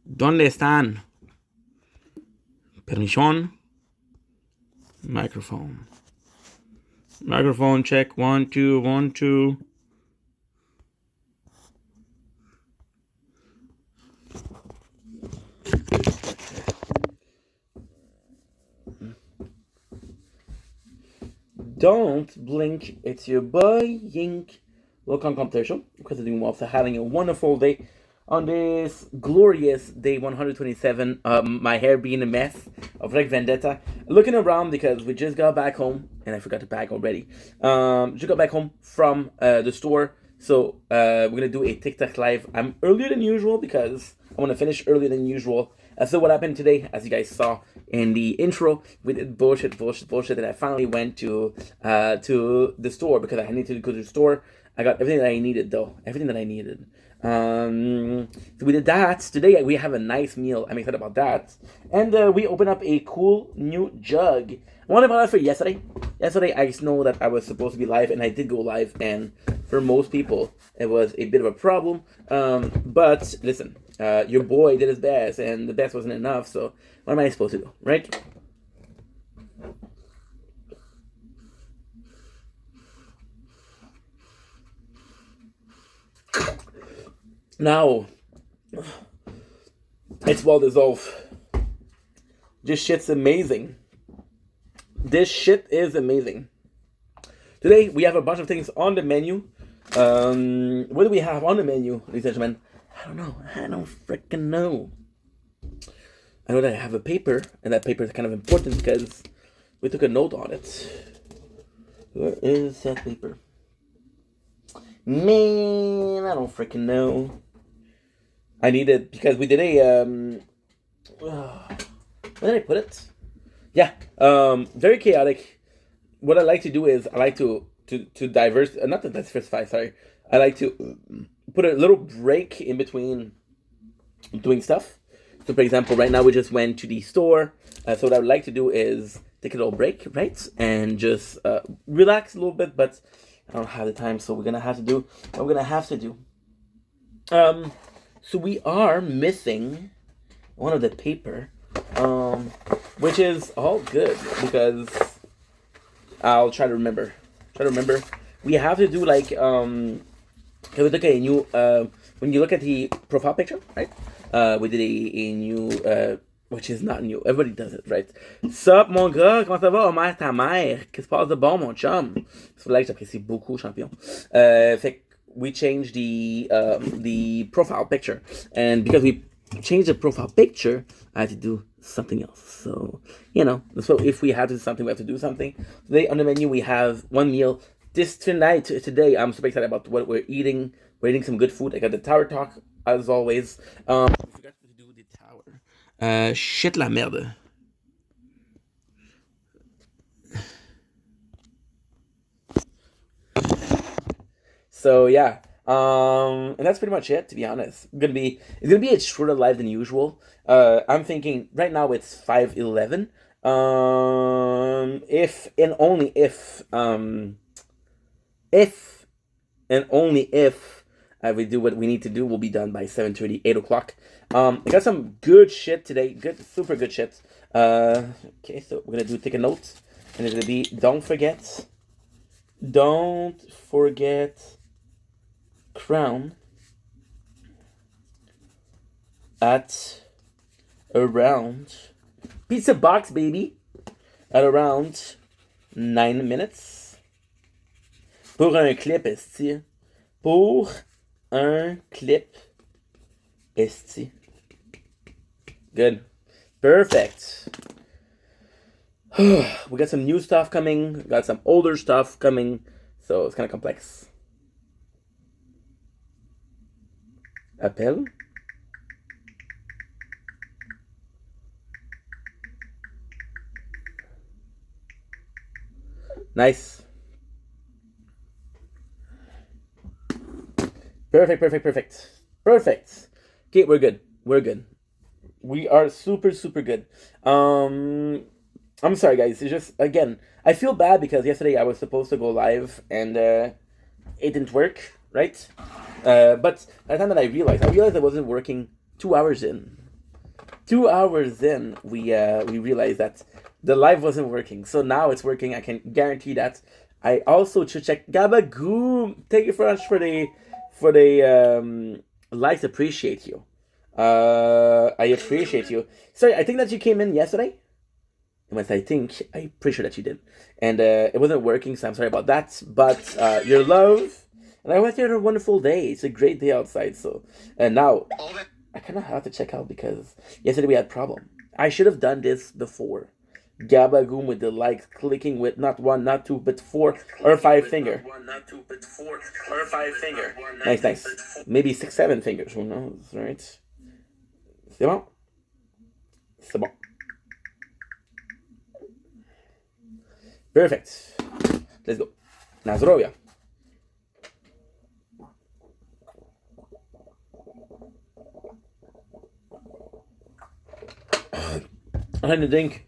¿Dónde están? Permission. Microphone. Microphone check. 1, 2, 1, 2. Don't blink. It's your boy Yink. Welcome competition. Because doing well, having a wonderful day on this glorious day 127. My hair being a mess of like Vendetta. Looking around because we just got back home and I forgot to bag already. Just got back home from the store. So we're gonna do a TikTok live. I'm earlier than usual because I want to finish earlier than usual. So what happened today, as you guys saw in the intro, we did bullshit, and I finally went to the store because I needed to go to the store. I got everything that I needed, though. Everything that I needed. So we did that. Today we have a nice meal. I'm excited about that. And we opened up a cool new jug. I wanted about that for yesterday. Yesterday I just know that I was supposed to be live, and I did go live, and for most people it was a bit of a problem. But listen, your boy did his best, and the best wasn't enough, so what am I supposed to do, right? Now, it's well dissolved. This shit's amazing. This shit is amazing. Today, we have a bunch of things on the menu. What do we have on the menu, ladies and gentlemen? I don't know. I don't freaking know. I know that I have a paper, and that paper is kind of important because we took a note on it. Where is that paper? Man, I don't freaking know. I need it because we did a where did I put it? Yeah, very chaotic. What I like to do is I like to not to diversify. Sorry, I like to put a little break in between doing stuff. So, for example, right now we just went to the store. So what I would like to do is take a little break, right, and just relax a little bit. But I don't have the time, so we're gonna have to do what we're gonna have to do. So we are missing one of the paper, which is all good because I'll try to remember. We have to do like we took a new when you look at the profile picture, right? We did a new which is not new. Everybody does it, right? Sup, mon gars, comment ça va? Mère, ta mère? Qu'est-ce qui se passe de bon, mon chum? C'est là que j'apprécie beaucoup, champion. Fait we changed the profile picture, and because we changed the profile picture, I had to do something else. So so if we have to do something, we have to do something. Today on the menu we have one meal. Today I'm super excited about what we're eating. We're eating some good food. I got the tower talk as always. We forgot to do the tower. Shit la merde. So yeah, and that's pretty much it. To be honest, it's gonna be a shorter live than usual. I'm thinking right now it's 5:11. If and only if we do what we need to do, we'll be done by 7:30, 8 o'clock. I got some good shit today. Super good shit. Okay, so we're gonna take a note, and it's gonna be don't forget. Crown at around pizza box, baby, at around 9 minutes. Pour un clip, esti. Pour un clip, esti. Good. Perfect. We got some new stuff coming. We got some older stuff coming. So it's kind of complex. Appel. Nice. Perfect. Okay, we're good. We are super good. I'm sorry, guys. It's just, again, I feel bad because yesterday I was supposed to go live and it didn't work. right? But by the time that I realized it wasn't working 2 hours in. 2 hours in, we realized that the live wasn't working. So now it's working. I can guarantee that. I also should check Gabagoom. Thank you very much for the likes. Appreciate you. I appreciate you. Sorry, I think that you came in yesterday. Unless I'm pretty sure that you did, and it wasn't working. So I'm sorry about that. But your love, and I hope you had a wonderful day. It's a great day outside. So and now I kind of have to check out because yesterday we had a problem. I should have done this before. Gabagoom with the likes, clicking with not one, not two, but 4 or 5 finger. Nice, nice. Maybe 6, 7 fingers. Who knows, right? C'est bon. C'est bon. Perfect. Let's go. Na zdrowia. I'm going to drink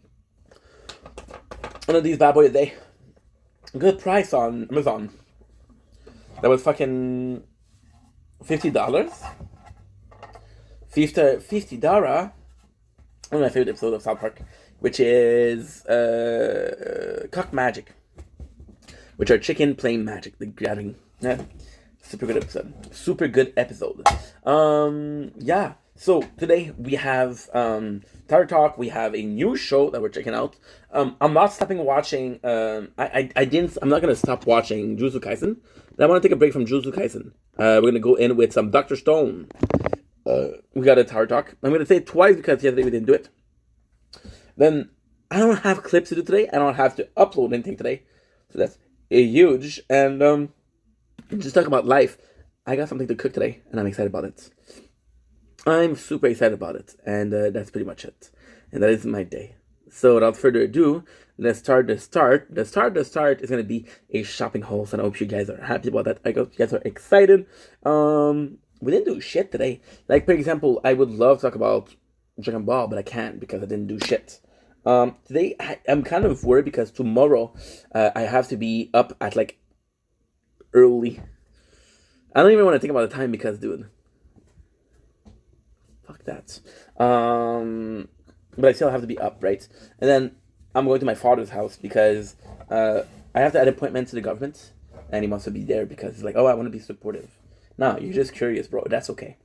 one of these bad boys a day. Good price on Amazon. That was fucking $50. $50. One of my favorite episodes of South Park, which is Cock Magic, which are chicken playing magic. The gathering. Yeah. Super good episode. Super good episode. Yeah. So today we have Tar Talk. We have a new show that we're checking out. I'm not stopping watching. I'm not gonna stop watching Jujutsu Kaisen. I want to take a break from Jujutsu Kaisen. We're gonna go in with some Dr. Stone. We got a Tar Talk. I'm gonna say it twice because yesterday we didn't do it. Then I don't have clips to do today. I don't have to upload anything today. So that's huge. And just talk about life. I got something to cook today, and I'm excited about it. I'm super excited about it, and that's pretty much it. And that is my day. So without further ado, let's start the start. The start is going to be a shopping haul, and I hope you guys are happy about that. I hope you guys are excited. We didn't do shit today. Like, for example, I would love to talk about Dragon Ball, but I can't because I didn't do shit. Today, I'm kind of worried because tomorrow I have to be up at, like, early. I don't even want to think about the time because, dude, fuck that. But I still have to be up, right? And then I'm going to my father's house because I have to add appointment to the government, and he wants to be there because he's like, oh, I want to be supportive. No, you're just curious, bro. That's okay.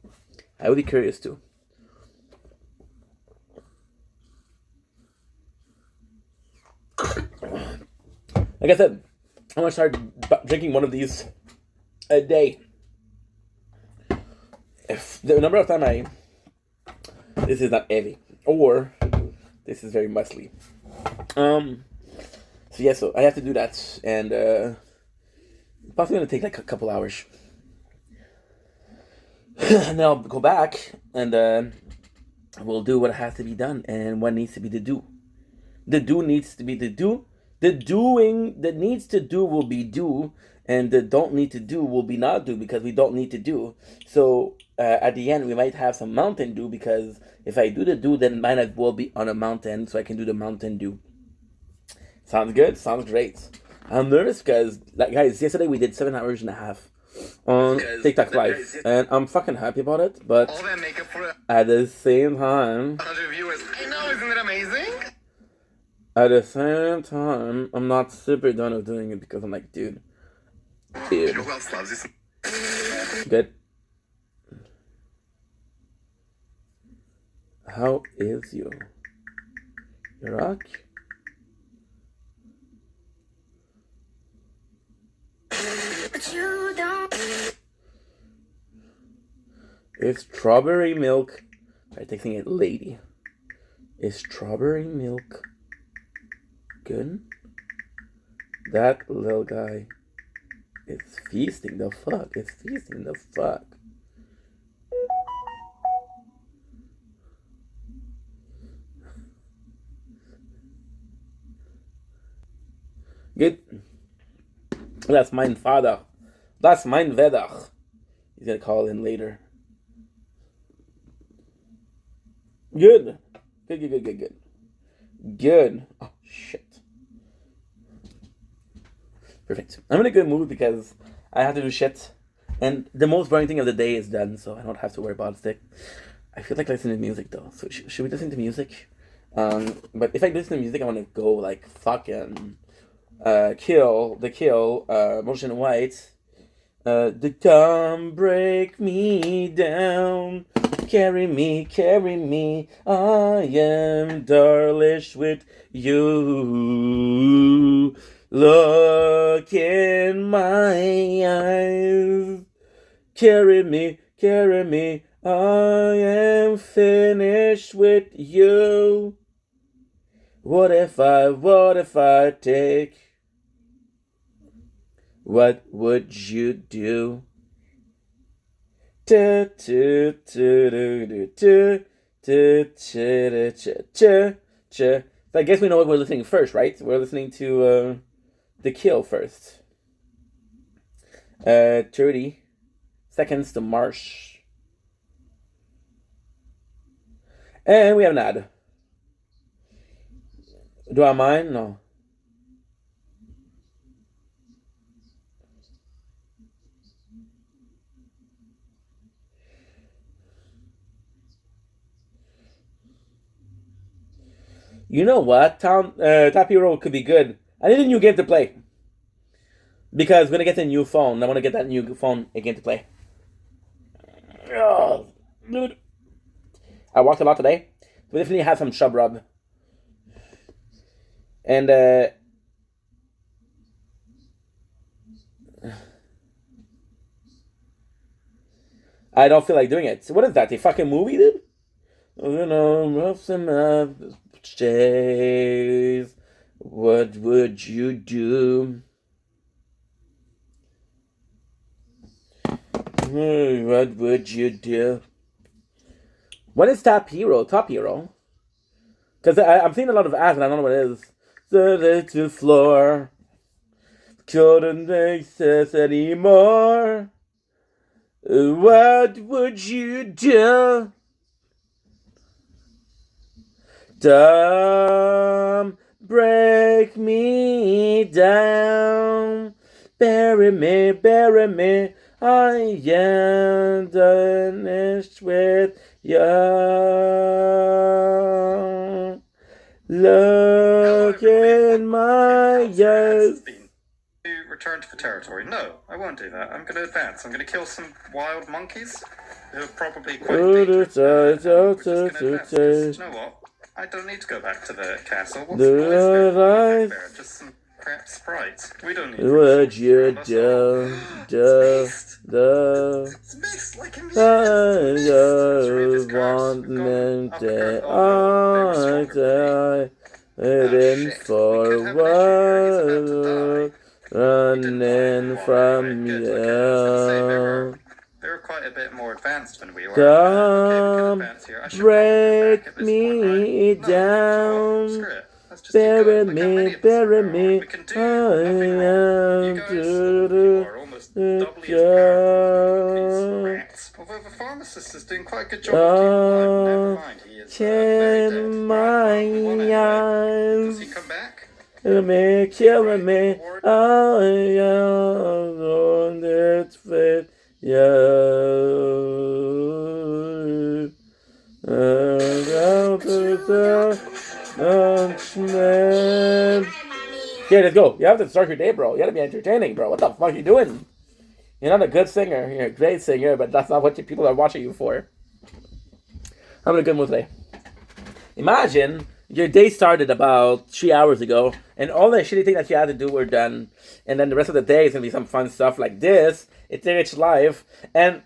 I would be curious too. Like I said, I'm gonna start drinking one of these a day. If the number of time this is not heavy, or this is very muscly. So yeah, so I have to do that, and possibly gonna take like a couple hours. And then I'll go back, and we'll do what has to be done, and what needs to be the do. The do needs to be the do. The doing that needs to do will be do, and the don't need to do will be not do because we don't need to do. So at the end, we might have some Mountain Dew because if I do the do, then might as well be on a mountain, so I can do the Mountain Dew. Sounds good. Sounds great. I'm nervous because, like, guys, yesterday we did 7 hours and a half on TikTok Live, and I'm fucking happy about it. But at the same time, I know, isn't it amazing? At the same time, I'm not super done with doing it because I'm like, dude. You know who else loves this? Good. How is you? You rock? But you don't. Is strawberry milk? I'm texting it, lady. Is strawberry milk good? That little guy is feasting the fuck. It's feasting the fuck. Good. That's mein Vater. That's mein Wetter. He's gonna call in later. Good. Good. Oh, shit. Perfect. I'm in a good mood because I have to do shit. And the most boring thing of the day is done, so I don't have to worry about it. I feel like listening to music though. So should we listen to music? But if I listen to music, I want to go like fucking kill Motion in White. The come break me down, carry me, I am darlish with you. Look in my eyes, carry me, I am finished with you. What if I take? What would you do? So I guess we know what we're listening first, right? We're listening to The Kill first. 30 seconds to Marsh. And we have an ad. Do I mind? No. You know what? Top Hero could be good. I need a new game to play. Because we're going to get a new phone. I want to get that new phone again to play. Oh, dude. I walked a lot today. We definitely have some shub rub. And, I don't feel like doing it. What is that? A fucking movie, dude? You know, rough and up, chase. What would you do? What would you do? What is Top Hero? Top Hero? Because I'm seeing a lot of ads and I don't know what it is. The little floor couldn't exist anymore. What would you do? Don't break me down. Bury me. I am finished with you. Look in my eyes. Return to the territory. No, I won't do that. I'm going to advance. I'm going to kill some wild monkeys who are probably quite dangerous. We're just going to advance. You know what? I don't need to go back to the castle. What is there? Just some crap sprites. We don't need to. Would you do? It's mixed like in the want me to waiting forward, running from you. They were quite a bit more advanced than we were. Come break me down. Bury me. I am the although the pharmacist is doing quite a good job of keeping alive. Never mind, he is very dead. Right, does he come back? Killing me, I am on it with you. Okay, let's go. You have to start your day, bro. You gotta be entertaining, bro. What the fuck are you doing? You're not a good singer. You're a great singer, but that's not what people are watching you for. I'm in a good mood today. Imagine your day started about 3 hours ago, and all the shitty things that you had to do were done, and then the rest of the day is gonna be some fun stuff like this. It's rich life, and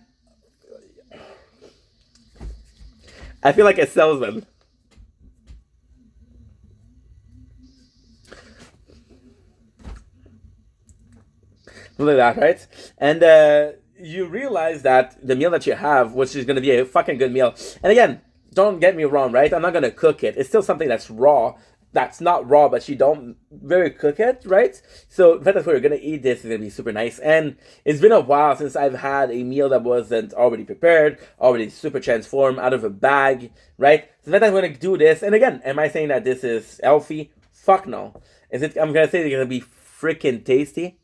I feel like a salesman. Like that, right? And you realize that the meal that you have, which is going to be a fucking good meal. And again, don't get me wrong, right? I'm not going to cook it. It's still something that's raw. That's not raw, but you don't very cook it, right? So the fact that we're going to eat this is going to be super nice. And it's been a while since I've had a meal that wasn't already prepared, already super transformed out of a bag, right? So the fact that we're going to do this, and again, am I saying that this is healthy? Fuck no. I'm going to say it's going to be freaking tasty.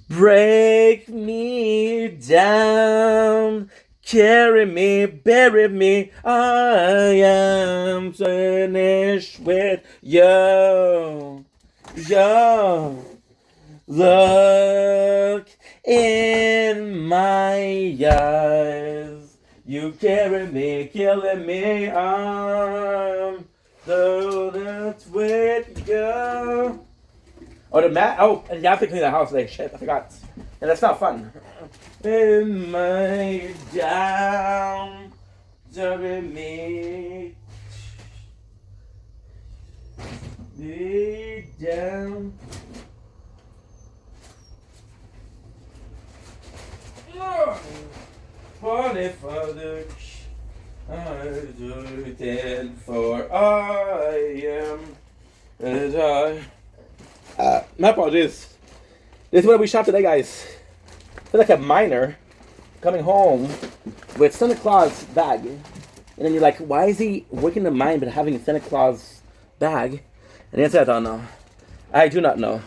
Break me down, carry me, bury me. I am finished with you. You look in my eyes. You carry me, killing me. I'm so that's with you. Oh, the mat. Oh, and you have to clean the house. Like shit, I forgot. And that's not fun. In my down, serving me down. Funny father, I do it for I am as I. My apologies. This is what we shot today, guys. I feel like a miner coming home with Santa Claus bag. And then you're like, why is he working the mine but having a Santa Claus bag? And the answer, I don't know. I do not know.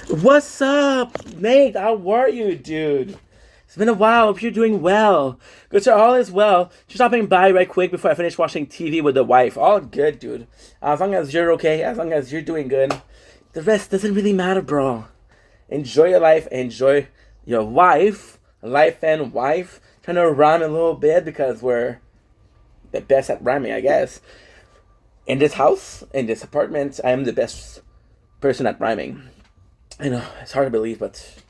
What's up, Nate? How are you, dude? It's been a while. Hope you're doing well. Good, sir. All is well. Just stopping by right quick before I finish watching TV with the wife. All good, dude. As long as you're okay, as long as you're doing good, the rest doesn't really matter, bro. Enjoy your life. Enjoy your wife. Life and wife. Trying to rhyme a little bit because we're the best at rhyming, I guess. In this house, in this apartment, I am the best person at rhyming. I know, it's hard to believe, but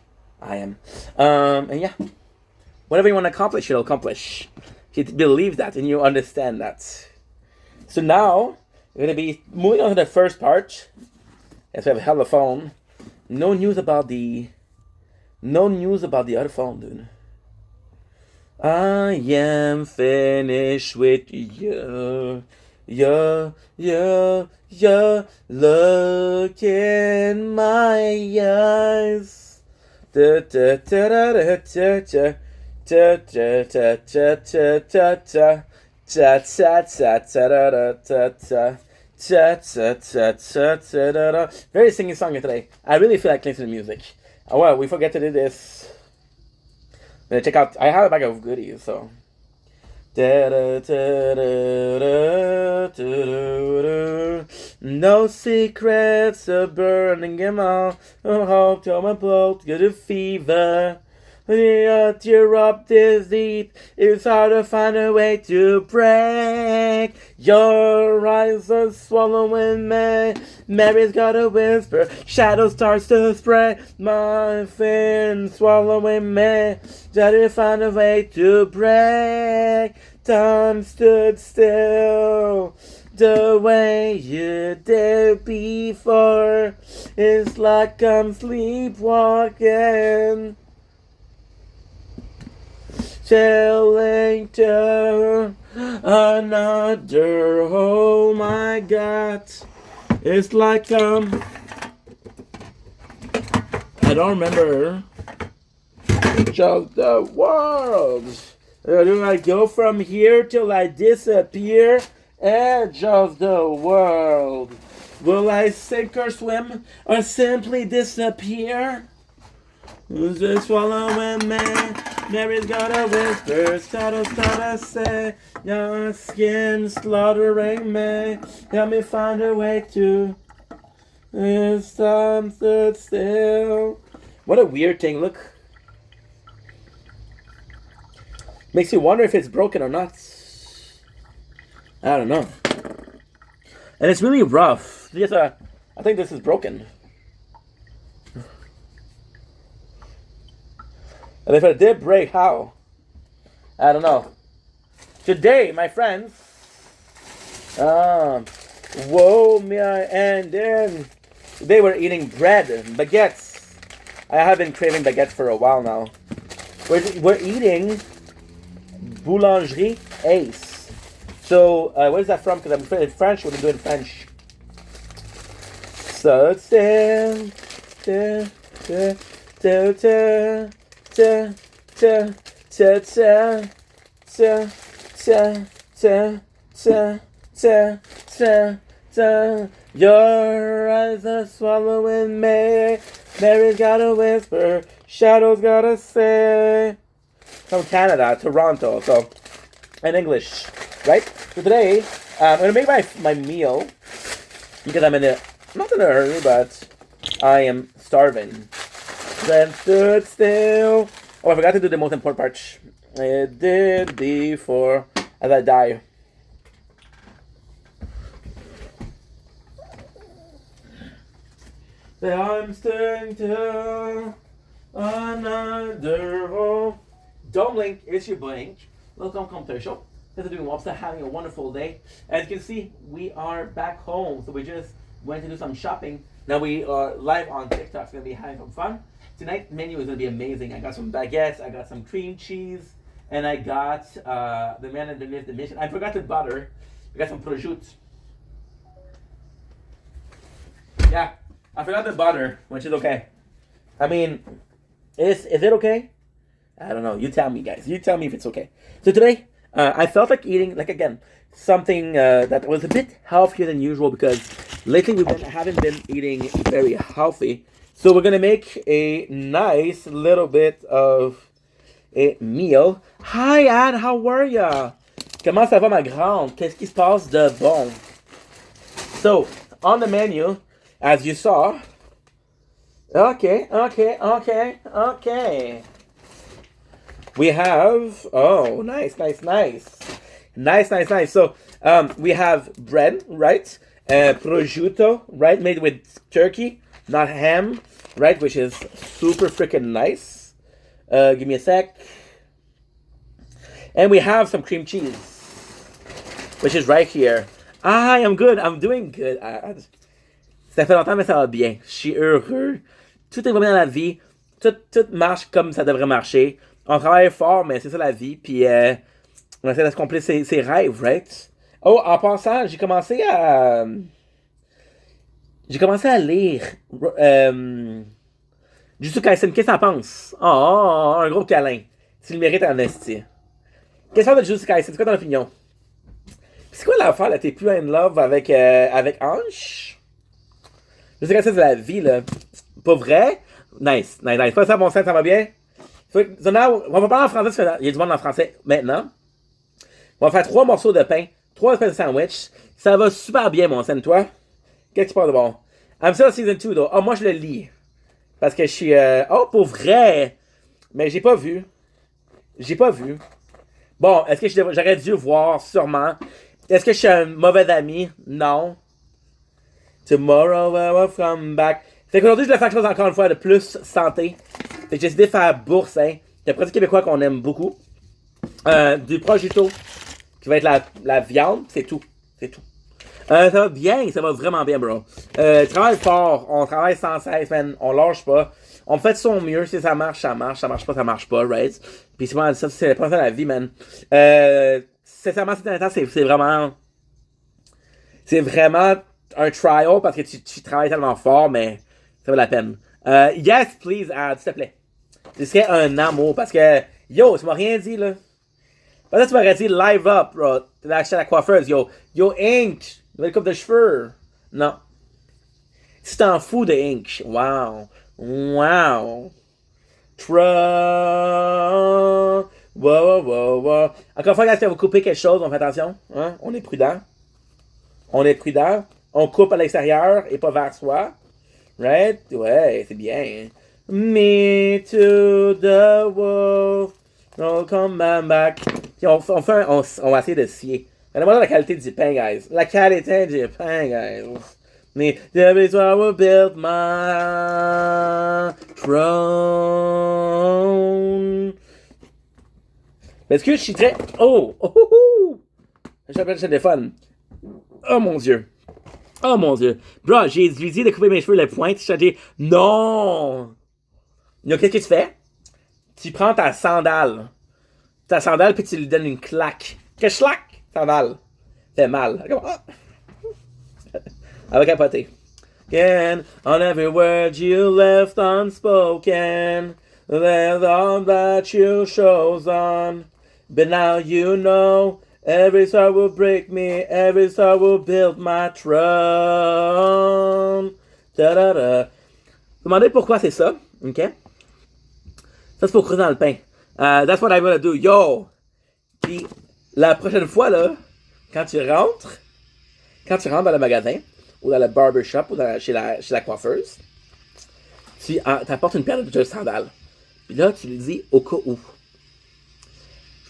I am. And yeah, whatever you want to accomplish, you'll accomplish. You believe that and you understand that. So now, we're going to be moving on to the first part. Yes, we have a hell of a phone. No news about the other phone, dude. I am finished with you. Look in my eyes. Da da da da da da da da da da da da da. Ta ta ta ta da da ta ta. Ta ta ta ta ta da da. Very singing song today. I really feel like listening to music. Oh well, we forget to do this. I'm gonna check out. I have a bag of goodies, so. No secrets are burning in my heart. Till my blood get a fever. When you're up this deep, it's hard to find a way to break. Your eyes are swallowing me. Mary's got a whisper. Shadow starts to spread. My fins swallowing me. Try to find a way to break. Time stood still. The way you did before. It's like I'm sleepwalking. Sailing to another, oh my God. It's like I don't remember. Just the world. Do I go from here till I disappear? Edge of the world. Will I sink or swim or simply disappear? Who's just swallowing me? Mary's got a whisper, shadows start to say, your skin slaughtering me. Help me find a way to. It's time stood still. What a weird thing, look. Makes you wonder if it's broken or not. I don't know. And it's really rough. Yes, I think this is broken. And if it did break, how? I don't know. Today, my friends, whoa, and then today we're eating bread, baguettes. I have been craving baguettes for a while now. We're eating Boulangerie Ace. So, where is that from? Because I'm in French. We're doing French. So it's Your eyes are swallowing me. Mary's gotta whisper. Shadows gotta say. From Canada, Toronto. So, in English, right? So today, I'm gonna make my meal because I'm not in a hurry, but I am starving. Then stood still. Oh, I forgot to do the most important part. I did before as I die. I'm staying till another hole. Don't blink, it's your blink. Welcome, commercial. This is doing Wobster, having a wonderful day. As you can see, we are back home, so we just went to do some shopping. Now we are live on TikTok, so we're gonna be having some fun. Tonight's menu is gonna be amazing. I got some baguettes, I got some cream cheese, and I got the man underneath the mission. I forgot the butter. I got some prosciutto. Yeah, I forgot the butter, which is okay. I mean, is it okay? I don't know. You tell me, guys. You tell me if it's okay. So today, I felt like eating, like again, something that was a bit healthier than usual because lately haven't been eating very healthy. So we're gonna make a nice little bit of a meal. Hi Anne, how are ya? Comment ça va ma grande? Qu'est-ce qui se passe de bon? So on the menu, as you saw. Okay. We have, oh, nice. So, we have bread, right? Prosciutto, right? Made with turkey, not ham, right? Which is super freaking nice. Give me a sec. And we have some cream cheese, which is right here. I am good. I'm doing good. Ça fait longtemps, mais ça va bien. Je suis heureux. Tout est vraiment dans la vie. Tout marche comme ça devrait marcher. On travaille fort, mais c'est ça la vie. Puis on essaie de se accomplir ses rêves, right? Oh, en passant, j'ai commencé à lire Jujutsu Kaisen. Qu'est-ce que t'en penses? Oh, un gros câlin. Tu le mérites en esti. Qu'est-ce que tu penses de Jujutsu Kaisen? C'est quoi ton opinion? C'est quoi l'affaire là? T'es plus in love avec Ange? Jujutsu Kaisen, c'est la vie là. Pas vrai? Nice. Pas ça, bon sens, ça va bien? So now, on va parler en français, il y a du monde en français maintenant. On va faire 3 morceaux de pain, 3 espèces de sandwich. Ça va super bien, mon scène, toi. Qu'est-ce que tu penses de bon? I'm still season 2, though. Oh, moi, je le lis. Parce que je suis... Oh, pour vrai! Mais j'ai pas vu. Bon, est-ce que j'aurais dû voir, sûrement. Est-ce que je suis un mauvais ami? Non. Tomorrow I will come back. Fait qu'aujourd'hui, je vais faire quelque chose encore une fois de plus santé. Fait que j'ai décidé de faire bourse, hein. C'est un produit québécois qu'on aime beaucoup. Du prosciutto, qui va être la viande, c'est tout. Ça va bien, ça va vraiment bien, bro. Travaille fort, on travaille sans cesse, man. On lâche pas. On fait de son mieux, si ça marche, ça marche. Ça marche pas, ça marche pas, right? Puis c'est vraiment ça, c'est pas ça la vie, man. Sincèrement, c'est intéressant, c'est vraiment un trial parce que tu travailles tellement fort, mais ça vaut la peine. Yes, please, add, s'il te plaît. Ce serait un amour parce que, yo, tu m'as rien dit, là. Peut-être tu m'aurais dit live up, bro. Tu l'as acheté à la coiffeuse, yo. Yo, Ink, nouvelle coupe de cheveux. Non. Tu t'en fous de Ink. Wow. Trump. Wow. Encore une fois, quand vous coupez quelque chose, on fait attention. Hein? On est prudent. On coupe à l'extérieur et pas vers soi. Right? Ouais, c'est bien. Me to the wolf. No, come back. Puis on va essayer de scier. Regardez-moi la qualité du pain, guys. Mais there is where I will build my throne. Parce que je suis très... Oh! J'appelle le téléphone. Oh mon Dieu. Bro, j'ai dit de couper mes cheveux, les pointes. J'ai dit non. Donc, qu'est-ce que tu fais? Tu prends ta sandale, puis tu lui donnes une claque. Qu'est-ce que sandale? Fait mal. Elle va capoter. Again, on every word you left unspoken, there's all that you chose on. But now you know Every star will break me, every star will build my throne. Ta-da-da. Vous demandez pourquoi c'est ça, ok? Ça, c'est pour creuser dans le pain. That's what I'm gonna do. Yo! Puis, la prochaine fois, là, quand tu rentres, dans le magasin, ou dans le barbershop, ou chez la coiffeuse, tu t'apportes une paire de sandales. Puis là, tu lui dis au cas où.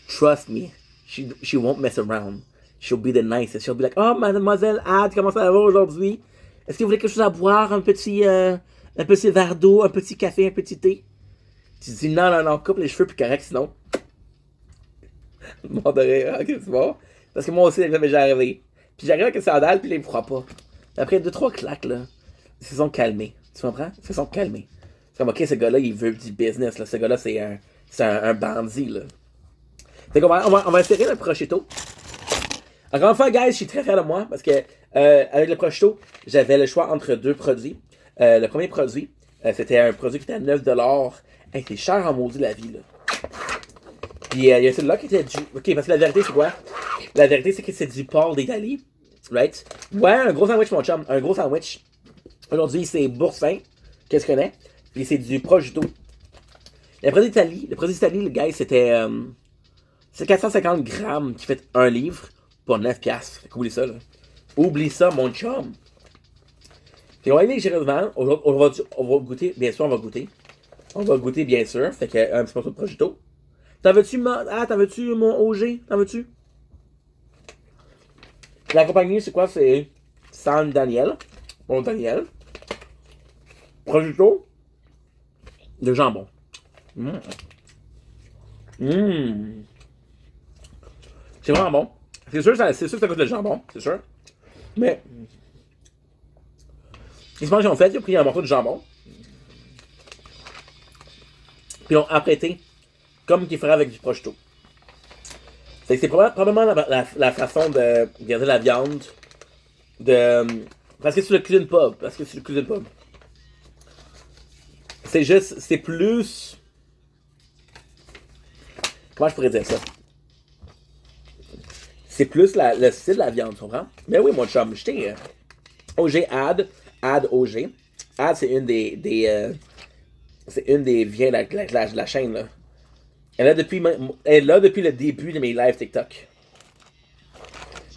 Trust me, she won't mess around. She'll be the nicest. She'll be like, oh, mademoiselle Ad, comment ça va aujourd'hui? Est-ce que vous voulez quelque chose à boire? Un petit verre d'eau, un petit café, un petit thé? Tu dis non, coupe les cheveux, puis correct, sinon. Mort de rire, ok, c'est bon. Parce que moi aussi, ça m'est déjà arrivé. Puis j'arrive avec une sandale, puis là, ils me croient pas. Après 2-3 claques, là, ils se sont calmés. Tu comprends? Ils se sont calmés. C'est comme, ok, ce gars-là, il veut du business, là. Ce gars-là, c'est un bandit, là. Fait qu'on va essayer le prosciutto. Encore une fois, guys, je suis très fier de moi parce que avec le prosciutto, j'avais le choix entre deux produits. Le premier produit, c'était un produit qui était à 9$. Hey, c'est cher en maudit la vie, là. Puis il y a celui-là qui était du. Ok, parce que la vérité, c'est quoi? La vérité, c'est que c'est du porc d'Italie. Right? Ouais, un gros sandwich, mon chum. Un gros sandwich. Aujourd'hui, c'est boursin, que je connais. Puis c'est du prosciutto. Le produit d'Italie, le gars, c'était. C'est 450 grammes qui fait un livre pour 9$. Fait qu'oublie ça, là. Oublie ça, mon chum. Puis on va aller généreusement. On va goûter. Bien sûr, on va goûter. On va goûter, bien sûr. Fait que un petit morceau de prosciutto. T'en veux-tu, mon OG? T'en veux-tu? La compagnie, c'est quoi? C'est San Daniel. Bon, Daniel. Prosciutto. De jambon. Mmh. C'est vraiment bon. C'est sûr que ça coûte le jambon, c'est sûr. Mais, ils se mangent en fait, ils ont pris un morceau de jambon. Puis ils l'ont apprêté comme qu'ils feraient avec du prosciutto. C'est probablement la façon de garder la viande. Parce que tu le cuisines pas. C'est plus. Comment je pourrais dire ça? C'est plus le style de la viande, tu comprends? Mais oui, mon chum, j'étais OG Ad OG. Ad, c'est une c'est une des vieilles de la chaîne, là. Elle est là depuis le début de mes lives TikTok.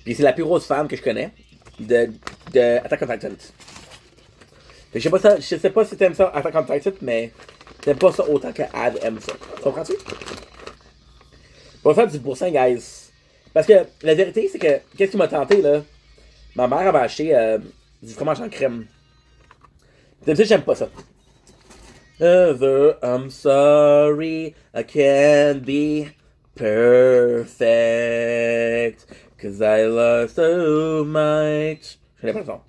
Puis c'est la plus grosse fan que je connais de Attack on Titan. Je sais pas si t'aimes ça Attack on Titan, mais t'aimes pas ça autant que Ad aime ça. Comprends-tu? On va faire du boursin, guys. Parce que la vérité, c'est que qu'est-ce qui m'a tenté, là? Ma mère m'a acheté du fromage en crème. D'habitude, j'aime pas ça. Ever, I'm sorry, I can't be perfect, cause I love so much. J'ai l'impression.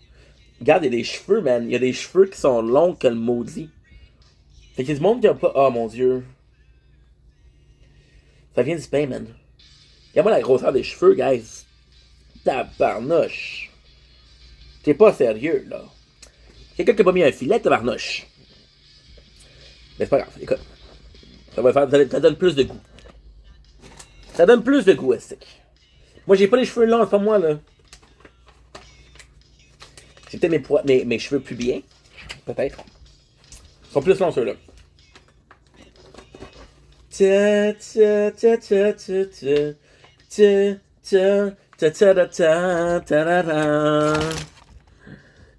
Regarde, il y a des cheveux, man. Il y a des cheveux qui sont longs que le maudit. Fait qu'il y a du monde qui a pas. Oh mon dieu. Ça vient du pain, man. Regarde-moi la grosseur des cheveux, guys. Tabarnouche. T'es pas sérieux, là. Quelqu'un qui a pas mis un filet, tabarnouche. Mais c'est pas grave, écoute. Ça donne plus de goût. Ça donne plus de goût, Estic. Moi, j'ai pas les cheveux longs, c'est pas moi, là. C'est peut-être mes cheveux plus bien. Peut-être. Ils sont plus longs, ceux-là. Ta ta ta ta ta ta ta ta ta ta ta ta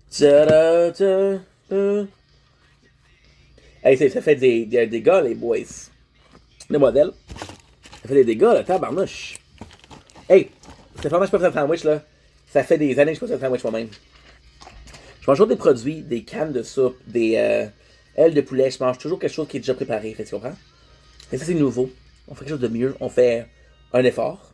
ta ta ta. Hey, ça fait des dégâts, les boys. Le modèle. Ça fait des dégâts, là, tabarnouche. Hey, c'est vraiment que je peux faire un sandwich, là. Ça fait des années que je peux faire un sandwich moi-même. Je mange toujours des produits, des cannes de soupe, des ailes de poulet. Je mange toujours quelque chose qui est déjà préparé, fait, tu comprends? Mais ça, c'est nouveau. On fait quelque chose de mieux. On fait un effort.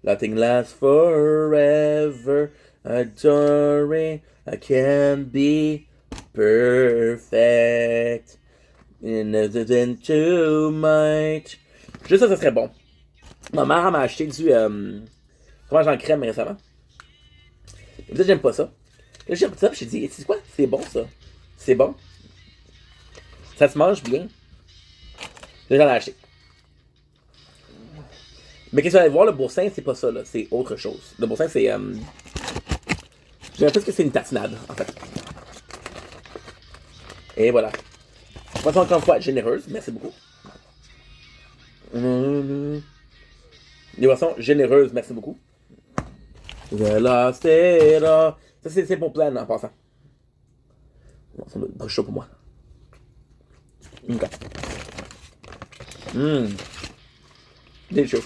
Nothing lasts forever. Adoring. I can't be perfect. Than too much. Juste ça serait bon. Ma mère m'a acheté du fromage en crème récemment. Et peut-être j'aime pas ça. Là, j'ai repris ça, j'ai dit, c'est quoi? C'est bon, ça. C'est bon. Ça se mange bien. Là, j'en ai acheté. Mais qu'est-ce que vous allez voir, le boursin, c'est pas ça, là. C'est autre chose. Le boursin, c'est... J'ai l'impression que c'est une tartinade, en fait. Et voilà. Façon encore une fois généreuse, merci beaucoup. Des boissons généreuses, merci beaucoup. Ça, c'est pour plein en passant. Bon, ça va être chaud pour moi. Ok. Délicieux.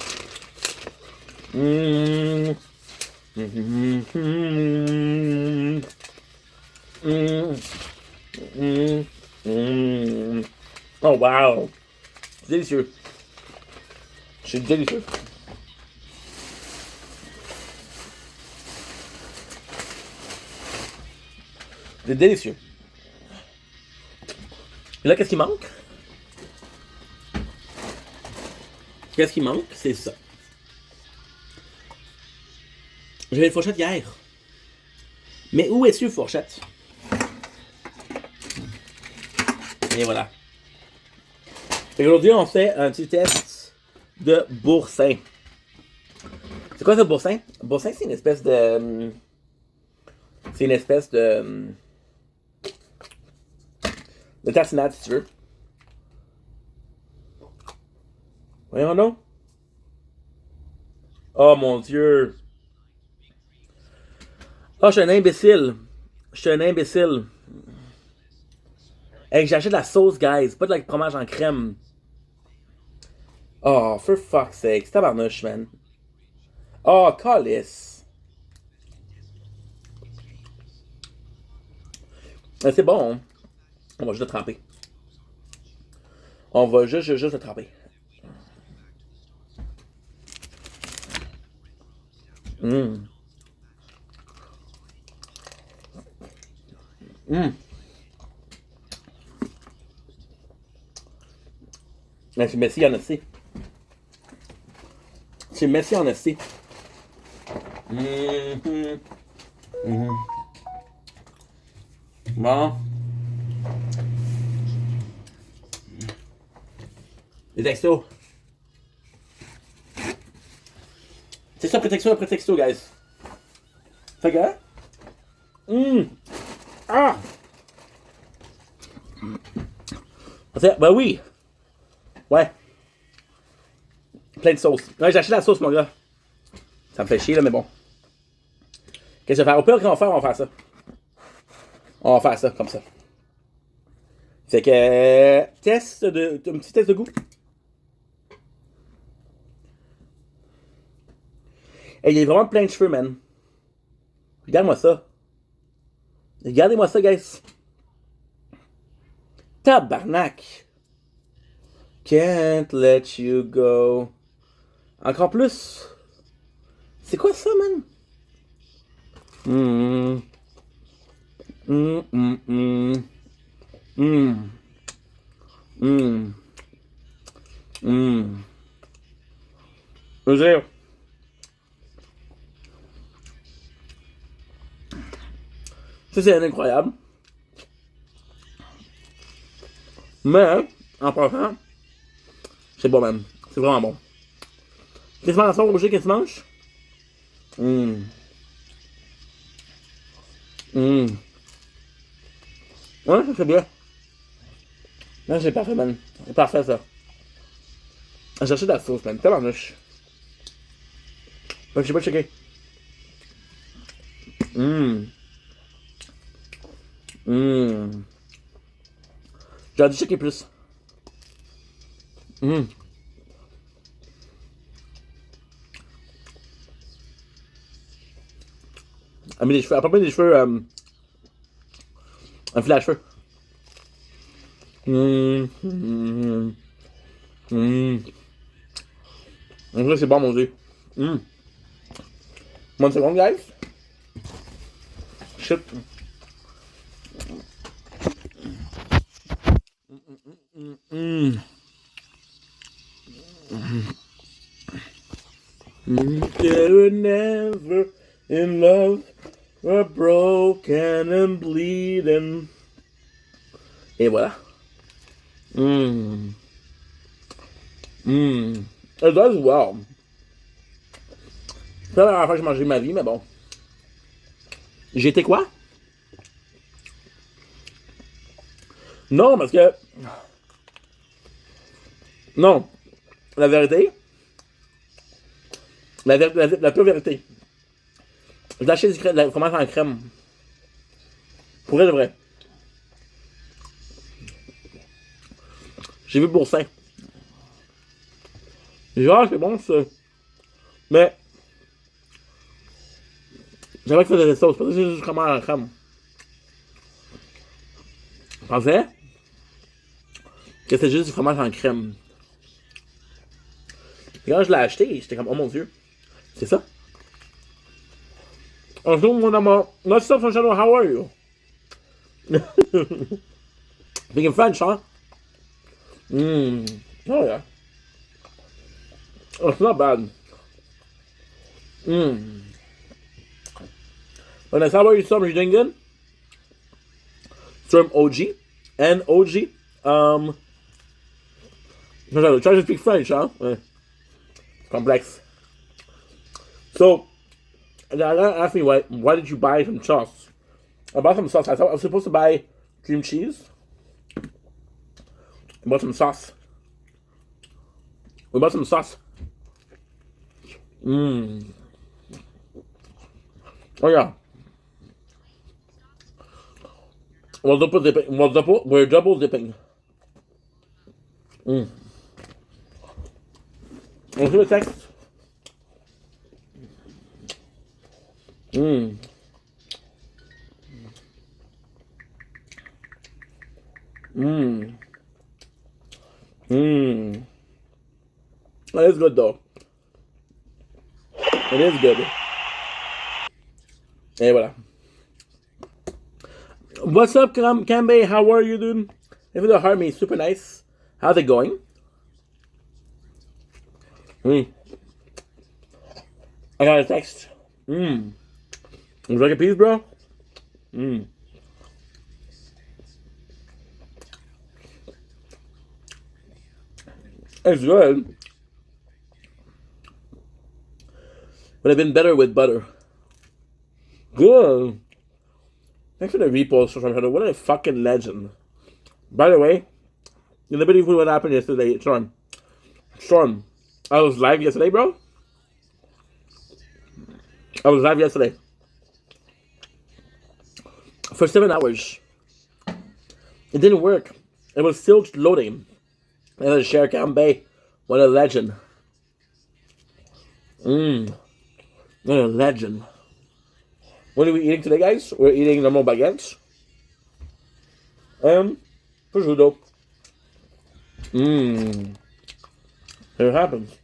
Oh wow. Délicieux. C'est délicieux. C'est délicieux. Et là, qu'est-ce qui manque? Qu'est-ce qui manque? C'est ça. J'avais une fourchette hier. Mais où est-ce une fourchette? Et voilà. Et aujourd'hui, on fait un petit test de boursin. C'est quoi ce boursin? Boursin, c'est une espèce de... C'est une espèce de... De tartinade, si tu veux. Voyons donc. Oh mon Dieu. Oh, je suis un imbécile. Je suis un imbécile. Hey, j'achète de la sauce, guys. Pas de la fromage en crème. Oh, for fuck's sake. C'est tabarnouche, man. Oh, calice. C'est bon, hein? On va juste le tremper. On va juste le tremper. Mais c'est Messi en esti. C'est Messi en esti. Bon. Les textos. C'est ça, prétexto après texto, guys. Fait que... Ah! Ben oui! Ouais. Plein de sauce. Ouais, j'ai acheté la sauce, mon gars. Ça me fait chier, là, mais bon. Qu'est-ce que je vais faire? Au pire, qu'on va faire, on va faire ça. On va faire ça, comme ça. C'est que... Test de... Un petit test de goût. Et il y a vraiment plein de cheveux, man. Regarde-moi ça. Regardez-moi ça, guys. Tabarnak. Can't let you go. Encore plus. C'est quoi ça, man? Je veux dire, ça c'est incroyable. Mais, en passant, c'est bon, man. C'est vraiment bon. Qu'est-ce que tu manges, Roger? Qu'est-ce que tu manges? Ouais, ça c'est bien. Non, c'est parfait, man. C'est parfait, ça. J'ai cherché de la sauce, man. Tabarnouche. Je sais pas checker. J'aurais dû checker plus. Elle met des cheveux. Elle met des cheveux. Un filet à cheveux. Donc là, c'est bon, mon dieu. One seconde, guys. Shit. They were never in love, were broken and bleeding. Et voilà. It does well. C'est la première fois que j'ai mangé de ma vie, mais bon. J'ai été quoi? Non, parce que. Non. La vérité. La pure vérité. J'ai acheté du fromage en crème. Pour vrai de vrai. J'ai vu Boursin. J'ai dit, ah, c'est bon, ça. Mais. J'avais que ça faisait des sauces. Parce que c'est juste du fromage en crème. Je pensais que c'était juste du fromage en crème. Et quand je l'ai acheté, j'étais comme, oh mon dieu. C'est ça? Bonjour, mon amour. What's up, Shadow? How are you? Speaking French, huh? Mmm. Oh, yeah. Oh, it's not bad. Mmm. Vanessa, how are you, Summer? You doing good? From OG. And OG. Try to speak French, huh? Complex. So, ask me why did you buy some sauce? I bought some sauce. I thought I was supposed to buy cream cheese. I bought some sauce. We bought some sauce. Mmm. Oh yeah. We're double dipping. We're double dipping. Mmm. Let's do a text. Mmm. Mmm. Mmm. That is good though. It is good. Et voilà. What's up, Kambe? How are you, dude? If you don't heart me, super nice. How's it going? I got a text. Would you like a piece, bro? It's good. Would have been better with butter. Good. Thanks for the repost, what a fucking legend. By the way, you never believe what happened yesterday, Storm. Storm, I was live yesterday, bro. I was live yesterday. For 7 hours. It didn't work. It was still loading. And then share Bay. What a legend. What a legend. What are we eating today, guys? We're eating normal baguettes. Prosciutto. It happens.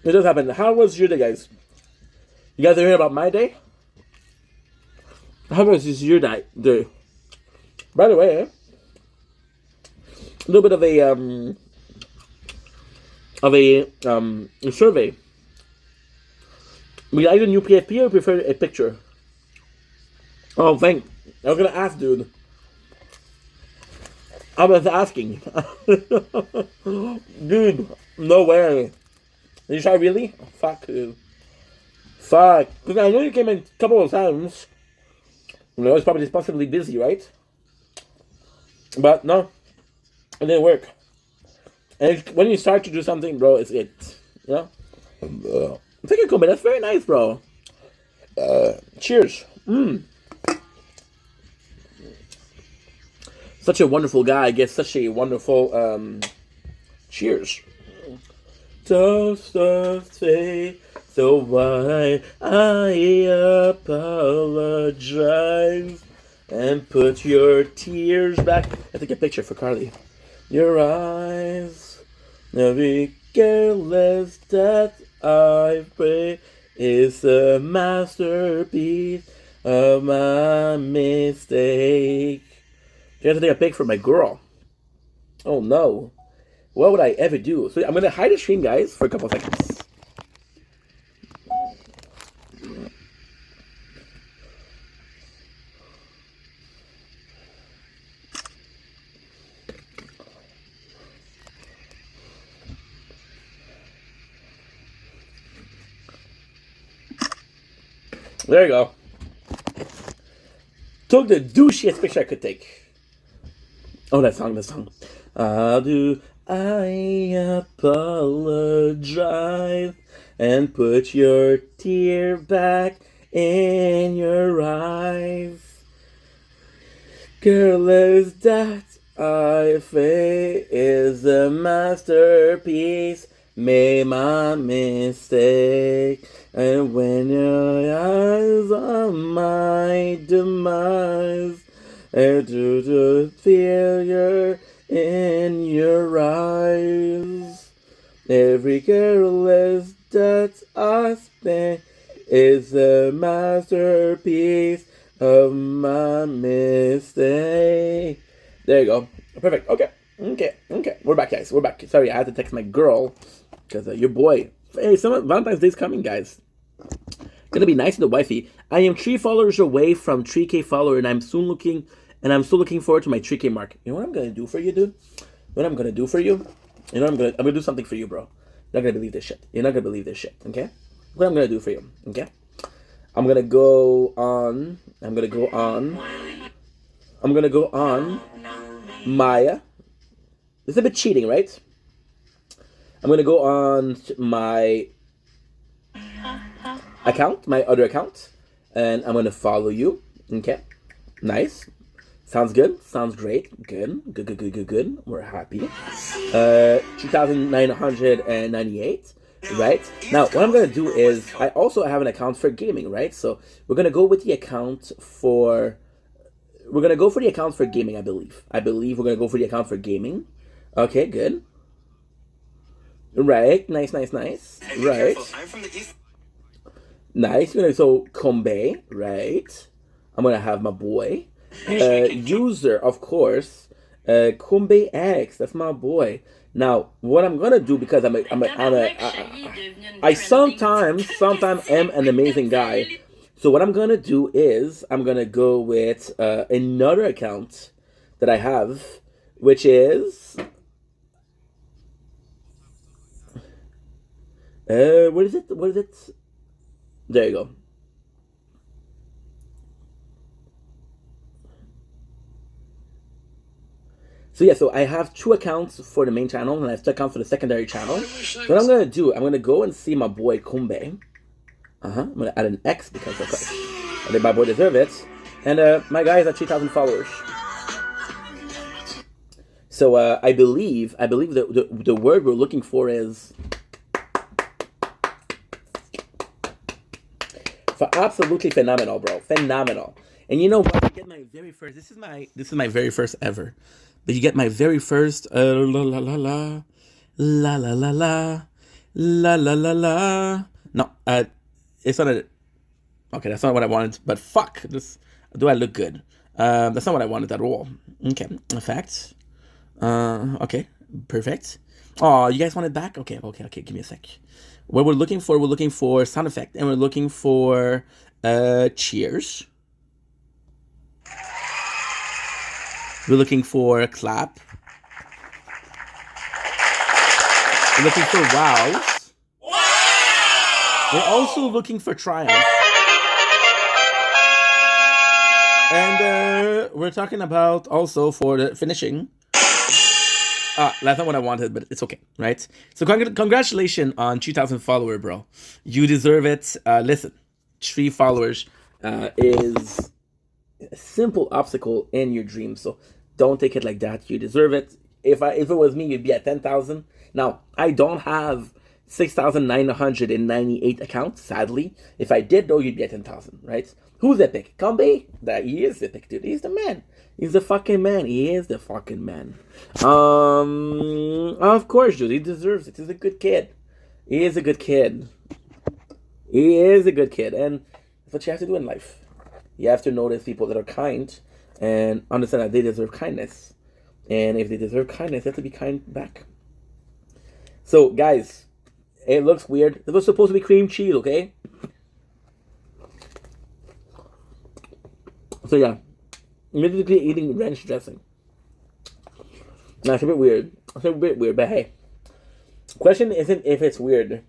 It does happen. How was your day, guys? You guys are hearing about my day? How was your day? By the way, a little bit of a survey. We like a new PFP or prefer a picture? Oh, thank. I was gonna ask, dude. I was asking. Dude, no way. Did you try really? Fuck, dude. Fuck. Because I know you came in a couple of times. I was probably possibly busy, right? But no. It didn't work. And when you start to do something, bro, it's it. You know? Thank you, Kobe. That's very nice, bro. Cheers. Such a wonderful guy gets such a wonderful cheers. Toast of faith, so why I apologize and put your tears back. I take a picture for Carly. Your eyes, every careless that I pray is a masterpiece of my mistake. I have to take a pic for my girl. Oh no. What would I ever do? So I'm gonna hide the stream, guys, for a couple seconds. There you go. Took the douchiest picture I could take. Oh, that song. How do I apologize and put your tear back in your eyes? Girl, is that I say is a masterpiece? Made my mistake, and when your eyes on my demise, and to the failure in your eyes, every careless that I spent is a masterpiece of my mistake. There you go. Perfect. Okay. We're back, guys. We're back. Sorry, I had to text my girl because your boy. Hey, Valentine's Day's coming, guys. Gonna be nice to the wifey. I am 3 followers away from 3K follower, and I'm still looking forward to my 3K mark. You know what I'm gonna do for you, dude? What I'm gonna do for you? You know what I'm gonna do something for you, bro. You're not gonna believe this shit. You're not gonna believe this shit. Okay? What I'm gonna do for you? Okay? I'm gonna go on Maya. This is a bit cheating, right? I'm gonna go on my account, my other account, and I'm gonna follow you. Okay, nice. Sounds good. Sounds great. Good. We're happy. 2,998. Right now, what I'm gonna do is I also have an account for gaming. Right, so we're gonna go with the account for. We're gonna go for the account for gaming. I believe we're gonna go for the account for gaming. Okay, good. Right, nice. Right. I'm from the East. Nice. So Kombe, right? I'm gonna have my boy. User, of course. Kombe X. That's my boy. Now, what I'm gonna do, because I sometimes am an amazing guy. So what I'm gonna do is I'm gonna go with another account that I have, which is what is it? There you go. So yeah, so I have 2 accounts for the main channel, and I have 2 accounts for the secondary channel. So what I'm gonna do, I'm gonna go and see my boy Kumbe. I'm gonna add an X because of course. I think my boy deserve it. And my guy is at 3,000 followers. So I believe the word we're looking for is absolutely phenomenal, bro. Phenomenal. And you know what? I get my very first. This is my very first ever. But you get my very first la la la la la la la la la la la la. No, it's not a. Okay, that's not what I wanted. But fuck this. Do I look good? That's not what I wanted at all. Okay, in fact. Okay, perfect. Oh, you guys want it back? Okay. Give me a sec. What we're looking for sound effect, and we're looking for cheers. We're looking for clap. We're looking for wows. Wow! We're also looking for triumph. And we're talking about also for the finishing. That's not what I wanted, but it's okay, right? So congratulations on 2,000 followers, bro. You deserve it. Listen, 3 followers is a simple obstacle in your dreams. So don't take it like that. You deserve it. If it was me, you'd be at 10,000. Now, I don't have 6,998 accounts, sadly. If I did, though, you'd be at 10,000, right? Who's epic? Kombe? That he is epic, dude. He's the man. He's the fucking man. He is the fucking man. Of course, dude. He deserves it. He's a good kid. He is a good kid. And that's what you have to do in life. You have to notice people that are kind and understand that they deserve kindness. And if they deserve kindness, they have to be kind back. So, guys, it looks weird. It was supposed to be cream cheese, okay? So, yeah. Immediately eating ranch dressing. Now, it's a bit weird. But hey. Question isn't if it's weird.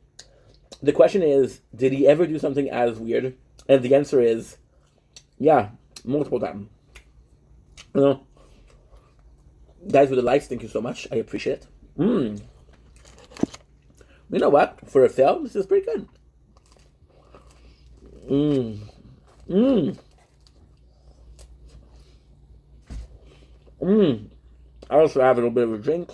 The question is, did he ever do something as weird And the answer is, yeah, multiple times. You know, guys with the likes, thank you so much. I appreciate it. You know what? For a film, this is pretty good. I also have a little bit of a drink.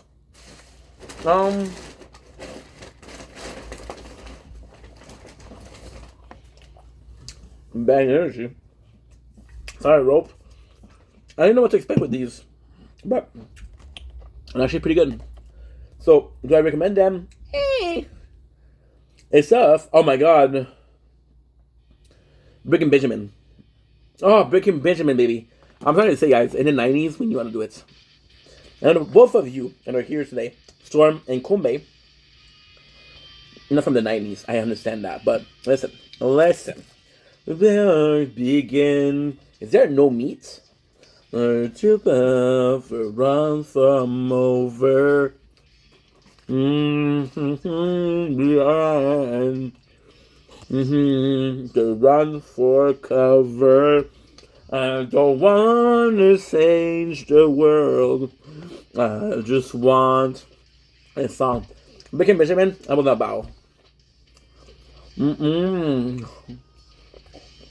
Bad energy. Sorry, rope. I didn't know what to expect with these, but they're actually pretty good. So, do I recommend them? It's tough. Oh my god. Brick and Benjamin. Oh, Brick and Benjamin, baby. I'm trying to say, guys, in the 90s, when you want to do it. And both of you that are here today, Storm and Kumbe, not from the 90s, I understand that, but listen. Where begin? Is there no meat? To run from over. Behind. To run for cover. I don't want to change the world. I just want a song. Brick and Benjamin, I will not bow.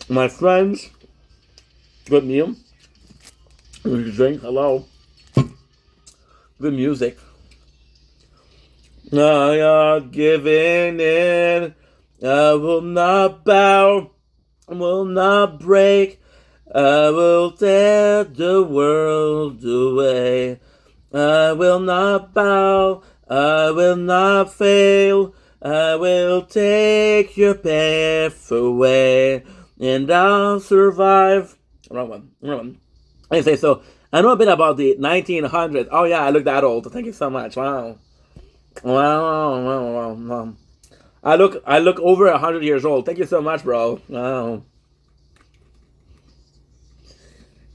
My friends, good meal. Drink, hello. Good music. I am giving in. I will not bow. I will not break. I will tear the world away. I will not bow. I will not fail. I will take your path away. And I'll survive. Wrong one. I say so. I know a bit about the 1900s. Oh yeah, I look that old. Thank you so much. Wow. I look over 100 years old. Thank you so much, bro. Wow.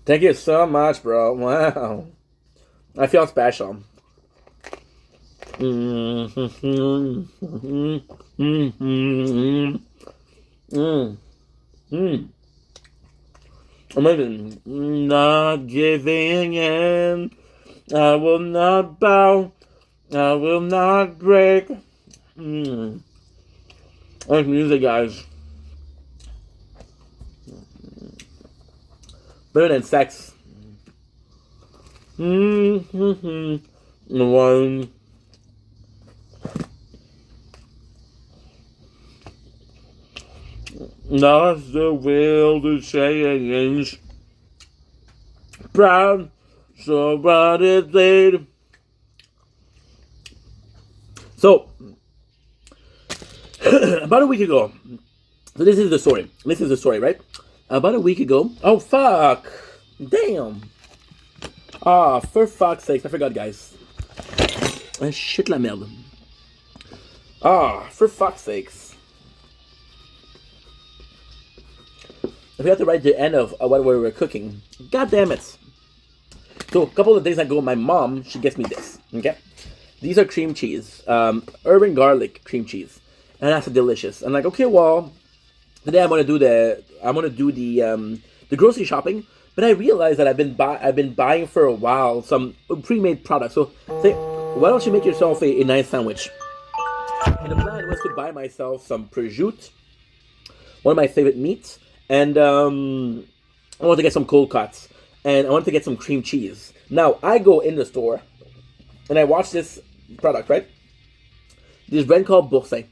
Thank you so much, bro. Wow. I feel special. Amazing. Not giving in. I will not bow. I will not break. That's music, guys. Better than sex. One. Not the will to change. Proud, so proud it's laid. So, about a week ago, so this is the story. This is the story, right? About a week ago. Oh, fuck. Damn. Ah, for fuck's sake. I forgot, guys. Shit la merde. Ah, for fuck's sakes. I forgot to write the end of what we were cooking. God damn it. So, a couple of days ago, my mom, she gets me this. Okay? These are cream cheese. Urban garlic cream cheese. And that's delicious. I'm like, okay, well, today I'm gonna do the grocery shopping. But I realized that I've been buying for a while some pre-made products. So, say, why don't you make yourself a nice sandwich? And the plan was to buy myself some prosciutto, one of my favorite meats. And I want to get some cold cuts. And I want to get some cream cheese. Now, I go in the store. And I watch this product, right? This brand called Boursin.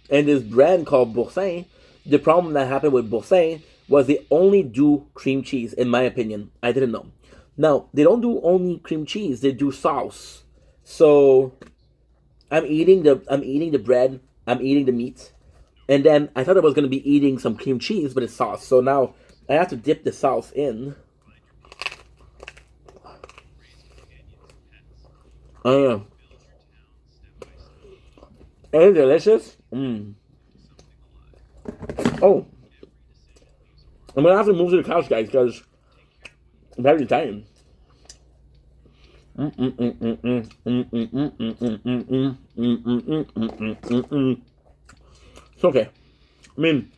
And this brand called Boursin, the problem that happened with Boursin was they only do cream cheese, in my opinion. I didn't know. Now, they don't do only cream cheese. They do sauce. So, I'm eating the bread. I'm eating the meat. And then I thought I was going to be eating some cream cheese, but it's sauce. So now I have to dip the sauce in. Oh, yeah. It's delicious. Oh. I'm going to have to move to the couch, guys, because I'm very tired. It's okay. I mean,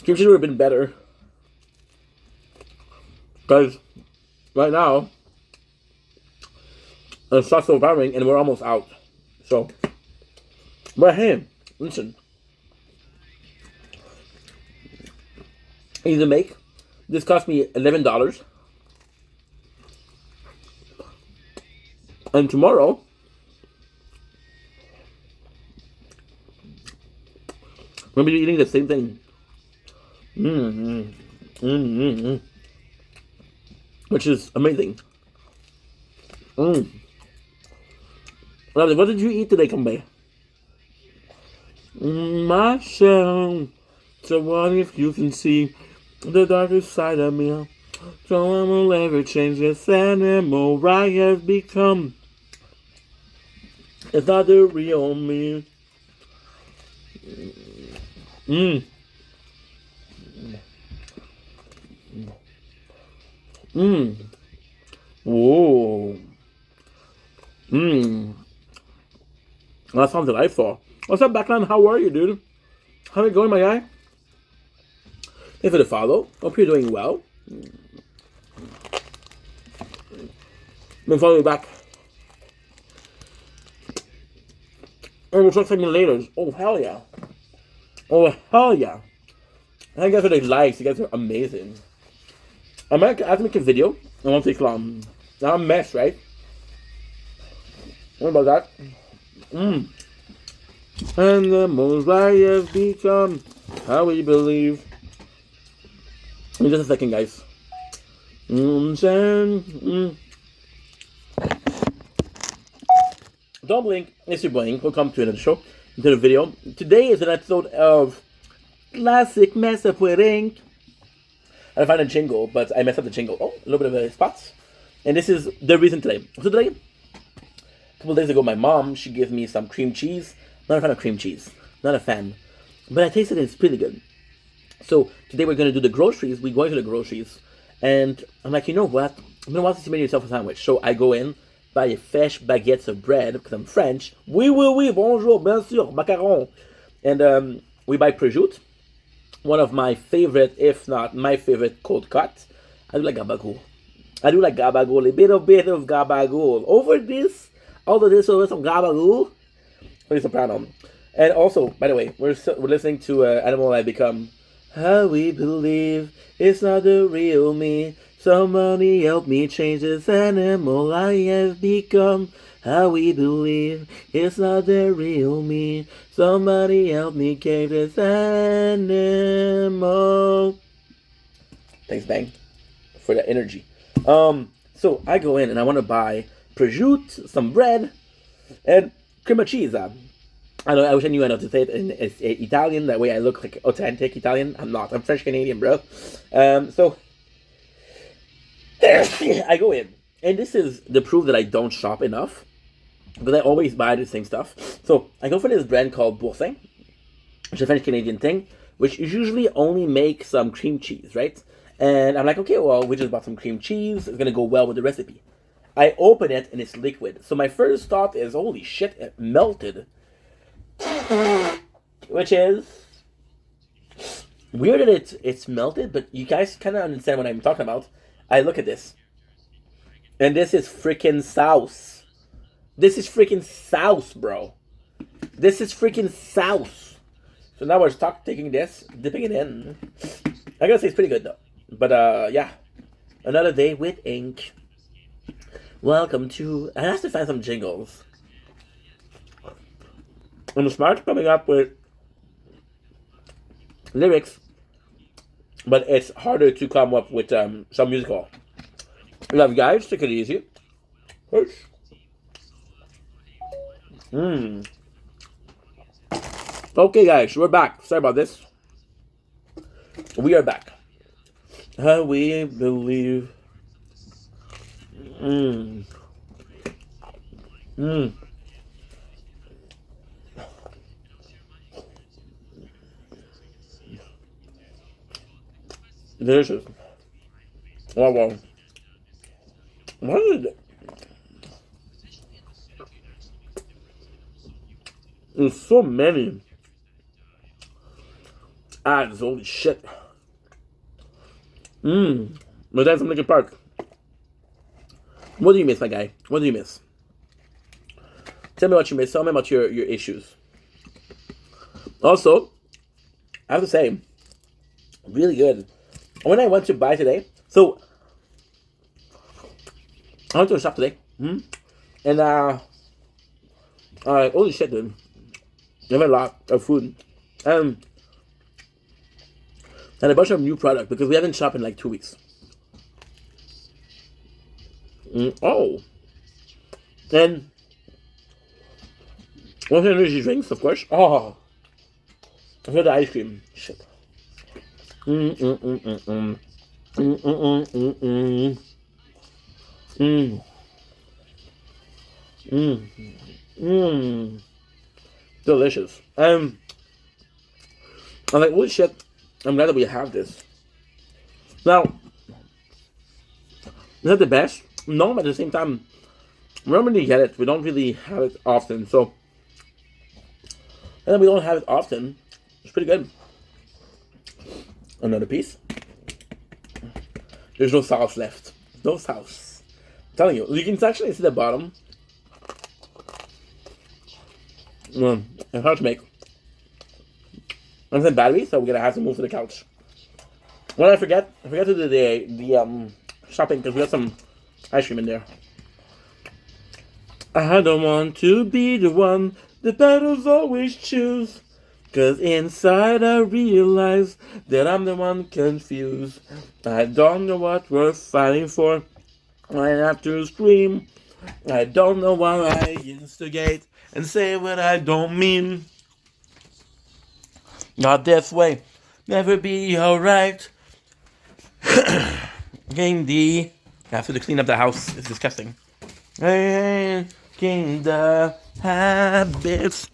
Kimchi would have been better. Because right now, it's not so farming and we're almost out. So, but hey, listen. Easy to make. This cost me $11. And tomorrow, we'll be eating the same thing. Which is amazing. What did you eat today, Kambe? Myself. So what if you can see the darkest side of me? So I will never change this animal I have become. It's not the real me. Whoa. That sounds delightful. What's up, Backline? How are you, dude? How it going, my guy? Thanks for the follow. Hope you're doing well. Been following back. And we'll talk to me later. Oh, hell yeah. Oh, hell yeah. Thank you guys for the likes. You guys are amazing. I have to make a video. It won't take long. Now I'm a mess, right? What about that? And the most I have become, how we believe. Give me just a second, guys. Don't blink. It's your blink. Welcome to another show. To the video. Today is an episode of Classic Mess Up with Ink. I found a jingle, but I messed up the jingle. Oh, a little bit of a spots. And this is the reason today. So today, a couple days ago, my mom, she gave me some cream cheese. Not a fan of cream cheese. Not a fan. But I tasted it. It's pretty good. So today we're going to do the groceries. We're going to the groceries. And I'm like, you know what? I'm going to want to make yourself a sandwich. So I go in, buy a fresh baguettes of bread, because I'm French. Oui, bonjour, bien sûr, macaron. And we buy prosciutto. One of my favorite, if not my favorite, cold cut. I do like gabagool. A little bit of gabagool. Over this over some gabagool. Pretty soprano. And also, by the way, we're listening to Animal I Become. How we believe it's not the real me. Somebody help me change this animal I have become. How we believe it's not the real me. Somebody help me change this animal. Thanks, Bang, for the energy. So I go in and I want to buy prosciutto, some bread, and cream cheese. I wish I knew how to say it in Italian. That way I look like authentic Italian. I'm not. I'm French Canadian, bro. So I go in, and this is the proof that I don't shop enough, because I always buy the same stuff. So I go for this brand called Boursin, which is a French Canadian thing, which usually only makes some cream cheese, right? And I'm like, okay, well, we just bought some cream cheese. It's gonna go well with the recipe. I open it and it's liquid. So my first thought is, holy shit, it melted. Which is weird that it's melted, but you guys kind of understand what I'm talking about. I look at this, and this is freaking sauce. This is freaking sauce, bro. This is freaking sauce. So now we're taking this, dipping it in. I gotta say it's pretty good though. But yeah, another day with ink. Welcome to. I have to find some jingles. I'm smart coming up with lyrics, but it's harder to come up with some musical. Love you guys. Take it easy. Peace. Okay, guys, we're back. Sorry about this. We are back. How we believe. Delicious. Wow. What is it? There's so many. Holy shit. My dad's from Lincoln Park. What do you miss, my guy? What do you miss? Tell me what you miss. Tell me about your issues. Also, I have to say, really good. When I went to buy today, so I went to a shop today, and holy shit, dude, they have a lot of food, and a bunch of new product because we haven't shopped in like 2 weeks. Oh, and one energy drinks, of course. Oh, I've got the ice cream. Shit. Delicious. I'm like, holy shit, I'm glad that we have this. Now, is that the best? No, but at the same time, we don't really get it. We don't really have it often. So, and then we don't have it often. It's pretty good. Another piece. There's no sauce left. No sauce. I'm telling you, you can actually see the bottom. It's hard to make. I'm saying battery, so we're gonna have to move to the couch. What I forget to do the shopping because we got some ice cream in there. I don't want to be the one the battles always choose. Cause inside I realize that I'm the one confused. I don't know what we're fighting for. I have to scream. I don't know why I instigate and say what I don't mean. Not this way. Never be alright. Getting the... I have to clean up the house. It's disgusting. Getting the habits.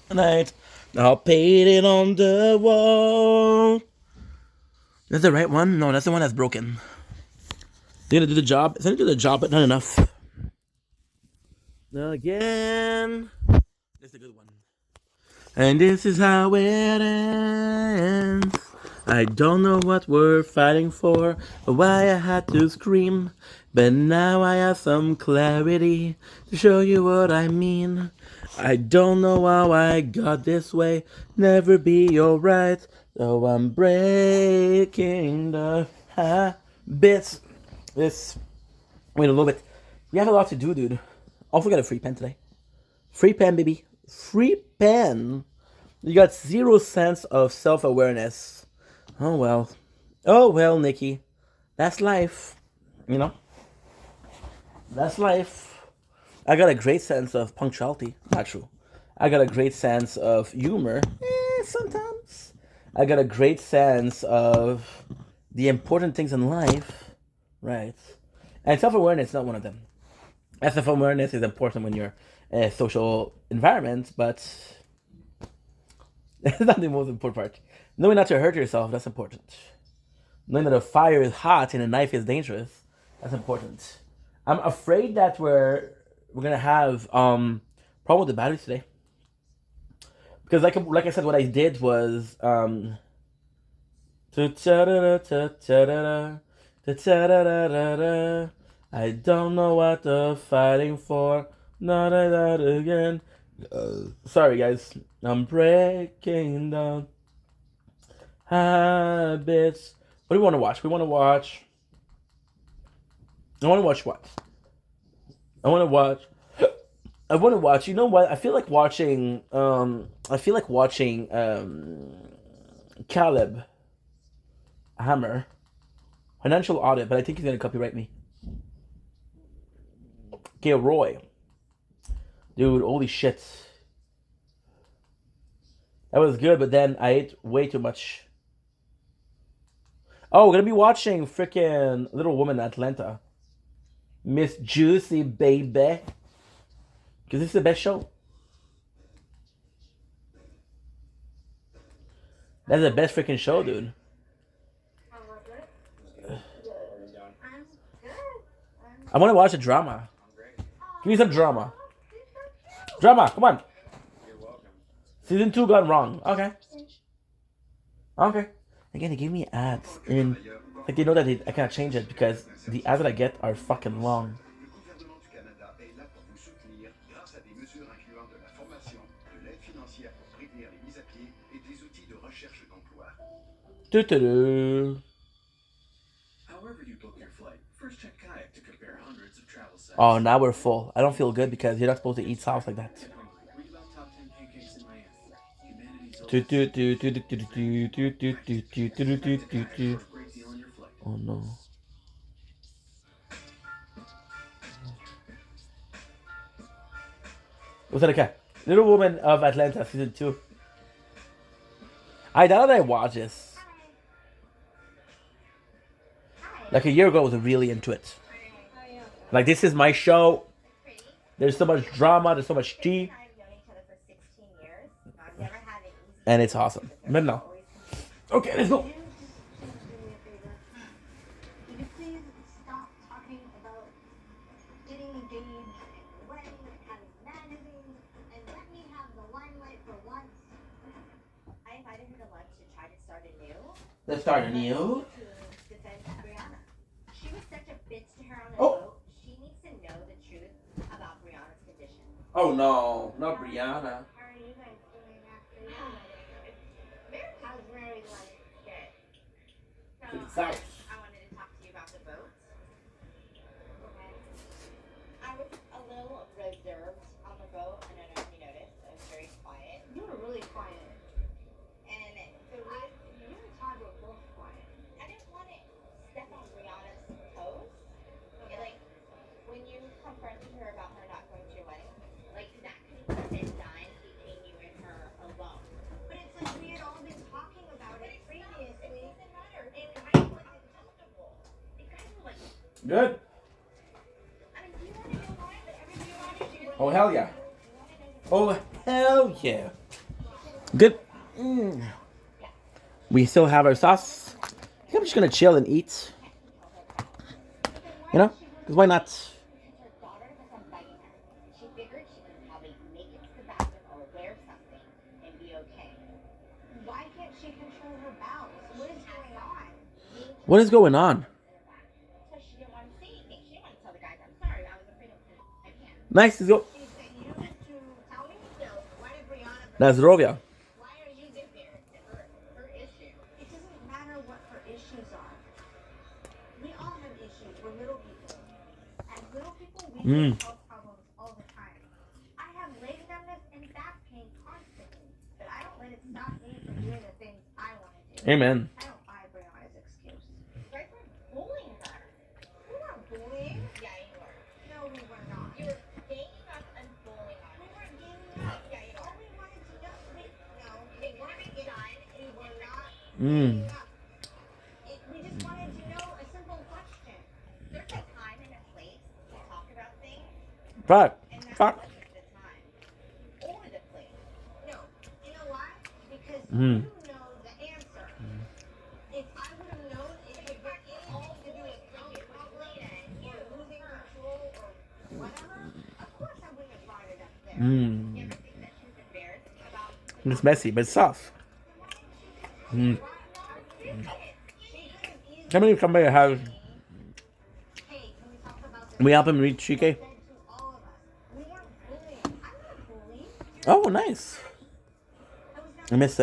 Tonight. I'll paint it on the wall. That's the right one? No, that's the one that's broken. They're gonna do the job. It's gonna do the job, but not enough. Again. That's a good one. And this is how it ends. I don't know what we're fighting for, or why I had to scream, but now I have some clarity to show you what I mean. I don't know how I got this way, never be alright, though I'm breaking the habits. Wait a little bit. We have a lot to do, dude. Also got a free pen today. Free pen, baby. Free pen. You got 0 sense of self-awareness. Oh well. Oh well, Nikki. That's life. You know? That's life. I got a great sense of punctuality. Not true. I got a great sense of humor. Sometimes. I got a great sense of the important things in life. Right. And self-awareness is not one of them. And self-awareness is important when you're in a social environment, but that's not the most important part. Knowing not to hurt yourself, that's important. Knowing that a fire is hot and a knife is dangerous, that's important. I'm afraid that we're gonna have problem with the batteries today. Because like I said, what I did was I don't know what they're fighting for. Not that again. Sorry guys, I'm breaking down habits. What do we want to watch? I want to watch what? I want to watch. You know what? I feel like watching. Caleb Hammer, financial audit, but I think he's gonna copyright me. Okay, Roy, dude, holy shit. That was good, but then I ate way too much. Oh, we're gonna be watching freaking Little Woman Atlanta. Miss Juicy, baby. Because this is the best show. That's the best freaking show, dude. I want to watch a drama. Give me some drama. Drama, come on. Season 2 gone wrong. Okay. Okay. Again, they gave me ads, and like they know that I can't change it because the ads that I get are fucking long. Doo-doo-doo. Oh, now we're full. I don't feel good because you're not supposed to eat sauce like that. Oh no. What's that okay? Little Woman of Atlanta season 2. I doubt I watch this. Like a year ago, I was really into it. Like this is my show. There's so much drama. There's so much tea. And it's awesome. But no. Okay, let's go. Let's start anew. Oh. Oh no, not Brianna. To the south. Good. Oh hell yeah. Oh hell yeah. Good. We still have our sauce. I think I'm just gonna chill and eat. You know? Because why not? What is going on? Nice, let's go. Nazdrovia. Amen. Fuck. Fuck. It's messy, but it's soft. How many somebody has? We help him reach CK. Oh, nice. I missed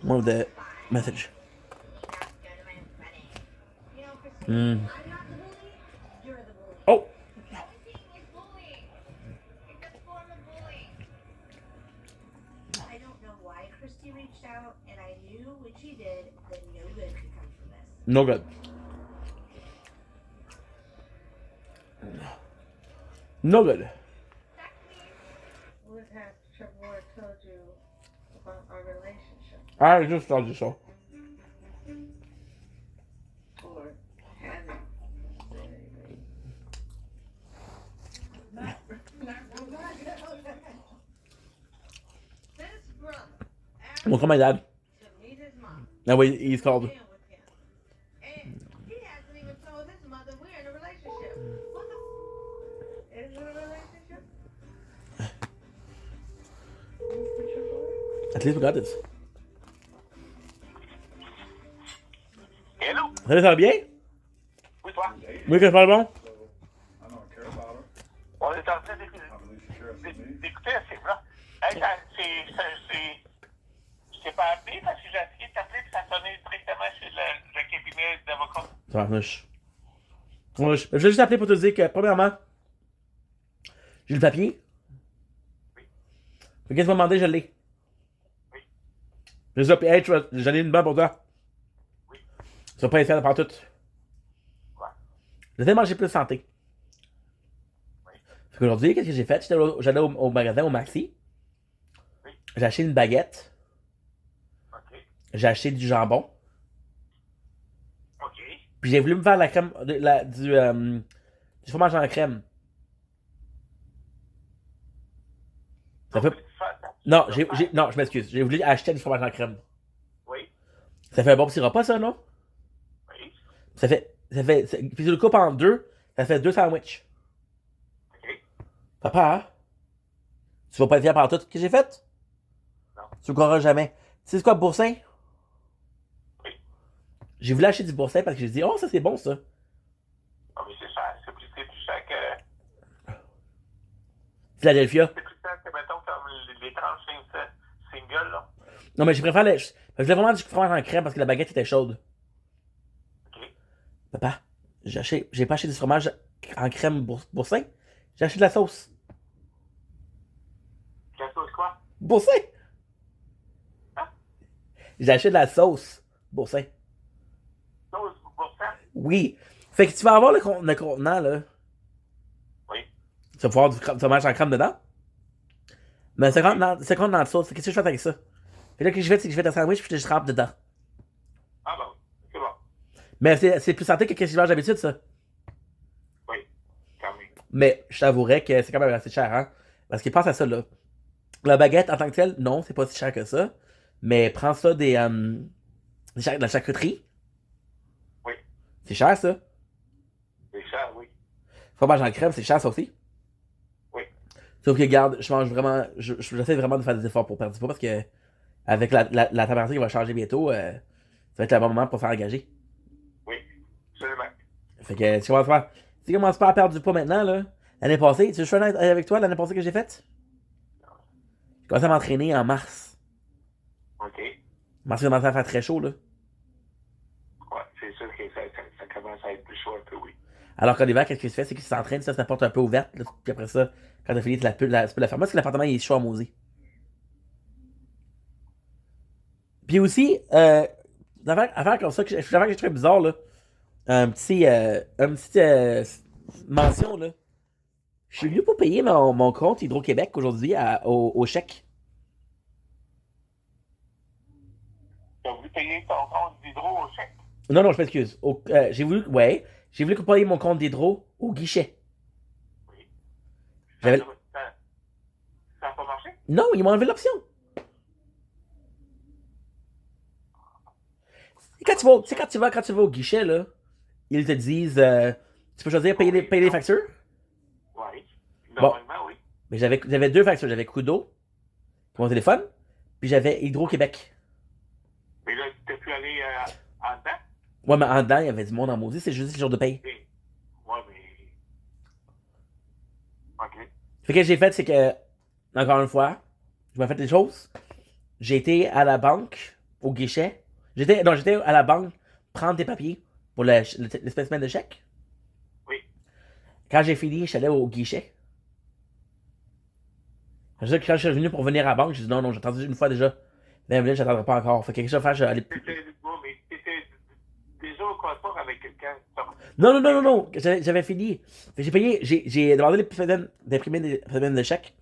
one of the message. Oh. No good. No good. I just told you so. We'll call my dad. That way he's called. At least we got this. Salut, ça va bien? Oui, toi? Oui, que je parle bon? On est en train d'écouter un film, là. Hey, je t'ai pas appelé parce que j'ai essayé de t'appeler et ça sonnait directement chez le cabinet d'avocat. Ça marche. Ouais, je vais juste t'appeler pour te dire que, premièrement, j'ai le papier. Oui. Fait que tu m'as demandé, je l'ai. Oui. Je les ai, hey, j'en ai une bonne pour toi. Oui. Tu vas pas essayer de prendre tout. Ouais. Je vais manger plus de santé. Oui. Fait qu'aujourd'hui, qu'est-ce que j'ai fait? J'allais au magasin, au Maxi. Oui. J'ai acheté une baguette. OK. J'ai acheté du jambon. OK. Puis j'ai voulu me faire la crème, du fromage en crème. Ça fait... Non, non, je m'excuse. J'ai voulu acheter du fromage en crème. Oui. Ça fait un bon petit repas, ça, non? Oui. Puis tu le coupes en deux, ça fait 2 sandwichs. OK. Papa, hein? Tu vas pas être fier par tout ce que j'ai fait? Non. Tu le croiras jamais. Tu sais quoi, boursin? Oui. J'ai voulu acheter du boursin parce que j'ai dit, oh, ça c'est bon, ça. Ah, mais c'est cher. C'est plus cher que. Philadelphia. C'est plus cher que, mettons, comme les tranches singles, là. Non, mais je préfère le. Je voulais vraiment du fromage en crème parce que la baguette était chaude. OK. Papa, j'ai pas acheté du fromage en crème boursin. J'ai acheté de la sauce. La sauce quoi? Boursin! Hein? J'ai acheté de la sauce boursin. Sauce pour ça? Oui. Fait que tu vas avoir le contenant, là. Oui. Tu vas pouvoir avoir du fromage en crème dedans. Mais 50 dans la sauce. Qu'est-ce que je fais avec ça? Fait là, ce que je fais, c'est que je fais un sandwich puis je trempe dedans. Ah, bon. C'est bon. Mais c'est plus santé que ce que je mange d'habitude, ça. Oui. Quand même. Mais je t'avouerais que c'est quand même assez cher, hein. Parce que pense à ça, là. La baguette en tant que telle, non, c'est pas si cher que ça. Mais prends ça de la charcuterie. Oui. C'est cher, ça. C'est cher, oui. Fromage en crème, c'est cher, ça aussi. Oui. Sauf que, regarde, je mange vraiment. J'essaie vraiment de faire des efforts pour perdre du poids parce que, avec la température qui va changer bientôt, ça va être le bon moment pour faire engager. Oui. Absolument. Fait que, tu commences pas à perdre du poids maintenant, là. L'année passée, tu veux que je sois honnête avec toi, l'année passée que j'ai faite? J'ai commencé à m'entraîner en mars. OK. Mars, il commence à faire très chaud, là. Ouais, c'est sûr que ça commence à être plus chaud un peu, oui. Alors qu'en hiver, qu'est-ce qu'il se fait? C'est qu'il s'entraîne, ça porte un peu ouverte, là. Puis après ça, quand t'as fini, tu peux la fermer parce que l'appartement, il est chaud à moser. Puis aussi, affaire comme ça, que je trouve bizarre, là. Un petit mention, là. Je suis venu pour payer mon compte Hydro-Québec aujourd'hui au chèque. Tu as voulu payer ton compte d'hydro au chèque? Non, non, je m'excuse. J'ai voulu payer mon compte d'Hydro au guichet. Oui. J'avais... Ça n'a pas marché? Non, ils m'ont enlevé l'option. Quand tu vas au guichet, là, ils te disent, tu peux choisir payer les factures. Oui. Bon, Normalement, oui. mais j'avais 2 factures. J'avais Kudo, mon téléphone, puis j'avais Hydro-Québec. Mais là, tu n'es plus allé en dedans? Ouais, mais en dedans, il y avait du monde en maudit, c'est juste le jour de paye. Oui. Ouais, mais. OK. Fait que j'ai fait, c'est que, encore une fois, je m'ai fait des choses. J'ai été à la banque, au guichet. J'étais à la banque prendre des papiers pour l'espèce de chèque. Oui. Quand j'ai fini, je suis allé au guichet. Quand je suis revenu pour venir à la banque, j'ai dit non, j'ai attendu une fois déjà. 20 minutes, j'attendrai pas encore. Fait que quelque chose à faire, je vais aller plus. Mais t'étais déjà au comptoir avec quelqu'un. Non, j'avais fini. Fait que j'ai payé, j'ai demandé d'imprimer des spécimens de chèque.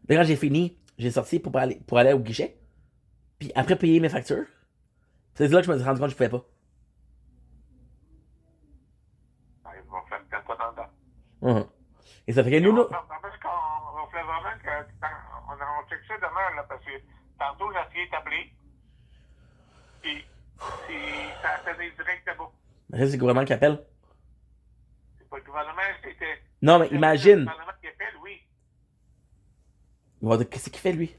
Mais quand j'ai fini, j'ai sorti pour aller au guichet. Puis après payer mes factures. C'est là que je me suis rendu compte que je pouvais pas. Ils vont faire peut-être pas dans le temps. Et ça fait que nous, Parce qu'on fait vraiment on check ça demain, là, parce que tantôt, j'ai essayé de t'appeler. Puis, ça a sonné direct là-bas. c'est le gouvernement qui appelle. C'est pas le gouvernement, c'était. Non, mais C'est le imagine. gouvernement qui appelle, oui. Il va dire, qu'est-ce qu'il fait, lui?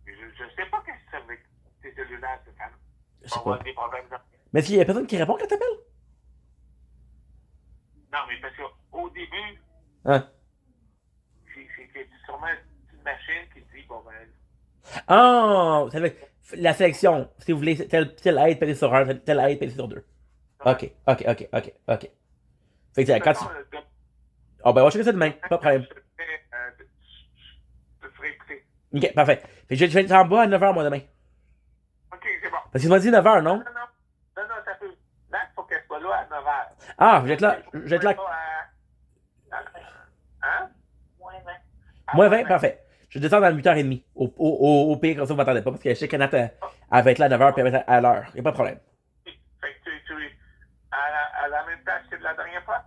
Je sais pas qu'est-ce que ça veut dire. C'est celui-là, c'est ça. Je sais On va pas. avoir des problèmes. Mais est-ce qu'il y a personne qui répond quand t'appelles? Non, mais parce qu'au début, Hein? c'est sûrement une machine qui dit, bon, ben, Oh! La sélection. Si vous voulez telle aide, payez sur 1, telle aide, payez sur 2. Ok. Fait que quand tu... mettons, Oh, ben, on va checker ça demain. Pas de problème. te ferai écouter. Ok, parfait. Fait que je vais être en bas à 9h, moi, demain. OK, c'est bon. Parce qu'il m'a dit 9h, non? Non, ça peut. Là, il faut qu'elle soit là à 9h. Ah, je vais être là. Je vais être là. Hein? Moins 20, parfait. Je descends à 8h30. Au pire, comme ça, vous m'attendez pas. Parce que je sais qu'Anat, elle va être là à 9h puis elle va être à l'heure. Y'a pas de problème. Fait que tu à la même place que de la dernière fois?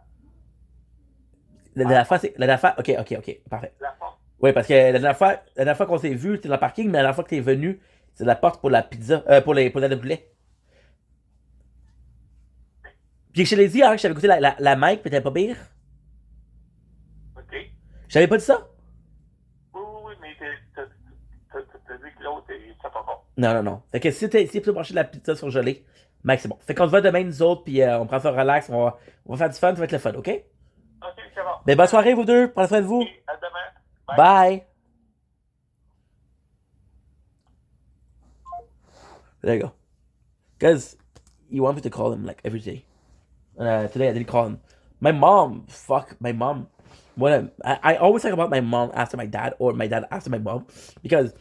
La dernière fois, c'est. La dernière fois. Ok. Parfait. La porte. Oui, parce que la dernière fois qu'on s'est vu, c'était dans le parking, mais la dernière fois que t'es venu, c'est la porte pour la pizza. Pour la poulet. Puis je te l'ai dit, hein, que j'avais goûté la mic, puis t'avais pas pire. OK. J'avais pas dit ça? Oui, mais t'as dit que l'autre, c'est pas bon. Non. Fait que si tu peux manger de la pizza surgelée, Mike, c'est bon. Fait qu'on se voit demain, nous autres, puis on prend ça relax, on va faire du fun, ça va être le fun, ok? OK, c'est bon. Ben, bonne soirée, vous deux. Prenez soin de vous. À demain. Bye. There you go. Because you want me to call him like every day. Today I didn't call him. My mom. I always talk about my mom after my dad, or my dad after my mom, because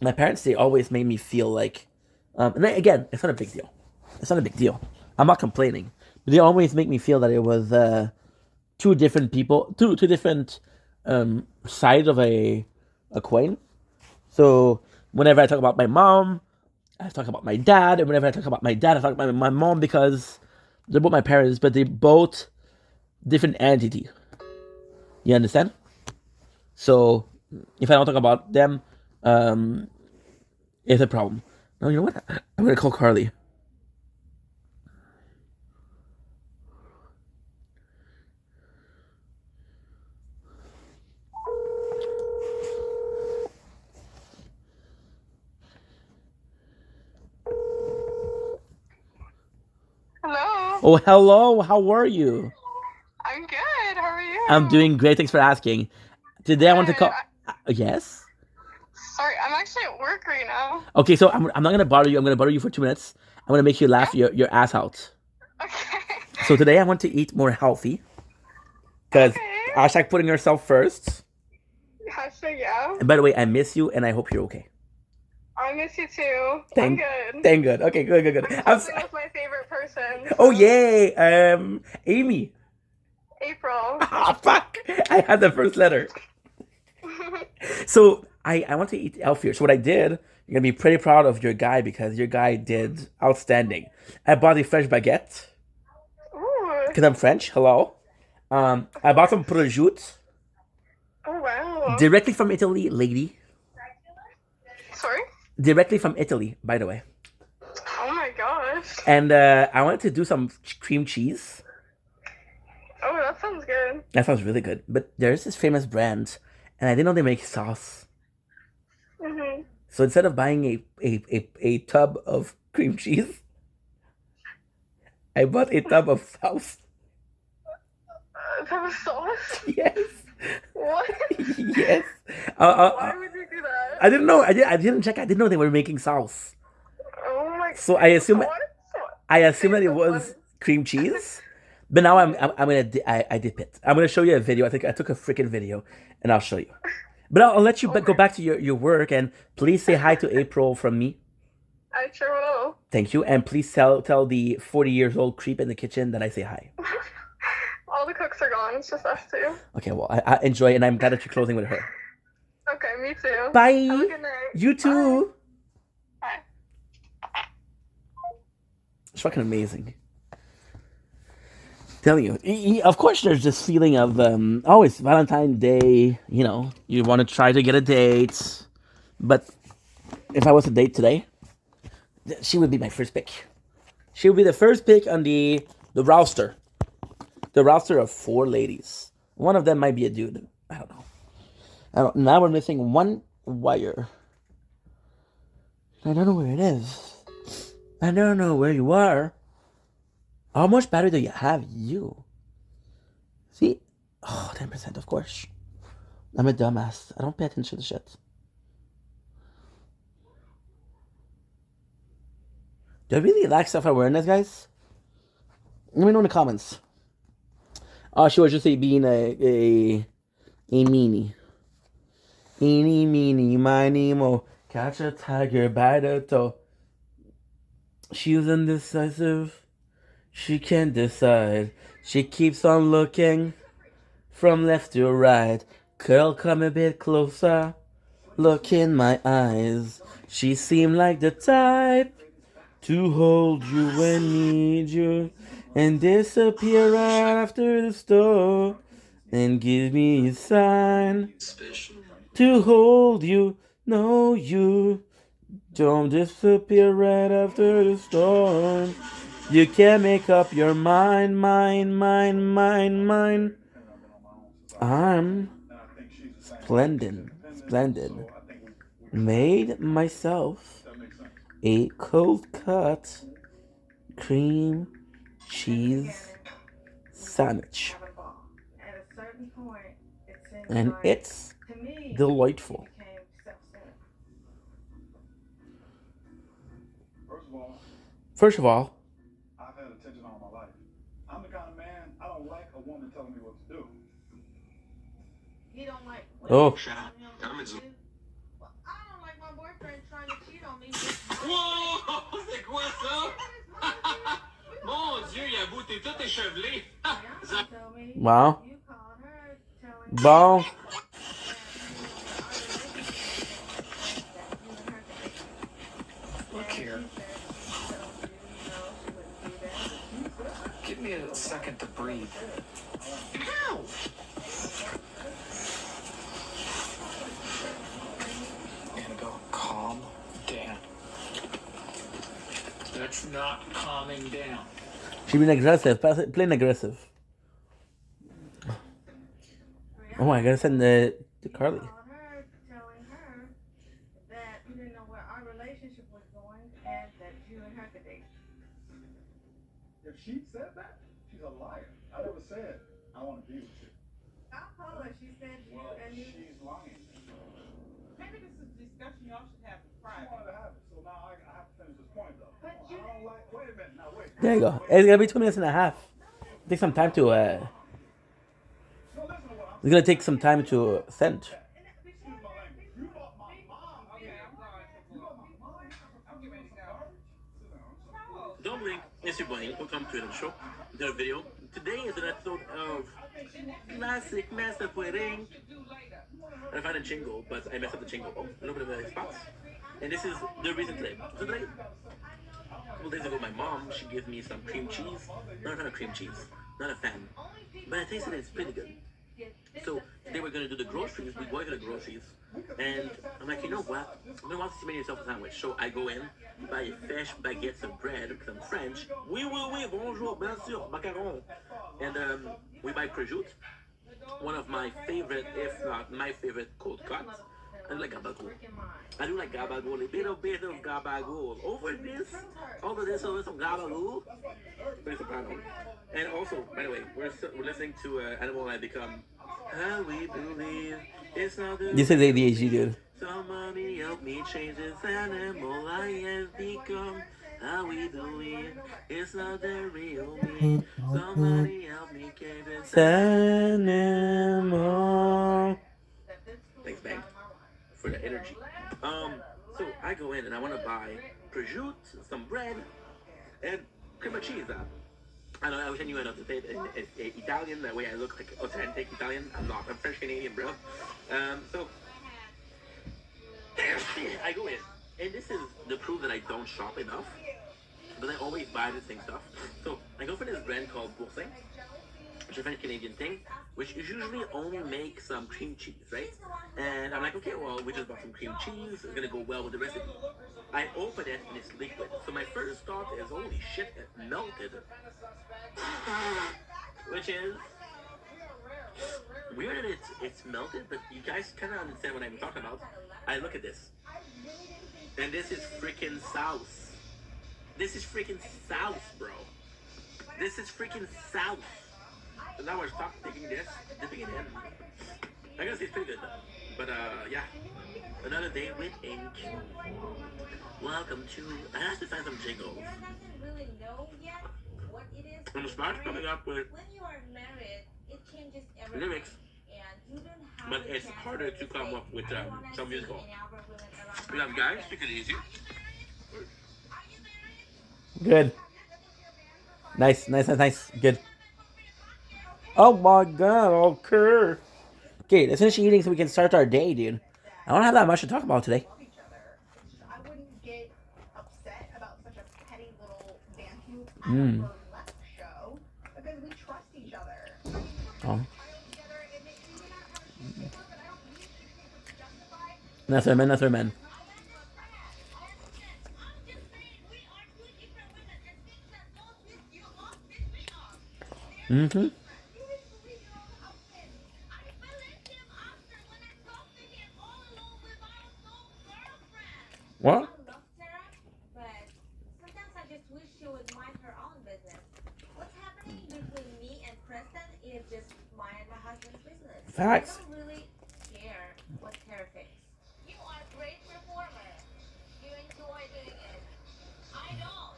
my parents, they always made me feel like, and then, again, it's not a big deal. It's not a big deal. I'm not complaining, but they always make me feel that it was two different people, two different sides of a coin. So whenever I talk about my mom, I talk about my dad, and whenever I talk about my dad, I talk about my mom, because they're both my parents, but they're both different entity. You understand? So if I don't talk about them, it's a problem. No, you know what? I'm gonna call Carly. Hello. Oh, hello. How are you? I'm good. How are you? I'm doing great. Thanks for asking. Today I want to call. Yes. Sorry, I'm actually at work right now. Okay, so I'm not gonna bother you. I'm gonna bother you for 2 minutes. I'm gonna make you laugh your ass out. Okay. So today I want to eat more healthy. Because hashtag putting yourself first. Hashtag yeah. And by the way, I miss you and I hope you're okay. I miss you too. Thank I'm good. Thank good. Okay, good. I'm talking with my favorite person. Oh yay! Amy. April. Ah, fuck! I had the first letter. So I want to eat healthier. So what I did, you're gonna be pretty proud of your guy, because your guy did outstanding. I bought a fresh baguette Ooh. because I'm French. Hello. I bought some prosciutto Oh wow. directly from Italy, lady. Sorry? Directly from Italy, by the way. Oh my gosh. And I wanted to do some cream cheese. Oh, that sounds good. That sounds really good. But there's this famous brand, and I didn't know they make sauce. Mhm. So instead of buying a tub of cream cheese, I bought a tub of sauce. That was sauce? Yes. What? Yes. Why would you do that? I didn't know. I didn't check. I didn't know they were making sauce. Oh my. So I assume What? that it was cream cheese. But now I dip it. I'm gonna show you a video. I think I took a freaking video, and I'll show you. But I'll let you go back to your work, and please say hi to April from me. I sure will. Thank you, and please tell the 40-year-old creep in the kitchen that I say hi. All the cooks are gone. It's just us two. Okay, well, I enjoy, and I'm glad that you're closing with her. Okay, me too. Bye. Have a good night. You too. Bye. It's fucking amazing. Telling you, of course, there's this feeling of it's Valentine's Day. You know, you want to try to get a date, but if I was to date today, she would be my first pick. She would be the first pick on the roster. The roster of 4 ladies. One of them might be a dude. I don't know. Now we're missing one wire. I don't know where it is. I don't know where you are. How much battery do you have, you? See? Oh, 10%, of course. I'm a dumbass. I don't pay attention to shit. Do I really lack self-awareness, guys? Let me know in the comments. Oh, she was just being a meanie. Eeny, meeny, miny, mo. Catch a tiger by the toe. She's indecisive. She can't decide. She keeps on looking from left to right. Girl, come a bit closer. Look in my eyes. She seemed like the type to hold you when need you and disappear right after the storm and give me a sign to hold you. No, you don't disappear right after the storm. You can't make up your mind, mind. I'm splendid. Made myself a cold cut cream cheese sandwich. And it's delightful. First of all, I've had attention all my life. I'm the kind of man, I don't like a woman telling me what to do. He don't like oh, Shut up. Diamonds. Well, I don't like my boyfriend trying to cheat on me. Wow! C'est quoi ça? Mon Dieu, Yabou, t'es tout échevelé. wow. Bon. Look here. Give me a second to breathe. Ow! Annabelle, calm down. That's not calming down. She been aggressive, plain aggressive. Oh, I gotta send the Carly. Telling her that you didn't know where our relationship was going and that you and her could date. If she said that, she's a liar. I never said I want to be with you. I told her, she said you and you. She's lying. Maybe this is a discussion y'all should have in I private. wanted to have it, so now I have to finish this point though. But I you. don't like. Wait a minute. Now wait. There you go. It's gonna be 2 minutes and a half. Take some time to No, listen to what I'm it's gonna take some time to send. Excuse my language. You bought my mom. Okay, I'm sorry. I'm getting ready to go. Don't blink, it's your buddy. Welcome to the show, the video. Today is an episode of Classic Master Pudding. I found a jingle, but I messed up the jingle. Oh, a little bit of a spots. And this is the reason today. So today, a couple days ago, my mom, she gave me some cream cheese. Not a fan of cream cheese. Not a fan. But I tasted it, it's pretty good. So today we're gonna do the groceries. We go to the groceries, and I'm like, you know what? I'm gonna want to make yourself a sandwich. So I go in, buy fresh baguettes of bread because I'm French. Oui, bonjour, bien sûr, macaron. And we buy prosciutto, one of my favorite, if not my favorite, cold cuts. I do like gabagool. A little bit of gabagool. Over this, all of this, some gabagool. Pretty soprano. And also, by the way, we're listening to Animal I Become. How we believe it's not the this is ADHD, dude. Somebody help me change this animal I have become. How we believe it's not the real me. Somebody help me change this animal. Thanks, Bang, for the energy. So I go in and I want to buy prosciutto, some bread, and cream of cheese. I know I wish I knew enough to say it in Italian. That way I look like authentic Italian. I'm not. I'm French Canadian, bro. So I go in, and this is the proof that I don't shop enough. But I always buy the same stuff. So I go for this brand called Boursin, which is a French Canadian thing, which usually only makes some cream cheese, right? And I'm like, okay, well, we just bought some cream cheese. It's gonna go well with the recipe. I open it and it's liquid. So my first thought is, holy shit, it melted. Which is weird that it's melted, but you guys kind of understand what I'm talking about. I look at this, and this is freaking sauce. This is freaking South, bro. This is freaking South. And now we're stuck taking this, dipping it in. I gotta say it's pretty good though. But yeah. Another day with ink. Welcome to. I have to find some jingles. doesn't really know yet what it is. I'm smart coming up with When you are married, it changes everything. lyrics. And you don't have But it's harder to come up with some musical. We have guys, take it easy. Good. Nice. Good. Oh my god, okay. Okay, let's finish eating so we can start our day, dude. I don't have that much to talk about today. I wouldn't get upset about such a petty little bantu Mm. burlesque show because we trust each other. Oh. That's our men. Mm-hmm. What? But sometimes I just wish she would mind her own business. What's happening between me and Preston is just mine and my husband's business. Facts. I don't really care what Tara thinks. You are a great performer. You enjoy doing it. I don't.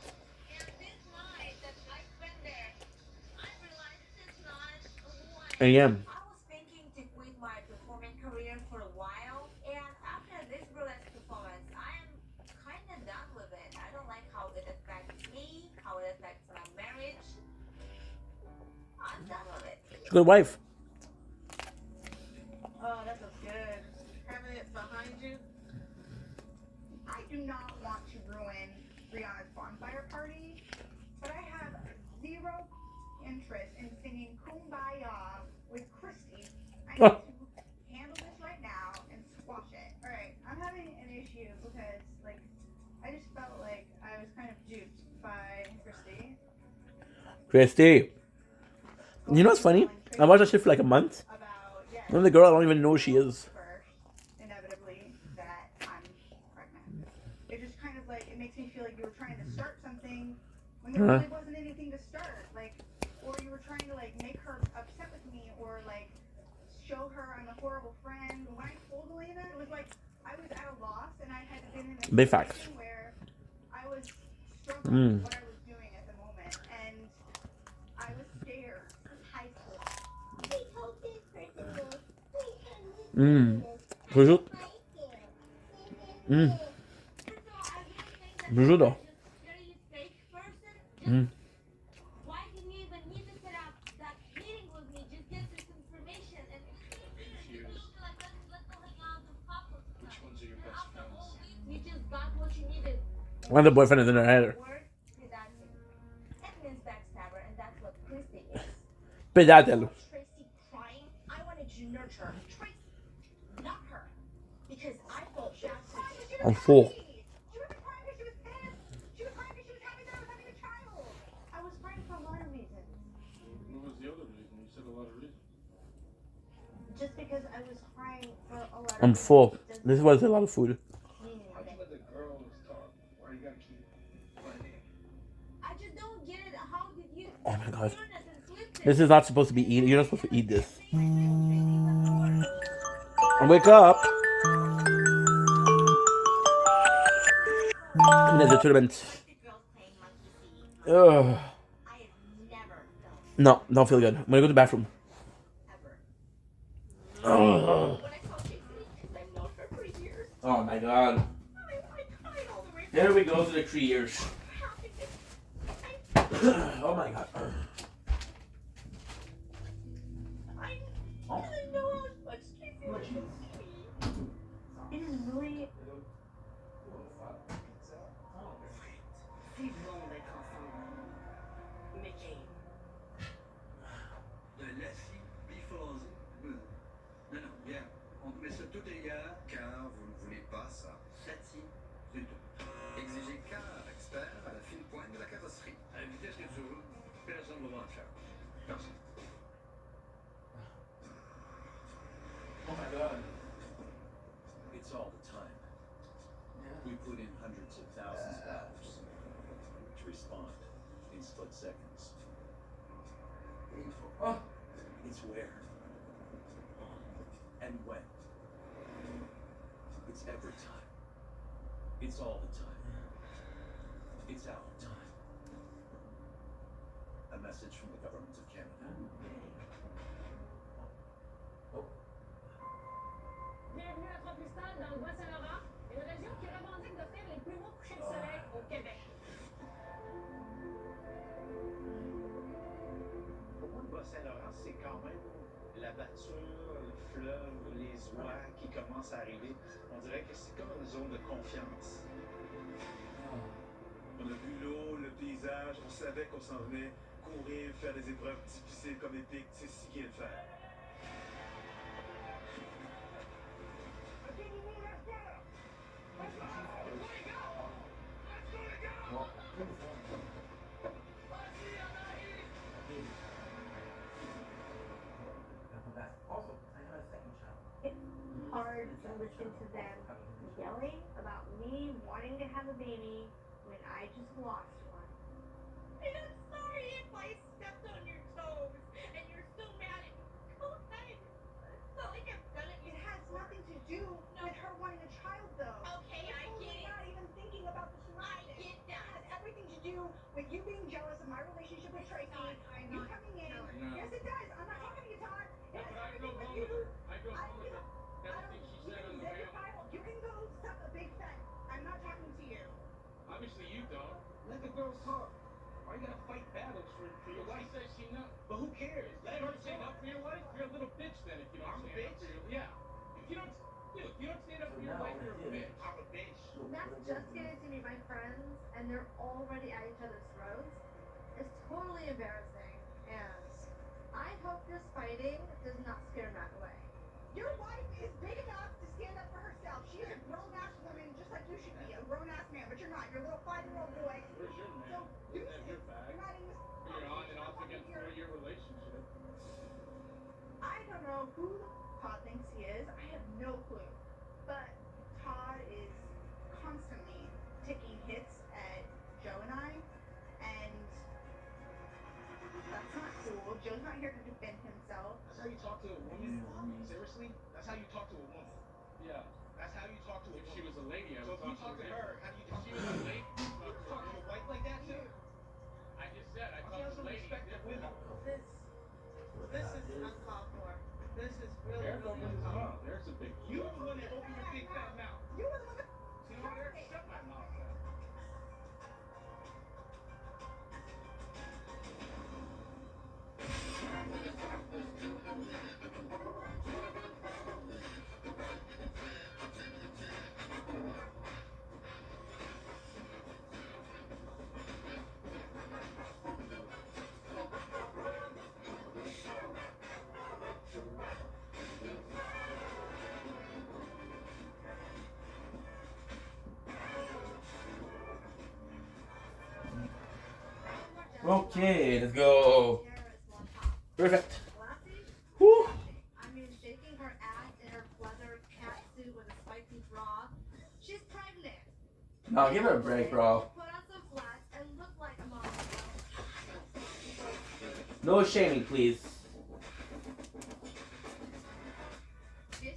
And this night that I spent there, I realized it's not who I A.M. I was thinking to quit my performing career for a while, and after this burlesque performance, I am kind of done with it. I don't like how it affects me, how it affects my marriage. I'm done with it. She's a good wife. Oh, that feels good. Having it behind you. I do not want to ruin Brianna's bonfire party, but I have zero interest in singing Kumbaya with Christy. I need to handle this right now and squash it. All right, I'm having an issue because, like, I just felt like I was kind of duped by Christy. You know what's funny? I watched that shit for like a month. And the girl, I don't even know who she is. Inevitably, that I'm pregnant. It just kind of like, it makes me feel like you were trying to start something when there really wasn't anything to start. Like, or you were trying to like make her upset with me or like show her I'm a horrible friend. When I told Elena, it was like I was at a loss and I had been in a Big facts. situation where I was struggling with what I was doing at the moment and I was scared. It was high school. Bonjour. Bonjour. Why did you even need to set up that meeting with me? Just get this information and let's go hang out and pop. Which ones are your best friends? You just got what you needed. One of the boyfriend is in her head. That means backstabber, and that's what Christy is. Pedátelo. Tracy crying, I wanted to nurture Tracy, not her. Because I felt bad for you. I'm full. She wasn't crying because she was pissed. She was crying because she was happy that I was having a child. I was crying for a lot of reasons. What was the other reason? You said a lot of reasons. Just because I was crying for a lot of I'm full. This was a lot of food. Why'd you let the girls talk? Why you gotta keep fighting? I just don't get it. How did you? Oh my god. This is not supposed to be eaten. You're not supposed to eat this. Wake up. There's a tournament. Ugh. No, don't feel good. I'm gonna go to the bathroom. Ugh. Oh my god. There we go to the 3 years. Oh my god. It is really. La scie biphasée. Non, bien. On met ça tout ailleurs. Car vous ne voulez pas ça. Satie, plutôt. Exigez car expert à la fine pointe de la carrosserie. À la vitesse que tu roules, personne ne va voir ça. Personne. Oh my god. It's all the time. We put in hundreds of thousands of hours. respond in split seconds. Oh. It's where and when. It's every time. It's all the time. It's our time. A message from the government of Canada. Bienvenue à Trois-Cristal, dans le Bas-Saint-Laurent, une région qui revendique d'offrir les plus beaux couchers de soleil au Québec. Pour moi, le Bas-Saint-Laurent, c'est quand même la batture, le fleuve, les oies qui commencent à arriver. On dirait que c'est comme une zone de confiance. On a vu l'eau, le paysage, on savait qu'on s'en venait courir, faire des épreuves difficiles comme épiques, c'est ce qu'il est de faire. Hard to listen to them yelling about me wanting to have a baby when I just lost one. And I'm sorry if I stepped on your toes and you're still mad at me. Go ahead. It's not like I've done it. It has nothing to do with her wanting a child, though. Okay, I get it. Not even thinking about the solution. I get It that. has everything to do with you being jealous of my relationship with Tracy. You coming in. No. Yes, it does. I'm not talking to you, Todd. It has But I everything drove with home you. with her. I drove I- home you with know, her. Everything she said on the way home. You can go suck a big fat. I'm not talking to you. Obviously you don't. Let the girls talk. Why you gotta fight battles for your She wife? says she knows. But who cares? Let You her don't stand talk. up for your wife? You're a little bitch then if you don't I'm a stand up bitch? for your yeah. If you don't dude, if you don't stand up for your wife, you're a bitch. I'm a bitch. Matt's just getting to meet my friends, and they're already at each other's throats. It's totally embarrassing, and I hope this fighting does not scare Matt away. Your wife is big enough to stand up for herself. She is a grown-ass woman, just like you should be. A grown-ass man, but you're not. You're a little 5-year-old boy. Where's your So, man? you Isn't that your bag? You're not in this. You're on and off against a 4-year relationship. I don't know who Todd thinks he is. I have no clue. But Todd is constantly taking hits at Joe and I, and that's not cool. Joe's not here to defend himself. That's how you talk to a woman? Seriously? That's how you talk to a woman? Yeah. That's how you talk to a If woman? she was a lady, I So would if you talk to her, how do you If talk she to was her? a lady, You talk to a wife like that too? I just said I She talk has to some ladies respect for women. This is uncalled for. This is really, Eric really opens his uncalled mouth. Eric's a big You the one that opened your big fat mouth. You were the one that. See what Eric shut my mouth then. Okay, let's go. Perfect. Woo. I mean, shaking her ass in her pleather cat suit with a spiky bra. She's pregnant. No, give her a break, bro. Put on some flats and look like a mom. No shaming, please. This,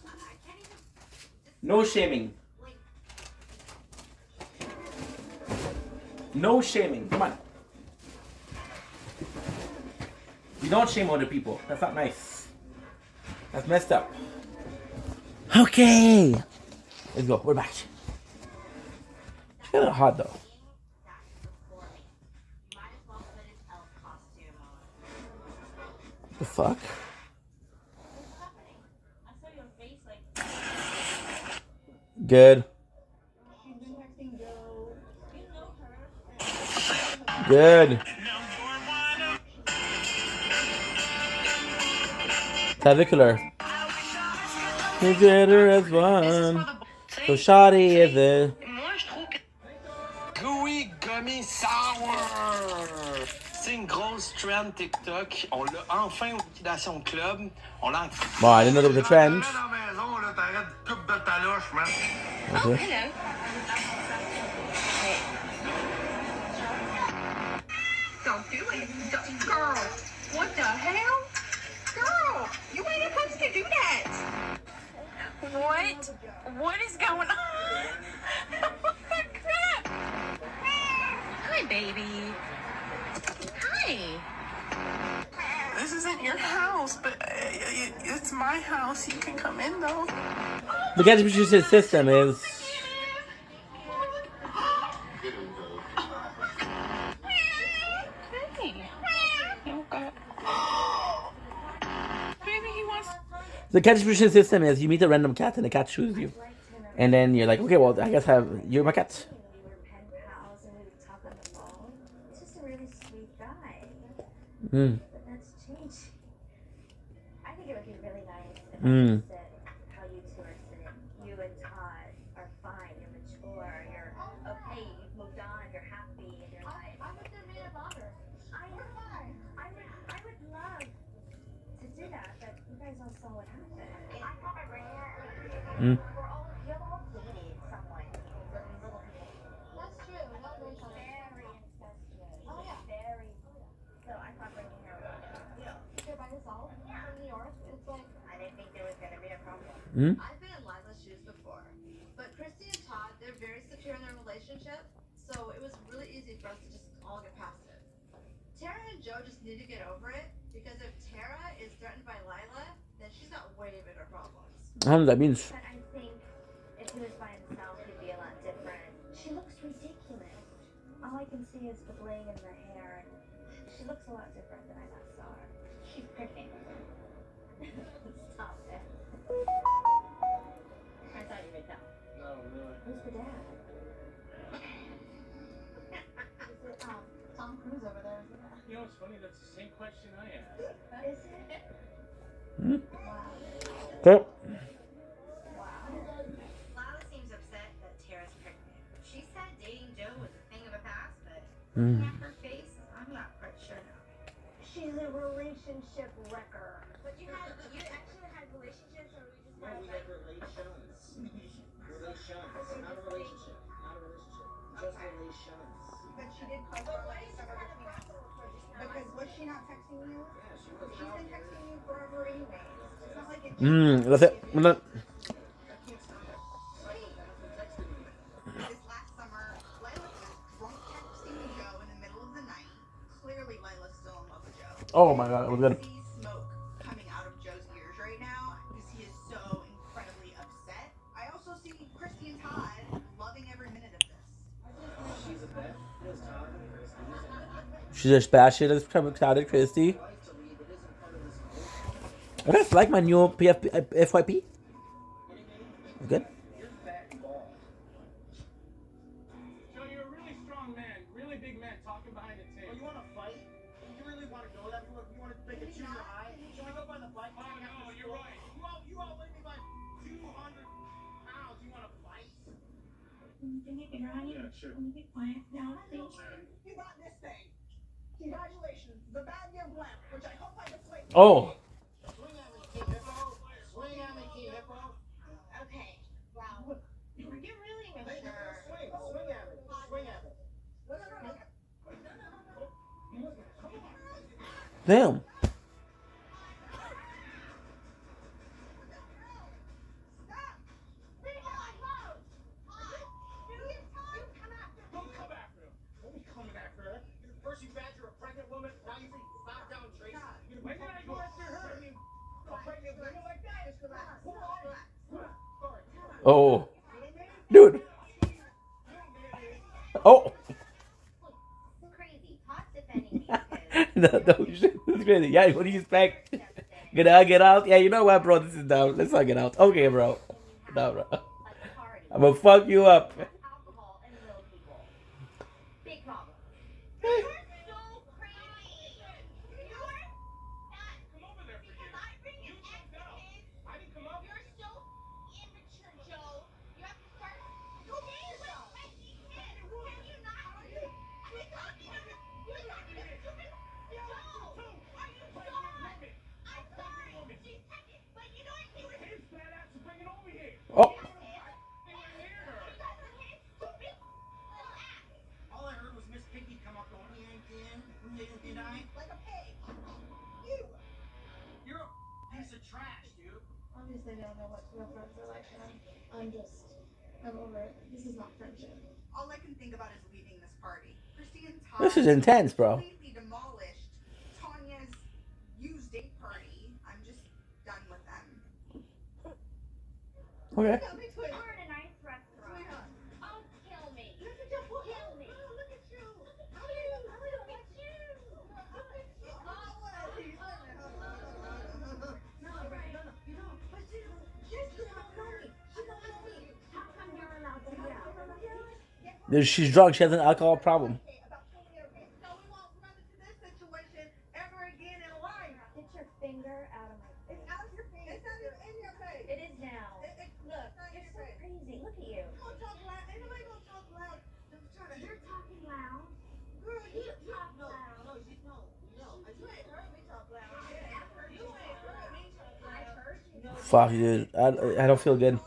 I can't even. No shaming. No shaming. Come on. You don't shame other people. That's not nice. That's messed up. Okay. Let's go. We're back. It's kind of hot though. The fuck? Good. Good. Clavicular. Together as one. So shoddy is it? Gooey Gummy Sour! C'est une grosse trend TikTok. On l'a enfin au Liquidation Club. On l'a Bon, I didn't know there was a trend. à la maison, là, t'arrêtes de coupe de ta loche, man. Okay. Hello. Don't do it. Girl, what the hell? Girl, you ain't supposed to do that. What is going on? Crap. Hi, baby. Hi. This isn't your house, but it's my house. You can come in, though. The catch system is. The cat distribution system is you meet a random cat and the cat chooses you. And then you're like, okay, well, I guess you're my cat. Mm. I think it would be really nice if Mm. I said how you two are sitting. You and Todd are fine, you're mature, you're okay, you've moved on, you're happy in your life. I'm with their man longer. We're fine. I would love to do that, but you guys all saw what happened. I thought I bring her. Mm. You've all dated someone from little people. That's true. Not very fun. Very incestuous. Oh, yeah. Very. So I thought bringing her along. You're by yourself from New York. It's like I didn't think there was going to be a problem. Mm. I've been in Lila's shoes before, but Christy and Todd, they're very secure in their relationship, so it was really easy for us to just all get past it. Tara and Joe just need to get over it, because if Tara is threatened by Lila, then she's got way bigger problems. I don't know what that means. But I think if he was by himself, he'd be a lot different. She looks ridiculous. All I can see is the bling in the hair, and she looks a lot different than I last saw her. She's pregnant. Stop it. I thought you would know. No, really. Who's the dad? is it Tom Cruise over there? Isn't it? You know what's funny? That's the same question I asked. Is it? Mm. Wow. Okay. Lila seems upset that Tara's pregnant. She said dating Joe was a thing of the past, but Mm. looking at her face, I'm not quite sure now. She's a relationship wrecker. But you actually had relationships, or we just No, we had relations. Relations. Not a relationship. Not a relationship. Just relations. But she did post her like summer between us. Because was she not texting you? Yeah, she was She's out been here. texting you forever anyways. It's not like it That's it. We're done. I can't stop that psychopath from texting me. This last summer, Lila was drunk texting Joe in the middle of the night. Clearly, Lila's still in love with Joe. Oh my god, it was I good. see smoke coming out of Joe's ears right now because he is so incredibly upset. I also see Christy and Todd loving every minute of this. She's a bet. It was Todd and Christy. She's just bad shit as crowded Christy. Life to lead that isn't part of this culture. I guess like my new FYP. Good. You're fat and bald. Joe, you're a really strong man, really big man, talking behind the Oh, table. you want to fight? You really want to go that? You want to make a junior high? Should we go by the bike? Oh, no, you're right. You outweigh me by 200 pounds. You want to fight? Yeah, sure. You got this thing. Congratulations. The bad year left, which I hope I deflate. Oh. Swing at me, King Hippo. Swing at me, King Hippo. Okay, wow. You're really Make mature. her swing. Swing at me. Swing at me. Damn. Don't come after him. Don't be coming after her. First you badger a pregnant woman, now you say stop down, Tracy. When did I go after her? A pregnant woman like that is gonna who are you? Sorry. Oh. Dude. Oh. Crazy. Todd's defending me No, shit. This is crazy. Yeah, what do you expect? Get out? Yeah, you know what, bro? This is dumb. Let's not get out. Okay, bro. No, bro. I'm gonna fuck you up. alcohol and little people. Big problem. Oh. All I heard was Miss Like a pig. You. You're a piece of trash, dude. Obviously, they don't know what real friends are like, and I'm over it. This is not friendship. All I can think about is leaving this party. Christy and Todd This is intense, bro. completely demolished Tanya's used date party. I'm just done with them. Okay. We're in a nice restaurant. Oh, kill me. Kill me. Look at you. Look at you. Look at you. No, you don't. But she don't know me. She don't know me. How come you're allowed to She's yell? drunk. She has an alcohol problem. So we won't run into this situation ever again in life. Get your finger out of my face. It's out of your face. It's not even in your face. It is now. Look, you're so crazy. Look at you. Don't talk loud. Ain't nobody gonna talk loud. You're talking loud. Girl, You talk loud. No. You ain't heard me talk loud. You ain't heard me talk loud. Fuck, dude. I don't feel good.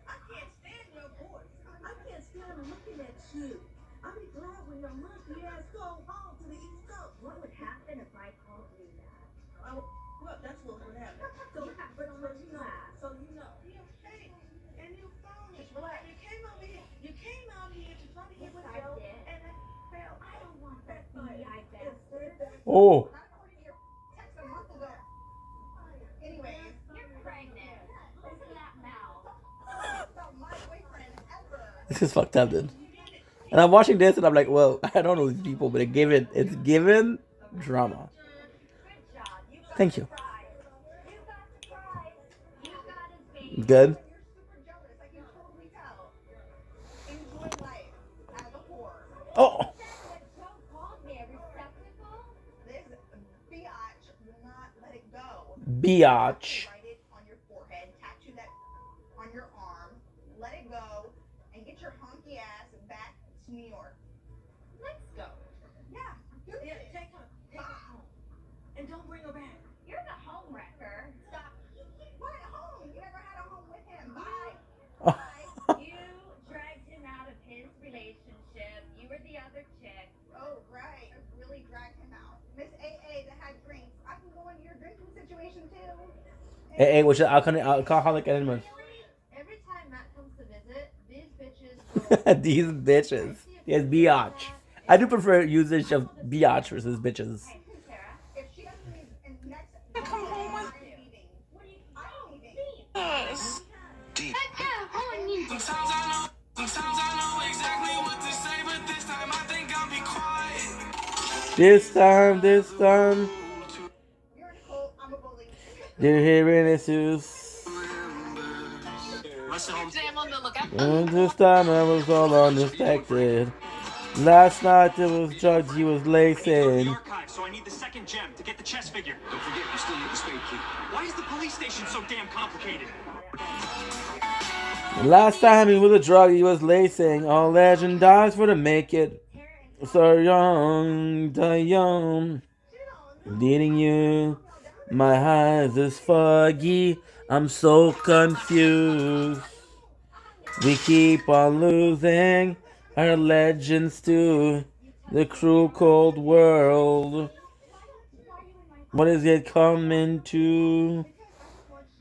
I can't stand your voice. I can't stand looking at you. I'll be glad when your monkey ass go home to the East Coast. What would happen if I called you that? Well, that's what would happen. So, You have so much class. So you know. Hey, and you found it. Just relax. You came over here. You came out here to try to get with I Joe, did. and it failed. I don't want that BI bastard. Oh. Not according to your text a month ago. Anyways, You're pregnant. Listen to that mouth. about my boyfriend ever. This is fucked up, dude. And I'm watching this and I'm like, well, I don't know these people, but it's given drama. Good job. You got Thank you. surprised. You got surprised. You got his baby. Good. You're super jealous. I can totally tell. Enjoy life as a whore. Oh. Joe called me a receptacle. This biatch will not let it go. Biatch. Write it on your forehead, tattoo that on your arm, let it go, and get your honky ass back to New York. Let's go. Yeah, do it. Take her. And don't bring her back. You're the home wrecker. Stop. What home? You never had a home with him. Bye. You dragged him out of his relationship. You were the other chick. Oh, right. I really dragged him out. Miss AA that had drinks. I can go into your drinking situation too. Hey, which is alcoholic anonymous. Every time Matt comes to visit, these bitches These bitches. Yes, biatch. I do prefer usage of biatch versus bitches. Hey, Sarah. If she doesn't leave in next Come home with I'm leaving. What are you I'm leaving. Deep. Sometimes I know exactly what to say, but this time I think I'll be quiet. This time. You're in a cult. I'm a bully. You're hearing this is. Listen, home. And this time I was all unexpected. Last night there was drugs he was lacing. Archive, so I need the second gem to get the chess figure. Don't forget, you still need the spade key. Why is the police station so damn complicated? Last time he was a drug he was lacing. All legend dies for to make it. So young, die young. Leading you. My eyes is foggy. I'm so confused. We keep on losing our legends to the cruel cold world. What is it coming to?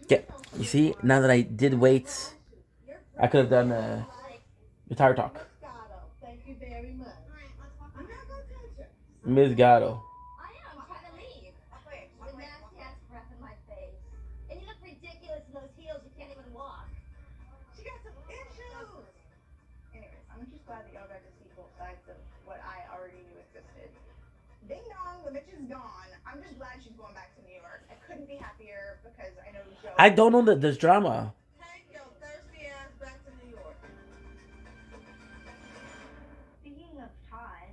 Yeah, you see, now that I did wait, I could have done guitar talk. Thank you very much. I'm not gonna touch her. Ms. Gatto. I am. I'm trying to leave. With nasty ass breath in my face. And you look ridiculous in those heels. You can't even walk. She got some issues. Anyways, I'm just glad that y'all got to see both sides of what I already knew existed. Ding dong, the bitch is gone. I'm just glad she's going back to New York. I couldn't be happier because I know Joe. I don't know that there's drama. Take your thirsty ass back to New York. Speaking of Todd,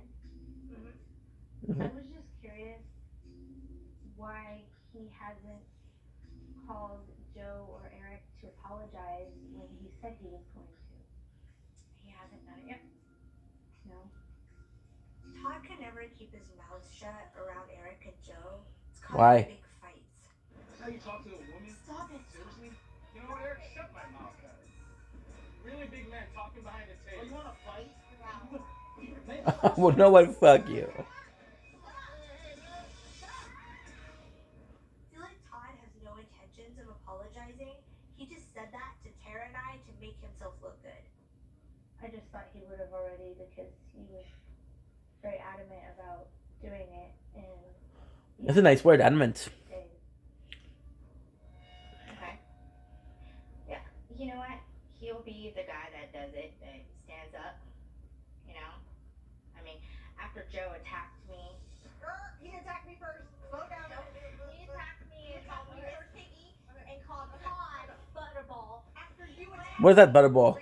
Mm-hmm. I was just curious why he hasn't called Joe or Eric to apologize when he said he was going to. He hasn't done it yet. No. Todd can never keep his mouth shut around Eric and Joe. It's Why? big fights. That's how you talk to a woman? Stop it. Seriously? You know what, Eric? Shut my mouth, guys. Really big man talking behind the table. Oh, you want to fight? Well, no one fuck you. would have already because he was very adamant about doing it. And that's a nice word, adamant. Okay. Yeah. You know what? He'll be the guy that does it, that stands up. You know? I mean, after Joe attacked me. He attacked me first. Slow down. He attacked me and called me her piggy and called Todd Butterball. After you attacked What is that, Butterball?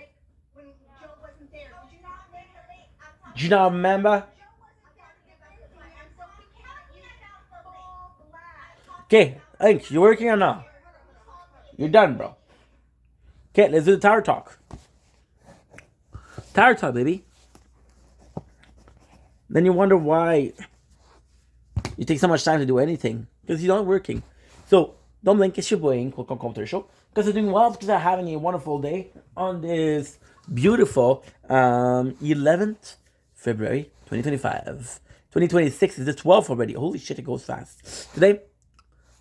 when Joe wasn't there. Did you not remember me? Do you not remember? Okay, Hank, you working or not? You're done, bro. Okay, let's do the tower talk. Tower talk, baby. Then you wonder why you take so much time to do anything. Because you're not working. So, don't blink, it's your boy Hank. Welcome to the show. Because they're doing well, because they're having a wonderful day on this beautiful 11th February 2025. 2026 is the 12th already. Holy shit, it goes fast. Today,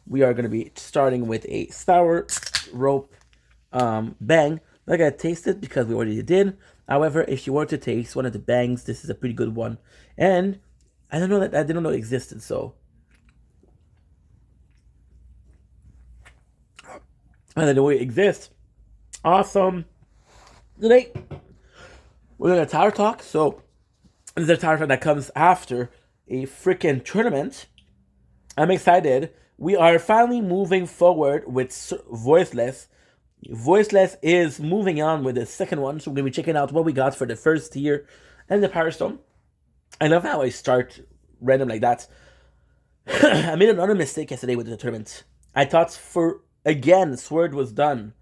we are going to be starting with a sour rope bang. I'm not going to taste it because we already did. However, if you were to taste one of the bangs, this is a pretty good one. And I didn't know it existed, so. I didn't know it exists. Awesome. Today, we're going to tower talk. So, this is a tower talk that comes after a freaking tournament. I'm excited. We are finally moving forward with Voiceless. Voiceless is moving on with the second one, so we're going to be checking out what we got for the first tier and the Power Stone. I love how I start random like that. I made another mistake yesterday with the tournament. I thought Sword was done.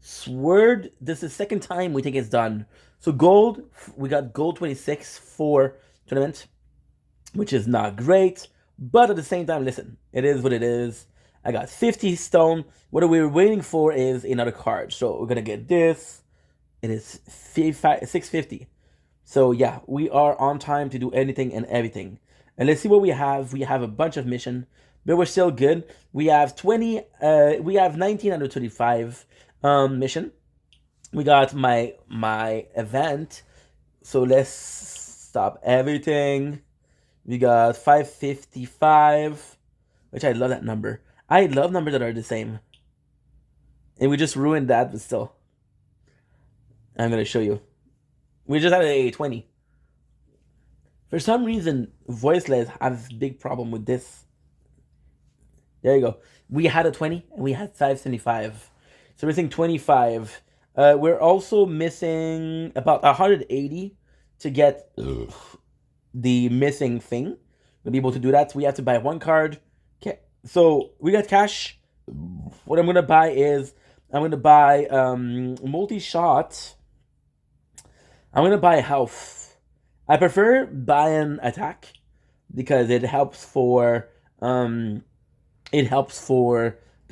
Sword, this is the second time we think it's done. So gold, we got gold 26 for tournament, which is not great. But at the same time, listen, it is what it is. I got 50 stone. What we're waiting for is another card. So we're going to get this. It is 650. So yeah, we are on time to do anything and everything. And let's see what we have. We have a bunch of mission, but we're still good. We have 19 out of 25 mission. We got my event. So let's stop everything. We got 555, which I love that number. I love numbers that are the same. And we just ruined that, but still. I'm going to show you. We just had a 20. For some reason, Voiceless has a big problem with this. There you go. We had a 20 and we had 575. So we're missing 25. We're also missing about 180 to get the missing thing. We'll be able to do that. So we have to buy one card. Okay. So we got cash. What I'm gonna buy is multi-shot. I'm gonna buy health. I prefer buying attack because it helps for the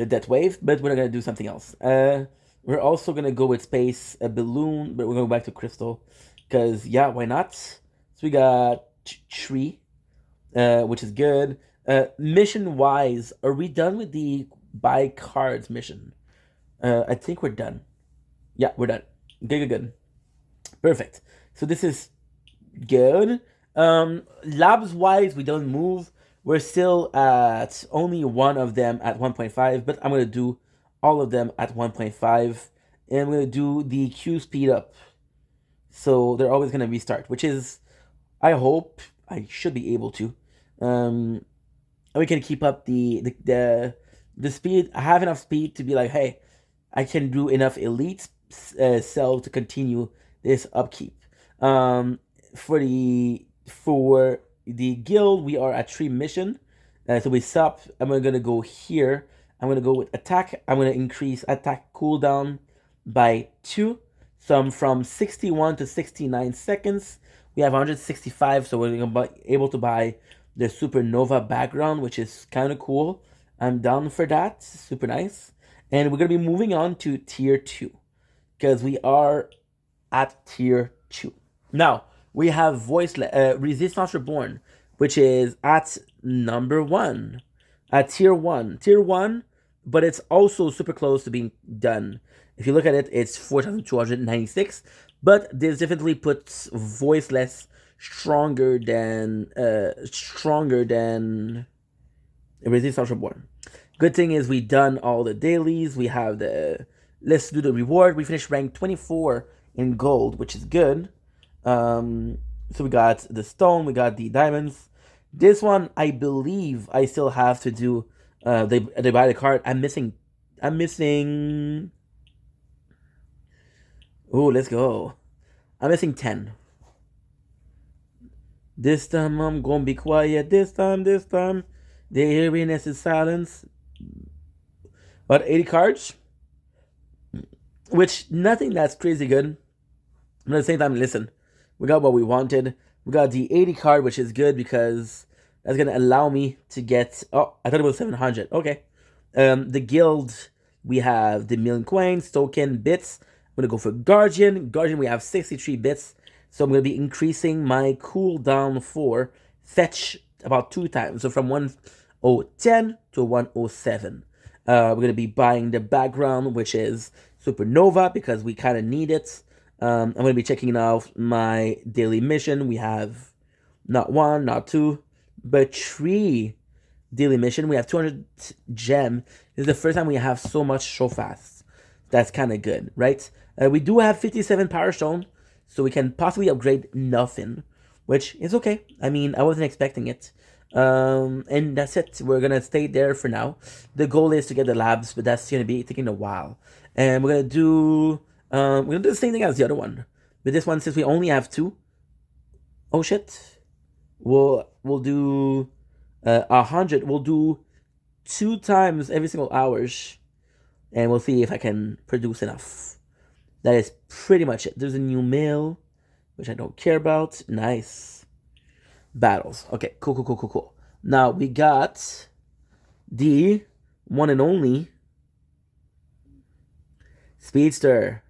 death wave, but we're gonna do something else. We're also gonna go with space, a balloon, but we're going back to crystal because yeah, why not? So we got tree, which is good. Mission wise, are we done with the buy cards mission? I think we're done. Yeah, we're done. Good. Perfect. So this is good. Labs wise, we don't move. We're still at only one of them at 1.5, but I'm gonna do all of them at 1.5, and I'm gonna do the Q speed up. So they're always gonna restart, which is, I hope I should be able to. We can keep up the speed. I have enough speed to be like, hey, I can do enough elite cell to continue this upkeep. For the guild, we are at 3 mission. So we stop. I'm gonna go here. I'm gonna go with attack. I'm gonna increase attack cooldown by 2. So from 61 to 69 seconds. We have 165, so we're gonna be able to buy the supernova background, which is kind of cool. I'm down for that. Super nice. And we're gonna be moving on to tier 2 because we are at tier 2 now. We have Resistance Reborn, which is at number 1, at tier 1, but it's also super close to being done. If you look at it, it's 4,296. But this definitely puts Voiceless stronger than Resistance Reborn. Good thing is we done all the dailies. We have the let's do the reward. We finished rank 24 in gold, which is good. So we got the stone, we got the diamonds. This one, I believe I still have to do. They buy the card. I'm missing. Oh, let's go. I'm missing 10. This time I'm gonna be quiet. This time. The eeriness is silence. About 80 cards, which nothing that's crazy good. But at the same time, listen, we got what we wanted. We got the 80 card, which is good because that's gonna allow me to get. Oh, I thought it was 700. Okay. The guild, we have the million coins, token, bits. I'm gonna go for Guardian. Guardian, we have 63 bits. So I'm gonna be increasing my cooldown for fetch about 2 times. So from 1010 to 107. We're gonna be buying the background, which is Supernova, because we kind of need it. I'm gonna be checking out my daily mission. We have not 1, not 2, but 3 daily mission. We have 200 gem. This is the first time we have so much so fast. That's kind of good, right? We do have 57 power stone, so we can possibly upgrade nothing, which is okay. I mean, I wasn't expecting it. And that's it. We're gonna stay there for now. The goal is to get the labs, but that's gonna be taking a while. And we're gonna do the same thing as the other one. But this one, since we only have 2, oh shit, we'll do 100. We'll do 2 times every single hours, and we'll see if I can produce enough. That is pretty much it. There's a new mail, which I don't care about. Nice. Battles. Okay, cool. Now we got the one and only Speedster.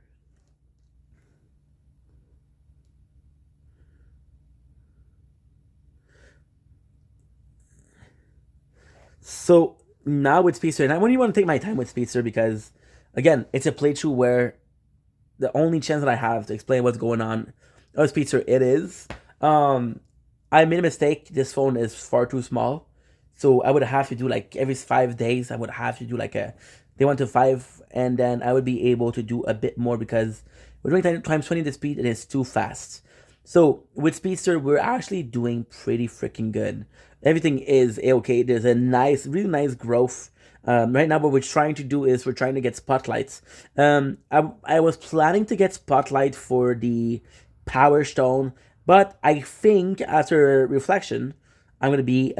So now with Speedster, and I wouldn't want to take my time with Speedster because, again, it's a playthrough where the only chance that I have to explain what's going on with Speedster, it is. I made a mistake. This phone is far too small. So I would have to do like every 5 days, I would have to do like they went to 5, and then I would be able to do a bit more because we're doing times 20 the speed and it's too fast. So with Speedster, we're actually doing pretty freaking good. Everything is okay. There's a really nice growth. Right now, what we're trying to do is we're trying to get spotlights. I was planning to get spotlight for the Power Stone, but I think after reflection, I'm gonna be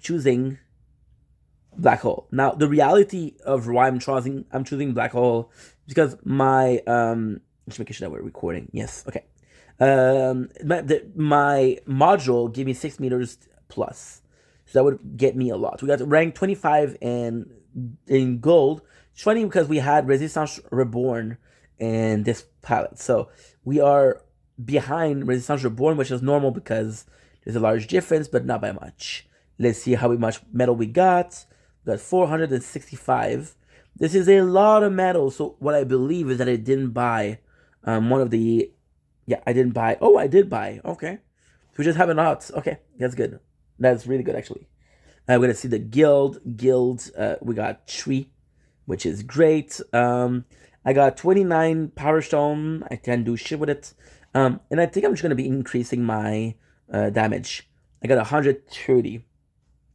choosing Black Hole. Now, the reality of why I'm choosing Black Hole is because my just making sure that we're recording. Yes, okay. My module gave me 6 meters plus, so that would get me a lot. We got rank 25 and in gold. It's funny because we had Resistance Reborn in this palette, so we are behind Resistance Reborn, which is normal because there's a large difference, but not by much. Let's see how much metal we got. We got 465. This is a lot of metal, so what I believe is that I didn't buy one of the... Yeah, I didn't buy... Oh, I did buy. Okay. So we just have a lot. Okay, that's good. That's really good, actually. We're going to see the guild. We got 3, which is great. I got 29 Power Stone. I can do shit with it. And I think I'm just going to be increasing my damage. I got 130,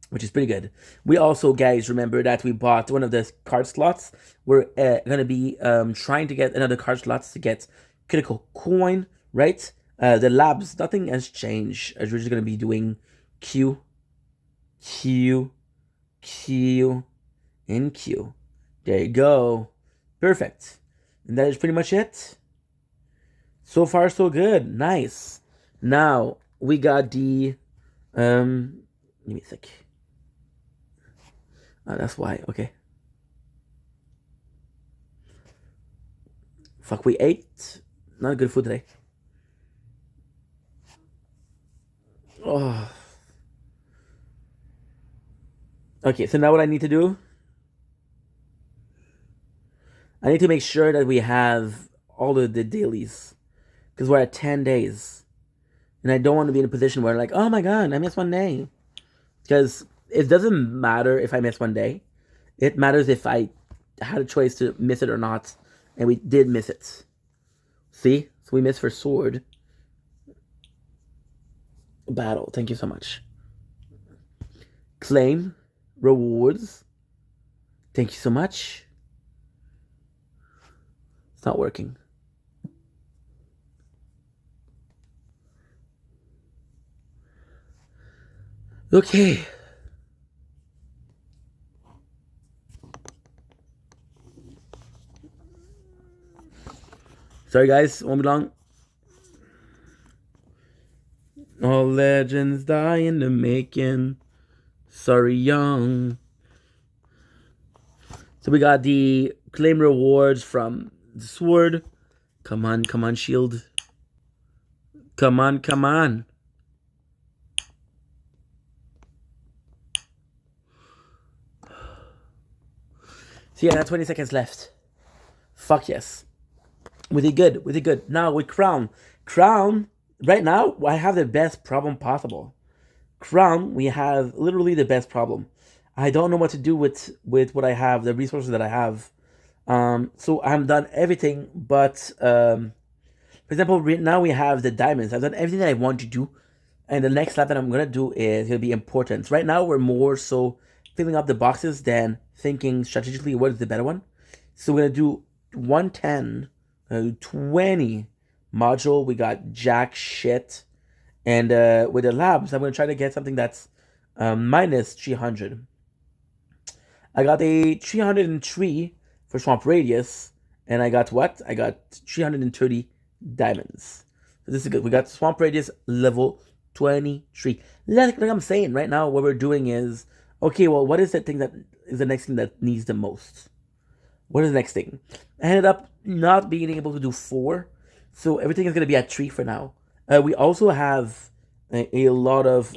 which is pretty good. We also, guys, remember that we bought one of the card slots. We're going to be trying to get another card slots to get critical coin, right? The labs, nothing has changed. We're just going to be doing Q, and Q. There you go. Perfect. And that is pretty much it. So far, so good. Nice. Now, we got the... give me a sec. Oh, that's why. Okay. Fuck, we ate. Not good food today. Oh. Okay, so now what I need to do... I need to make sure that we have all of the dailies. Because we're at 10 days. And I don't want to be in a position where like, oh my god, I missed one day. Because it doesn't matter if I miss one day. It matters if I had a choice to miss it or not. And we did miss it. See? So we missed for sword. Battle. Thank you so much. Claim. Rewards. Thank you so much. It's not working. Okay. Sorry guys, won't be long. All legends die in the making. Sorry, young. So we got the claim rewards from the sword. Come on, shield. Come on. So yeah, 20 seconds left. Fuck yes. We did good. Now with Crown. Crown, right now, I have the best problem possible. Crown, we have literally the best problem. I don't know what to do with what I have, the resources that I have. So I've done everything, but for example, right now we have the diamonds. I've done everything that I want to do, and the next lap that I'm gonna do is gonna be important. Right now, we're more so filling up the boxes than thinking strategically what is the better one. So we're gonna do 110, 20 module. We got jack shit, and with the labs, I'm gonna try to get something that's minus 300. I got a 303 for Swamp Radius, and I got what? I got 330 diamonds. So this is good. We got Swamp Radius level 23. Like I'm saying right now, what we're doing is, okay, well, what is the thing that is the next thing that needs the most? What is the next thing? I ended up not being able to do 4, so everything is going to be at 3 for now. We also have a lot of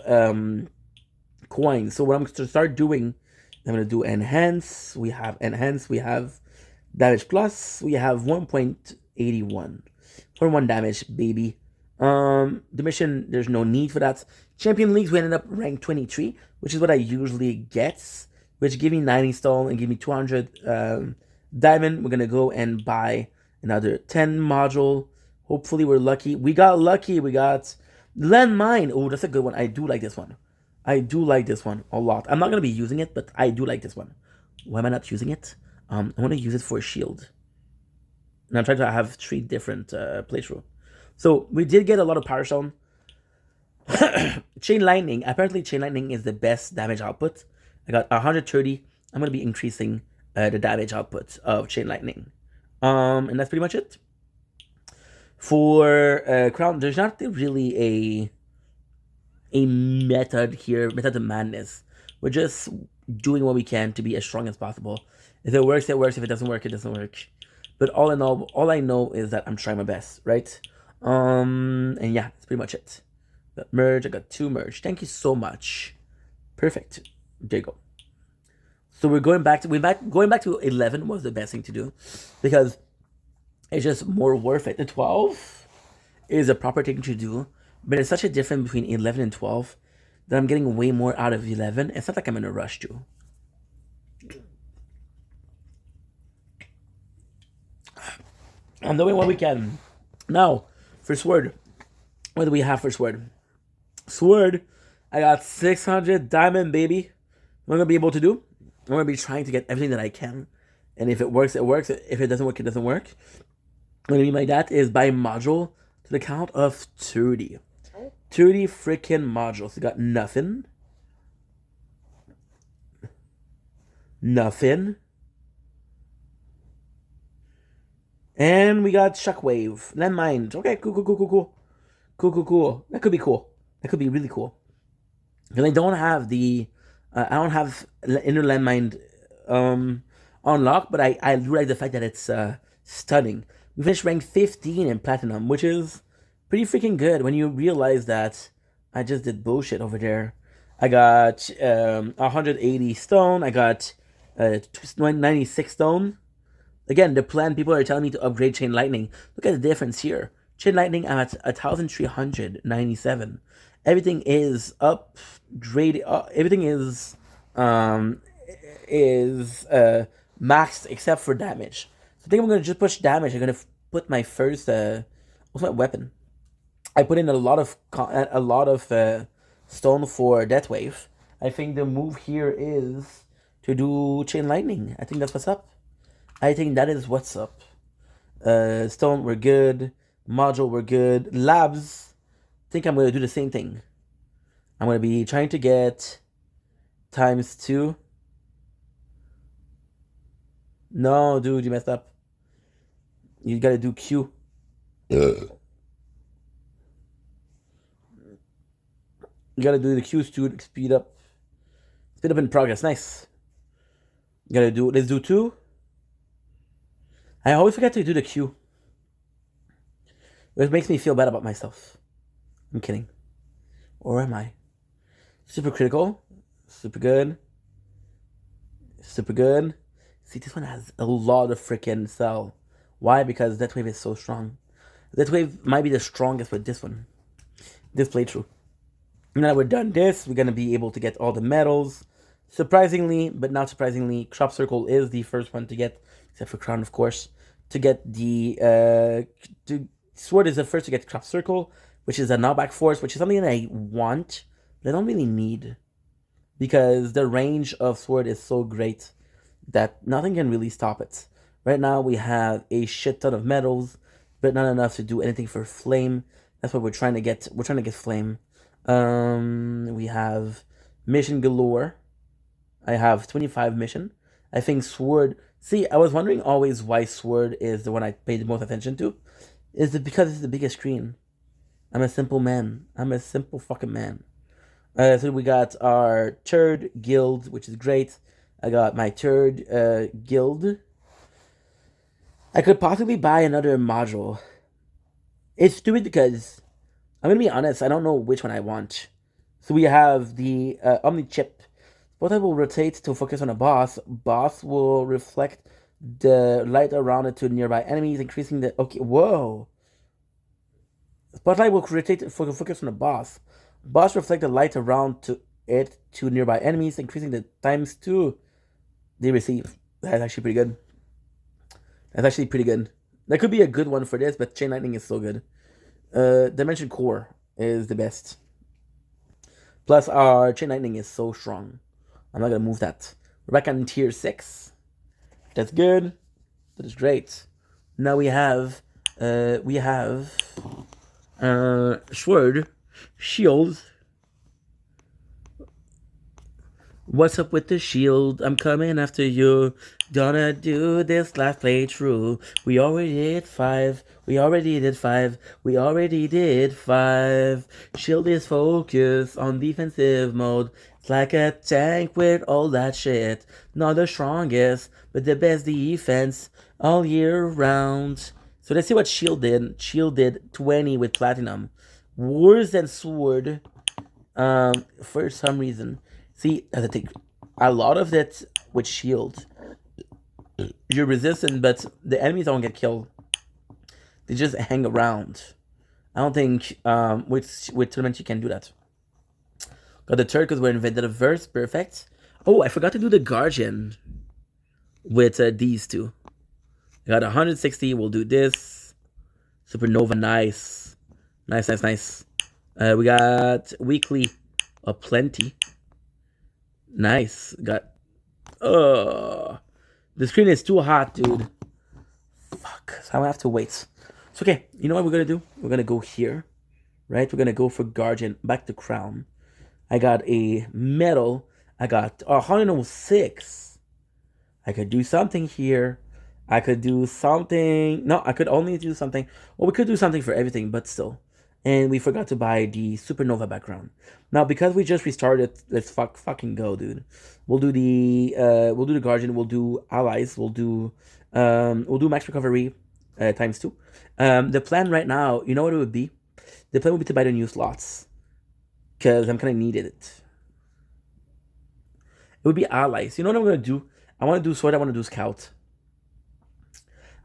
coins. So what I'm going to start doing, I'm going to do enhance. We have damage plus. We have 1.81 for 1 damage, baby. The mission, there's no need for that. Champion Leagues, we ended up rank 23, which is what I usually get, which give me 90 stone and give me 200 diamond. We're gonna go and buy another 10 module. Hopefully we're lucky. We got lucky. We got landmine. Oh, that's a good one. I do like this one. I do like this one a lot. I'm not gonna be using it, but I do like this one. Why am I not using it? I want to use it for a shield. And I'm trying to have 3 different playthrough. So we did get a lot of power stone. Chain lightning. Apparently, chain lightning is the best damage output. I got 130. I'm gonna be increasing the damage output of chain lightning. And that's pretty much it. For crown, there's not really a method here, method of madness. We're just doing what we can to be as strong as possible. If it works, it works. If it doesn't work, it doesn't work. But all in all I know is that I'm trying my best, right? And yeah, that's pretty much it. Got merge, I got 2 merge. Thank you so much. Perfect. There you go. So we're going back to 11 was the best thing to do because it's just more worth it. The 12 is a proper thing to do, but it's such a difference between 11 and 12 that I'm getting way more out of 11. It's not like I'm in a rush to. I'm doing what we can. Now, for sword, what do we have for sword? Sword, I got 600 diamond, baby. What I'm going to be able to do, I'm going to be trying to get everything that I can. And if it works, it works. If it doesn't work, it doesn't work. What I mean by that is by module to the count of 30. 30 freaking modules. We got nothing. Nothing. And we got Shockwave. Landmine. Okay, cool. Cool. That could be cool. That could be really cool. Because I don't have the... I don't have Inner Landmine unlocked, but I do like the fact that it's stunning. We finished rank 15 in Platinum, which is pretty freaking good when you realize that I just did bullshit over there. I got 180 stone. I got 96 stone. Again, the plan, people are telling me to upgrade Chain Lightning. Look at the difference here. Chain Lightning, I'm at 1,397. Everything is upgraded. Everything is maxed except for damage. So I think I'm gonna just push damage. I'm gonna put my first what's my weapon? I put in a lot of stone for Death Wave. I think the move here is to do Chain Lightning. I think that's what's up. I think that is what's up. Stone, we're good. Module, we're good. Labs, I think I'm going to do the same thing. I'm going to be trying to get ×2. No, dude, you messed up. You got to do Q. You got to do the Q's to speed up. Speed up in progress. Nice. You got to do, let's do 2. I always forget to do the Q. It makes me feel bad about myself. I'm kidding. Or am I? Super critical. Super good. Super good. See, this one has a lot of freaking cell. Why? Because Death Wave is so strong. Death Wave might be the strongest with this one. This playthrough. Now that we're done this, we're going to be able to get all the medals. Surprisingly, but not surprisingly, Crop Circle is the first one to get, except for Crown, of course, to get the... Sword is the first to get Crop Circle, which is a knockback force, which is something that I want, but I don't really need. Because the range of Sword is so great that nothing can really stop it. Right now we have a shit ton of medals, but not enough to do anything for Flame. That's what we're trying to get. We're trying to get Flame. We have mission galore. I have 25 mission. I think Sword... See, I was wondering always why Sword is the one I paid the most attention to. Is it because it's the biggest screen? I'm a simple man. I'm a simple fucking man. So we got our third guild, which is great. I got my third guild. I could possibly buy another module. It's stupid because, I'm going to be honest, I don't know which one I want. So we have the Omni Chip. Both I will rotate to focus on a boss. Boss will reflect the light around it to nearby enemies, increasing the... Okay, whoa. Spotlight will rotate for focus on a boss. Boss reflect the light around to it to nearby enemies, increasing the ×2 they receive. That's actually pretty good. That's actually pretty good. That could be a good one for this, but Chain Lightning is so good. Dimension Core is the best. Plus, our Chain Lightning is so strong. I'm not gonna move that. We're back on tier 6. That's good. That is great. Now we have sword, shield. What's up with the shield? I'm coming after you. Gonna do this last playthrough. We already did 5. We already did 5. We already did 5. Shield is focused on defensive mode. It's like a tank with all that shit. Not the strongest, but the best defense all year round. So let's see what shield did. Shield did 20 with platinum. Worse than sword. For some reason. See, I think a lot of it with shield, you're resistant, but the enemies don't get killed. They just hang around. I don't think with tournament you can do that. Got the third because we're in Vendetta Verse. Perfect. Oh, I forgot to do the Guardian with these two. I got 160. We'll do this. Supernova, nice. Nice. We got weekly plenty. Nice. Got... the screen is too hot, dude. Fuck. So I have to wait. It's okay. You know what we're gonna do? We're gonna go here. Right? We're gonna go for Guardian. Back to Crown. I got a medal. I got 106. I could do something here. I could do something... No, I could only do something... Well, we could do something for everything, but still. And we forgot to buy the Supernova background. Now, because we just restarted, let's fucking go, dude. We'll do the Guardian. We'll do allies. We'll do max recovery ×2. The plan right now, you know what it would be? The plan would be to buy the new slots, because I'm kind of needed it. It would be allies. You know what I'm gonna do? I want to do sword. I want to do scout.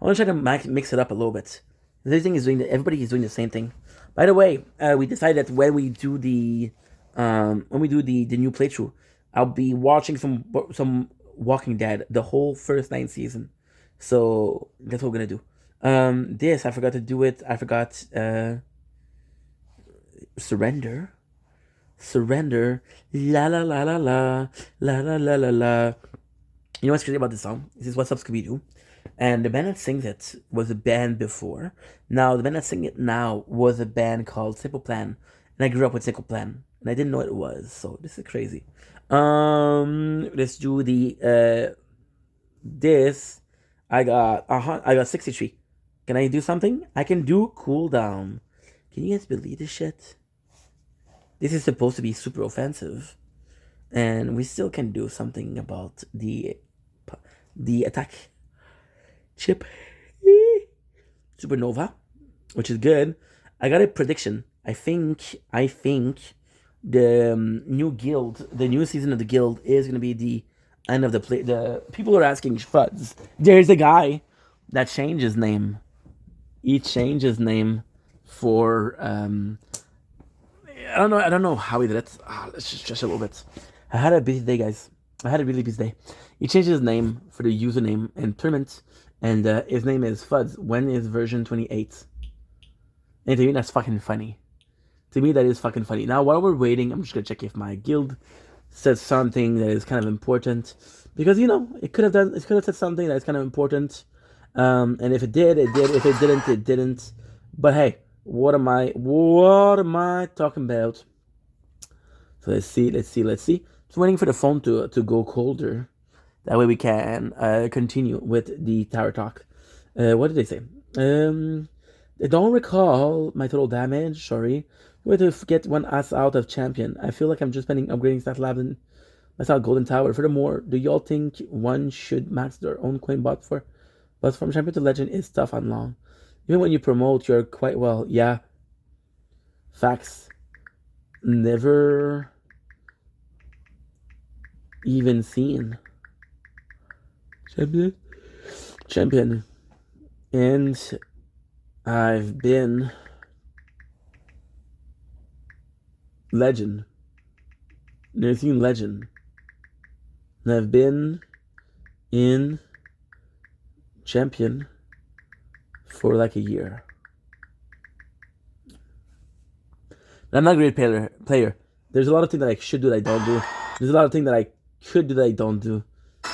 I want to try to mix it up a little bit. Everybody is doing the same thing. By the way, we decided that when we do the new playthrough, I'll be watching some Walking Dead, the whole first 9 season. So that's what we're gonna do. This I forgot to do it. I forgot surrender. La la la la la la la la la la. You know what's crazy about this song? This is What's Up Scooby-Doo. And the band that sings it was a band before. Now, the band that sings it now was a band called Simple Plan. And I grew up with Simple Plan. And I didn't know what it was. So, this is crazy. Let's do the, this. I got 63. Can I do something? I can do cooldown. Can you guys believe this shit? This is supposed to be super offensive. And we still can do something about the attack chip supernova, which is good. I got a prediction. I think the new guild, the new season of the guild is gonna be the end of the play. The people are asking Fuds. There's a guy that changed his name. He changed his name for I don't know how he did it. Let's just stretch a little bit. I had a busy day, guys. I had a really busy day. He changed his name for the username and tournament, and his name is Fuds. When is version 28? And to me, that's fucking funny. To me, that is fucking funny. Now, while we're waiting, I'm just gonna check if my guild says something that is kind of important, because it could have said something that is kind of important, and if it did, it did. If it didn't, it didn't. But hey, what am I talking about? So let's see. Just waiting for the phone to go colder. That way we can continue with the tower talk. What did they say? I don't recall my total damage. Sorry. Where to get one ass out of champion? I feel like I'm just spending upgrading stat lab and that's not golden tower. Furthermore, do y'all think one should max their own coin bot for? But from champion to legend is tough on long. Even when you promote, you're quite well. Yeah. Facts. Never even seen champion, and I've been legend. Never seen legend, and I've been in champion for like a year. I'm not a great player. There's a lot of things that I should do that I don't do. There's a lot of things that I could do that I don't do.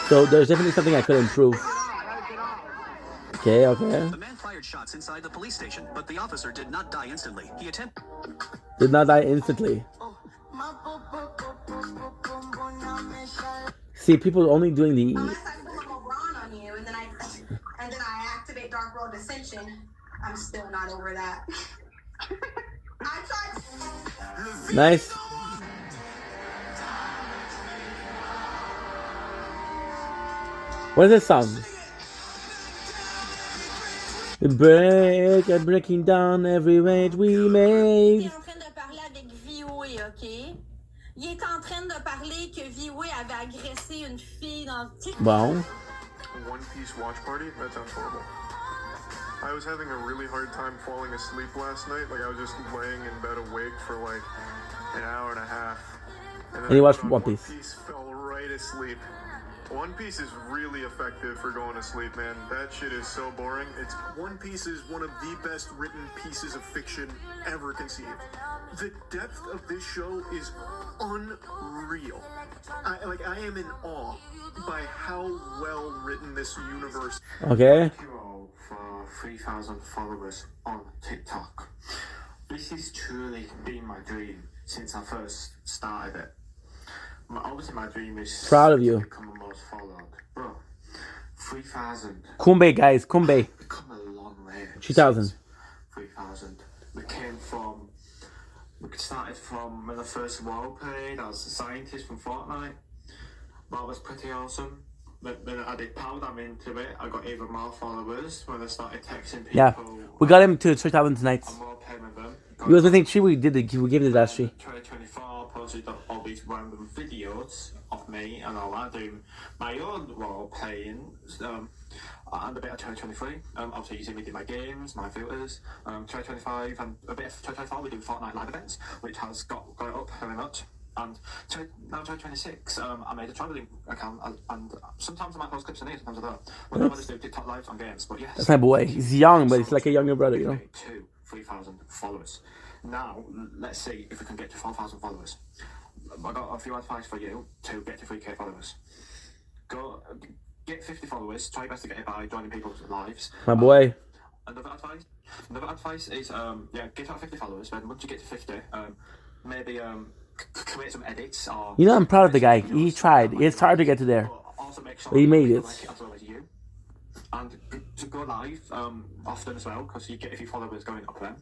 So there's definitely something I could improve. Okay. The man fired shots inside the police station, but the officer did not die instantly. Did not die instantly. See, people only doing the... Unless I pull a LeBron on you and then I activate Dark World Ascension, I'm still not over that. I tried. Nice. What is this song? Breaking down every weight we made. Il est en train de parler que V-Way avait agressé une fille dans le... Bon. One Piece watch party? That sounds horrible. I was having a really hard time falling asleep last night. Like, I was just laying in bed awake for like an hour and a half. And you watched One Piece. One Piece fell right asleep. One Piece is really effective for going to sleep, man. That shit is so boring. One Piece is one of the best written pieces of fiction ever conceived. The depth of this show is unreal. I am in awe by how well written this universe. Okay. Thank you all for 3,000 followers on TikTok. This has truly been my dream since I first started it. Obviously, my dream is proud of you. To become the most followed. Bro, 3,000. Kumbe, guys, Kumbe. Come a long way. 2,000. 3,000. We started from when I first WoW played. I was a scientist from Fortnite. That was pretty awesome. Then I did Powdam into it. I got even more followers when I started texting people. Yeah, we got him to 3,000 tonight. I'm more paying with them. You guys think we gave it last tree. 2024 also got all these random videos of me and all that doing my own role playing and a bit of 2023. Obviously, you see me do my games, my filters, 2025, and a bit of 2024. We do Fortnite live events, which has got up very much. And now 2026, I made a travelling account, and sometimes I might post clips in here, sometimes I don't. But now I just do TikTok lives on games. But yes, that's my boy. He's young, but he's like a younger brother, you know. 3,000 followers. Now, let's see if we can get to 4,000 followers. I got a few advice for you to get to 3k followers. Go get 50 followers. Try your best to get it by joining people's lives. My boy. Another advice is get out 50 followers. Then once you get to 50, maybe create some edits or. You know, I'm proud of the guy. He tried. It's hard to get to there, but he made it. As well as you. And to go live often as well, because you get a few followers going up there.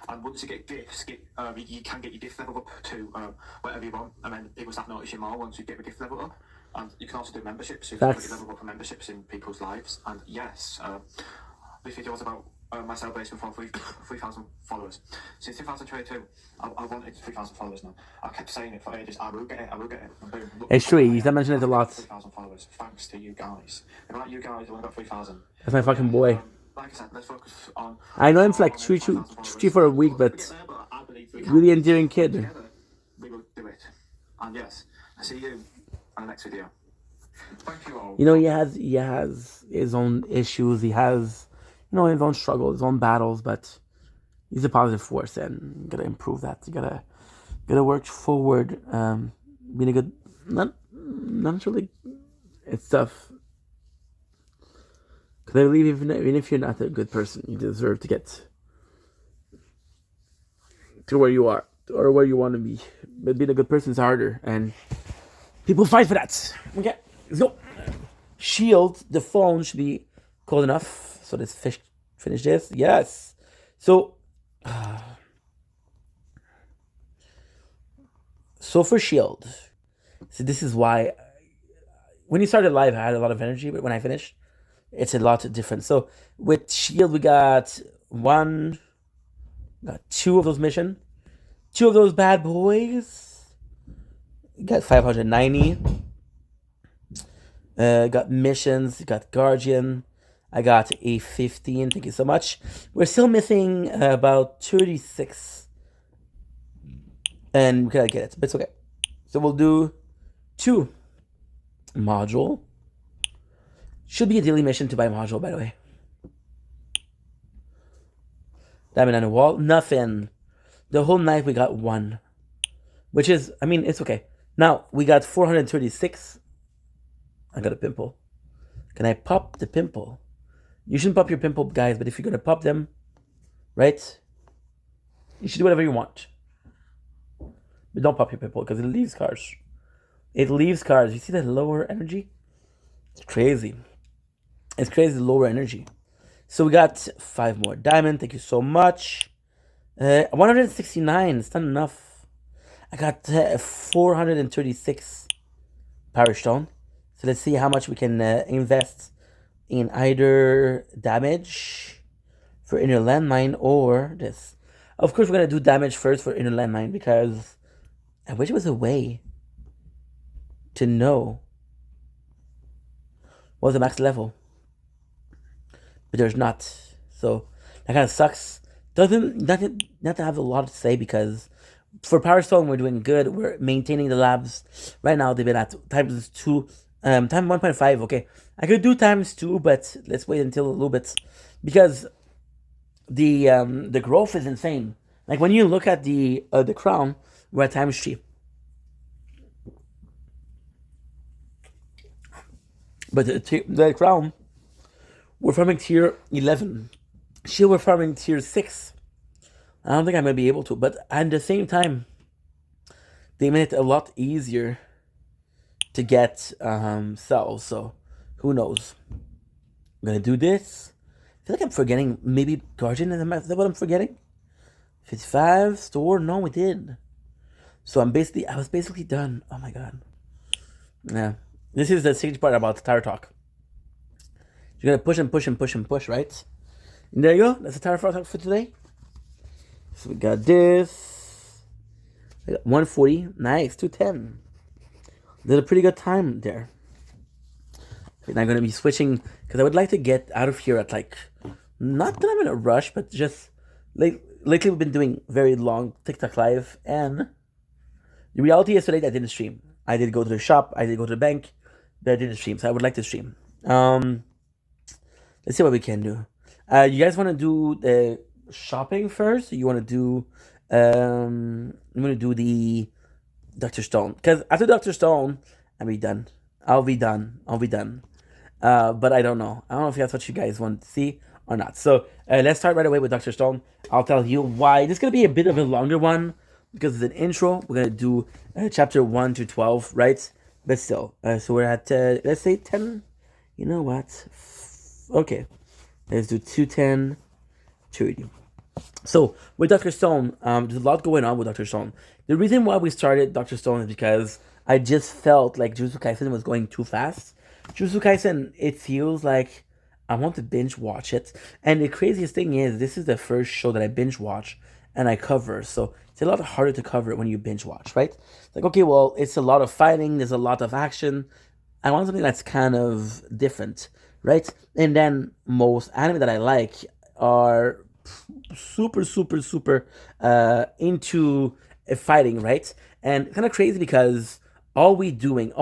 And once you get gifts, you can get your gift level up to whatever you want, and then people start noticing more once you get the gift level up. And you can also do memberships. You can level up for memberships in people's lives. And yes, this video was about my celebration for 3,000 followers. Since 2022, I wanted 3,000 followers now. I kept saying it for ages. I will get it. And boom, It's true. He's not mentioning it a lot. 3,000 followers. Thanks to you guys. Without you guys, I only got 3,000. That's my fucking boy. Like I said, let's focus on. I know him for like three for a week, but really endearing kid. We will do it. And yes, I see you on the next video. Thank you all. You know, he has his own issues. He has, you know, his own struggles, his own battles, but he's a positive force, and you gotta improve that. You gotta work forward. Being a good, not necessarily, it's tough. Because I believe even if you're not a good person, you deserve to get to where you are or where you want to be. But being a good person is harder, and people fight for that. Okay, let's go. Shield, the phone should be cold enough. So let's finish this. Yes. So, so for Shield, so this is why when you started live, I had a lot of energy, but when I finished, it's a lot different. So with Shield, we got two of those missions, two of those bad boys. We got 590. Got missions. Got Guardian. I got a 15. Thank you so much. We're still missing about 36, and we gotta get it, but it's okay. So we'll do 2 module. Should be a daily mission to buy module, by the way. Diamond on the wall. Nothing. The whole night we got 1. Which is, I mean, it's okay. Now, we got 436. I got a pimple. Can I pop the pimple? You shouldn't pop your pimple, guys, but if you're going to pop them, right? You should do whatever you want. But don't pop your pimple, because it leaves scars. It leaves scars. You see that lower energy? It's crazy. It's crazy, lower energy. So we got 5 more diamond. Thank you so much. 169. It's not enough. I got 436 power stone. So let's see how much we can invest in either damage for inner landmine or this. Of course, we're going to do damage first for inner landmine because I wish there was a way to know what's the max level. But there's not. So that kind of sucks. Doesn't not to have a lot to say because for Power Stone we're doing good. We're maintaining the labs. Right now they've been at times 2, time 1.5. Okay, I could do times 2, but let's wait until a little bit because the growth is insane. Like when you look at the crown, we're at times 3. But the crown, we're farming tier 11. Shield, we're farming tier 6. I don't think I'm going to be able to. But at the same time, they made it a lot easier to get cells. So, who knows? I'm going to do this. I feel like I'm forgetting maybe Guardian. Is that what I'm forgetting? 55, store? No, we did. So, I was basically done. Oh my god. Yeah. This is the stage part about the Tower Talk. You're gonna push and push and push and push, right? And there you go. That's the Tower Talk for today. So we got this. 140. Nice. 210. Did a pretty good time there. And I'm gonna be switching because I would like to get out of here at like, not that I'm in a rush, but just lately we've been doing very long TikTok live, and the reality is today that I didn't stream. I did go to the shop, I did go to the bank, but I didn't stream. So I would like to stream. Let's see what we can do. You guys want to do the shopping first? Or you want to do I'm gonna do the Dr. Stone, because after Dr. Stone, I'll be done. I'll be done. But I don't know. I don't know if that's what you guys want to see or not. So let's start right away with Dr. Stone. I'll tell you why. This is going to be a bit of a longer one because it's an intro. We're going to do chapter 1 to 12, right? But still. So we're at, let's say 10. You know what? Okay. Let's do 210, 280. So with Dr. Stone, there's a lot going on with Dr. Stone. The reason why we started Dr. Stone is because I just felt like Jujutsu Kaisen was going too fast. Jujutsu Kaisen, it feels like I want to binge watch it. And the craziest thing is, this is the first show that I binge watch and I cover. So it's a lot harder to cover it when you binge watch, right? It's like, okay, well, it's a lot of fighting, there's a lot of action. I want something that's kind of different, right? And then most anime that I like are super into fighting, right? And kind of crazy because all we're doing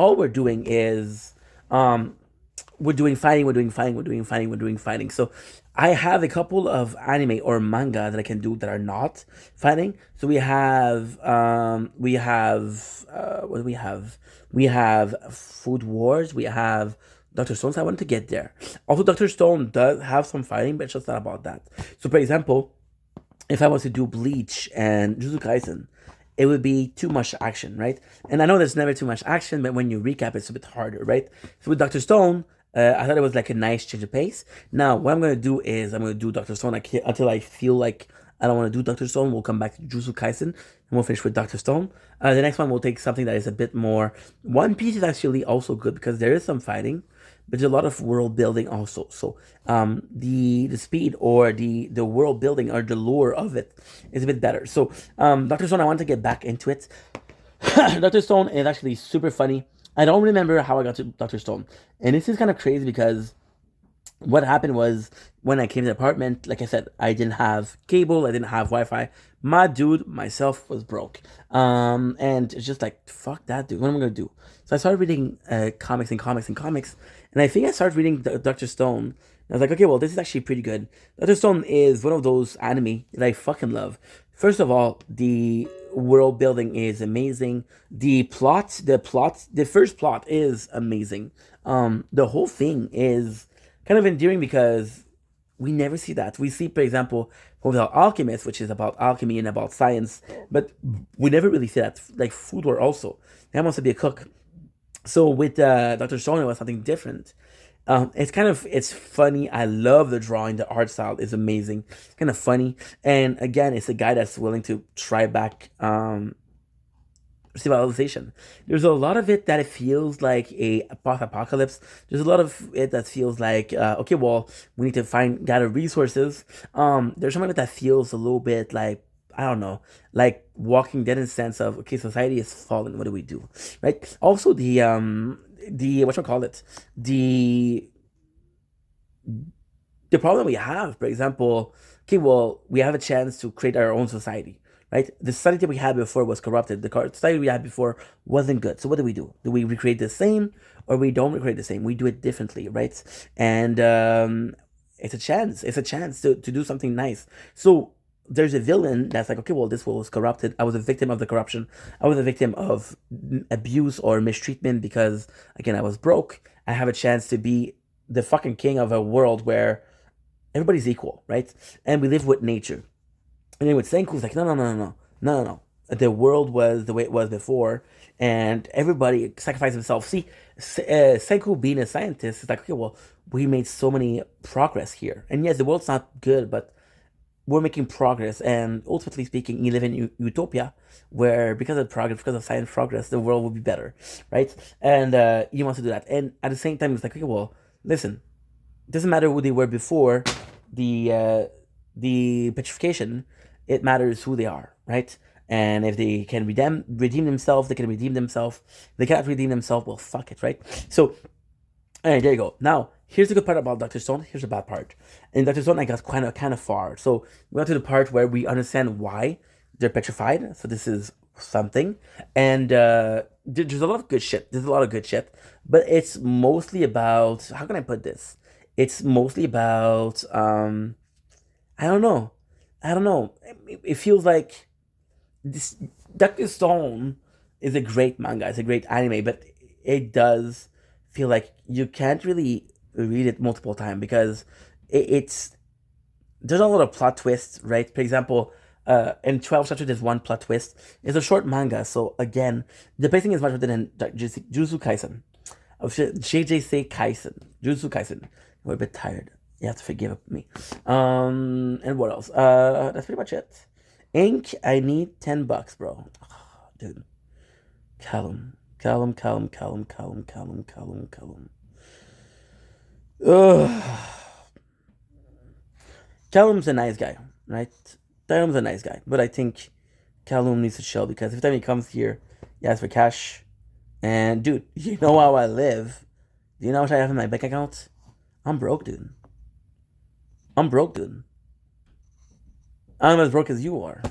is we're doing fighting. So I have a couple of anime or manga that I can do that are not fighting. So we have what do we have? We have Food Wars, we have Dr. Stone. So I wanted to get there. Also, Dr. Stone does have some fighting, but it's just not about that. So, for example, if I was to do Bleach and Jujutsu Kaisen, it would be too much action, right? And I know there's never too much action, but when you recap, it's a bit harder, right? So with Dr. Stone, I thought it was like a nice change of pace. Now, what I'm going to do is I'm going to do Dr. Stone until I feel like I don't want to do Dr. Stone. We'll come back to Jujutsu Kaisen, and we'll finish with Dr. Stone. The next one, we'll take something that is a bit more... One Piece is actually also good because there is some fighting, but there's a lot of world building also. So the speed or the world building or the lore of it is a bit better. So Dr. Stone, I want to get back into it. Dr. Stone is actually super funny. I don't remember how I got to Dr. Stone. And this is kind of crazy because what happened was when I came to the apartment, like I said, I didn't have cable, I didn't have Wi-Fi. My dude, myself, was broke. And it's just like, fuck that, dude. What am I going to do? So I started reading comics. And I think I started reading Dr. Stone. And I was like, okay, well, this is actually pretty good. Dr. Stone is one of those anime that I fucking love. First of all, the world building is amazing. The first plot is amazing. The whole thing is kind of endearing because we never see that. We see, for example, Hotel Alchemist, which is about alchemy and about science, but we never really see that. Like Food War also. That wants to be a cook. So with Dr. Stone, it was something different. It's funny. I love the drawing. The art style is amazing. It's kind of funny. And again, it's a guy that's willing to try back civilization. There's a lot of it that it feels like a post-apocalypse. There's a lot of it that feels like, okay, well, we need to gather resources. There's some of it that feels a little bit like, I don't know, like Walking Dead in the sense of, okay, society is fallen. What do we do? Right? Also, whatchamacallit, the problem we have, for example, okay, well, we have a chance to create our own society, right? The society we had before was corrupted. The society we had before wasn't good. So what do? Do we recreate the same, or we don't recreate the same? We do it differently, right? And it's a chance. It's a chance to do something nice. So there's a villain that's like, okay, well, this was corrupted. I was a victim of the corruption. I was a victim of abuse or mistreatment because, again, I was broke. I have a chance to be the fucking king of a world where everybody's equal, right? And we live with nature. And then with Senku's like, no. The world was the way it was before, and everybody sacrificed themselves. See, Senku being a scientist is like, okay, well, we made so many progress here. And yes, the world's not good, but we're making progress, and ultimately speaking, you live in utopia where because of progress, because of science progress, the world will be better, right? And you want to do that. And at the same time, it's like, okay, well, listen, it doesn't matter who they were before the petrification, it matters who they are, right? And if they can redeem themselves, they can redeem themselves. If they cannot redeem themselves, well, fuck it, right? So, all right, there you go. Now, here's the good part about Dr. Stone. Here's the bad part. In Dr. Stone, I got kind of far. So we got to the part where we understand why they're petrified. So this is something. And there's a lot of good shit. There's a lot of good shit. But it's mostly about, how can I put this? It's mostly about, I don't know. It feels like this Dr. Stone is a great manga. It's a great anime, but it does feel like you can't really read it multiple times because it's there's a lot of plot twists, right? For example, in 12 chapters there's one plot twist. It's a short manga, so again, the pacing is much better than Jujutsu Kaisen. JJC Kaisen. Jujutsu Kaisen. We're a bit tired. You have to forgive me. And what else? That's pretty much it. Ink, I need $10, bro. Oh, dude. Callum. Ugh. Callum's a nice guy, right? Callum's a nice guy, but I think Callum needs to chill because every time he comes here, he asks for cash. And dude, you know how I live. Do you know what I have in my bank account? I'm broke, dude. I'm as broke as you are.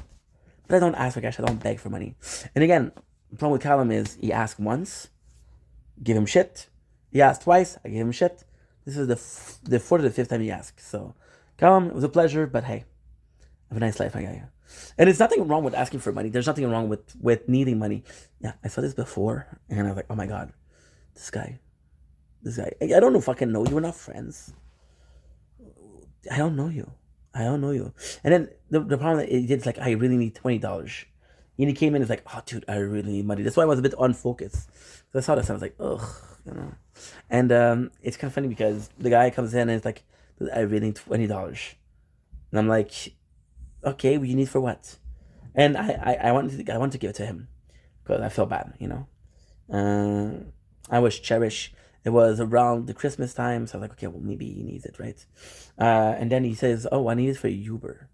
But I don't ask for cash, I don't beg for money. And again, the problem with Callum is he asked once, give him shit. He asked twice, I gave him shit. This is the fourth or the fifth time he asked. So, Callum, it was a pleasure, but hey, have a nice life, my guy. And there's nothing wrong with asking for money. There's nothing wrong with needing money. Yeah, I saw this before, and I was like, oh my god, this guy. I don't know if I can know you. We're not friends. I don't know you. And then the problem that it's like, I really need $20. And he came in and was like, oh, dude, I really need money. That's why I was a bit unfocused. So I saw this and I was like, ugh, you know. And it's kind of funny because the guy comes in and it's like, dude, I really need $20. And I'm like, okay, what you need for what? And I wanted to give it to him because I felt bad, you know. I was cherished. It was around the Christmas time, so I was like, okay, well, maybe he needs it, right? And then he says, oh, I need it for Uber.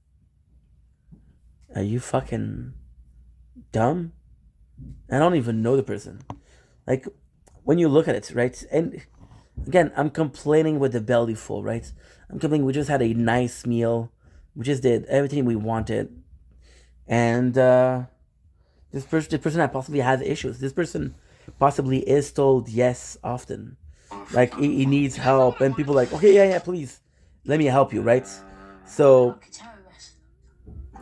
Are you fucking dumb? I don't even know the person. Like, when you look at it, right? And again, I'm complaining with the belly full, right? I'm complaining we just had a nice meal. We just did everything we wanted. And this person that possibly has issues. This person possibly is told yes often. Like, he needs help. And people are like, okay, yeah, please. Let me help you, right? So,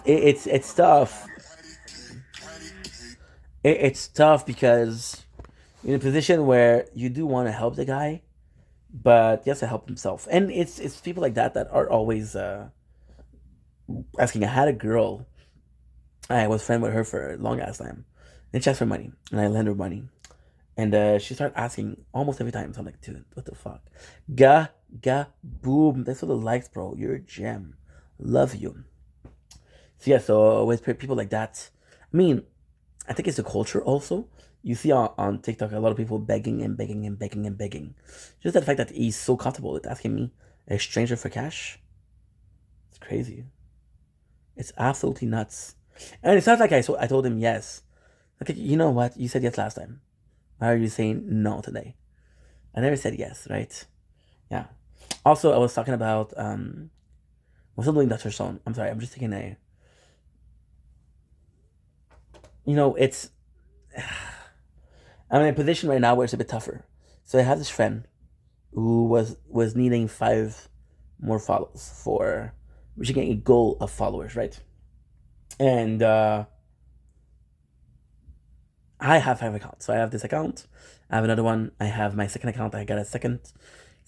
it's tough. It's tough because you're in a position where you do want to help the guy, but he has to help himself. And it's people like that are always asking. I had a girl. I was friend with her for a long ass time. And she asked for money, and I lent her money. And she started asking almost every time. So I'm like, dude, what the fuck? Boom. That's what the likes, bro. You're a gem. Love you. So yeah, so with people like that, I mean, I think it's a culture also. You see on TikTok a lot of people begging. Just the fact that he's so comfortable with asking me, a stranger, for cash. It's crazy. It's absolutely nuts. And it's not like I told him yes. Okay, you know what? You said yes last time. Why are you saying no today? I never said yes, right? Yeah. Also, I was talking about, I'm still doing Dr. Stone. I'm sorry, I'm just taking a, you know, it's, I'm in a position right now where it's a bit tougher. So I have this friend who was needing 5 more follows for reaching a goal of followers, right? And I have 5 accounts. So I have this account. I have another one. I have my second account. I got a second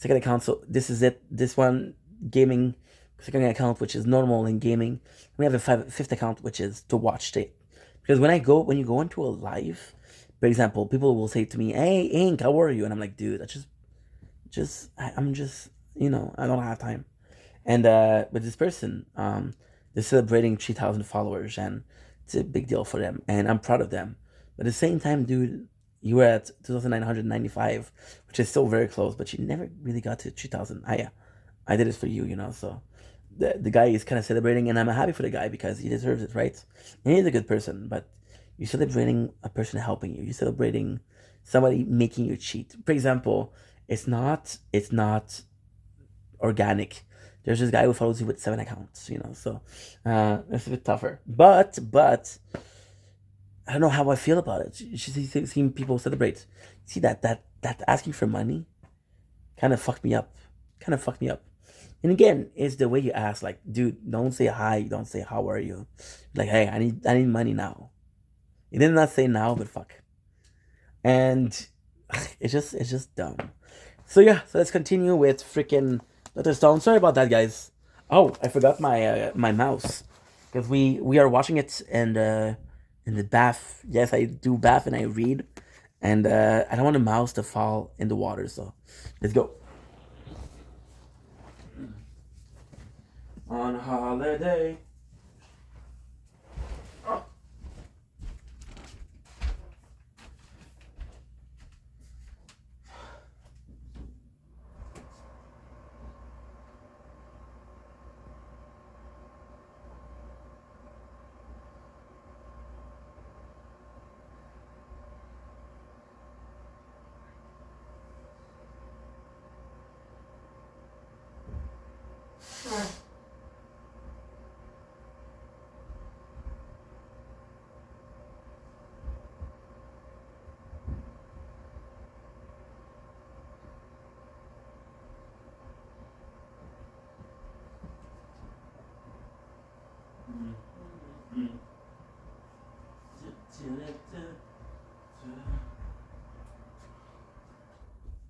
account. So this is it. This one, gaming, second account, which is normal in gaming. We have a fifth account, which is to watch tape. Because when you go into a live, for example, people will say to me, hey, Ink, how are you? And I'm like, dude, I'm just, you know, I don't have time. And with this person, they're celebrating 3,000 followers, and it's a big deal for them. And I'm proud of them. But at the same time, dude, you were at 2,995, which is still very close, but you never really got to 3,000. I did it for you, you know, so the guy is kind of celebrating, and I'm happy for the guy because he deserves it, right? And he's a good person, but you're celebrating a person helping you. You're celebrating somebody making you cheat. For example, it's not organic. There's this guy who follows you with 7 accounts, so it's a bit tougher. But I don't know how I feel about it. Seeing people celebrate. See that asking for money kind of fucked me up. And again, it's the way you ask. Like, dude, don't say hi. Don't say how are you. Like, hey, I need money now. He did not say now, but fuck. And it's just dumb. So yeah, so let's continue with freaking Dr. Stone. Sorry about that, guys. Oh, I forgot my my mouse because we are watching it in the bath. Yes, I do bath and I read, and I don't want the mouse to fall in the water. So let's go. On holiday. Oh.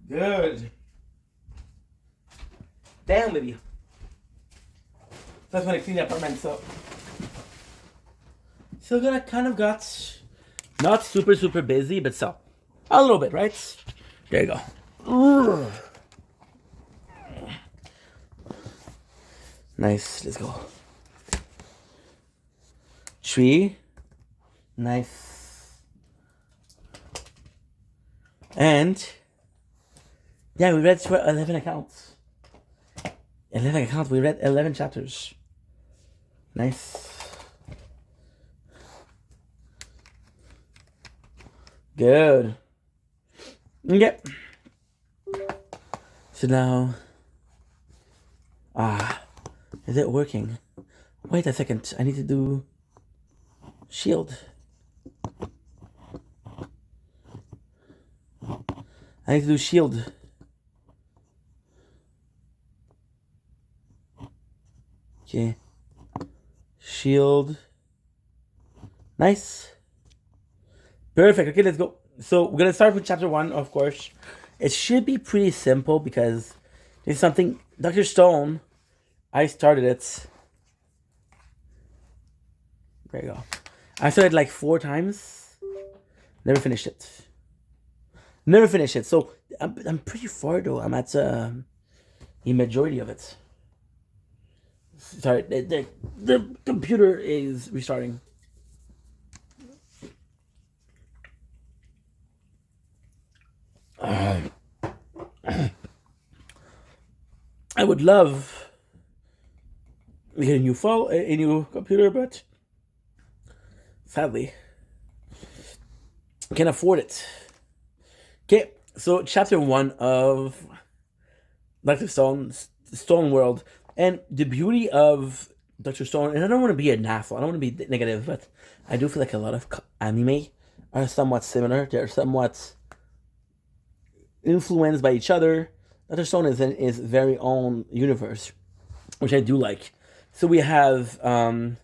Good. Damn, baby. That's when I clean the apartment, so. Still kind of got not super busy, but so. A little bit, right? There you go. Nice, let's go. Tree. Nice. And yeah, we read 11 accounts. 11 accounts, we read 11 chapters. Nice. Good. Yep. So now, is it working? Wait a second, I need to do shield. I need to do shield. Okay. Shield. Nice. Perfect. Okay, let's go. So we're gonna start with chapter 1, of course. It should be pretty simple because there's something. Dr. Stone, I started it. There you go. I started like 4 times. Never finished it. So I'm pretty far though. I'm at the majority of it. Sorry, the computer is restarting. I would love to get a new computer, but sadly, I can't afford it. Okay, so chapter 1 of Dr. Stone World, and the beauty of Dr. Stone, and I don't want to be an asshole, I don't want to be negative, but I do feel like a lot of anime are somewhat similar. They're somewhat influenced by each other. Dr. Stone is in his very own universe, which I do like. So we have the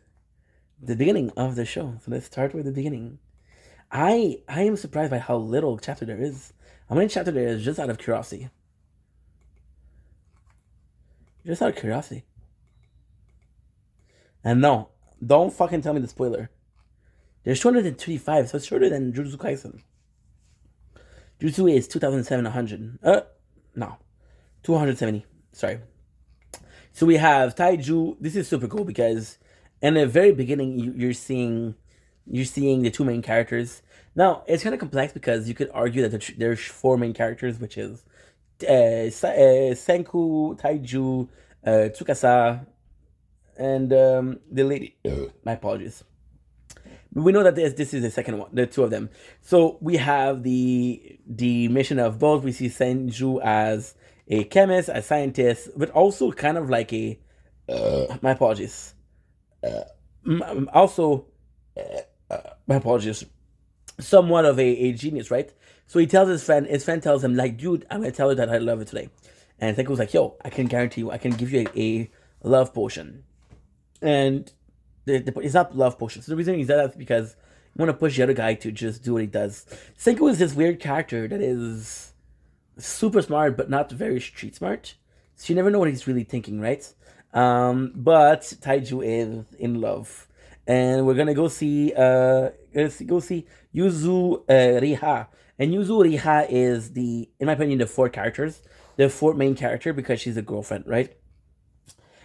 beginning of the show. So let's start with the beginning. I am surprised by how little chapter there is. How many chapter there is, just out of curiosity. Just out of curiosity. And no, don't fucking tell me the spoiler. There's 235, so it's shorter than Jujutsu Kaisen. Jujutsu is 2007 no. 270. Sorry. So we have Taiju. This is super cool because in the very beginning you're seeing the 2 main characters. Now it's kind of complex because you could argue that there's 4 main characters, which is Senku, Taiju, Tsukasa, and the lady. My apologies. We know that this is the second one, the two of them. So we have the mission of both. We see Senju as a chemist, a scientist, but also kind of like a my apologies. Also, my apologies. Somewhat of a genius, right? So he tells his friend. His friend tells him like, "Dude, I'm gonna tell her that I love her today." And Senku's like, "Yo, I can guarantee you, I can give you a love potion." And it's not love potion. So the reason he said that is because you want to push the other guy to just do what he does. Senku is this weird character that is super smart, but not very street smart. So you never know what he's really thinking, right? But Taiju is in love, and we're gonna go see Yuzu Riha. And Yuzu Riha is in my opinion, the fourth main character because she's a girlfriend, right?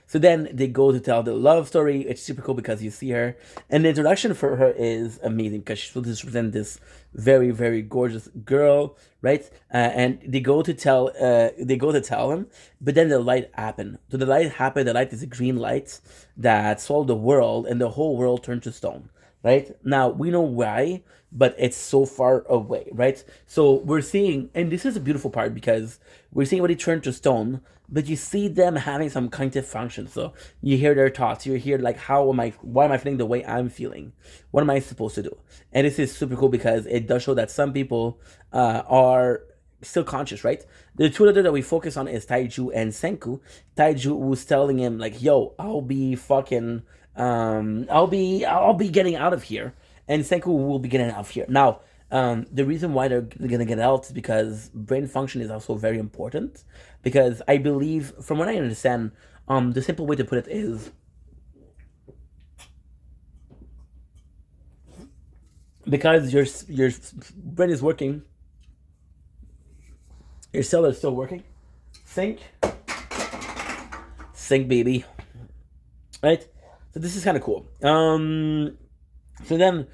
So then they go to tell the love story. It's super cool because you see her, and the introduction for her is amazing because she's supposed to represent this very, very gorgeous girl, right? And they go to tell him, but then the light happened. So the light is a green light that swallowed the world, and the whole world turned to stone. Right now we know why, but it's so far away, right? So we're seeing, and this is a beautiful part because we're seeing what he turned to stone, but you see them having some cognitive function. So you hear their thoughts, you hear like, why am I feeling the way I'm feeling? What am I supposed to do? And this is super cool because it does show that some people are still conscious, right? The two other that we focus on is Taiju and Senku. Taiju was telling him like, "Yo, I'll be getting out of here," and Senku will be getting out of here. Now, the reason why they're gonna get out is because brain function is also very important. Because I believe, from what I understand, the simple way to put it is, because your brain is working, your cell is still working. Think, baby. Right? So this is kind of cool. So then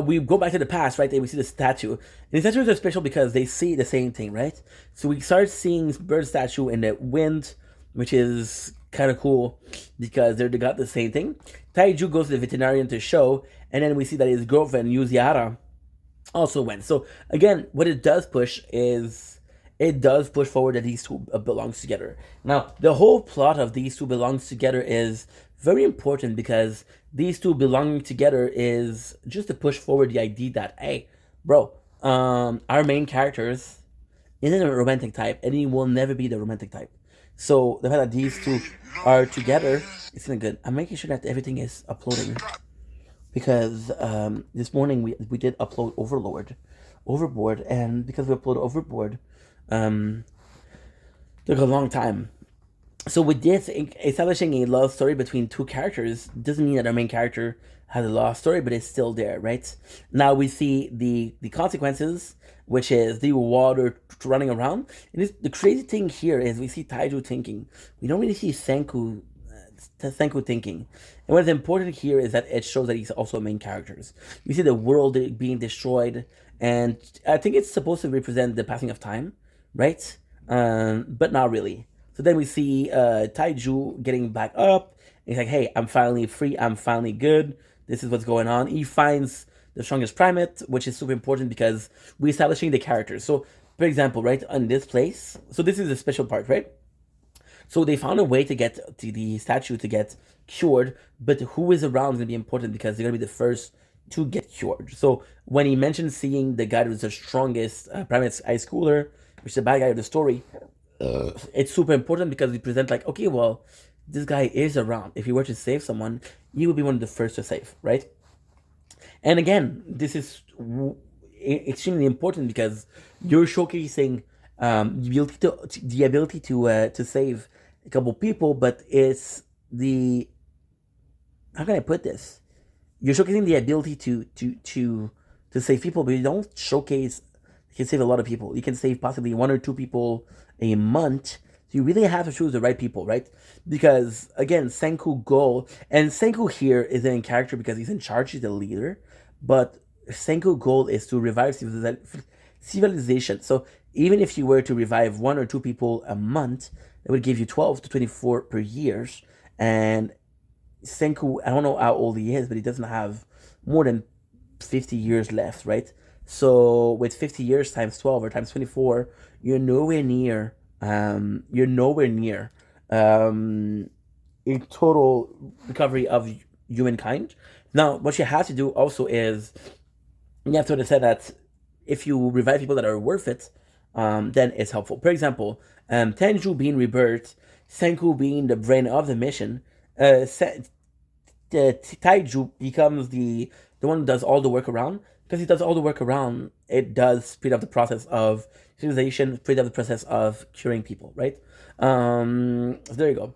we go back to the past, right? And we see the statue. And the statues are special because they see the same thing, right? So we start seeing bird statue in the wind, which is kind of cool because they got the same thing. Taiju goes to the veterinarian to show, and then we see that his girlfriend, Yuziara, also went. So again, what it does push is it does push forward that these two belongs together. Now, the whole plot of these two belongs together is very important because these two belonging together is just to push forward the idea that, hey, bro, our main characters isn't a romantic type, and he will never be the romantic type. So the fact that these two are together, it's not good. I'm making sure that everything is uploading because this morning we did upload Overboard, and because we uploaded Overboard, took a long time. So with this, establishing a love story between two characters doesn't mean that our main character has a love story, but it's still there, right? Now we see the consequences, which is the water running around. And the crazy thing here is we see Taiju thinking. We don't really see Senku thinking. And what's important here is that it shows that he's also main characters. You see the world being destroyed, and I think it's supposed to represent the passing of time, right? But not really. So then we see Taiju getting back up. He's like, "Hey, I'm finally free. I'm finally good. This is what's going on." He finds the strongest primate, which is super important because we're establishing the characters. So, for example, right, on this place, so this is a special part, right? So they found a way to get to the statue to get cured, but who is around is going to be important because they're going to be the first to get cured. So when he mentioned seeing the guy who's the strongest primate high schooler, which is the bad guy of the story, it's super important because we present like, okay, well, this guy is around. If he were to save someone, he would be one of the first to save, right? And again, this is extremely important because you're showcasing the ability to save a couple people, but it's how can I put this? You're showcasing the ability to save people, but you don't showcase you can save a lot of people. You can save possibly 1 or 2 people a month. So you really have to choose the right people, right? Because again, Senku goal, and Senku here is in character because he's in charge, he's the leader. But Senku goal is to revive civilization. So even if you were to revive 1 or 2 people a month, it would give you 12 to 24 per year. And Senku, I don't know how old he is, but he doesn't have more than 50 years left, right? So with 50 years times 12 or times 24, you're nowhere near. You're nowhere near a total recovery of humankind. Now, what you have to do also is you have to understand that if you revive people that are worth it, then it's helpful. For example, Tenju being rebirthed, Senku being the brain of the mission, Taiju becomes the one who does all the work around. Because he does all the work around, it does speed up the process of civilization, speed up the process of curing people, right? So there you go.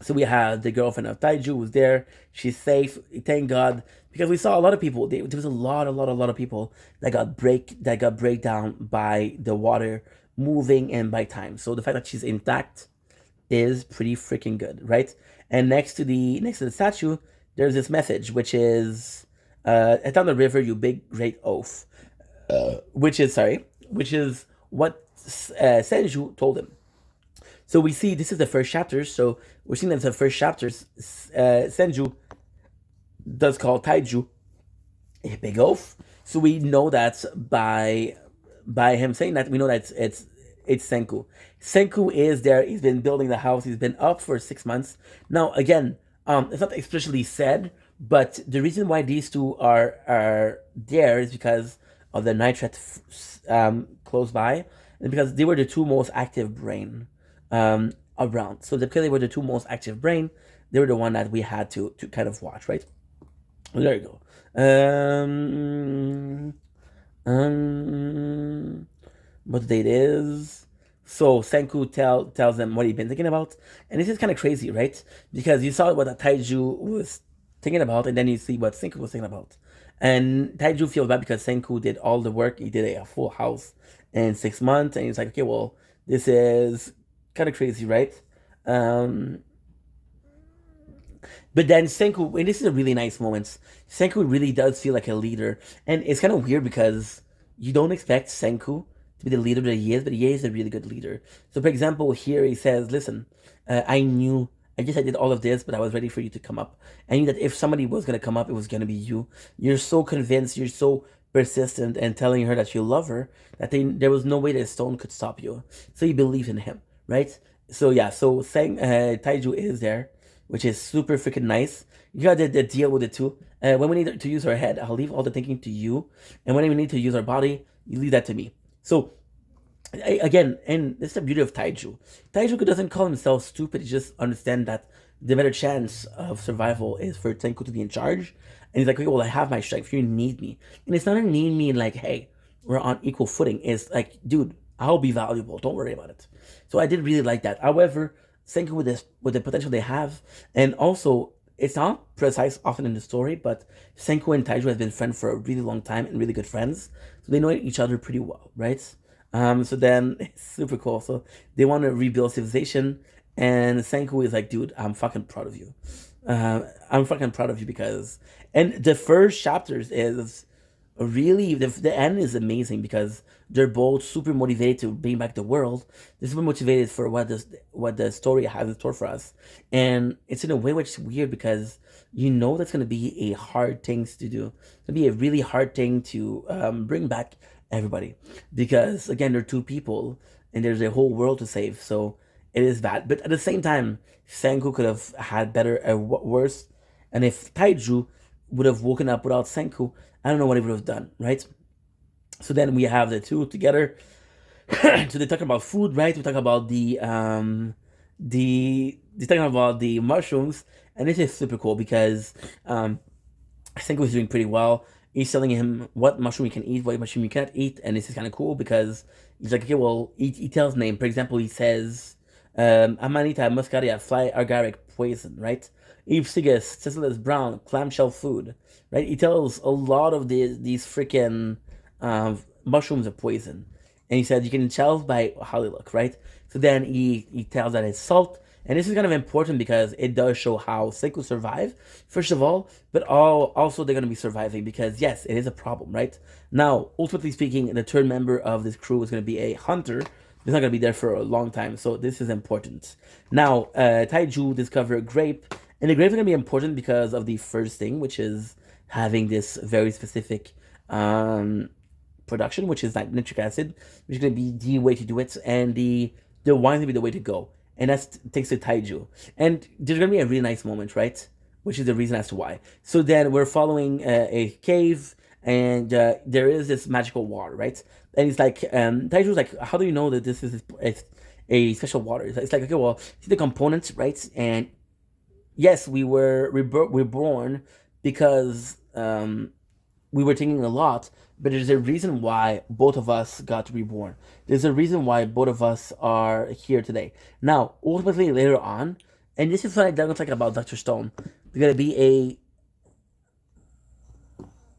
So we have the girlfriend of Taiju who's there. She's safe. Thank God, because we saw a lot of people. There was a lot of people that got break down by the water moving and by time. So the fact that she's intact is pretty freaking good, right? And next to the statue, there's this message which is, "Down the river, you big great oaf," which is what Senju told him. So we see this is the first chapter. So we're seeing that the first chapters, Senju does call Taiju a big oaf. So we know that by him saying that, we know that it's Senku. Senku is there. He's been building the house. He's been up for 6 months. Now again, it's not explicitly said, but the reason why these two are there is because of the nitrate close by, and because they were the two most active brain around. So because they were the two most active brain, they were the one that we had to kind of watch, right? Well, there you go. What date is? So Senku tells them what he's been thinking about, and this is kind of crazy, right? Because you saw what Taiju was thinking about, and then you see what Senku was thinking about. And Taiju feels bad because Senku did all the work. He did a full house in 6 months, and he's like, okay, well, this is kind of crazy, right? But then Senku, and this is a really nice moment, Senku really does feel like a leader. And it's kind of weird because you don't expect Senku to be the leader that he is, but he is a really good leader. So for example, here he says, listen, I did all of this, but I was ready for you to come up. I knew that if somebody was going to come up, it was going to be you. You're so convinced, you're so persistent and telling her that you love her, that there was no way that a stone could stop you. So you believe in him, right? So yeah, so Taiju is there, which is super freaking nice. You gotta deal with it too. When we need to use our head, I'll leave all the thinking to you. And when we need to use our body, you leave that to me. So, again, and this is the beauty of Taiju. Taiju doesn't call himself stupid. He just understands that the better chance of survival is for Tenku to be in charge. And he's like, okay, well, I have my strength. You need me. And it's not a need me like, hey, we're on equal footing. It's like, dude, I'll be valuable. Don't worry about it. So I did really like that. However, Senku with the potential they have, and also it's not precise often in the story, but Senku and Taiju have been friends for a really long time and really good friends, so they know each other pretty well, right? So then it's super cool. So they want to rebuild civilization, and Senku is like, dude, I'm fucking proud of you. I'm fucking proud of you because, and the first chapters is really the end is amazing because they're both super motivated to bring back the world. They're super motivated for what the story has in store for us, and it's in a way which is weird because you know that's going to be a hard thing to do. It's going to be a really hard thing to bring back everybody because again they're two people and there's a whole world to save. So it is bad, but at the same time, Senku could have had better worse, and if Taiju would have woken up without Senku, I don't know what he would have done, right? So then we have the two together. So they're talking about food, right? We talk about they're talking about the mushrooms, and this is super cool because Senku is doing pretty well. He's telling him what mushroom he can eat, what mushroom he can't eat, and this is kind of cool because he's like, okay, well, he tells name. For example, he says Amanita, Muscaria, fly agaric poison, right? Ipsigus, Cecilus brown, clamshell food, right? He tells a lot of these freaking mushrooms are poison. And he said you can tell by how they look, right? So then he tells that it's salt. And this is kind of important because it does show how Senku survive, first of all, but also they're going to be surviving because, yes, it is a problem, right? Now, ultimately speaking, the third member of this crew is going to be a hunter. He's not going to be there for a long time, so this is important. Now, Taiju discovered a grape, And the grades are going to be important because of the first thing, which is having this very specific production, which is like nitric acid, which is going to be the way to do it, and the wine's going to be the way to go. And that takes the taiju. And there's going to be a really nice moment, right? Which is the reason as to why. So then we're following a cave, and there is this magical water, right? And it's like, Taiju's like, how do you know that this is a special water? It's like, okay, well, see the components, right? And yes, we were reborn because we were taking a lot, but there's a reason why both of us got reborn. There's a reason why both of us are here today. Now, ultimately, later on, and this is what I don't like about Dr. Stone, there's gonna be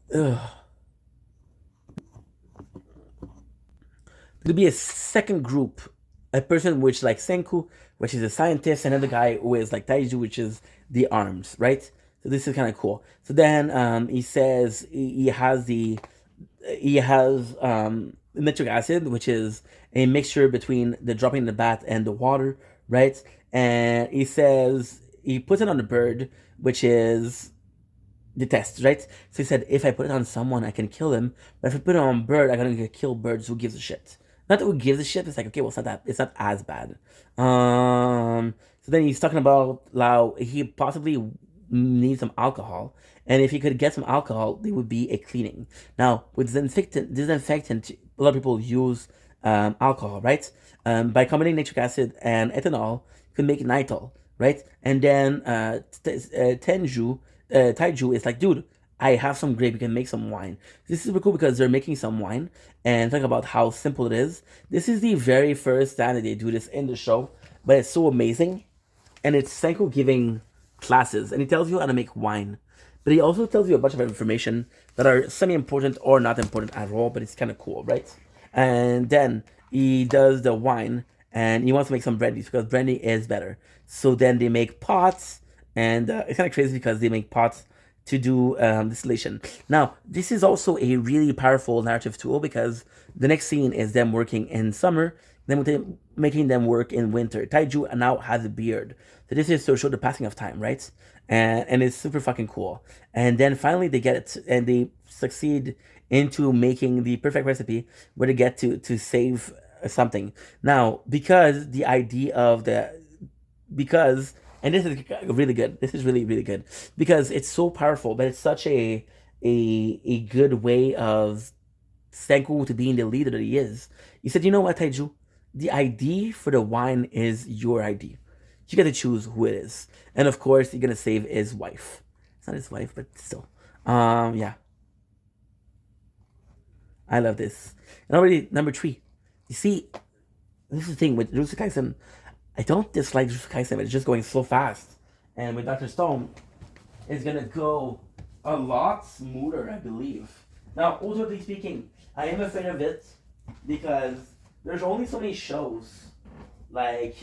there'll be a second group, a person which like Senku, which is a scientist, another guy who is like Taiju, which is the arms, right? So this is kind of cool. So then he says he has nitric acid, which is a mixture between the dropping in the bath and the water, right? And he says he puts it on the bird, which is the test, right? So he said, if I put it on someone, I can kill them. But if I put it on a bird, I'm gonna kill birds. Who gives a shit? Not that who gives a shit. It's like, okay, well, it's not as bad. So then he's talking about how he possibly needs some alcohol, and if he could get some alcohol, there would be a cleaning. Now with disinfectant, a lot of people use alcohol, right? By combining nitric acid and ethanol, you can make nitol, right? And then Taiju is like, dude, I have some grape, you can make some wine. This is super cool because they're making some wine and talk about how simple it is. This is the very first time that they do this in the show, but it's so amazing. And it's Senko giving classes, and he tells you how to make wine. But he also tells you a bunch of information that are semi-important or not important at all, but it's kind of cool, right? And then he does the wine, and he wants to make some brandies because brandy is better. So then they make pots, and it's kind of crazy because they make pots to do distillation. Now, this is also a really powerful narrative tool because the next scene is them working in summer, then making them work in winter. Taiju now has a beard. So this is to show the passing of time, right? And it's super fucking cool. And then finally they get it, and they succeed into making the perfect recipe where they get to save something. Now, because the idea of and this is really good. This is really, really good because it's so powerful, but it's such a good way of Senku to being the leader that he is. He said, you know what, Taiju? The ID for the wine is your ID. You get to choose who it is. And of course, you're going to save his wife. It's not his wife, but still. Yeah. I love this. And already, number 3. You see, this is the thing with Jujutsu Kaisen. I don't dislike Jujutsu Kaisen, but it's just going so fast. And with Dr. Stone, it's going to go a lot smoother, I believe. Now, ultimately speaking, I am afraid of it because there's only so many shows like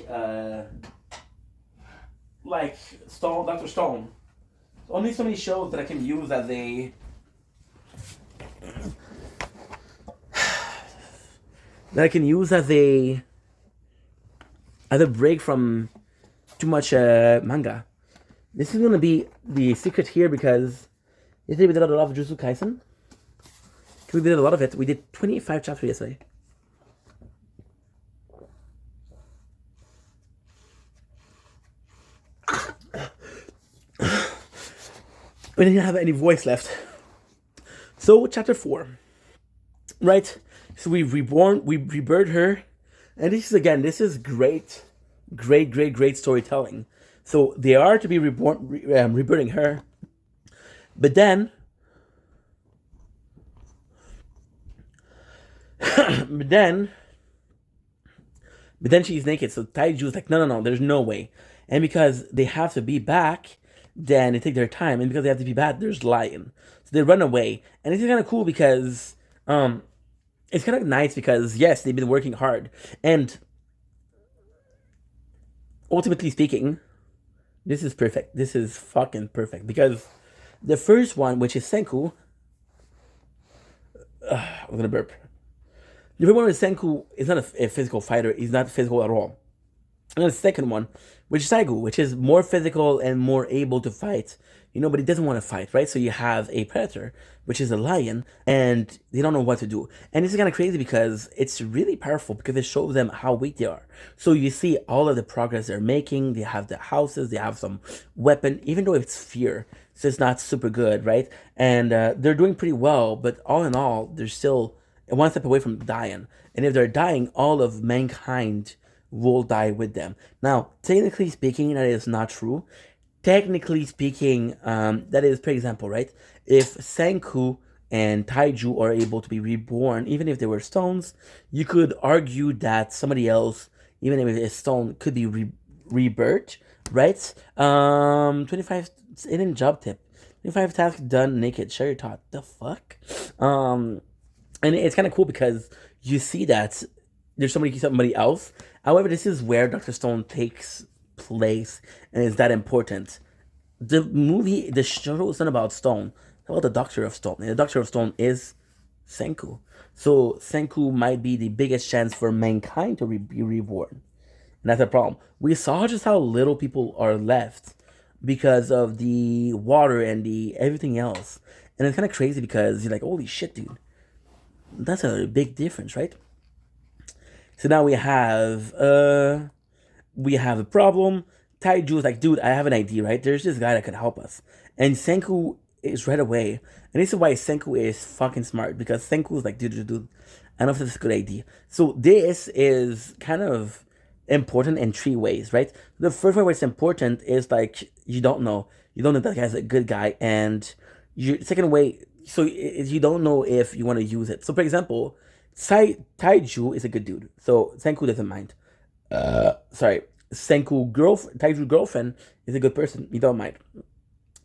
Stone, Dr. Stone. Only so many shows that I can use as a break from too much manga. This is gonna be the secret here because yesterday we did a lot of Jujutsu Kaisen. We did a lot of it. We did 25 chapters yesterday. We didn't have any voice left. So chapter 4, right? So we rebirth her, and this is great storytelling. So they are to be rebirthing her, but then she's naked. So Taiju's like, no, there's no way. And because they have to be back, then they take their time. And because they have to be back, there's lion. So they run away. And this is kind of cool because it's kind of nice because, yes, they've been working hard. And ultimately speaking, this is perfect. This is fucking perfect. Because the first one, which is Senku, I'm going to burp. The first one with Senku is not a physical fighter. He's not physical at all. And the second one, which is Saigu, which is more physical and more able to fight, but he doesn't want to fight, right? So you have a predator, which is a lion, and they don't know what to do. And this is kind of crazy because it's really powerful because it shows them how weak they are. So you see all of the progress they're making. They have the houses, they have some weapon, even though it's fear, so it's not super good, right? And they're doing pretty well, but all in all, they're still one step away from dying. And if they're dying, all of mankind will die with them. Now, technically speaking, that is not true. Technically speaking, that is, for example, right? If Senku and Taiju are able to be reborn, even if they were stones, you could argue that somebody else, even if it's stone, could be rebirthed, right? 25 hidden job tip. 25 tasks done naked. Share your thought. The fuck? And it's kind of cool because you see that there's somebody else. However, this is where Dr. Stone takes place and is that important. The show is not about Stone. It's about the Doctor of Stone. And the Doctor of Stone is Senku. So Senku might be the biggest chance for mankind to be reborn. And that's a problem. We saw just how little people are left because of the water and the everything else. And it's kind of crazy because you're like, holy shit, dude. That's a big difference, right? So now we have a problem. Taiju is like, dude, I have an idea, right? There's this guy that could help us. And Senku is right away. And this is why Senku is fucking smart, because Senku is like, dude, I don't know if this is a good idea. So this is kind of important in three ways, right? The first way where it's important is like, you don't know that guy's a good guy. And second way, so you don't know if you want to use it. So for example, Taiju is a good dude, so Senku doesn't mind. Taiju's girlfriend is a good person. You don't mind.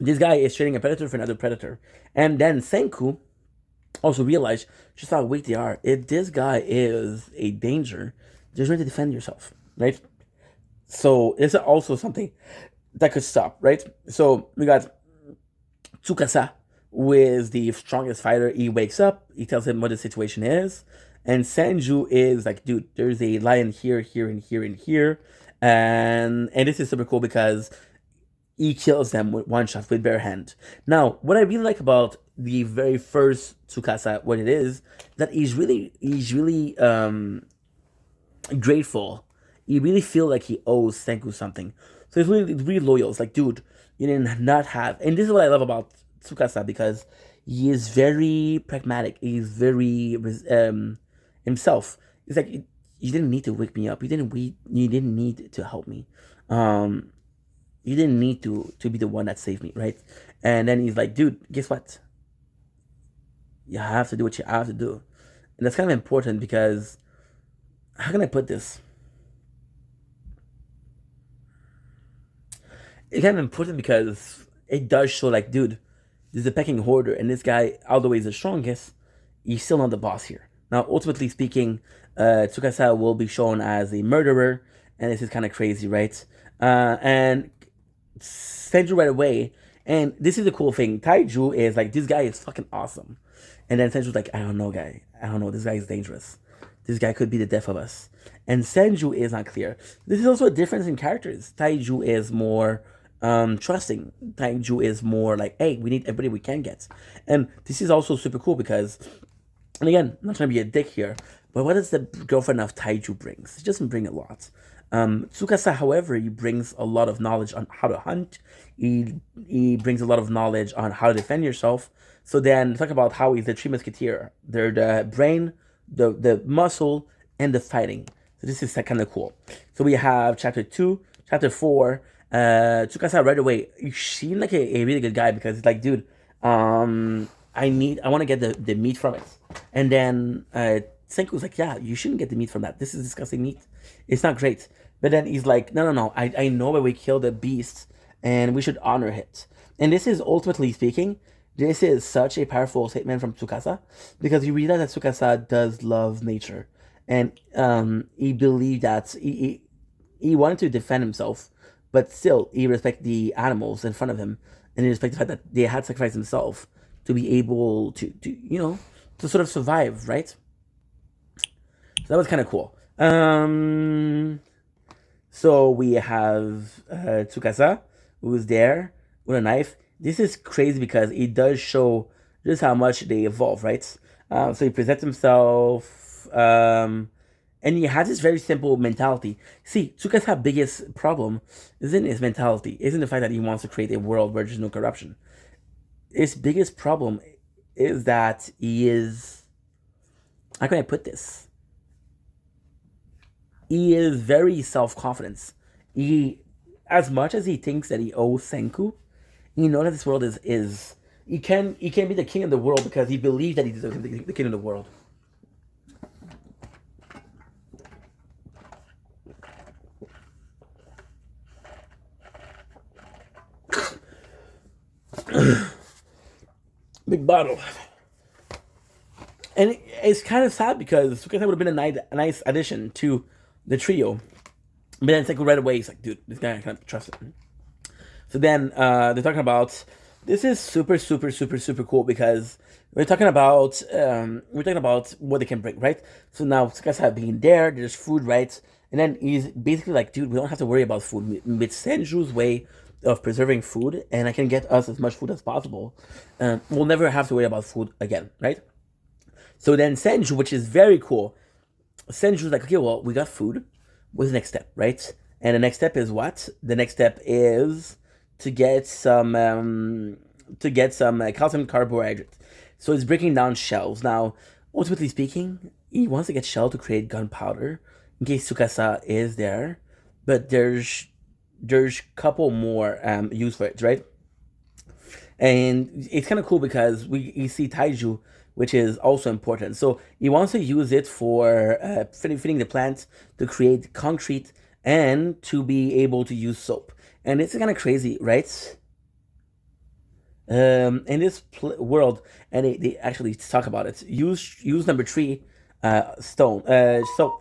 This guy is trading a predator for another predator, and then Senku also realized just how weak they are. If this guy is a danger, there's no way to defend yourself, right? So it's also something that could stop, right? So we got Tsukasa, who is the strongest fighter. He wakes up, he tells him what the situation is, and Sanju is like, dude, there's a lion here, here, and here, and here, and this is super cool because he kills them with one shot with bare hand. Now, what I really like about the very first Tsukasa, what it is, that he's really grateful. You really feel like he owes Senku something. So he's really loyal. It's like, dude, you did not have. And this is what I love about Tsukasa, because he is very pragmatic. He's very himself. It's like, you didn't need to wake me up. You didn't need to help me. You didn't need to be the one that saved me, right? And then he's like, dude, guess what? You have to do what you have to do. And that's kind of important because, how can I put this? It's kind of important because it does show like, dude, there's a pecking order, and this guy, although he's the strongest, he's still not the boss here. Now, ultimately speaking, Tsukasa will be shown as a murderer, and this is kind of crazy, right? And Senju right away, and this is the cool thing. Taiju is like, this guy is fucking awesome. And then Senju's like, I don't know, guy. I don't know. This guy is dangerous. This guy could be the death of us. And Senju is not clear. This is also a difference in characters. Taiju is more trusting. Taiju is more like, hey, we need everybody we can get. And this is also super cool because, and again, I'm not trying to be a dick here, but what does the girlfriend of Taiju brings? She doesn't bring a lot. Tsukasa, however, he brings a lot of knowledge on how to hunt. He brings a lot of knowledge on how to defend yourself. So then talk about how he's the three musketeer. They're the brain, the muscle, and the fighting. So this is kind of cool. So we have chapter 2, chapter 4. Tsukasa right away, he seemed like a really good guy because he's like, dude, I want to get the meat from it. And then Senku's like, yeah, you shouldn't get the meat from that. This is disgusting meat. It's not great. But then he's like, no. I know where we killed the beast, and we should honor it. And this is, ultimately speaking, this is such a powerful statement from Tsukasa, because you realize that Tsukasa does love nature. And he believed that he wanted to defend himself, but still he respected the animals in front of him, and he respected the fact that they had sacrificed themselves to be able to sort of survive, right? So that was kind of cool. So we have Tsukasa, who's there with a knife. This is crazy because it does show just how much they evolve, right? So he presents himself, and he has this very simple mentality. See, Tsukasa's biggest problem isn't his mentality, isn't the fact that he wants to create a world where there's no corruption. His biggest problem is that he is, how can I put this? He is very self-confident. He, as much as he thinks that he owes Senku, he knows that this world is he can be the king of the world because he believes that he deserves to be the king of the world. Big bottle. And it's kind of sad because Tsukasa would have been a nice addition to the trio. But then Senku right away, he's like, dude, this guy I can't trust him. So then they're talking about, this is super, super, super, super cool because we're talking about what they can bring, right? So now Tsukasa being there, there's food, right? And then he's basically like, dude, we don't have to worry about food. With Senju's way of preserving food, and I can get us as much food as possible, we'll never have to worry about food again, right? So then Senju, which is very cool, Senju's like, okay, well, we got food. What's the next step, right? And the next step is what? The next step is to get some calcium carbohydrate. So it's breaking down shells. Now, ultimately speaking, he wants to get shell to create gunpowder in case Tsukasa is there. But there's couple more use for it, right? And it's kind of cool because you see Taiju, which is also important. So he wants to use it for feeding the plants to create concrete and to be able to use soap. And it's kind of crazy, right? In this world, and they actually talk about it. Use number 3 stone. So,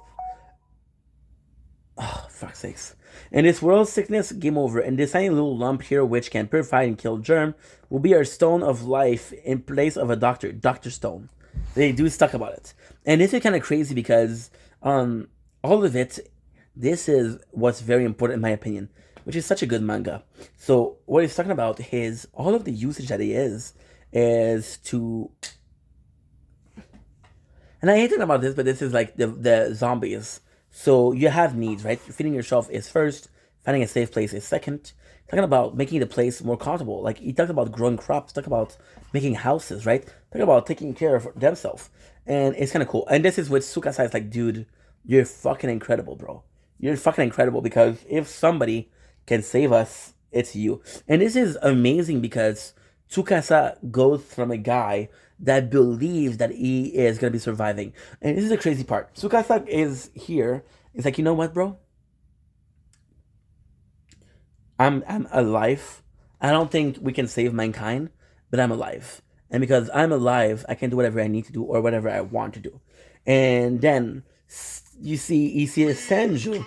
oh, fuck's sakes. In this world, sickness, game over. And this tiny little lump here, which can purify and kill germ, will be our stone of life in place of a Dr. Stone. They do talk about it. And this is kind of crazy because all of it, this is what's very important in my opinion, which is such a good manga. So what he's talking about is all of the usage that he is to, and I hate talking about this, but this is like the zombies. So you have needs, right? Feeding yourself is first, finding a safe place is second. Talking about making the place more comfortable. Like he talked about growing crops, talk about making houses, right? Talk about taking care of themselves. And it's kind of cool. And this is what Tsukasa is like, dude, you're fucking incredible, bro. You're fucking incredible because if somebody can save us, it's you. And this is amazing because Tsukasa goes from a guy that believes that he is going to be surviving. And this is the crazy part. Tsukasa is here. It's like, you know what, bro? I'm alive. I don't think we can save mankind, but I'm alive. And because I'm alive, I can do whatever I need to do or whatever I want to do. And then you see Senju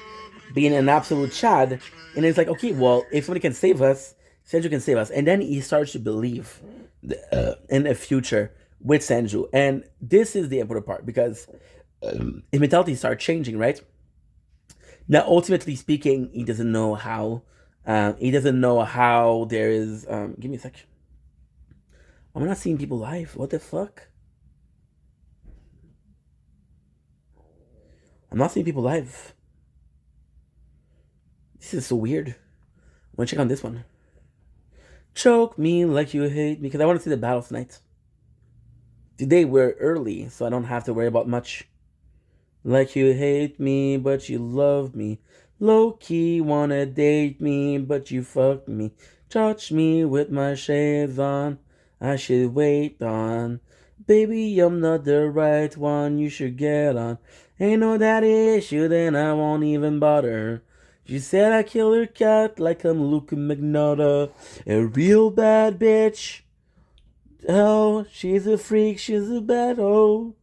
being an absolute chad, and it's like, okay, well, if somebody can save us, Senju can save us. And then he starts to believe in a future with Senju. And this is the important part because his mentality starts changing, right? Now, ultimately speaking, he doesn't know how. He doesn't know how there is. Give me a sec. I'm not seeing people live. What the fuck? I'm not seeing people live. This is so weird. I want to check on this one. Choke me like you hate me, because I want to see the battle tonight. Today we're early, so I don't have to worry about much. Like you hate me, but you love me. Low-key wanna date me, but you fuck me. Touch me with my shades on. I should wait on. Baby, I'm not the right one, you should get on. Ain't no daddy issue, then I won't even bother. She said I kill her cat like I'm Luke Magnotta. A real bad bitch. Oh, she's a freak, she's a bad hoe.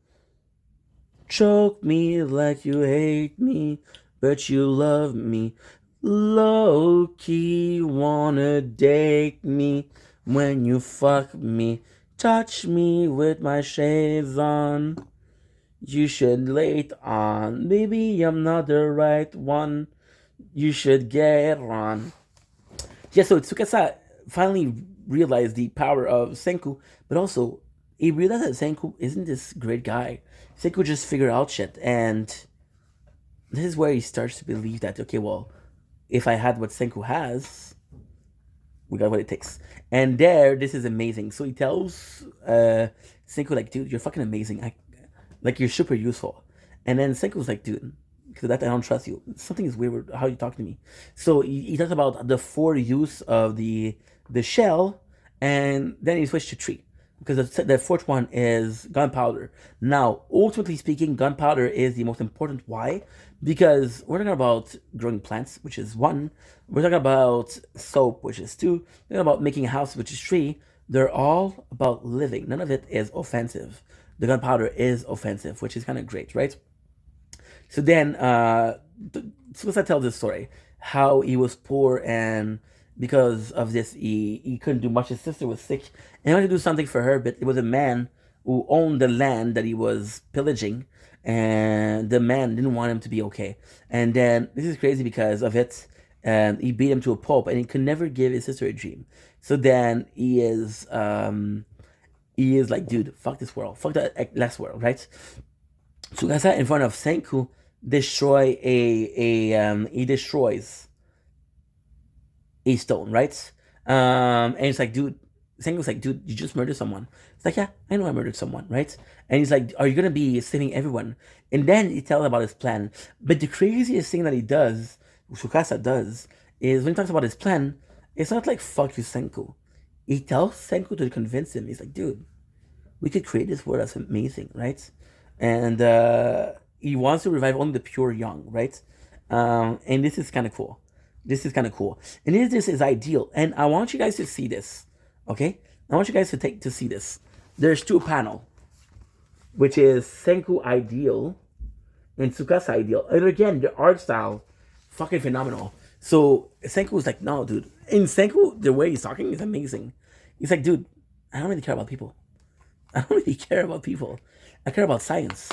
Choke me like you hate me, but you love me. Low-key wanna date me when you fuck me. Touch me with my shades on. You should late on. Maybe I'm not the right one. You should get on. Yeah, so Tsukasa finally realized the power of Senku, but also he realized that Senku isn't this great guy. Senku just figured out shit, and this is where he starts to believe that, okay, well, if I had what Senku has, we got what it takes. And there, this is amazing. So he tells Senku, like, dude, you're fucking amazing. Like, you're super useful. And then Senku's like, dude, because that I don't trust you. Something is weird with how you talk to me. So he talks about the 4 use of the shell, and then he switched to 3. Because the 4th one is gunpowder. Now, ultimately speaking, gunpowder is the most important. Why? Because we're talking about growing plants, which is 1. We're talking about soap, which is 2. We're talking about making a house, which is 3. They're all about living. None of it is offensive. The gunpowder is offensive, which is kind of great, right? So then, Tsukasa tells this story, how he was poor, and because of this, he couldn't do much. His sister was sick, and he wanted to do something for her, but it was a man who owned the land that he was pillaging, and the man didn't want him to be okay. And then, this is crazy because of it, and he beat him to a pulp, and he could never give his sister a dream. So then, he is like, dude, fuck this world, fuck that last world, right? Tsukasa in front of Senku he destroys a stone, right? And it's like, dude, Senku's like, dude, you just murdered someone. It's like, yeah, I know I murdered someone, right? And he's like, are you gonna be saving everyone? And then he tells about his plan. But the craziest thing that he does, Tsukasa does, is when he talks about his plan, it's not like, fuck you, Senku. He tells Senku to convince him. He's like, dude, we could create this world that's amazing, right? And he wants to revive only the pure young, right? And this is kind of cool. This is kind of cool. And this is ideal. And I want you guys to see this, okay? I want you guys to see this. There's 2 panel, which is Senku ideal and Tsukasa ideal. And again, the art style, fucking phenomenal. So Senku was like, no, dude. And Senku, the way he's talking is amazing. He's like, dude, I don't really care about people. I don't really care about people. I care about science.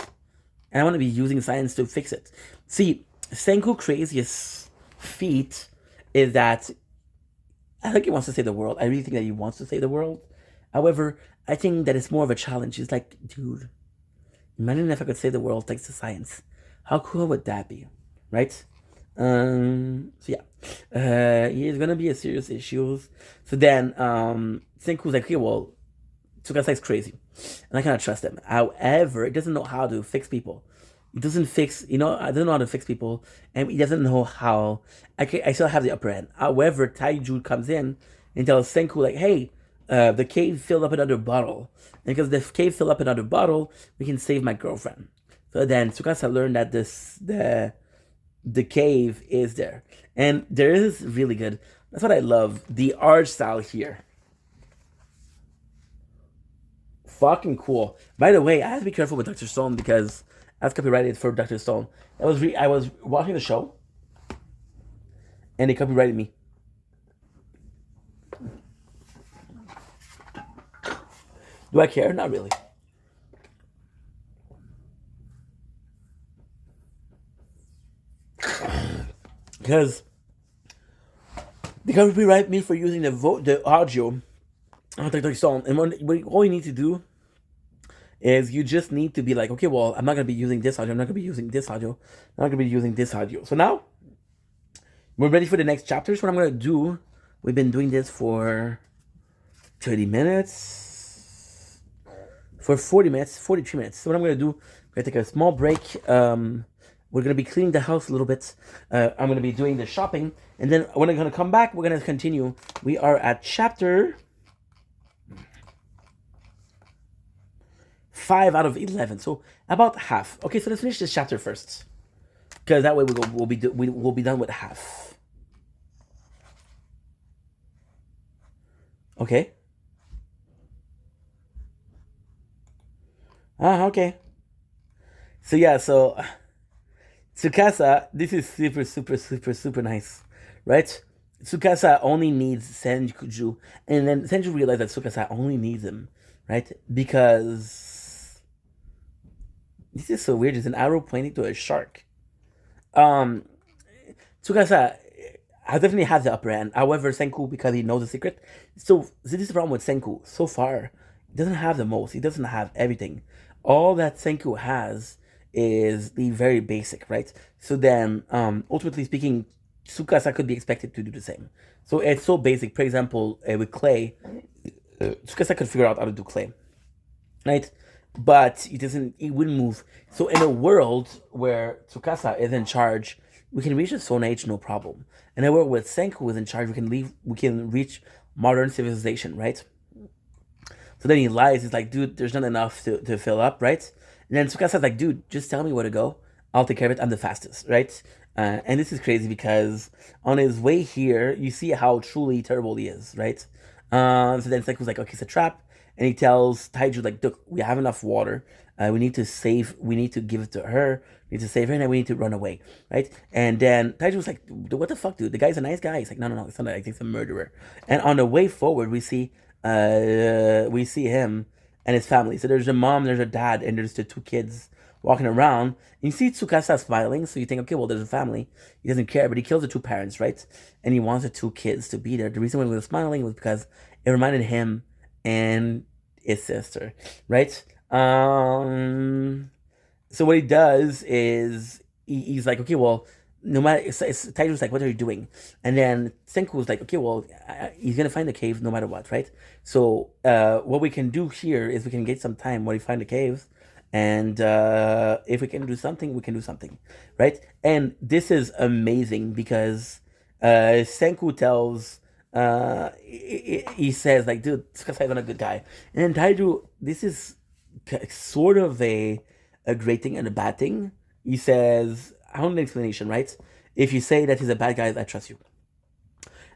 And I want to be using science to fix it. See, Senku craziest feat is that I think he wants to save the world. I really think that he wants to save the world. However, I think that it's more of a challenge. He's like, dude, imagine if I could save the world thanks to science. How cool would that be? Right? So yeah. He's gonna be a serious issue. So then Senku's like, okay, well, Tsukasa is crazy, and I cannot trust him. However, he doesn't know how to fix people. He doesn't fix, I don't know how to fix people, and he doesn't know how. I still have the upper hand. However, Taiju comes in and tells Senku, like, hey, the cave filled up another bottle. And because the cave filled up another bottle, we can save my girlfriend. So then Tsukasa learned that the cave is there. And there is really good. That's what I love. The art style here. Fucking cool. By the way, I have to be careful with Dr. Stone because that's copyrighted for Dr. Stone. I was watching the show and they copyrighted me. Do I care? Not really. Because they copyright me for using the audio on Dr. Stone. And all you need to do is you just need to be like, okay, well, I'm not going to be using this audio. I'm not going to be using this audio. I'm not going to be using this audio. So now, we're ready for the next chapters. What I'm going to do, we've been doing this for 30 minutes. For 40 minutes, 43 minutes. So what I'm going to do, I'm going to take a small break. We're going to be cleaning the house a little bit. I'm going to be doing the shopping. And then when I'm going to come back, we're going to continue. We are at chapter 5 out of 11, so about half. Okay, so let's finish this chapter first, because that way we'll be done with half. Okay. Okay. So yeah, so Tsukasa, this is super nice, right? Tsukasa only needs Senju, and then Senju realized that Tsukasa only needs him, right? Because this is so weird. There's an arrow pointing to a shark. Tsukasa definitely has the upper hand. However, Senku, because he knows the secret, so this is the problem with Senku. So far, he doesn't have the most. He doesn't have everything. All that Senku has is the very basic, right? So then, ultimately speaking, Tsukasa could be expected to do the same. So it's so basic. For example, with clay, Tsukasa could figure out how to do clay, right? But it wouldn't move. So in a world where Tsukasa is in charge, we can reach the Stone Age no problem. In a world where Senku is in charge, we can reach modern civilization, right? So then he lies. He's like, dude, there's not enough to fill up, right? And then Tsukasa's like, dude, just tell me where to go. I'll take care of it. I'm the fastest, right? And this is crazy because on his way here, you see how truly terrible he is, right? So then Senku's like, okay, it's a trap. And he tells Taiju, like, look, we have enough water. We need to give it to her. We need to save her, and then we need to run away, right? And then Taiju was like, what the fuck, dude? The guy's a nice guy. He's like, no, it's not like he's a murderer. And on the way forward, we see him and his family. So there's a mom, there's a dad, and there's the two kids walking around. And you see Tsukasa smiling, so you think, okay, well, there's a family. He doesn't care, but he kills the two parents, right? And he wants the two kids to be there. The reason why he was smiling was because it reminded him and his sister, right? So what he does is he's like, okay, well, no matter, Taiju's like, what are you doing? And then Senku was like, okay, well, he's gonna find the cave no matter what, right? So what we can do here is we can get some time while we find the cave, and if we can do something, we can do something, right? And this is amazing because Senku tells, he says like, dude, Tsukasa is not a good guy, and then Taiju, this is sort of a great thing and a bad thing. He says, I don't need an explanation, right? If you say that he's a bad guy, I trust you.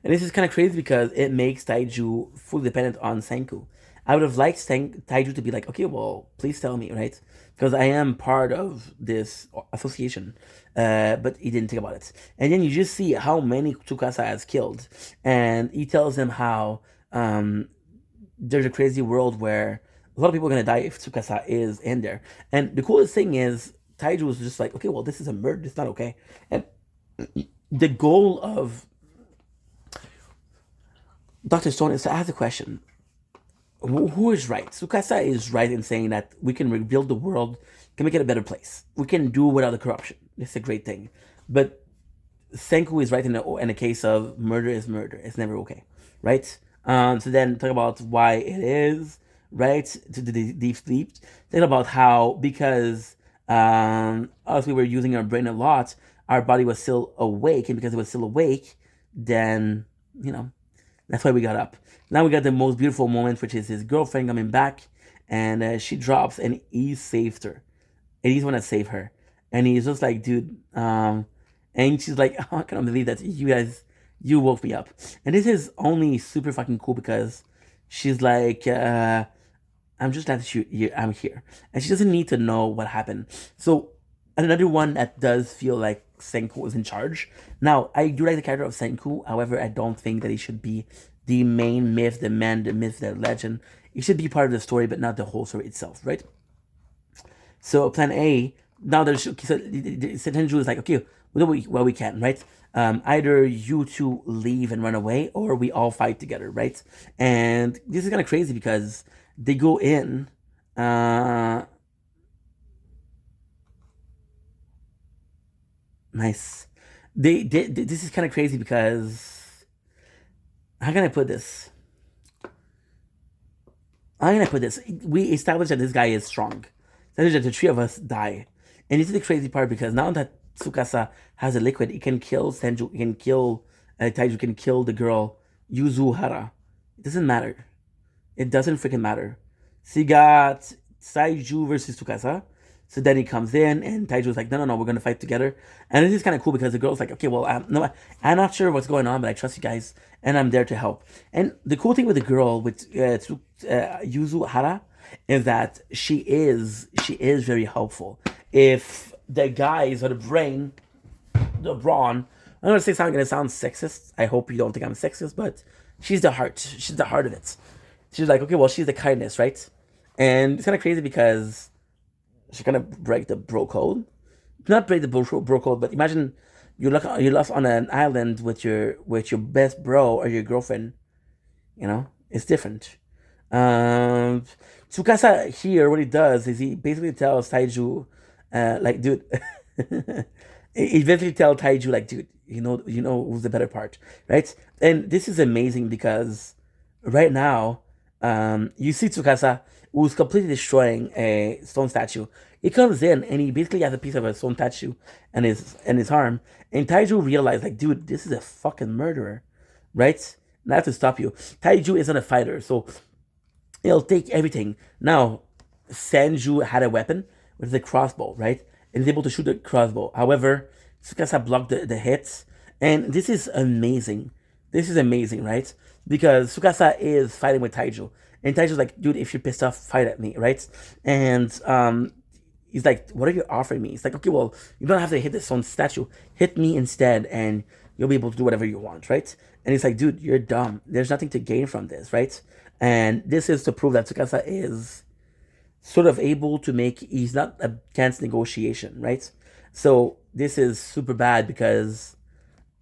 And this is kind of crazy because it makes Taiju fully dependent on Senku. I would have liked Taiju to be like, okay, well, please tell me, right? Because I am part of this association. But he didn't think about it. And then you just see how many Tsukasa has killed. And he tells him how there's a crazy world where a lot of people are going to die if Tsukasa is in there. And the coolest thing is, Taiju was just like, okay, well, this is a murder. It's not okay. And the goal of Dr. Stone is to ask the question, who is right? Tsukasa is right in saying that we can rebuild the world, can make it a better place. We can do without the corruption. It's a great thing. But Senku is right in the case of murder is murder. It's never okay, right? So then talk about why it is, right? To the deep sleep. Think about how, because us, we were using our brain a lot, our body was still awake, and because it was still awake, then, that's why we got up. Now we got the most beautiful moment, which is his girlfriend coming back, and she drops, and he saved her. And he's the one that saved her. And he's just like, dude, and she's like, oh, I can't believe that you woke me up. And this is only super fucking cool because she's like, I'm just glad that I'm here. And she doesn't need to know what happened. So another one that does feel like Senku is in charge. Now, I do like the character of Senku. However, I don't think that he should be the main myth, the man, the myth, the legend. He should be part of the story, but not the whole story itself, right? So plan A, now there's, so Tenju is like, okay, we'll do what we can, right? Either you two leave and run away, or we all fight together, right? And this is kind of crazy because they go in, nice. This is kind of crazy because, how can I put this? We established that this guy is strong. Established that the three of us die. And this is the crazy part because now that Tsukasa has a liquid, it can kill Senju, it can kill Taiju, can kill the girl Yuzuhara. It doesn't matter. It doesn't freaking matter. So you got Taiju versus Tsukasa. So then he comes in, and Taiju's like, no, we're going to fight together. And this is kind of cool because the girl's like, okay, well, I'm not sure what's going on, but I trust you guys, and I'm there to help. And the cool thing with the girl, with Yuzuhara, is that she is very helpful. If the guys or the brawn, I'm going to say something going to sound sexist. I hope you don't think I'm sexist, but she's the heart. She's the heart of it. She's like, okay, well, she's the kindness, right? And it's kind of crazy because she's gonna break the bro code. Not break the bro code, but imagine you're lost on an island with your best bro or your girlfriend. It's different. Um, Tsukasa here, what he does is he basically tells Taiju, like, dude, he basically tells Taiju, like, dude, who's the better part, right? And this is amazing because right now, you see Tsukasa, who's completely destroying a stone statue. He comes in and he basically has a piece of a stone statue and his arm, and Taiju realizes, like, dude, this is a fucking murderer, right? And I have to stop you. Taiju isn't a fighter, so he'll take everything. Now, Sanju had a weapon, which is a crossbow, right? And he's able to shoot the crossbow. However, Tsukasa blocked the hits. And this is amazing. This is amazing, right? Because Tsukasa is fighting with Taiju. And Taiju's like, dude, if you're pissed off, fight at me, right? And he's like, what are you offering me? He's like, okay, well, you don't have to hit this stone statue. Hit me instead, and you'll be able to do whatever you want, right? And he's like, dude, you're dumb. There's nothing to gain from this, right? And this is to prove that Tsukasa is sort of able to he's not against negotiation, right? So this is super bad because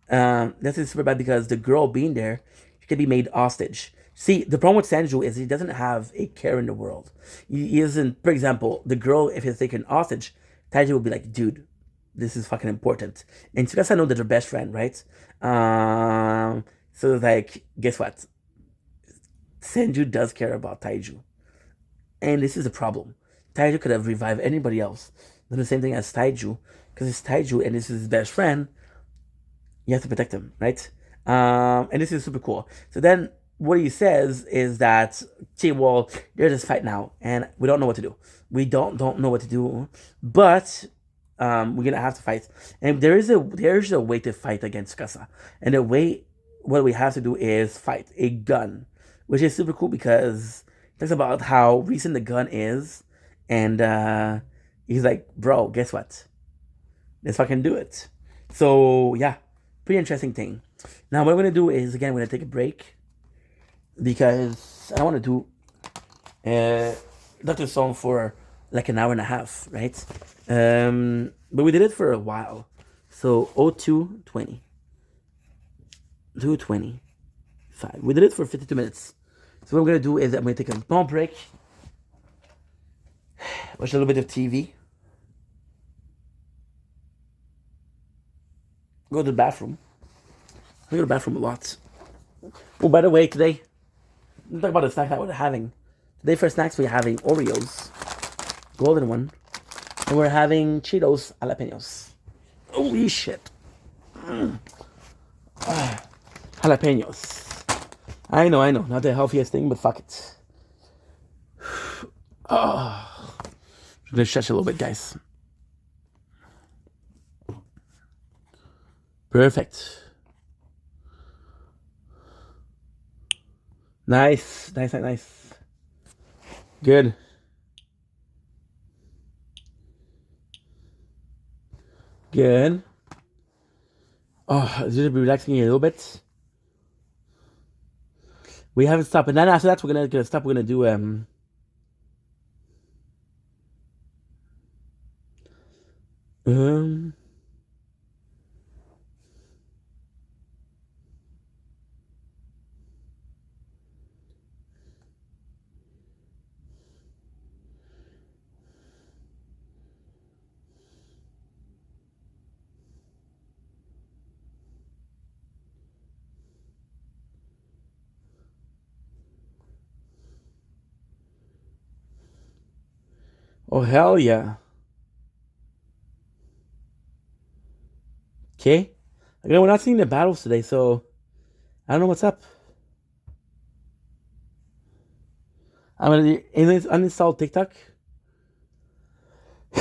the girl being there, she can be made hostage. See, the problem with Sanju is he doesn't have a care in the world. He isn't, for example, the girl, if he's taken hostage, Taiji will be like, dude, this is fucking important. And Tsukasa know that they're best friend, right? So like, guess what? Senju does care about Taiju. And this is a problem. Taiju could have revived anybody else. Done the same thing as Taiju. Because it's Taiju and this is his best friend. You have to protect him, right? And this is super cool. So then what he says is that, gee, well, there's this fight now, and we don't know what to do. We don't know what to do, but we're gonna have to fight. And there's a way to fight against Tsukasa. And what we have to do is fight a gun, which is super cool because it talks about how recent the gun is, and he's like, bro, guess what? Let's fucking do it. So yeah, pretty interesting thing. Now what I'm gonna do is, again, I'm gonna take a break because I don't want to do Dr. Song for like an hour and a half, right? But we did it for a while. So 0220. 225. We did it for 52 minutes. So what I'm gonna do is I'm gonna take a small break, watch a little bit of TV, go to the bathroom. I go to the bathroom a lot. Oh, by the way, today, let's talk about the snack that we're having. Today for snacks, we're having Oreos, golden one, and we're having Cheetos jalapenos. Holy shit. Jalapenos. I know, not the healthiest thing, but fuck it. I'm gonna stretch a little bit, guys. Perfect. Nice. Good. Oh, it's just relaxing a little bit. We haven't stopped, and then after that, we're gonna stop. We're gonna do oh hell yeah. Okay. Again, we're not seeing the battles today, so I don't know what's up. I'm gonna uninstall TikTok,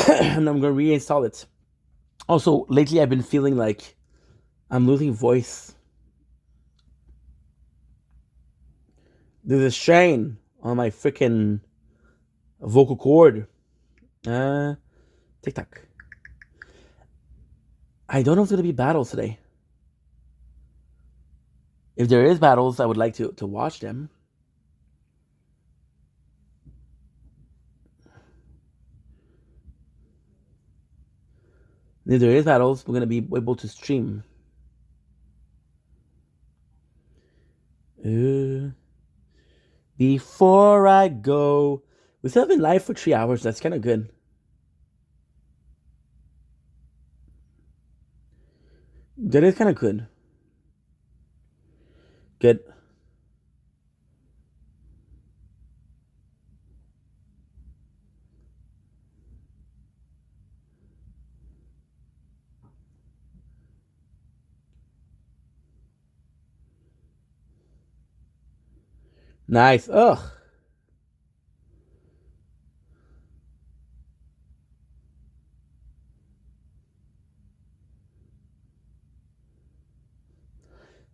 and I'm gonna reinstall it. Also, lately I've been feeling like I'm losing voice. There's a strain on my freaking vocal cord. TikTok. I don't know if there's gonna be battles today. If there is battles, I would like to watch them. If there is battles, we're gonna be able to stream. Before I go, we still have been live for 3 hours. That's kind of good. That is kind of good. Good. Nice. Ugh.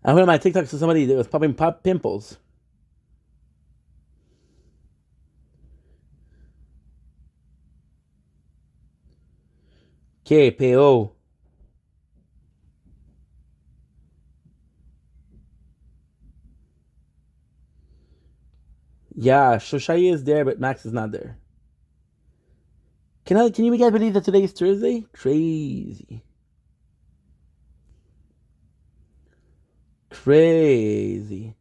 I went on my TikTok to somebody that was popping pimples. KPO. Yeah, Shoshai is there, but Max is not there. Can you guys believe that today is Thursday? Crazy. Crazy.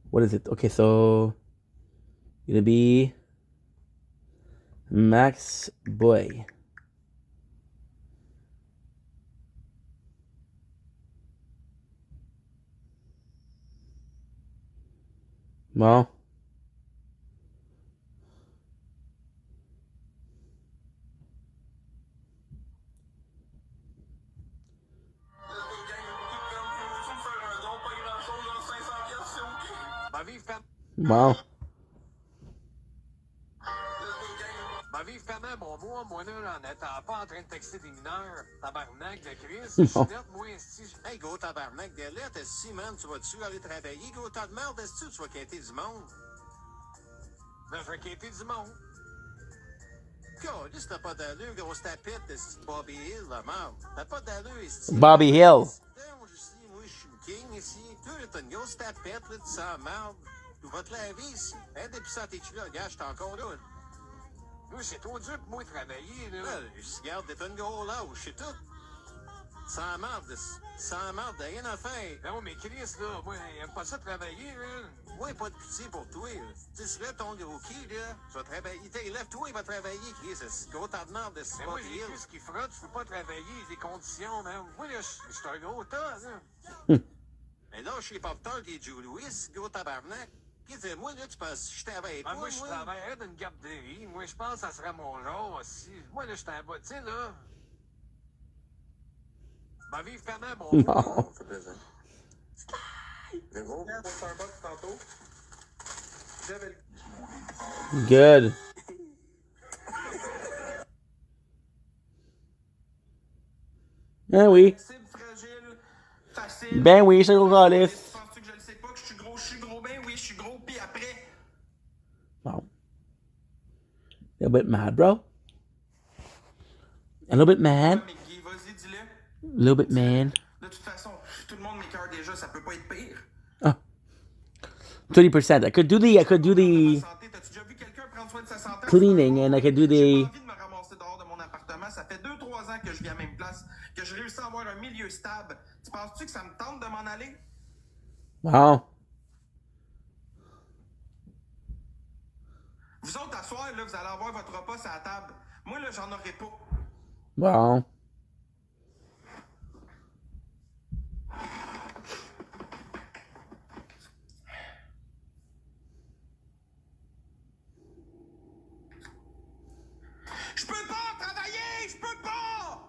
What is it? Okay, so gonna be Max Boy. Bon. Bon. Ma vie famille, mon moi là, en étant pas en train de texter des mineurs, tabarnak de Chris, je suis net, moi, si. Hey, gros tabarnak de lettres, si, man, tu vas-tu aller travailler, gros tas de merde, est-ce que tu vas quitter du monde? Ben, je vais quitter du monde. Caliste, t'as pas d'allure, grosse tapette, c'est Bobby Hill, la merde. T'as pas d'allure, ici. Bobby Hill. Moi, je suis le king ici. Toi, t'as une grosse tapette, là, tu sens merde. Tu vas te laver ici. Hey, depuis ça, t'es-tu là? Regarde, je suis encore là. Moi, c'est trop dur pour moi de travailler, là. Regarde, t'es une grosse lâche, c'est tout. Sans merde, rien à faire. Non, mais Chris, là, moi, j'aime pas ça travailler, là. Moi, pas de pitié pour toi, là. Tu sais, là, ton gros qui, là, tu vas travailler. Lève-toi, il va travailler, Chris. C'est gros tas de merde de mais moi, j'ai vu ce qu'il fera, tu peux pas travailler, les conditions, même. Moi, là, je suis un gros tas, là. Mais là, je suis pas peur des Joe Louis, gros tabarnak. Qu'est-ce que moi, là, tu penses que je travaille pas, moi, je travaillerais dans une garderie. Moi, je pense que ça serait mon genre aussi. Moi, là, je suis un bas, tu sais, là. Ma vie famille, mon Non. Ça fait plaisir. Le gros, pour Starbucks tantôt. J'avais le... Good. Ben oui. Fragile, facile. Ben oui, je suis gros calice. Penses-tu que je le sais pas que je suis gros, ben oui, je suis gros, puis après... Wow. A little bit mad, bro. A little bit mad. Vas-y, dis-le. A little bit mad. De toute façon, tout le monde m'écœure déjà, ça peut pas être pire. Ah. 30%. I could do the cleaning and I could do the... J'ai envie de me ramasser dehors de mon appartement. Ça fait 2-3 ans que je vis à la même place, que je réussis à avoir un milieu stable. Tu penses-tu que ça me tente de m'en aller? Wow. Vous autres, à soir, là, vous allez avoir votre repas à la table. Moi, là, j'en aurai pas. Wow. Je peux pas travailler! Je peux pas!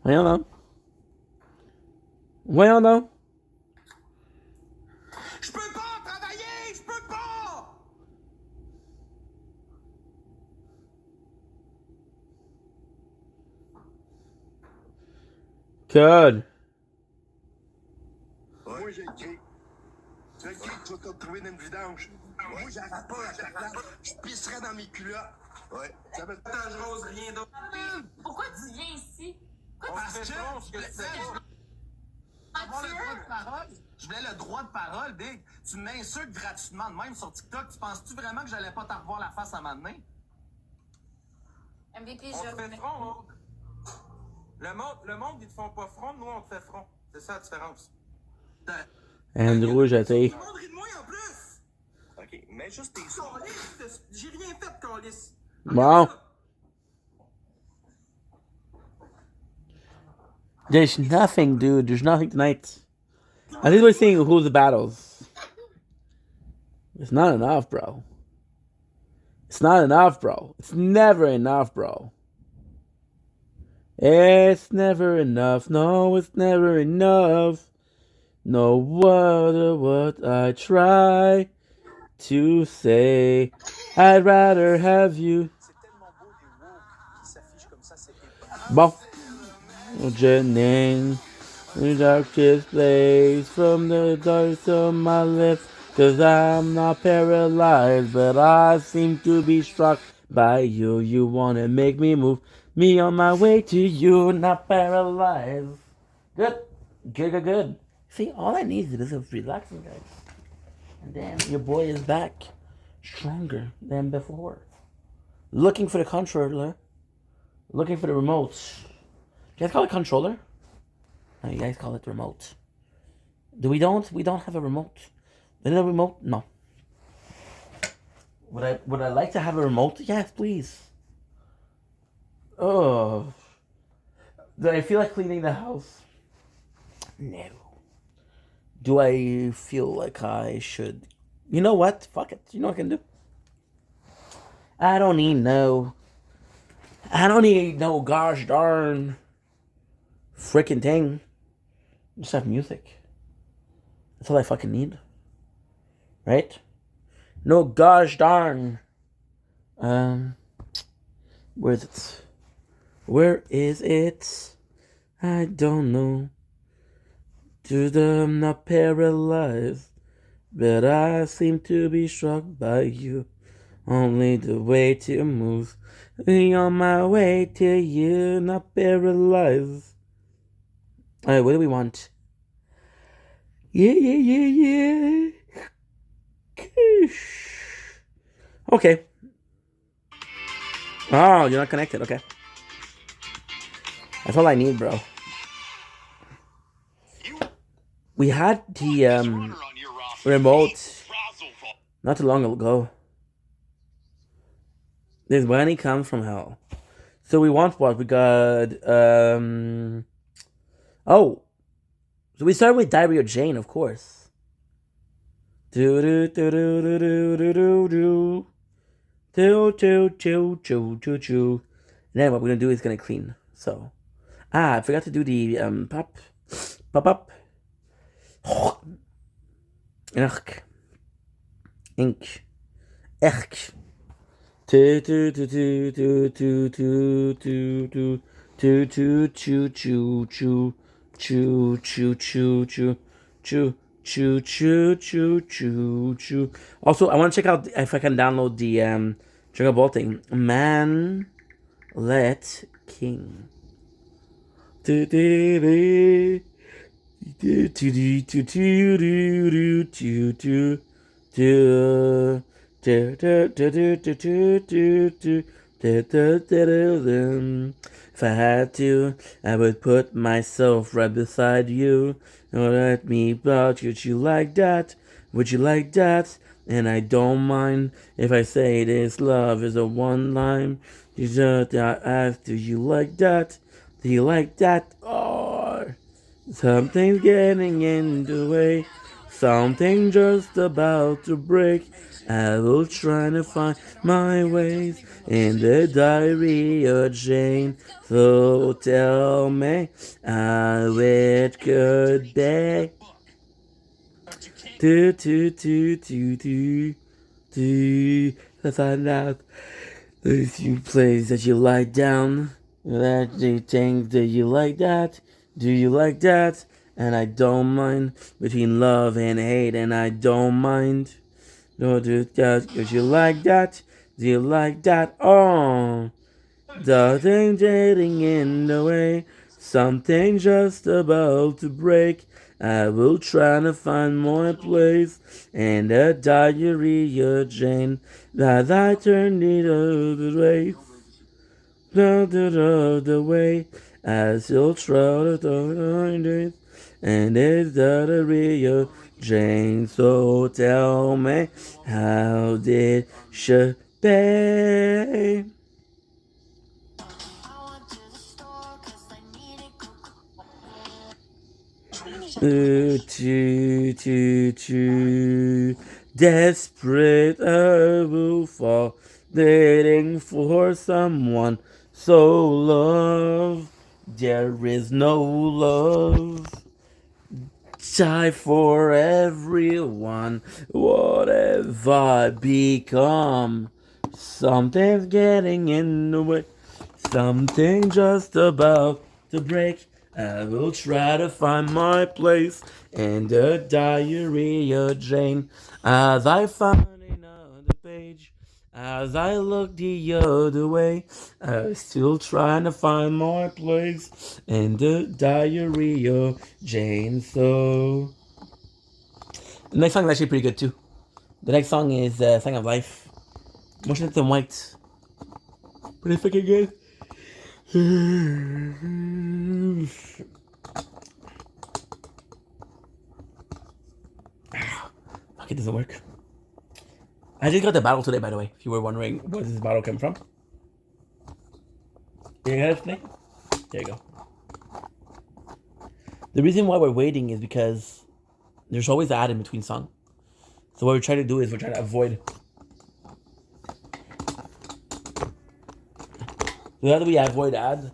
Voyons donc. Voyons donc. Je peux pas travailler! Je peux pas! Good. Moi, j'ai écrit. Tu as écrit que tu vas te trouver dans une vidange. Moi, j'arrête pas à ta place. Je pisserais dans mes culottes. Ouais. Ça me Partage rose, rien d'autre. Pourquoi tu viens ici? Parce que... avoir le droit de parole. Je voulais le droit de parole, Big. Tu m'insultes gratuitement de même sur TikTok. Tu penses-tu vraiment que j'allais pas t'en revoir la face à ma main? MVP, On je te fait front, Maud. Le monde, ils te font pas front, nous, on te fait front. C'est ça la différence. Andrew, j'étais. Tout le monde rit de moi en plus! Ok, mais juste tes sons. J'ai rien fait, Calice. Wow. There's nothing, dude. There's nothing tonight. I think we're seeing who the battles. It's not enough, bro. It's not enough, bro. It's never enough, bro. It's never enough. No, it's never enough. No matter what I try to say, I'd rather have you. Bon. Jennings, the darkest place from the darkest of my lips. Cause I'm not paralyzed, but I seem to be struck by you. You wanna make me move me on my way to you, not paralyzed. Good. Good, good, good. See, all I needed is a relaxing, guys. And then your boy is back. Stronger than before. Looking for the controller. Looking for the remote. Do you guys call it controller? No, you guys call it remote. We don't have a remote. Is it a remote? No. Would I like to have a remote? Yes, please. Oh. Do I feel like cleaning the house? No. Do I feel like I should? You know what? Fuck it. You know what I can do? I don't need no gosh darn freaking thing. Just have music. That's all I fucking need. Right? No gosh darn. Where is it? Where is it? I don't know. I'm not paralyzed, but I seem to be struck by you. Only the way to move me on my way to you, not paralyzed. Alright, what do we want? Yeah. Okay. Oh, you're not connected. Okay. That's all I need, bro. We had the remote not too long ago. There's when he comes from hell. So we want what? We got oh. So we start with Diary of Jane, of course. Do do do do do do do do do. Do do do do do do. And then what we're gonna do is gonna clean. So I forgot to do the pop. Ugh. Ink. Ech. Do do do do do do do do do do do choo choo choo choo choo choo choo choo choo choo choo choo choo. Also, I want to check out if I can download the Dragon Ball thing. Man, let King. Do do do. Do do do do do do do do do. If I had to, I would put myself right beside you. Or let me about you. Would you like that? Would you like that? And I don't mind if I say this love is a one line. You just ask, do you like that? Do you like that? Oh, something's getting in the way. Something just about to break. I will try to find my ways in the diary of Jane. So tell me how it could be. Do do do do do do. To find out the few plays that you like down. That you think that you like that. Do you like that? And I don't mind between love and hate, and I don't mind. No, do that, cause you like that. Do you like that? Oh, something getting in the way. Something just about to break. I will try to find my place in the diary of Jane. As I turn it other way, the way, I still try to find it. And it's the real Jane. So tell me, how did she pay? Too desperate, I will fall, waiting for someone so love. There is no love. Die for everyone. What have I become? Something's getting in the way. Something just about to break. I will try to find my place in the diary of Jane. As I find another page, as I look the other way, I'm still trying to find my place in the diary of Jane. So, the next song is actually pretty good too. The next song is Song of Life. Motion in White. Pretty fucking good. Fuck, it doesn't work. I just got the battle today, by the way, if you were wondering where this battle came from. You got it, Snake? There you go. The reason why we're waiting is because there's always an ad in between song. So what we're trying to do is we're trying to avoid. So how do we avoid ads?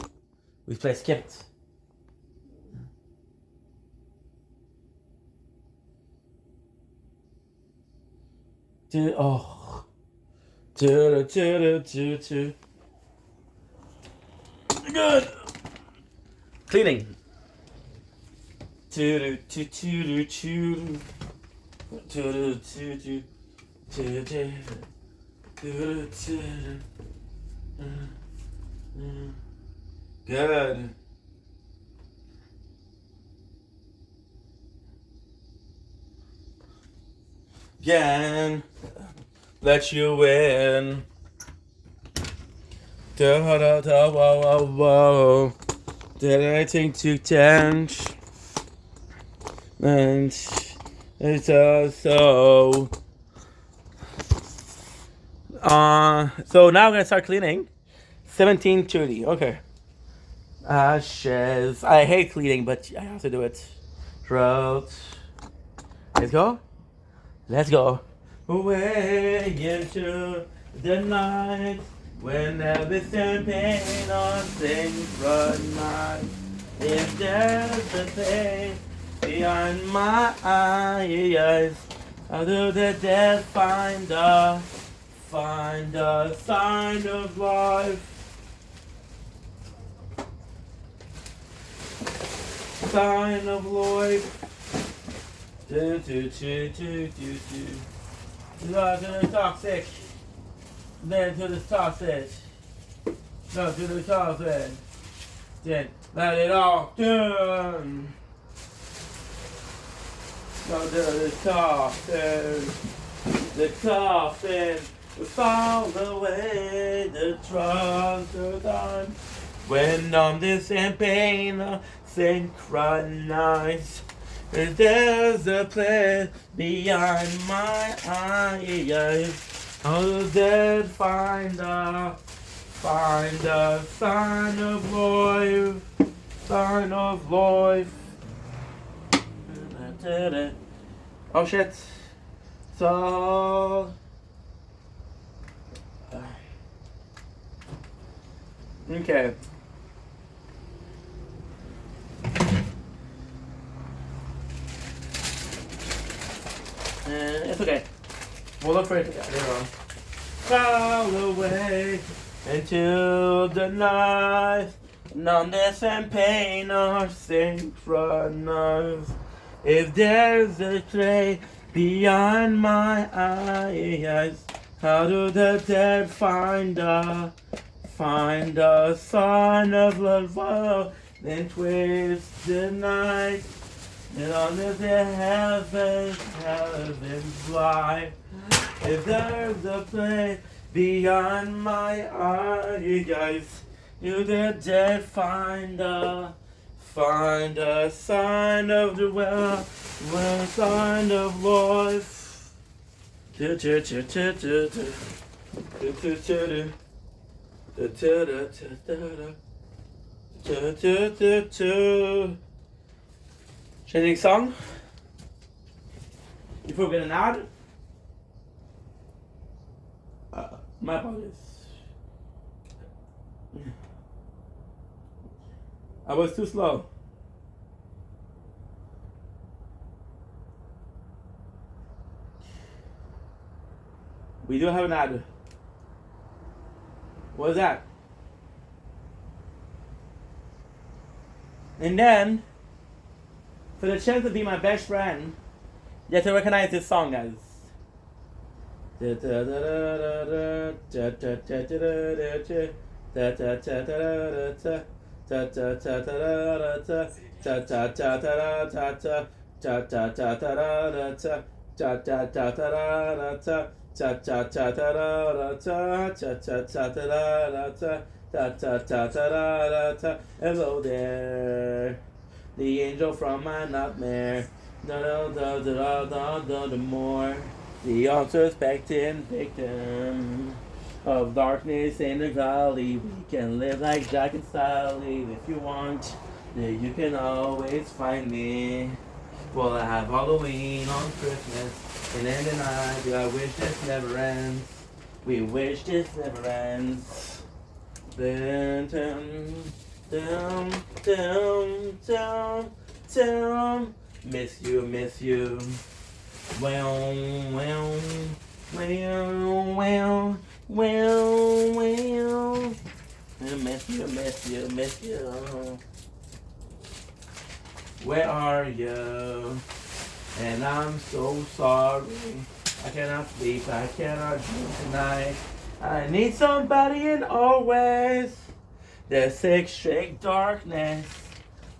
We play skipped. Oh. Good. Cleaning. Good. Again, let you win. Whoa. Did anything to change? And it's also so now I'm gonna start cleaning. 17:30. Okay. Ashes. I hate cleaning, but I have to do it. Throat. Let's go. Let's go. Away into the night when everything pain on synchronize. If there's a thing behind my eyes, how do the dead find a sign of life? Sign of life. To the toxic. Then to the toxic. No, to the toxic. Then let it all turn. No, to the toxic. The coffin will fall away. The trust of time. When this and pain synchronize. There's a place beyond my eyes. How the dead find a sign of life. Sign of life. Oh shit. So okay. It's okay. We'll look for it later on. Fall away into the night. Numbness and pain are synchronized. If there's a trace beyond my eyes, how do the dead find a sign of love? Then twist the night And under the heavens fly. If there's a place beyond my eyes, you the dead find a sign of the well, sign of life. Changing song. Before we get an ad. My apologies. I was too slow. We do have an ad. What is that? And then, for the chance to be my best friend, you have to recognize this song, guys. Hello there, the angel from my nightmare. The more the unsuspecting victim of darkness in the valley, we can live like Jack and Sally. If you want, then you can always find me. Well, I have Halloween on Christmas, and then the night, I wish this never ends. We wish this never ends. Dum, dum, dum, dum, dum. Miss you. Well. Miss you. Where are you? And I'm so sorry. I cannot sleep, I cannot dream tonight. I need somebody in always. There's 6 straight darkness.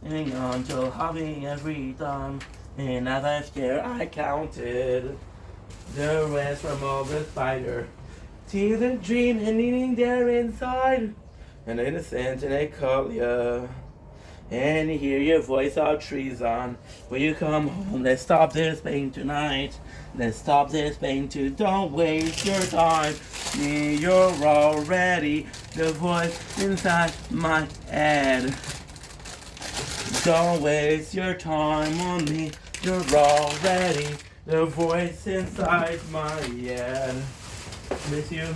Hang on till having every time. And as I'm scared, I counted the rest from all the spider. Till the dream and needing there inside. And innocent and I call ya. And hear your voice out treason. When you come home, let's stop this pain tonight. Let's stop this pain too. Don't waste your time. You're already the voice inside my head. Don't waste your time on me. You're already the voice inside my head. Miss you.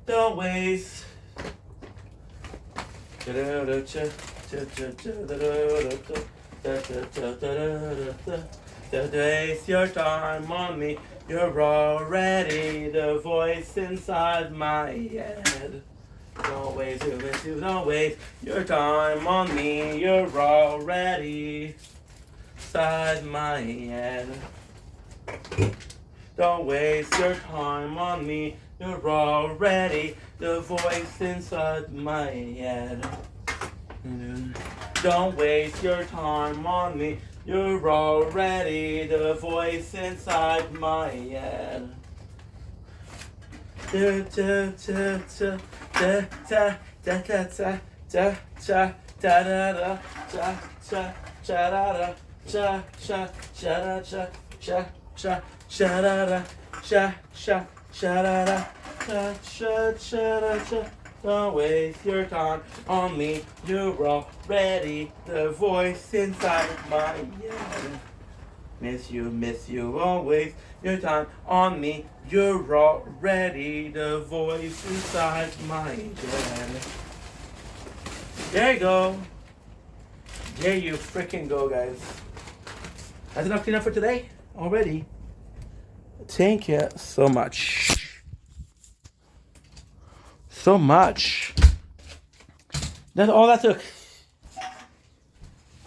Don't waste. Don't waste your time on me. You're already the voice inside my head. Don't waste your time on me. You're already inside my head. Don't waste your time on me. You're already the voice inside my head. Don't waste your time on me. You're already the voice inside my head. Don't waste your time on me. You're already the voice inside my head. Miss you, always your time on me. You're already the voice inside my head. There you go. There you freaking go, guys. That's enough cleanup for today already. Thank you so much. So much. That's all that took.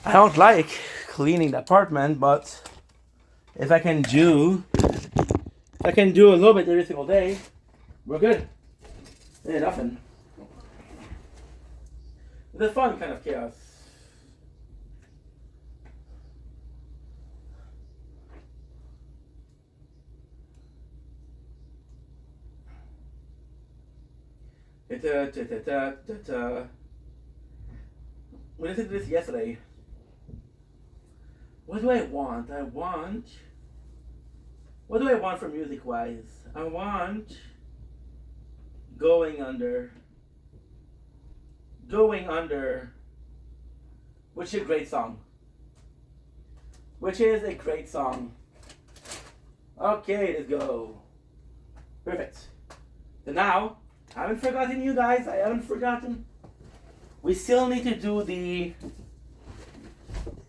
I don't like cleaning the apartment, but If I can do a little bit every single day, we're good. Yeah, nothing. It's a fun kind of chaos. We listened to this yesterday. What do I want? What do I want for music wise? I want Going Under. Which is a great song. Okay, let's go. Perfect. So now, I haven't forgotten you guys. We still need to do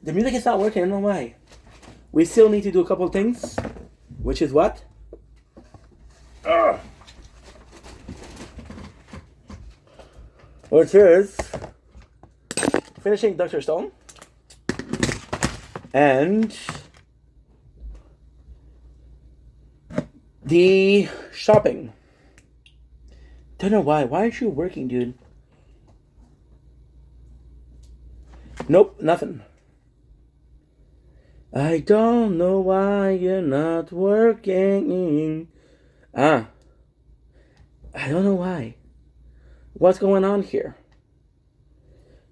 the music is not working, I don't know why. We still need to do a couple things. Which is what? Which is finishing Dr. Stone and the shopping. Don't know why. Why aren't you working, dude? Nope, nothing. I don't know why you're not working. I don't know why. What's going on here?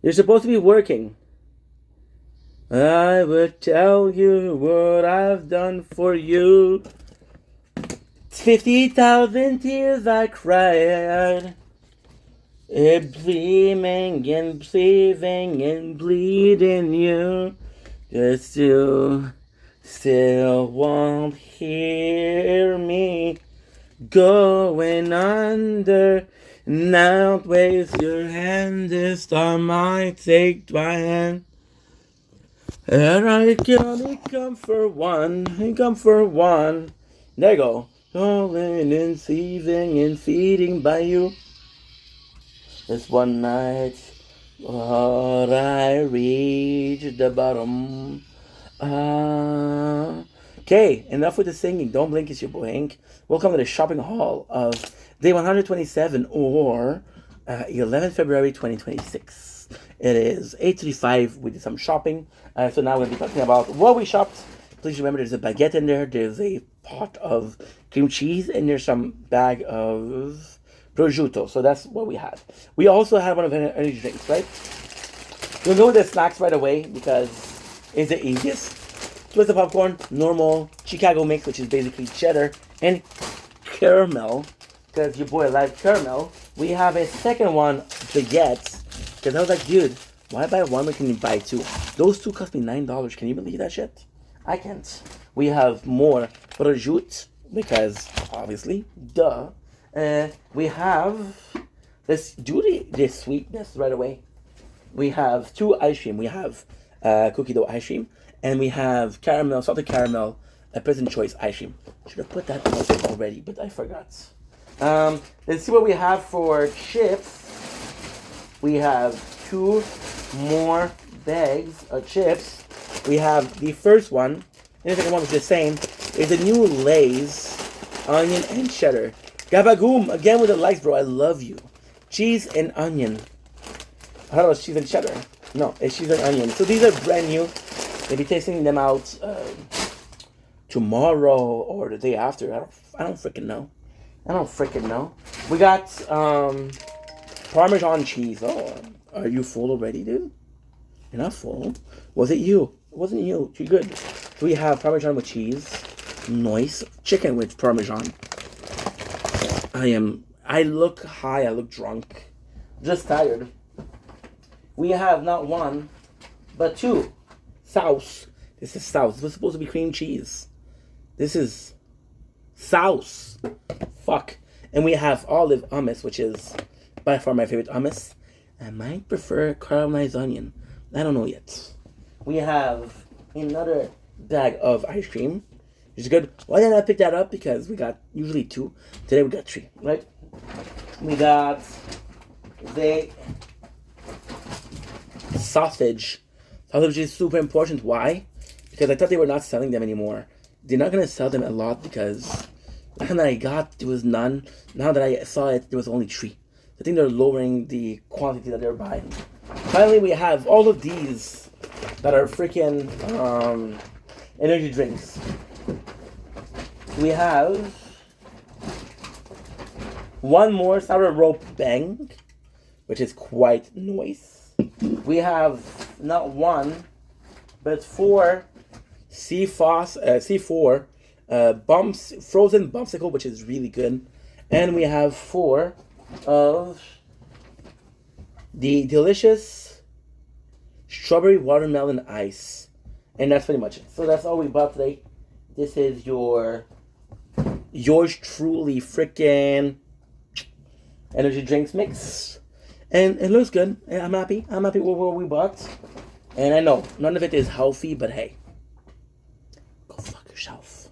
You're supposed to be working. I would tell you what I've done for you. 50,000 tears I cried. Bleeding and bleeding and bleeding you. Just you still won't hear me. Going under. Now waste your hand. This time I take my hand. And I can only come for one. There you go. Rolling and thieving and feeding by you. This one night, but I reached the bottom. Okay, enough with the singing. Don't blink, it's your boy Hank. Welcome to the shopping hall of day 127 or 11th February 2026. It is 8:35. We did some shopping. So now we'll be talking about what we shopped. Please remember there's a baguette in there. There's a pot of cream cheese and there's some bag of prosciutto. So that's what we had. We also had one of the energy drinks, right? We'll go with the snacks right away because it's the easiest. Twist of popcorn, normal Chicago mix, which is basically cheddar and caramel. Because your boy likes caramel. We have a second one, baguettes. Because I was like, dude, why buy one when can you buy two? Those two cost me $9. Can you believe that shit? I can't. We have more prosciutto because obviously, duh. We have this sweetness right away. We have two ice cream. We have cookie dough ice cream, and we have caramel, salted caramel, President's Choice ice cream. Should have put that out already, but I forgot. Let's see what we have for chips. We have two more bags of chips. We have the first one, and the second one was the same. It's the new Lay's onion and cheddar. Gabagoom, again with the likes, bro. I love you. Cheese and onion. I thought it was cheese and cheddar. No, it's cheese and onion. So these are brand new. We'll be tasting them out tomorrow or the day after. I don't freaking know. We got Parmesan cheese. Oh, are you full already, dude? You're not full. Was it you? It wasn't you. Too good. So we have Parmesan with cheese. Nice. Chicken with Parmesan. I look high. I look drunk. Just tired. We have not one, but two. Sauce. This is sauce. This was supposed to be cream cheese. This is sauce. Fuck. And we have olive hummus, which is by far my favorite hummus. I might prefer caramelized onion. I don't know yet. We have another bag of ice cream, which is good. Why didn't I pick that up? Because we got usually two. Today we got three, right? We got the sausage. Sausage is super important. Why? Because I thought they were not selling them anymore. they're not gonna sell them a lot because the time that I got there was none. Now that I saw it, there was only 3. I think they're lowering the quantity that they're buying. Finally, we have all of these that are freaking energy drinks. We have one more sour rope bang, which is quite nice. We have not one, but 4 C4 frozen bumsicle, which is really good. And we have 4 of the delicious strawberry watermelon ice. And that's pretty much it. So that's all we bought today. This is yours truly freaking energy drinks mix. And it looks good. And I'm happy. I'm happy with what we bought. And I know none of it is healthy, but hey, go fuck yourself.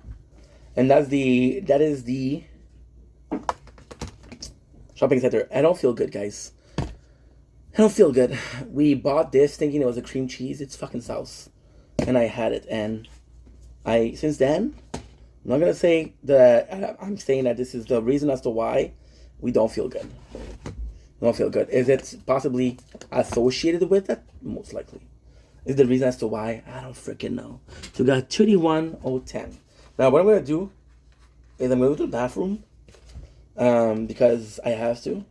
And that is the shopping center. I don't feel good, guys. I don't feel good. We bought this thinking it was a cream cheese. It's fucking sauce. And I had it. And since then, I'm not going to say that I'm saying that this is the reason as to why we don't feel good. We don't feel good. Is it possibly associated with it? Most likely. Is the reason as to why? I don't freaking know. So we got 31.010. Now what I'm going to do is I'm going to go to the bathroom. Because I have to.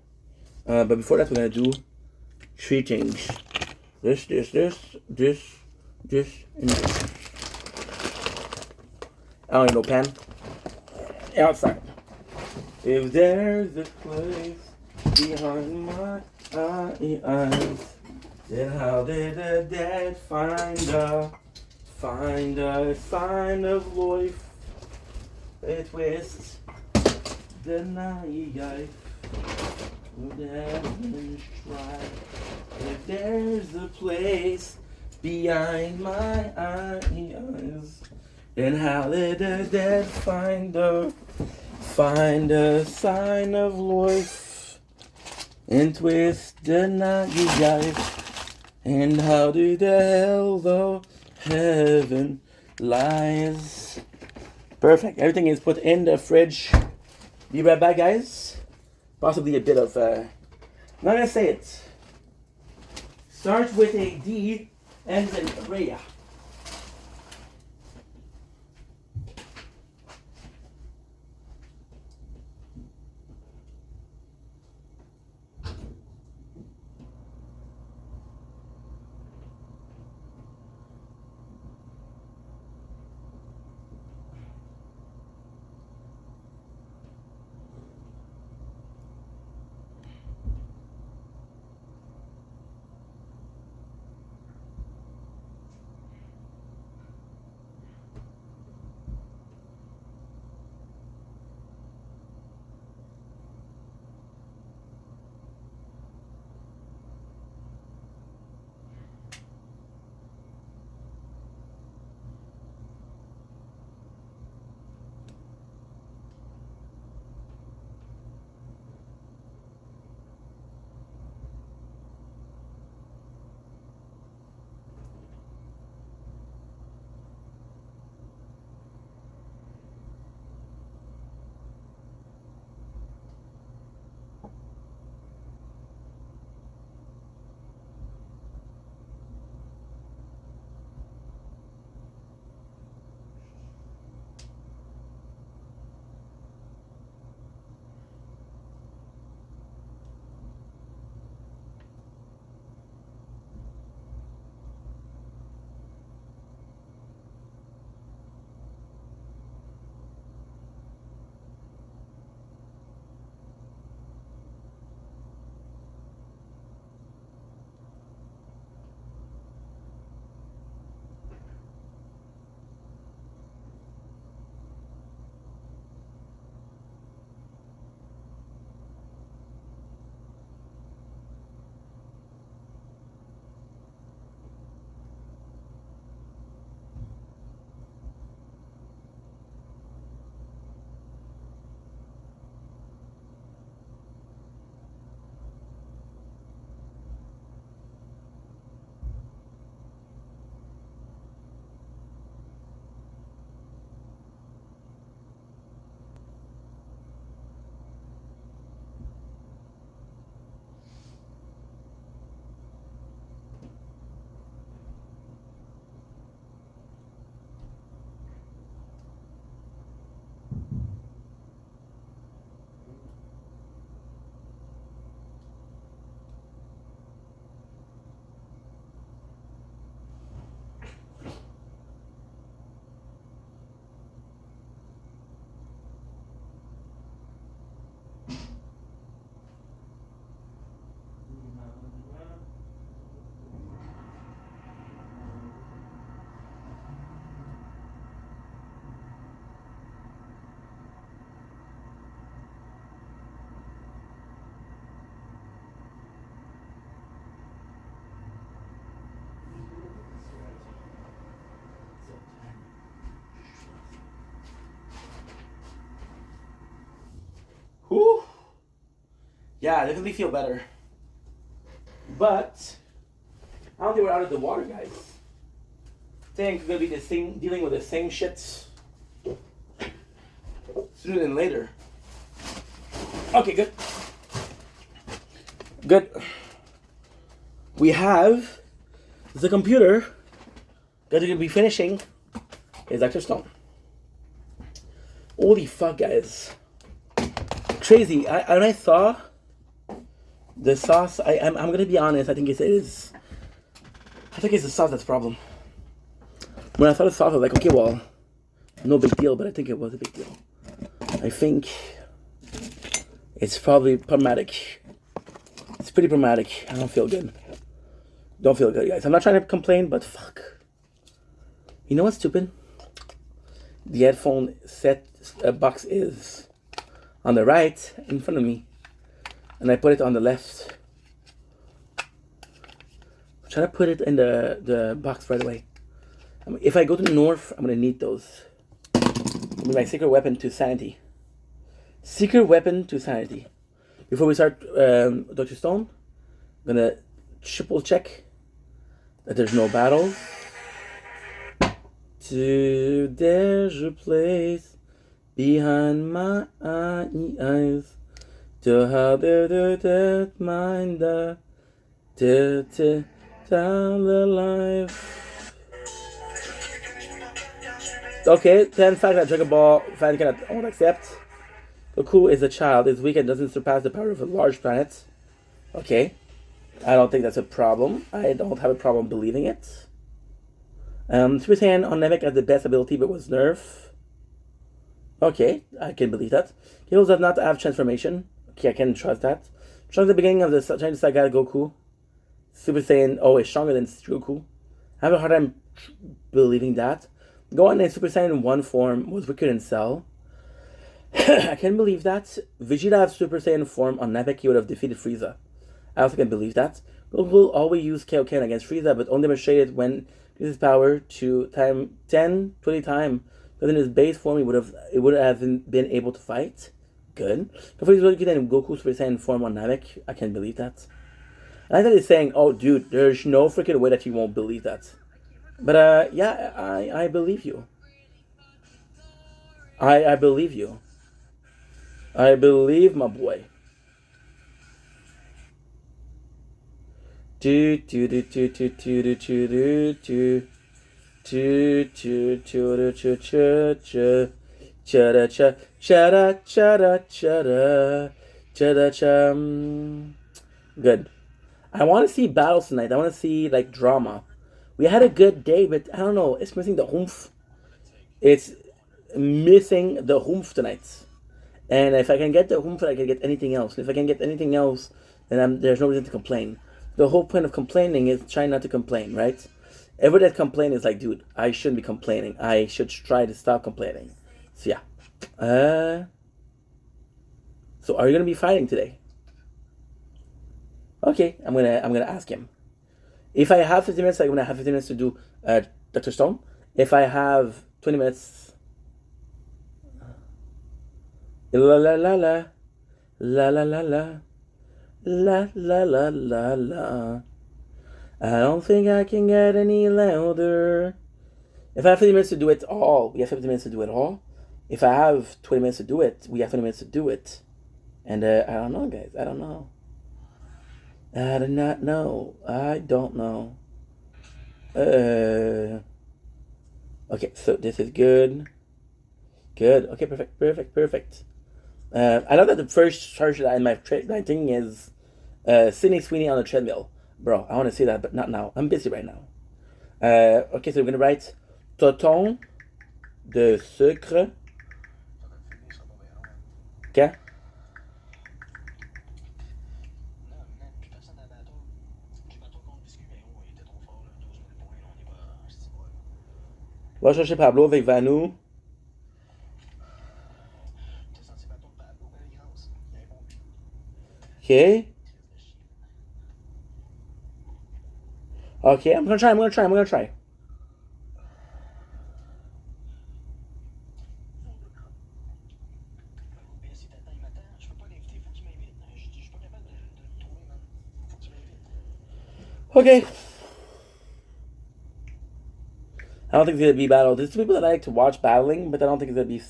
But before that, we're going to do 3 things. This, and this. I don't need no pen. Outside. If there's a place behind my eyes, then how did the dead find a sign of life? A twist the knife. If there's a place behind my eyes, then how did the dead find a sign of life and twist the knife? And how did the hell the heaven lies? Perfect. Everything is put in the fridge. Be right back, guys. Possibly a bit of I'm not gonna say it. Starts with a D, ends in Rhea. Yeah, I definitely feel better. But I don't think we're out of the water, guys. I think we're gonna be dealing with the same shit sooner than later. Okay, good. Good. We have the computer that we're gonna be finishing is Dr. Stone. Holy fuck, guys. Crazy. When I saw the sauce, I'm gonna be honest, I think it's the sauce that's the problem. When I saw the sauce, I was like, okay, well, no big deal, but I think it was a big deal. I think it's probably problematic. It's pretty problematic. I don't feel good. Don't feel good, guys. I'm not trying to complain, but fuck. You know what's stupid? The headphone set box is on the right in front of me, and I put it on the left. I'm trying to put it in the box right away. If I go to the north, I'm gonna need those. It'll be my secret weapon to sanity. Secret weapon to sanity. Before we start Dr. Stone, I'm gonna triple check that there's no battles. There's a place behind my eyes to how the mind to tell the life. Okay, 10 fact that Dragon Ball fan cannot won't accept. Goku is a child, is weak and doesn't surpass the power of a large planet. Okay. I don't think that's a problem. I don't have a problem believing it. Super Saiyan on Namek has the best ability but was nerfed. Okay, I can believe that. Heroes does not have transformation. Okay, I can trust that. Trust the beginning of the Chinese saga Goku. Super Saiyan, is stronger than Goku. I have a hard time believing that. Gohan in Super Saiyan 1 form was weaker than Cell. I can believe that. Vegeta have Super Saiyan form on Namek, he would have defeated Frieza. I also can believe that. Goku will always use Kaioken against Frieza, but only demonstrated when his power to 10, 20 times. But in his base form, it would have been able to fight. Good. But he's really good in Goku Super Saiyan form on Namek. I can believe that. And I thought he's saying, oh, dude, there's no freaking way that you won't believe that. But, yeah, I believe you. I believe you. I believe my boy. Do do do do do do do do do do do do do do chada cha chada chada chada chada chum. Good. I want to see battles tonight. I want to see like drama. We had a good day, but I don't know. It's missing the oomph. It's missing the oomph tonight. And if I can get the oomph, I can get anything else. And if I can get anything else, then there's no reason to complain. The whole point of complaining is trying not to complain, right? Everybody that complains is like, dude, I shouldn't be complaining. I should try to stop complaining. So yeah. So are you gonna be fighting today? Okay, I'm gonna ask him. If I have 15 minutes, I'm gonna have 15 minutes to do Dr. Stone. If I have 20 minutes, la la la la la la la la la la la la la. I don't think I can get any louder. If I have 15 minutes to do it all, we have 15 minutes to do it all. If I have 20 minutes to do it, we have 20 minutes to do it. And I don't know, guys. I don't know. I do not know. I don't know. Okay, so this is good. Good. Okay, perfect. I know that the first charge that my thing is Sydney Sweeney on the treadmill. Bro, I want to see that, but not now. I'm busy right now. Okay, so we're gonna write Toton de sucre. Okay. Va chercher Pablo avec Vanou. Okay. Okay, I'm gonna try. Okay. I don't think it's gonna be battle. There's people that like to watch battling, but I don't think it's gonna be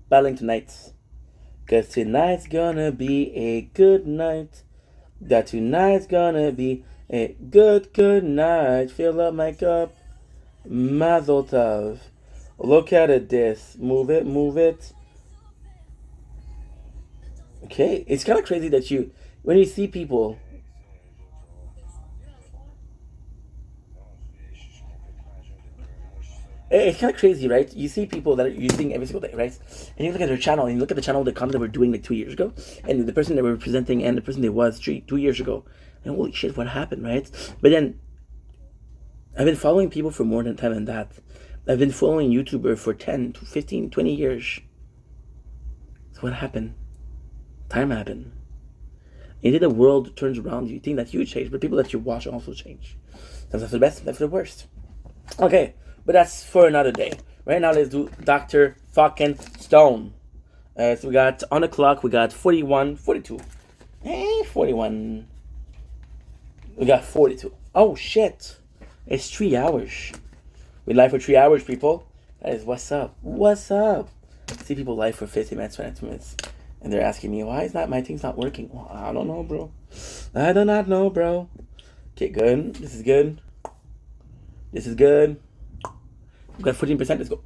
battling tonight. Cause tonight's gonna be a good night. That tonight's gonna be a good night. Fill up my cup. Mazel tov. Look at it, this. Move it, move it. Okay, it's kind of crazy that when you see people. It's kind of crazy, right? You see people that are using every single day, right? And you look at their channel, and you look at the channel, the content they were doing like 2 years ago, and the person they were presenting, and the person they was 2 years ago. And holy shit, what happened, right? But then, I've been following people for more than time than that. I've been following YouTuber for 10, 15, 20 years. So what happened? Time happened. Indeed, the world turns around. You think that you change, but people that you watch also change. Sometimes for the best, sometimes for the worst. Okay, but that's for another day. Right now, let's do Dr. fucking Stone. So we got on the clock, we got 41, 42. Hey, 41. We got 42. Oh shit. It's 3 hours. We live for 3 hours, people. That is what's up. What's up? I see people live for 50 minutes, 22 minutes. And they're asking me, why is that my thing's not working? Well, I don't know, bro. I do not know, bro. Okay, good. This is good. This is good. We got 14%. Let's go.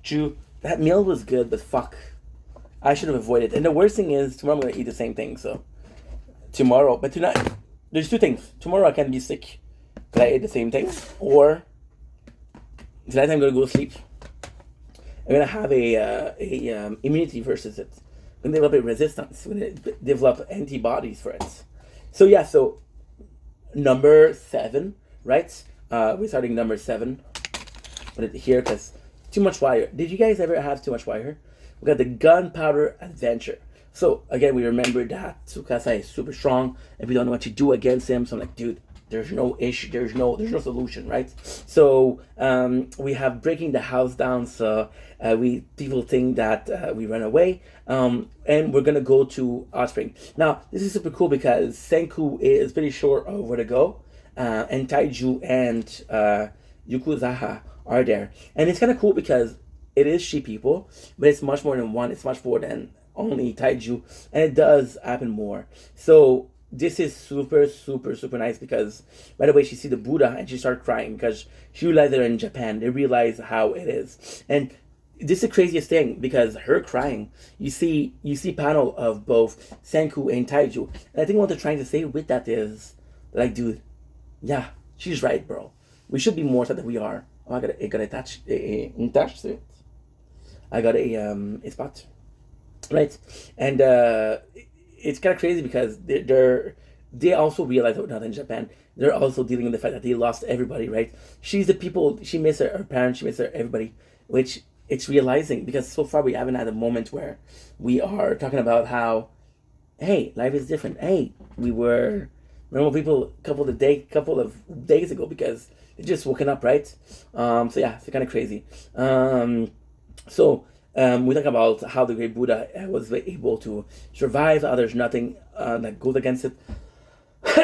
Choo. That meal was good, but fuck. I should have avoided. And the worst thing is, tomorrow I'm going to eat the same thing, so. Tomorrow. But tonight, there's two things. Tomorrow I can be sick. But I ate the same thing. Or, tonight I'm going to go sleep. I'm going to have a immunity versus it. I'm going to develop a resistance. I'm going to develop antibodies for it. So yeah, so number 7, right? We're starting number 7. Put it here because too much wire. Did you guys ever have too much wire? We got the gunpowder adventure. So again, we remember that Tsukasa is super strong, and we don't know what to do against him. So I'm like, dude, there's no issue. There's no solution, right? So we have breaking the house down. So people think that we run away, and we're gonna go to Hot Spring. Now this is super cool because Senku is pretty sure of where to go, and Taiju and Yukuzaha are there, and it's kind of cool because it is she people, but it's much more than one. It's much more than only Taiju, and it does happen more. So this is super nice because right away she see the Buddha and she start crying because she realized they're in Japan. They realize how it is, and this is the craziest thing because her crying. You see panel of both Senku and Taiju, and I think what they're trying to say with that is like, dude, yeah, she's right, bro. We should be more sad than we are. Oh, I got attached to it. I got a spot, right? And it's kind of crazy because they also realize that we're not in Japan. They're also dealing with the fact that they lost everybody, right? She's the people. She miss her parents. She miss her everybody, which it's realizing because so far we haven't had a moment where we are talking about how, hey, life is different. Hey, we were normal people a couple of days ago because they just woken up, right? So yeah, it's kind of crazy. We talk about how the great Buddha was able to survive. There's nothing that goes against it.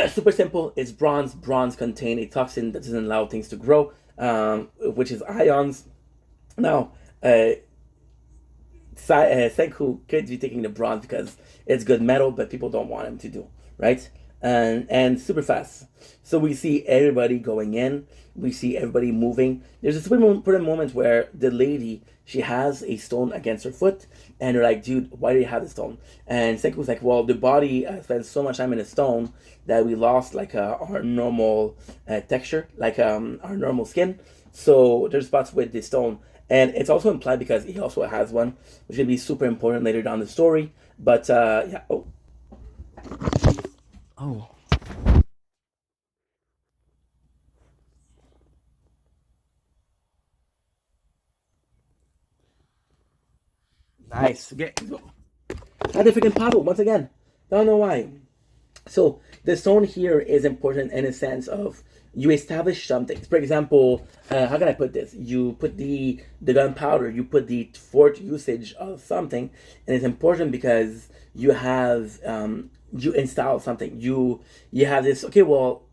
Super simple. It's bronze. Bronze contains a toxin that doesn't allow things to grow, which is ions. Now, Senku could be taking the bronze because it's good metal, but people don't want him to do, right? And super fast. So we see everybody going in. We see everybody moving. There's a super important moment where the lady, she has a stone against her foot, and they're like, dude, why do you have the stone? And Senku's like, well, the body spent so much time in a stone that we lost like our normal texture, like our normal skin. So there's spots with the stone. And it's also implied because he also has one, which will be super important later down the story. But yeah. Oh. Nice. Get had a freaking puddle once again. Don't know why. So the stone here is important in a sense of you establish something. For example, how can I put this? You put the gunpowder, you put the fourth usage of something, and it's important because you have you install something. You have this. Okay, well,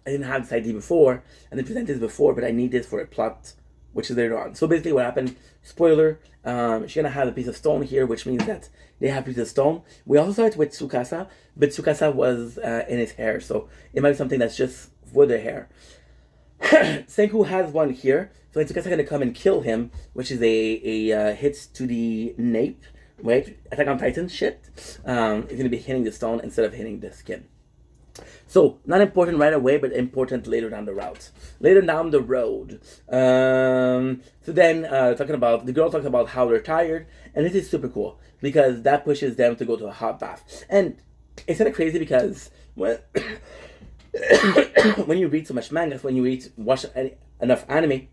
I didn't have this idea before, and they presented this before, but I need this for a plot, which is later on. So basically, what happened? Spoiler: she's gonna have a piece of stone here, which means that they have a piece of stone. We also started with Tsukasa, but Tsukasa was in his hair, so it might be something that's just for the hair. Senku has one here, so Tsukasa gonna come and kill him, which is a hit to the nape, right? Attack on Titan shit. It's gonna be hitting the stone instead of hitting the skin. So not important right away, but important later down the route. Later down the road. So then talking about the girl talks about how they're tired, and this is super cool because that pushes them to go to a hot bath. And it's kind of crazy because when when you read so much manga, when you watch enough anime,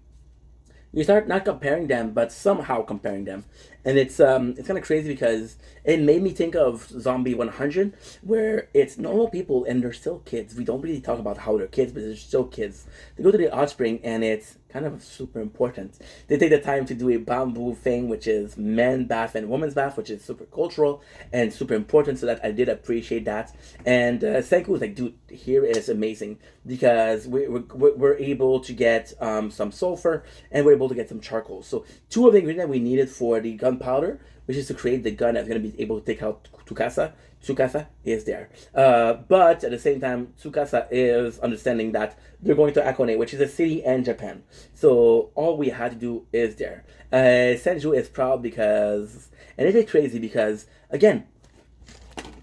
you start not comparing them, but somehow comparing them, and it's kind of crazy because it made me think of Zombie 100, where it's normal people and they're still kids. We don't really talk about how they're kids, but they're still kids. They go to the hot spring, and it's kind of super important. They take the time to do a bamboo thing, which is men bath and women's bath, which is super cultural and super important. So that I did appreciate that. And Senku was like, dude, here is amazing because we're able to get some sulfur, and we're able to get some charcoal. So two of the ingredients we needed for the gunpowder, which is to create the gun that's going to be able to take out Tsukasa. Tsukasa is there. But at the same time, Tsukasa is understanding that they're going to Akone, which is a city in Japan. So all we had to do is there. Senju is proud because, and it is crazy because, again,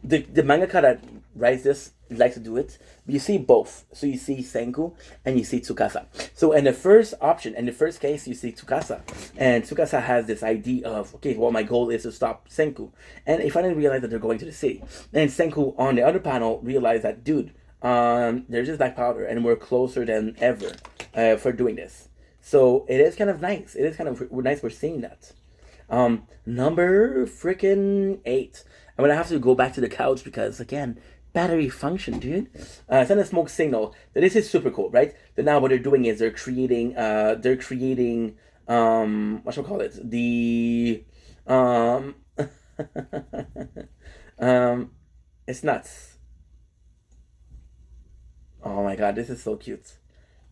the mangaka that writes this likes to do it. You see both. So you see Senku and you see Tsukasa. So in the first option, in the first case, you see Tsukasa. And Tsukasa has this idea of, okay, well, my goal is to stop Senku. And he finally realized that they're going to the city. And Senku, on the other panel, realized that, dude, there's just black powder and we're closer than ever for doing this. So it is kind of nice. It is kind of nice we're seeing that. Number freaking 8. I'm going to have to go back to the couch because, again, battery function, dude. Send a smoke signal. So this is super cool, right? But now what they're doing is they're creating what shall I call it? The it's nuts. Oh my god, this is so cute.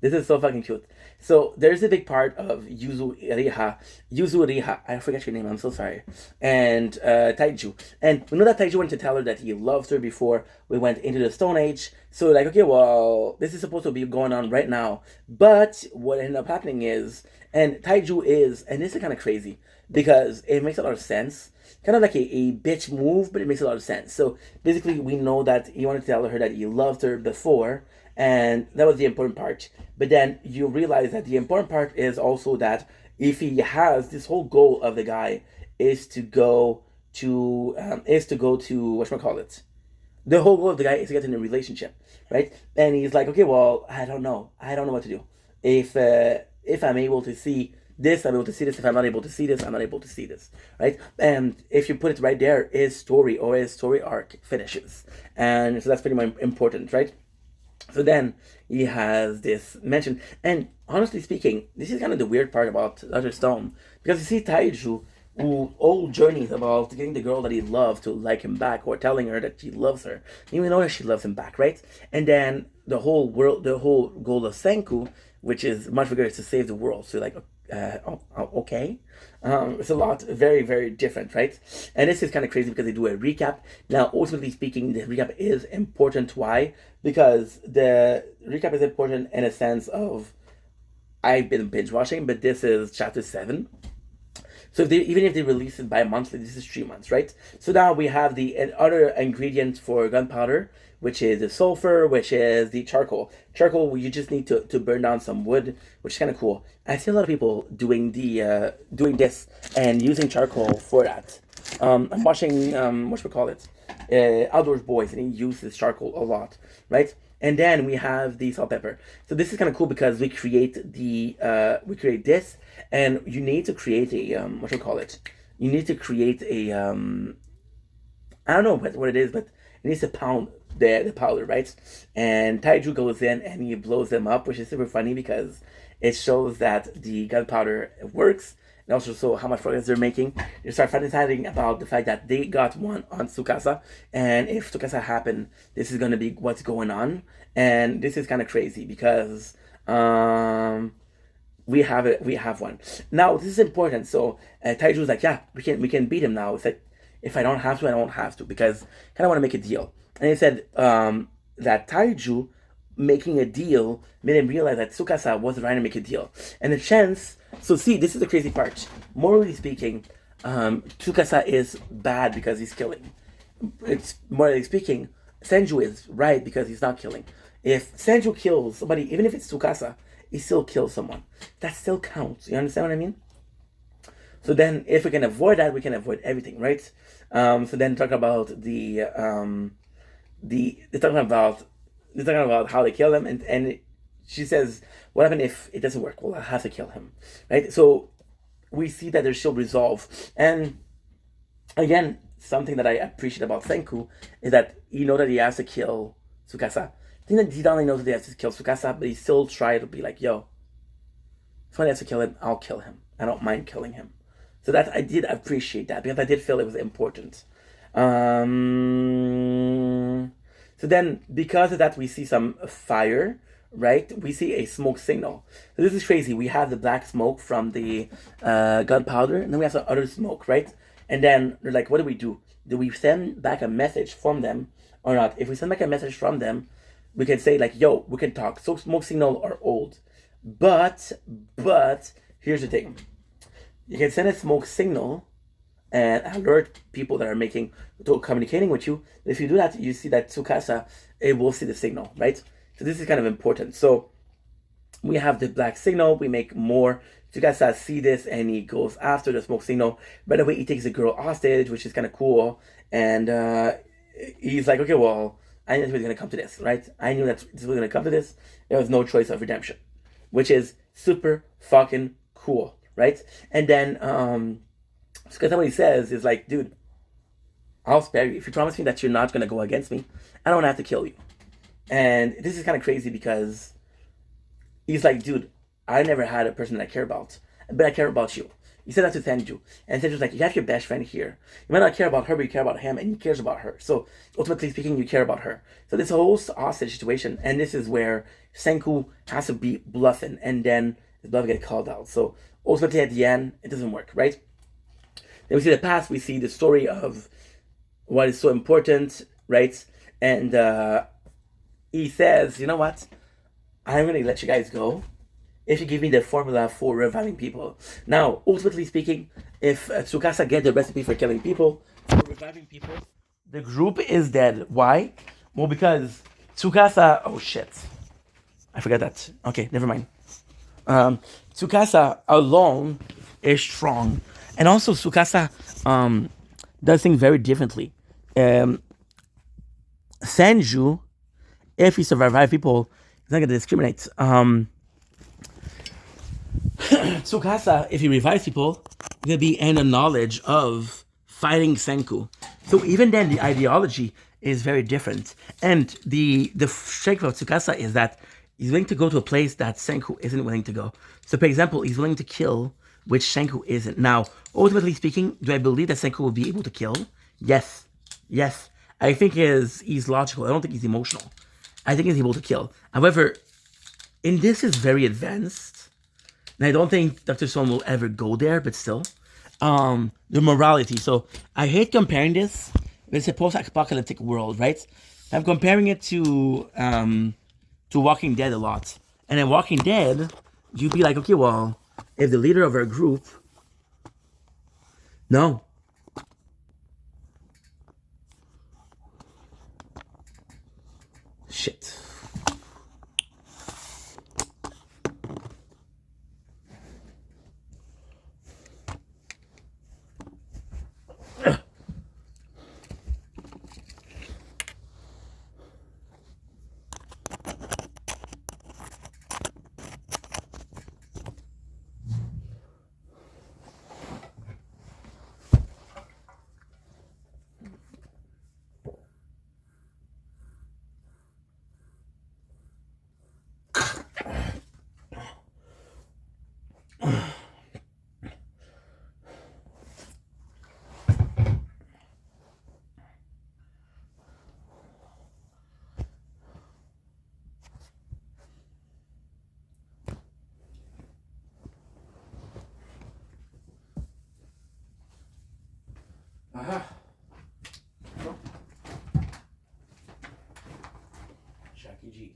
This is so fucking cute. So there's a big part of Yuzu Riha, I forget your name, I'm so sorry, and Taiju. And we know that Taiju went to tell her that he loves her before we went into the Stone Age. So like, okay, well, this is supposed to be going on right now. But what ended up happening is, and Taiju is, and this is kind of crazy, because it makes a lot of sense. Kind of like a bitch move, but it makes a lot of sense. So basically, we know that he wanted to tell her that he loved her before, and that was the important part. But then you realize that the important part is also that if he has this whole goal of the guy is to go to whatchamacallit. The whole goal of the guy is to get in a relationship, right? And he's like, okay, well, I don't know what to do. If I'm able to see this, I'm able to see this. If I'm not able to see this, I'm not able to see this, right? And if you put it right there, his story or his story arc finishes, and so that's pretty much important, right? So then he has this mention, and honestly speaking, this is kind of the weird part about Other Stone, because you see Taiju, who old journeys about getting the girl that he loved to like him back, or telling her that she loves her, even though she loves him back, right? And then the whole goal of Senku, which is much bigger, is to save the world. So like, okay. It's a lot, very, very different, right? And this is kind of crazy because they do a recap. Now, ultimately speaking, the recap is important. Why? Because the recap is important in a sense of, I've been binge watching, but this is chapter 7. So even if they release it bi-monthly, this is 3 months, right? So now we have the other ingredient for gunpowder, which is the sulfur, which is the charcoal. Charcoal, you just need to burn down some wood, which is kind of cool. I see a lot of people doing this and using charcoal for that. I'm watching Outdoors Boys, and he uses charcoal a lot, right? And then we have the salt pepper. So this is kind of cool because we create this, and you need to create a You need to create a I don't know what it is, but it needs to pound the powder, right? And Taiju goes in and he blows them up, which is super funny because it shows that the gunpowder works, and also so how much progress they're making. They start fantasizing about the fact that they got one on Tsukasa, and if Tsukasa happened, this is gonna be what's going on, and this is kind of crazy because we have one now. This is important. So Taiju's like, yeah, we can beat him now. It's like, if I don't have to, I don't have to, because I kind of want to make a deal. And he said that Taiju making a deal made him realize that Tsukasa wasn't trying to make a deal. And the chance, so see, this is the crazy part. Morally speaking, Tsukasa is bad because he's killing. It's morally speaking, Senju is right because he's not killing. If Senju kills somebody, even if it's Tsukasa, he still kills someone. That still counts. You understand what I mean? So then, if we can avoid that, we can avoid everything, right? So then, talk about they're talking about how they kill them, and she says, "What happened if it doesn't work? Well, I have to kill him, right?" So we see that there's still resolve, and again, something that I appreciate about Senku is that you know that he has to kill Tsukasa. I think that he not only knows that he has to kill Tsukasa, but he still tries to be like, "Yo, if I have to kill him, I'll kill him. I don't mind killing him." So that I did appreciate that because I did feel it was important. So then, because of that, we see some fire, right? We see a smoke signal. So this is crazy. We have the black smoke from the gunpowder, and then we have some other smoke, right? And then they're like, what do? Do we send back a message from them or not? If we send back a message from them, we can say like, yo, we can talk. So smoke signal are old. But here's the thing. You can send a smoke signal and alert people that are communicating with you. If you do that, you see that Tsukasa, it will see the signal, right? So this is kind of important. So we have the black signal, we make more. Tsukasa see this and he goes after the smoke signal. By the way, he takes the girl hostage, which is kind of cool. And he's like, okay, well, I knew it was going to come to this, right? I knew that this was going to come to this. There was no choice of redemption, which is super fucking cool, right? And then because what he says is like, dude, I'll spare you if you promise me that you're not gonna go against me. I don't have to kill you. And this is kind of crazy because he's like, dude, I never had a person that I care about, but I care about you. He said that to Senju, and Senju's like, you have your best friend here. You might not care about her, but you care about him, and he cares about her. So ultimately speaking, you care about her. So this whole hostage situation, and this is where Senku has to be bluffing, and then his bluff gets called out. So ultimately at the end, it doesn't work, right? Then we see the past, we see the story of what is so important, right? And he says, you know what? I'm going to let you guys go if you give me the formula for reviving people. Now, ultimately speaking, if Tsukasa gets the recipe for killing people, for reviving people, the group is dead. Why? Well, because Tsukasa... Oh, shit. I forgot that. Okay, never mind. Tsukasa alone is strong. And also, Tsukasa does things very differently. Senju, if he survives people, he's not going to discriminate. Tsukasa, if he revives people, he's going to be in the knowledge of fighting Senku. So even then, the ideology is very different. And the strength of Tsukasa is that he's willing to go to a place that Senku isn't willing to go. So, for example, he's willing to kill, which Senku isn't. Now, ultimately speaking, do I believe that Senku will be able to kill? Yes. Yes. I think he's logical. I don't think he's emotional. I think he's able to kill. However, in this is very advanced. And I don't think Dr. Stone will ever go there, but still. The morality. So I hate comparing this, but it's a post-apocalyptic world, right? I'm comparing it to Walking Dead a lot. And in Walking Dead, you'd be like, okay, well, if the leader of our group... No. Shit. Aha. Jackie G.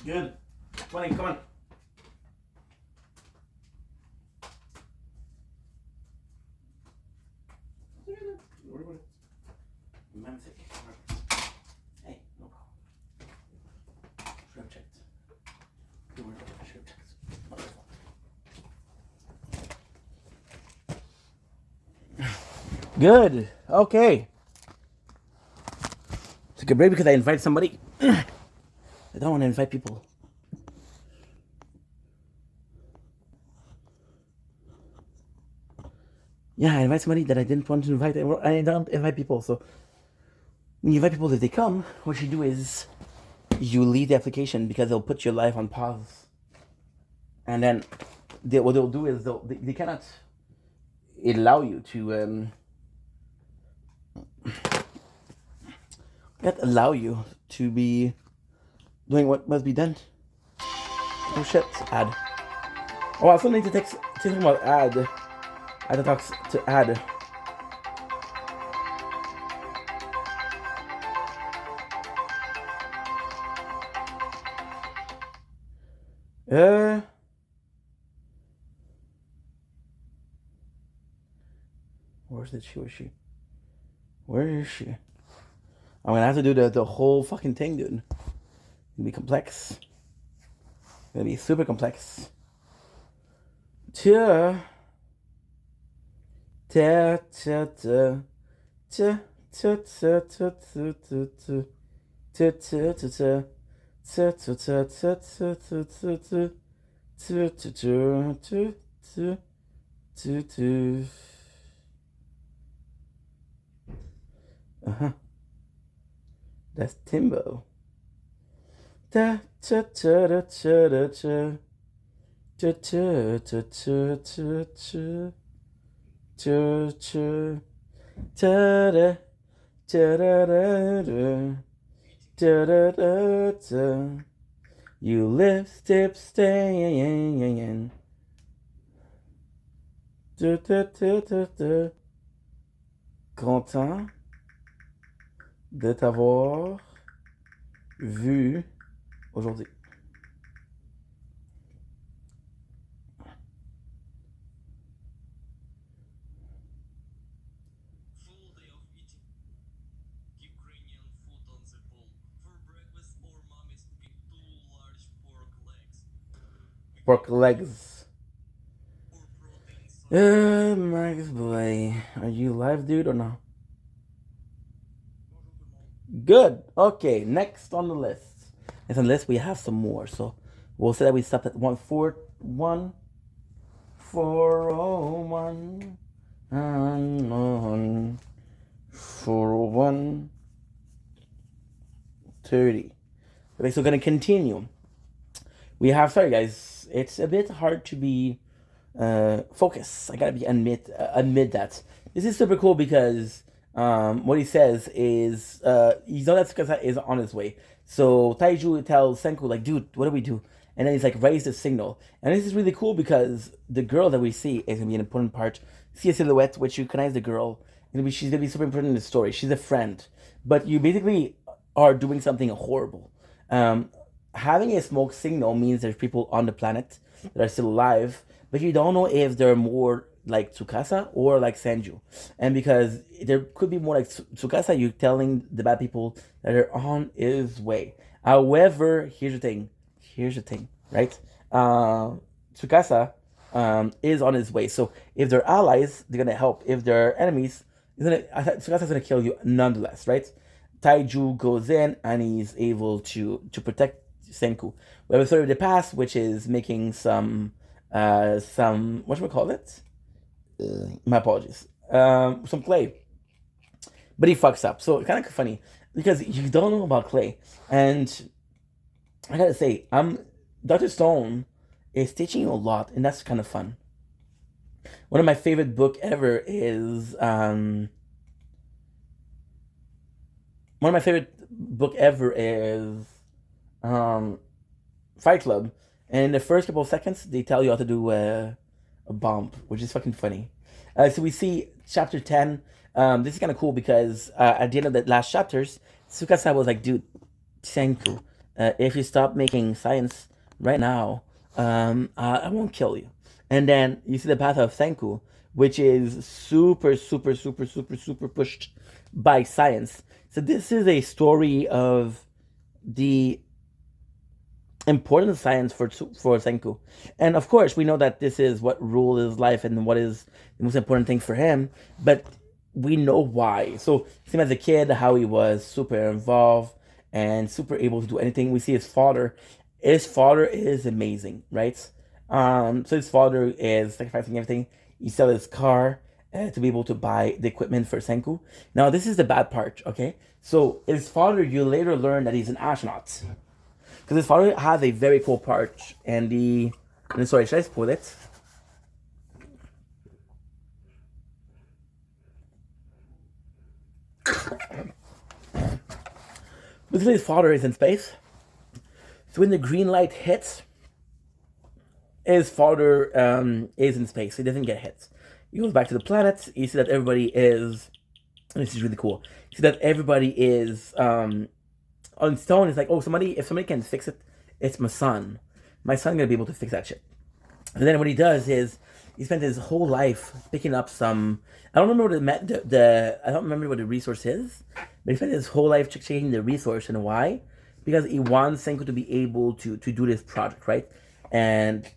Good. 20, come on. Hey, no problem. Shrimp checked. Don't worry about it. Shrimp checked. Good. Okay. Took a break because I invited somebody. I don't want to invite people. Yeah, I invite somebody that I didn't want to invite. I don't invite people. So when you invite people, if they come, what you do is you leave the application because they'll put your life on pause. And then what they'll do is they cannot allow you to be doing what must be done. Oh shit, ad. Oh, I also need to text about ad. I have to talk to ad. Where's the she? Where is she? I'm gonna have to do the whole fucking thing, dude. It's gonna be complex. It's gonna be super complex. Ta ta ta ta ta ta ta ta ta ta. Uh-huh. That's Timbo. Da ta ta ta ta ta ta ta ta ta ta ta ta ta da ta da da da da da da. You live, step, staying. Da da da da da. Content de t'avoir vu aujourd'hui. Pork legs. Marcus boy, are you live, dude, or no? Good. Okay, next on the list. Next on the list, we have some more. So we'll say that we stopped at 141. 401. 401. 30. Okay, so we're gonna continue. We have, sorry guys, it's a bit hard to be focused. I gotta admit that. This is super cool because what he says is he's know that Tsukasa is on his way. So Taiju tells Senku like, dude, what do we do? And then he's like, raise the signal. And this is really cool because the girl that we see is gonna be an important part. See a silhouette which you recognize the girl. She's gonna be super important in the story. She's a friend, but you basically are doing something horrible. Having a smoke signal means there's people on the planet that are still alive, but you don't know if they're more like Tsukasa or like Senju. And because there could be more like Tsukasa, you're telling the bad people that are on his way. However, here's the thing, right? Tsukasa is on his way. So if they're allies, they're gonna help. If they're enemies, Tsukasa's gonna kill you nonetheless, right? Taiju goes in and he's able to protect Senku. We have a story of the past, which is making some whatchamacallit? My apologies. Some clay. But he fucks up. So kind of funny because you don't know about clay. And I gotta say, Dr. Stone is teaching you a lot, and that's kind of fun. One of my favorite book ever is Fight Club, and in the first couple of seconds, they tell you how to do a bomb, which is fucking funny. So we see chapter 10. This is kind of cool because at the end of the last chapters, Tsukasa was like, dude, Senku, if you stop making science right now, I won't kill you. And then you see the path of Senku, which is super pushed by science. So this is a story of the important science for Senku. And of course, we know that this is what rule his life and what is the most important thing for him, but we know why. So, same as a kid, how he was super involved and super able to do anything. We see his father. His father is amazing, right? So his father is sacrificing everything. He sells his car to be able to buy the equipment for Senku. Now, this is the bad part, okay? So, his father, you later learn that he's an astronaut. Because his father has a very cool part, and sorry, should I spoil it? Basically, his father is in space. So when the green light hits, his father is in space. He doesn't get hit. He goes back to the planet. You see that everybody is, and this is really cool. You see that everybody is on stone. It's like, oh, if somebody can fix it, it's my son. My son's gonna be able to fix that shit. And then what he does is he spent his whole life picking up some. I don't remember what I don't remember what the resource is, but he spent his whole life checking the resource. And why? Because he wants Senku to be able to do this project, right? And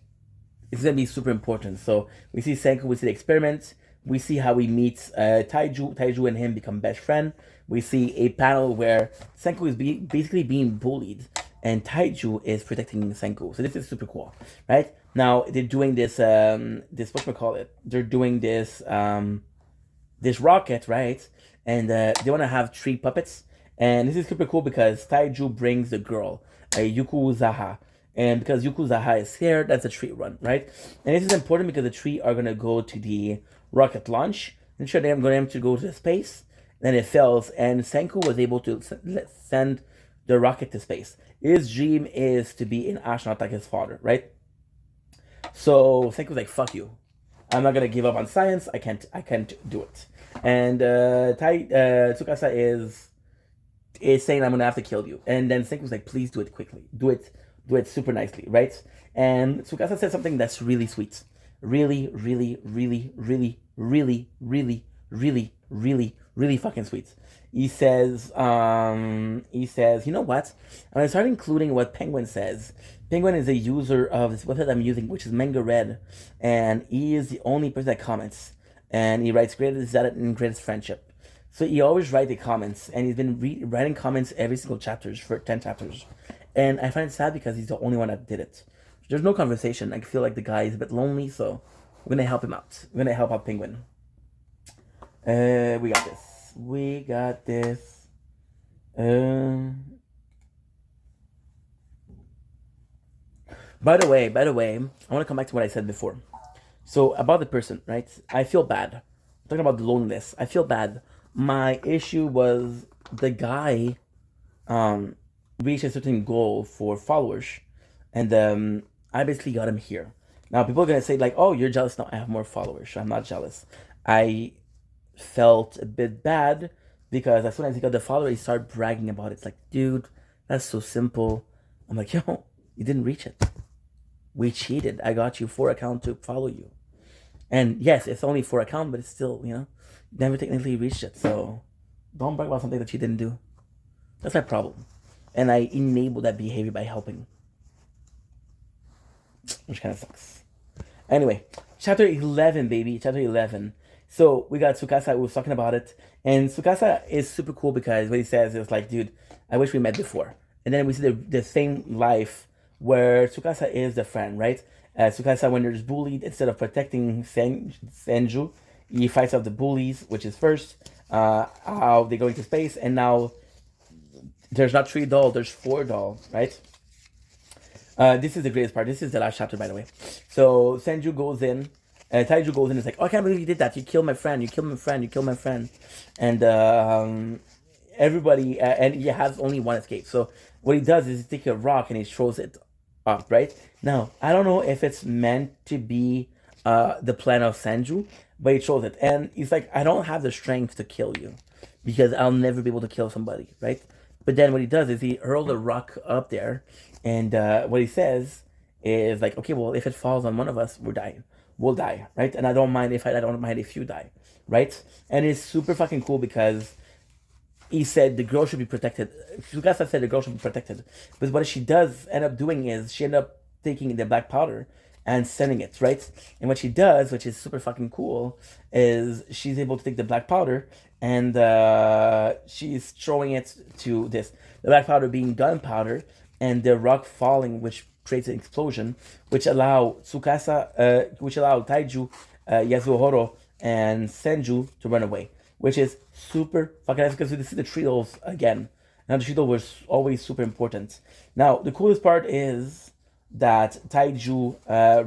it's gonna be super important. So we see Senku, we see the experiment, we see how he meets Taiju and him become best friend. We see a panel where Senku is basically being bullied, and Taiju is protecting Senku. So this is super cool, right? Now they're doing this whatchamacallit? They're doing this rocket, right? And they want to have 3 puppets. And this is super cool because Taiju brings the girl, Yuku Zaha. And because Yuku Zaha is here, that's a tree run, right? And this is important because the 3 are going to go to the rocket launch. And sure, they're going to go to space. Then it fails, and Senku was able to send the rocket to space. His dream is to be an astronaut like his father, right? So Senku's like, fuck you. I'm not going to give up on science. I can't do it. And Tsukasa is is saying, I'm gonna have to kill you. And then Senku was like, please do it quickly. Do it super nicely, right? And Tsukasa said something that's really sweet. Really, really, really, really, really, really, really, really, really fucking sweet. He says, you know what? I'm gonna start including what Penguin says. Penguin is a user of this website I'm using, which is Manga Red, and he is the only person that comments. And he writes greatest Zeta and greatest friendship. So he always writes the comments, and he's been writing comments every single chapters for 10 chapters. And I find it sad because he's the only one that did it. There's no conversation. I feel like the guy is a bit lonely, so we're gonna help him out. We're gonna help out Penguin. We got this. We got this. By the way, I want to come back to what I said before. So about the person, right? I feel bad. I'm talking about the loneliness. I feel bad. My issue was the guy reached a certain goal for followers, and I basically got him here. Now people are gonna say like, "Oh, you're jealous." No, I have more followers. I'm not jealous. I felt a bit bad because as soon as he got the follower, he started bragging about it. It's like, dude, that's so simple. I'm like, yo, you didn't reach it. We cheated. I got you 4 accounts to follow you. And yes, it's only 4 accounts, but it's still, never technically reached it. So don't brag about something that you didn't do. That's my problem. And I enable that behavior by helping. Which kind of sucks. Anyway, chapter 11, baby. Chapter 11. So we got Tsukasa who was talking about it. And Tsukasa is super cool because what he says is like, dude, I wish we met before. And then we see the same life where Tsukasa is the friend, right? Tsukasa, when there's bullied, instead of protecting Senju, he fights off the bullies, which is first, how they go into space, and now there's not 3 dolls, there's 4 dolls, right? This is the greatest part. This is the last chapter, by the way. So Senju goes in, Taiju goes in and is like, oh, I can't believe you did that. You killed my friend, you killed my friend, you killed my friend. And everybody, and he has only one escape. So what he does is he takes a rock and he throws it up, right? Now, I don't know if it's meant to be the plan of Senju, but he throws it. And he's like, I don't have the strength to kill you because I'll never be able to kill somebody, right? But then what he does is he hurls a rock up there, and what he says is like, okay, well, if it falls on one of us, we'll die, right? And I don't mind if you die, right? And it's super fucking cool because he said the girl should be protected. Tsukasa said the girl should be protected. But what she does end up doing is she end up taking the black powder and sending it, right? And what she does, which is super fucking cool, is she's able to take the black powder and she's throwing it to this. The black powder being gunpowder and the rock falling, which creates an explosion, which allow Taiju, Yasuhiro, and Senju to run away. Which is super fucking nice because we see the trios again. Now the trio was always super important. Now the coolest part is that Taiju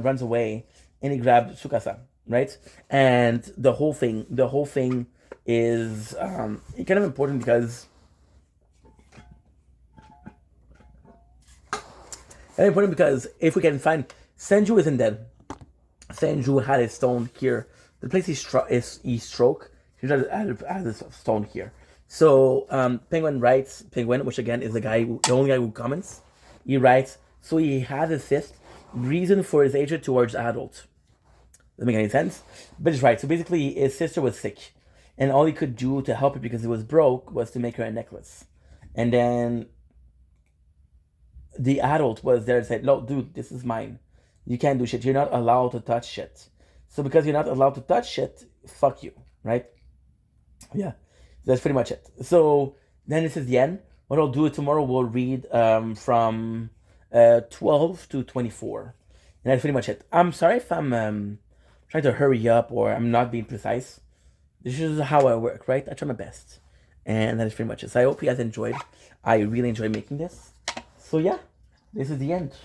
runs away and he grabs Tsukasa, right? And the whole thing is kind of important because if we can find Senju isn't dead. Senju had his stone here. The place he struck. He has a stone here. So Penguin writes, which again is the only guy who comments. He writes, so he has a fifth reason for his hatred towards adults. Doesn't make any sense, but he's right. So basically, his sister was sick, and all he could do to help her because it was broke was to make her a necklace. And then the adult was there and said, "No, dude, this is mine. You can't do shit. You're not allowed to touch shit. So because you're not allowed to touch shit, fuck you, right?" Yeah, that's pretty much it. So then this is the end. What I'll do tomorrow, we'll read from 12 to 24. And that's pretty much it. I'm sorry if I'm trying to hurry up or I'm not being precise. This is how I work, right? I try my best. And that is pretty much it. So I hope you guys enjoyed. I really enjoyed making this. So yeah, this is the end.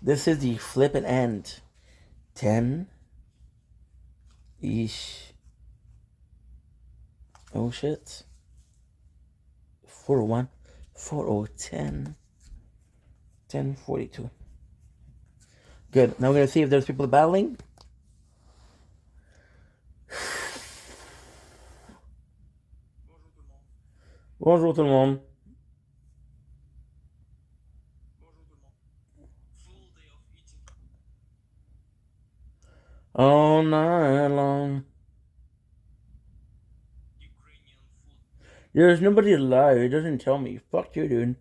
This is the flippin' end. 10-ish. Oh shit. 401, 4010, 1042. Good. Now we're gonna see if there's people battling. Bonjour tout le monde. All night long. There's nobody alive. It doesn't tell me. Fuck you, dude.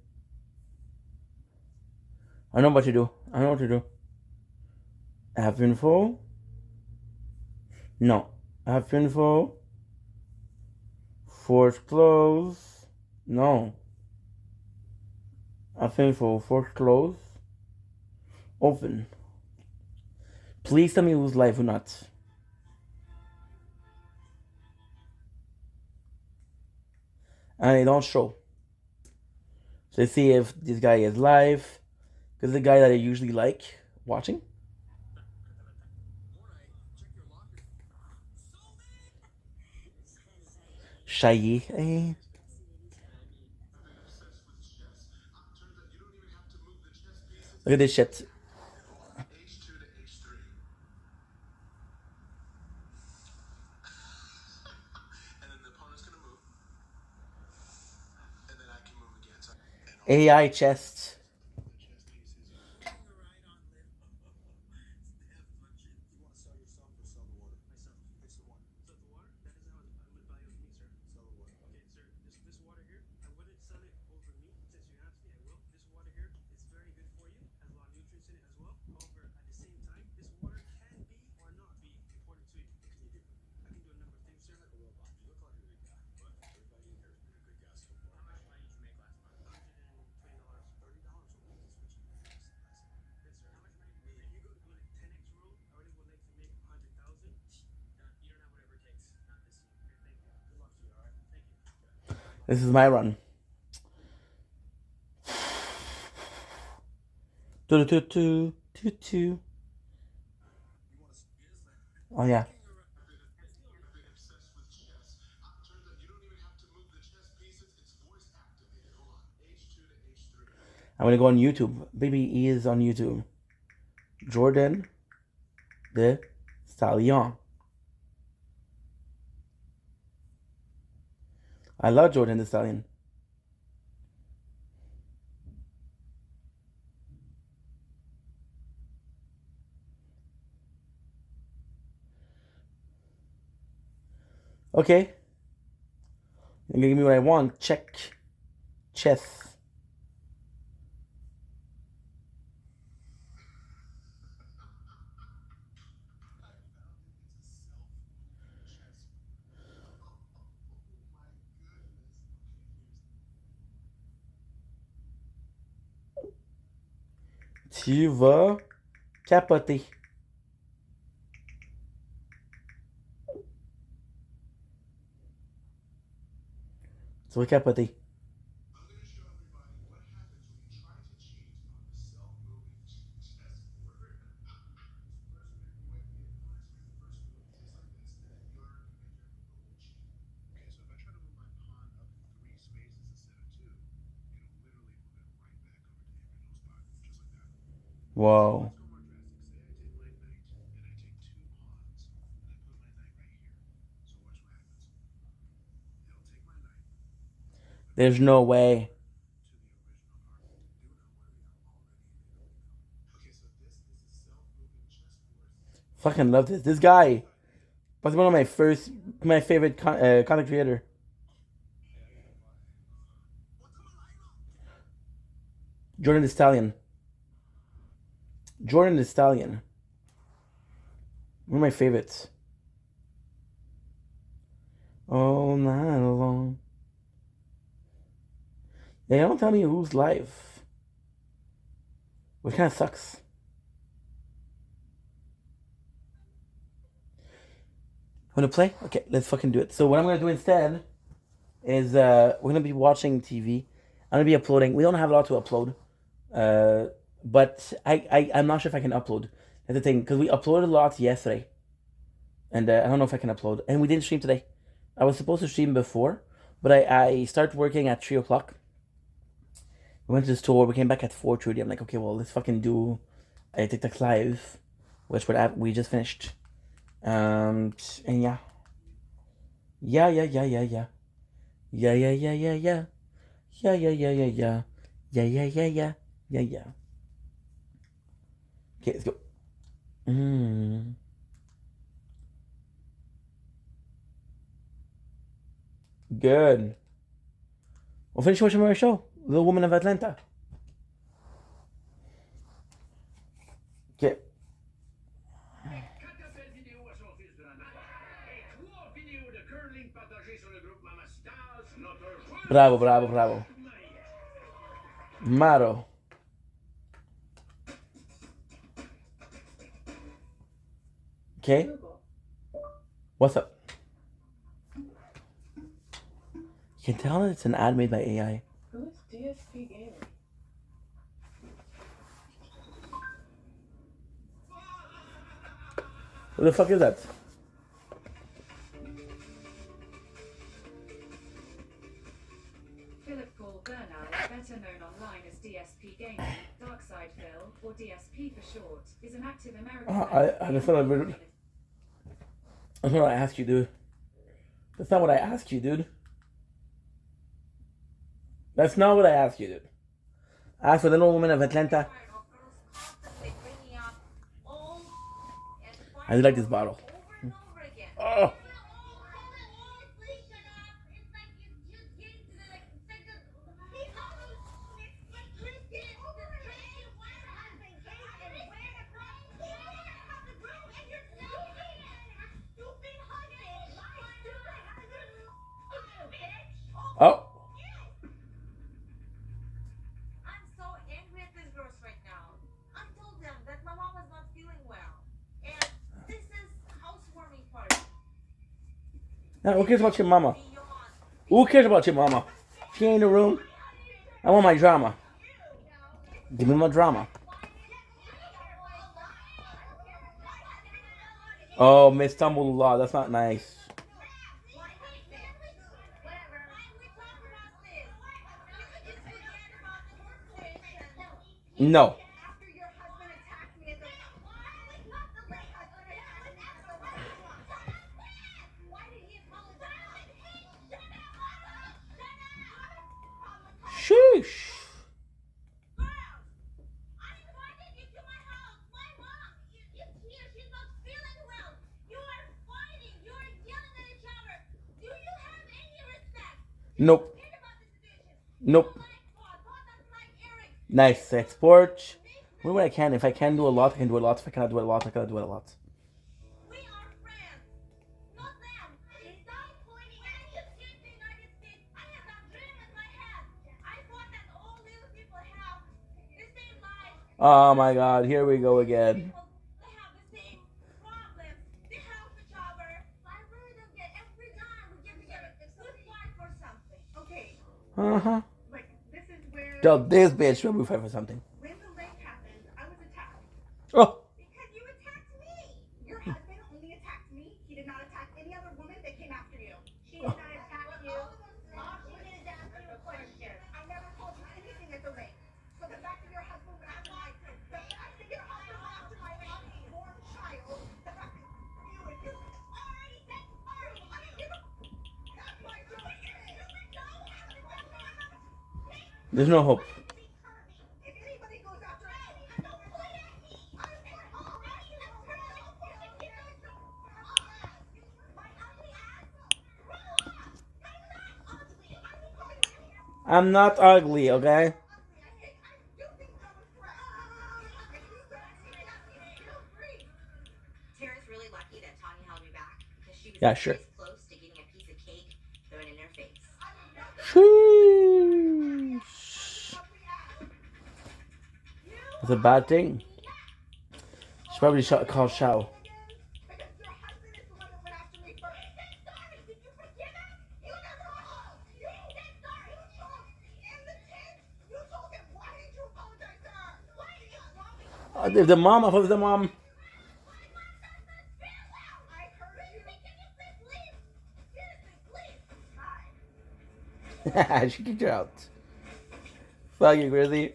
I know what to do. I know what to do. App info? No. App info? Force close? No. App info, force close? Open. Please tell me who's live or not. And they don't show. So let's see if this guy is live. Because the guy that I usually like watching. Shy. Eh? Look at this shit. AI chest. This is my run. Oh yeah. I'm gonna go on YouTube. Baby, he is on YouTube. Jordan the Stallion. I love Jordan the Stallion. Okay. You're gonna give me what I want. Check. Chess. Tu vas capoter. Tu vas capoter. Whoa. There's no way. Fucking love this. This guy was one of my favorite content creator. Jordan the Stallion. Jordan the Stallion. One of my favorites. All night long. They don't tell me who's live. Which kind of sucks. Want to play? Okay, let's fucking do it. So what I'm gonna do instead is we're gonna be watching TV. I'm gonna be uploading. We don't have a lot to upload, but I'm not sure if I can upload. That's the thing, because we uploaded a lot yesterday, and I don't know if I can upload. And we didn't stream today. I was supposed to stream before, but I started working at 3:00. We went to the store. We came back at 4:30. I'm like, okay, well, let's fucking do a TikTok live, which we just finished. And yeah. Yeah. Yeah, yeah, yeah, yeah, yeah. Yeah, yeah, yeah, yeah, yeah. Yeah, yeah, yeah, yeah. Yeah, yeah. Okay, let's go. Good. We'll finish watching our show. The Woman of Atlanta. Okay. Bravo, bravo, bravo. Maro. Okay. What's up? You can tell that it's an ad made by AI. Who's DSP Gaming? What the fuck is that? Philip Paul Bernal, better known online as DSP Gaming, Darkside Phil, or DSP for short, is an active American. That's not what I asked you, dude. That's not what I asked you, dude. That's not what I asked you, dude. I asked for the Little Woman of Atlanta. I do like this bottle. Oh. Oh. I'm so angry at these girls right now. I told them that my mom was not feeling well. And this is housewarming party. Now, who cares about your mama? Who cares about your mama? She ain't in the room. I want my drama. Give me my drama. Oh, Miss Tumbledore, that's not nice. No. Sheesh. Nope. Nope. Nice export. What I can. If I can do a lot, I can do a lot. If I cannot do a lot, I cannot do a lot. Oh my god, here we go again. Uh-huh. Tell this bitch when we fight for something. When the lake happened, I was attacked. Oh. Because you attacked me. Your husband only attacked me. He did not attack any other woman that came after you. She did not attack you. All she did is ask you a question. I never told you anything at the lake. So the fact that your husband went after my born child, the fact that you already said sorry. That's my There's no hope. I'm not ugly, okay? Tara's really lucky that Tanya held me back because she was Yeah, sure. this close to getting a piece of cake thrown in her face. It's a bad thing. She probably called Shao. If the mom, I thought it was the mom. She kicked her out. Fuck you, Grizzly.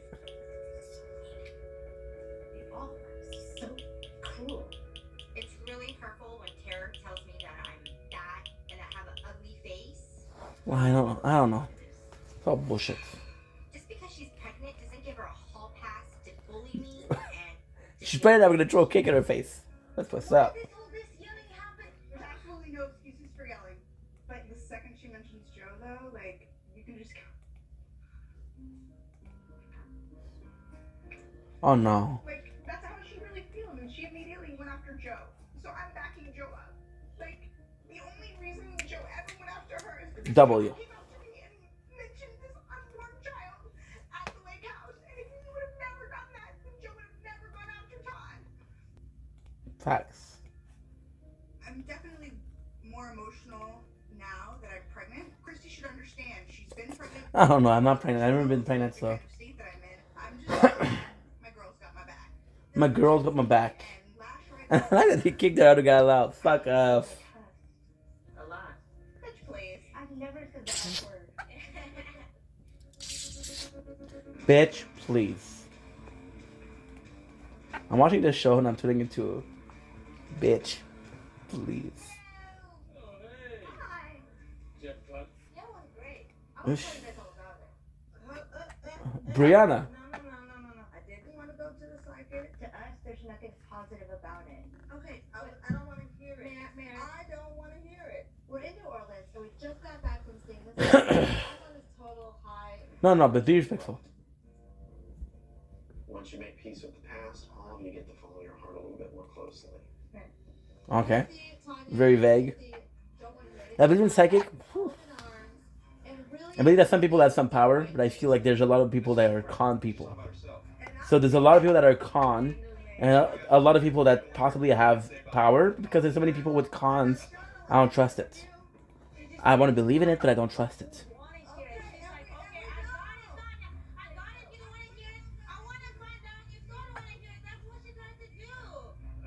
So cruel. It's really hurtful when Tara tells me that I'm fat and I have an ugly face. Well, I don't know. It's all bullshit. Just because she's pregnant doesn't give her a hall pass to bully me and She's pregnant, I'm gonna throw a kick in her face. That's what's up. There's absolutely no excuses for yelling. But the second she mentions Joe, though, like, you can just go. Oh no. Like, that's how she really feels, and she immediately went after Joe. So I'm backing Joe up. Like, the only reason Joe ever went after her is because W. Joe came up to me and mentioned this unborn child at the lake house. And if he would have never done that, then Joe would have never gone after Todd. Facts. I'm definitely more emotional now that I'm pregnant. Christy should understand. She's been pregnant. I don't know. I'm not pregnant. I've never been pregnant, so. State that I'm in. I'm just my girl's got my back. My girl's got my back. I like that he kicked the other guy out. Fuck off. A lot. Bitch, please. I've never said that word. Bitch, please. I'm watching this show and I'm turning into a bitch, please. Hi. Jeff Club. Yeah, it was great. I was Ish. telling you guys all about it. Brianna. No. I didn't want to go to the psychic. To us, there's nothing positive about it. Okay, I don't want to hear it. I don't want to hear it. We're in New Orleans, and we just got back from seeing this. I'm on this total high. No, but be respectful. Once you make peace with the past, all of you get to follow your heart a little bit more closely. Okay. Very vague. I believe in psychic. I believe that some people have some power, but I feel like there's a lot of people that are con people. So there's a lot of people that are con, and a lot of people that possibly have power, because there's so many people with cons. I don't trust it. I want to believe in it, but I don't trust it.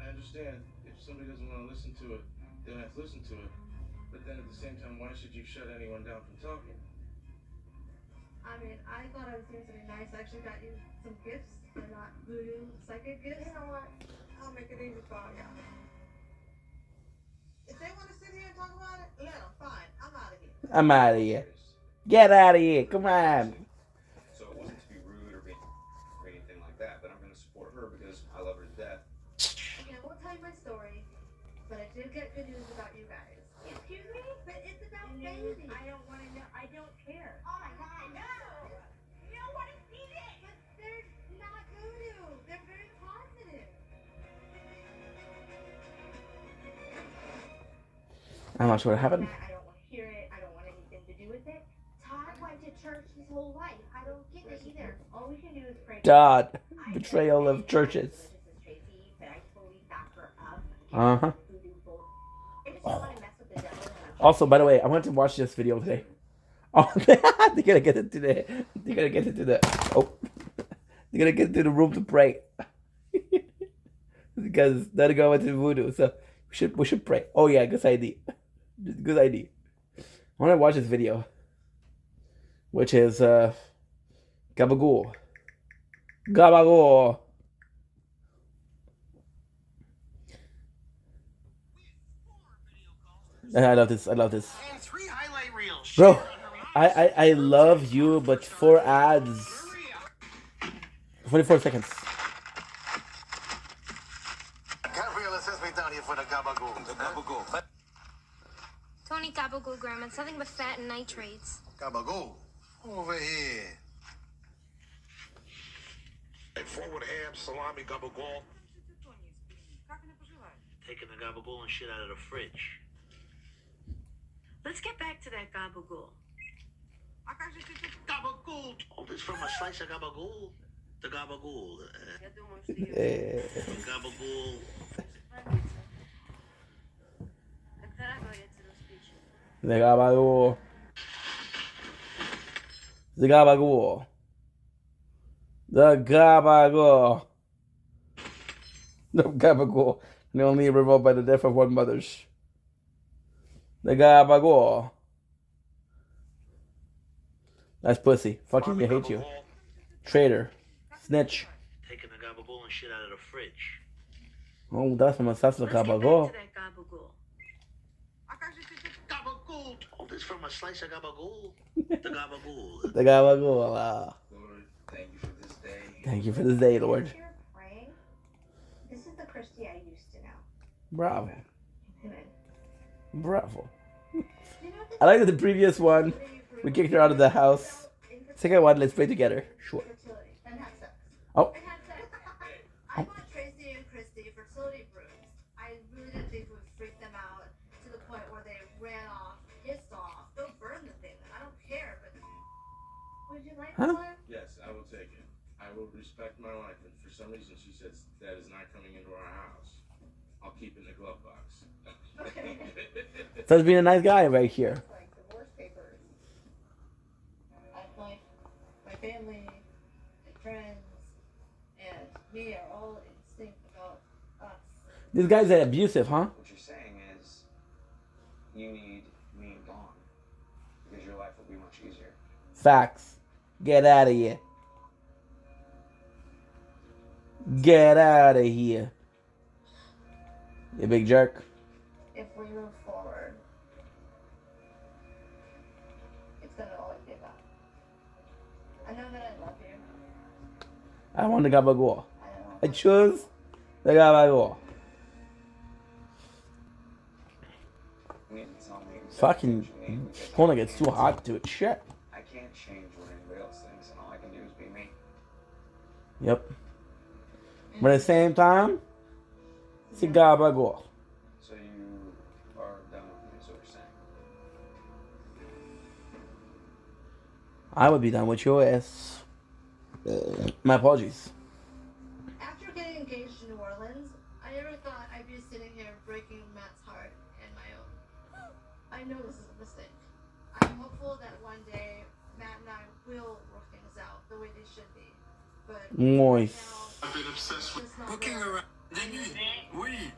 I understand if somebody doesn't want to listen to it, they don't have to listen to it. But then at the same time, why should you shut anyone down from talking? I mean, I thought I was doing something nice. I actually got you some gifts. They're not voodoo psychic gifts. You know what? I'll make it easy for y'all. If they want to sit here and talk about it, let them. Fine. I'm out of here. I'm out of here. Get out of here. Come on. So it wasn't to be rude or anything like that, but I'm going to support her because I love her to death. Okay, I won't tell you my story, but I did get good news about you guys. Excuse me? But it's about baby. I don't want to know. I don't care. Oh my God, no! You don't want to see it! But they're not voodoo. They're very positive. I'm not sure what happened. I don't want to hear it. I don't want anything to do with it. Todd went to church his whole life. I don't get it either. All we can do is pray. God. Betrayal of churches. Uh-huh. Oh. Also, by the way, I wanted to watch this video today. Oh, they're gonna get into the oh, they're gonna get into the room to pray because they're going to voodoo. So we should pray. Oh yeah, good idea. Good idea. I want to watch this video, which is Gabagool. Gabagool. I love this. Bro, I love you, but 4 ads. 24 seconds. Gabriela says me down here for the gabagool. The gabagool. Tony Gabagool, Grandma. It's nothing but fat and nitrates. Gabagool. Over here. Forward ham, salami, gabagool. Taking the gabagool and shit out of the fridge. Let's get back to that gabagool. Gabagool. Oh, this from a slice of gabagool. The gabagool. Gabagool. The gabagool. The gabagool. The gabagool. The gabagool. And only revoked by the death of one mother's. The gabagool. That's pussy. Fucking you, hate you. Traitor. Snitch. Taking the gabagool and shit out of the fridge. Oh, that's from a salsa gabagool. That gabagool. gabagool. All this from a slice of gabagool. The gabagool. The gabagool. Lord, thank you for this day. Thank you for this day, Lord. You're praying. This is the Christy I used to know. Bravo. Amen. Bravo. I like that the previous one, we kicked her out of the house. Second one, let's play together. Sure. And have sex. Oh. And have sex. I bought Tracy and Christy fertility brooms. I really didn't think it would freak them out to the point where they ran off, pissed off. They'll burn the thing. I don't care, but would you like one? Yes, I will take it. I will respect my wife, and for some reason she says that is not coming into our house. I'll keep it in the glove box. Okay. So being a nice guy right here. Like divorce papers. My family and friends and me are all in sync about us. This guy's abusive, huh? What you're saying is you need me gone because your life will be much easier. Facts. Get out of here. Get out of here. You big jerk. If we move forward, it's gonna always be about. I know that I love you. I want the gabagool. I choose the gabagool. Fucking corner gets too hot to it. Shit. I can't change what anybody else thinks, and all I can do is be me. Yep. But at the same time, it's a gabagool. So you are done with me, is what you're saying. I would be done with your ass. My apologies. After getting engaged in New Orleans, I never thought I'd be sitting here breaking Matt's heart and my own. I know this is a mistake. I'm hopeful that one day Matt and I will work things out the way they should be. But Moist. I've been obsessed with booking around. Denis, oui.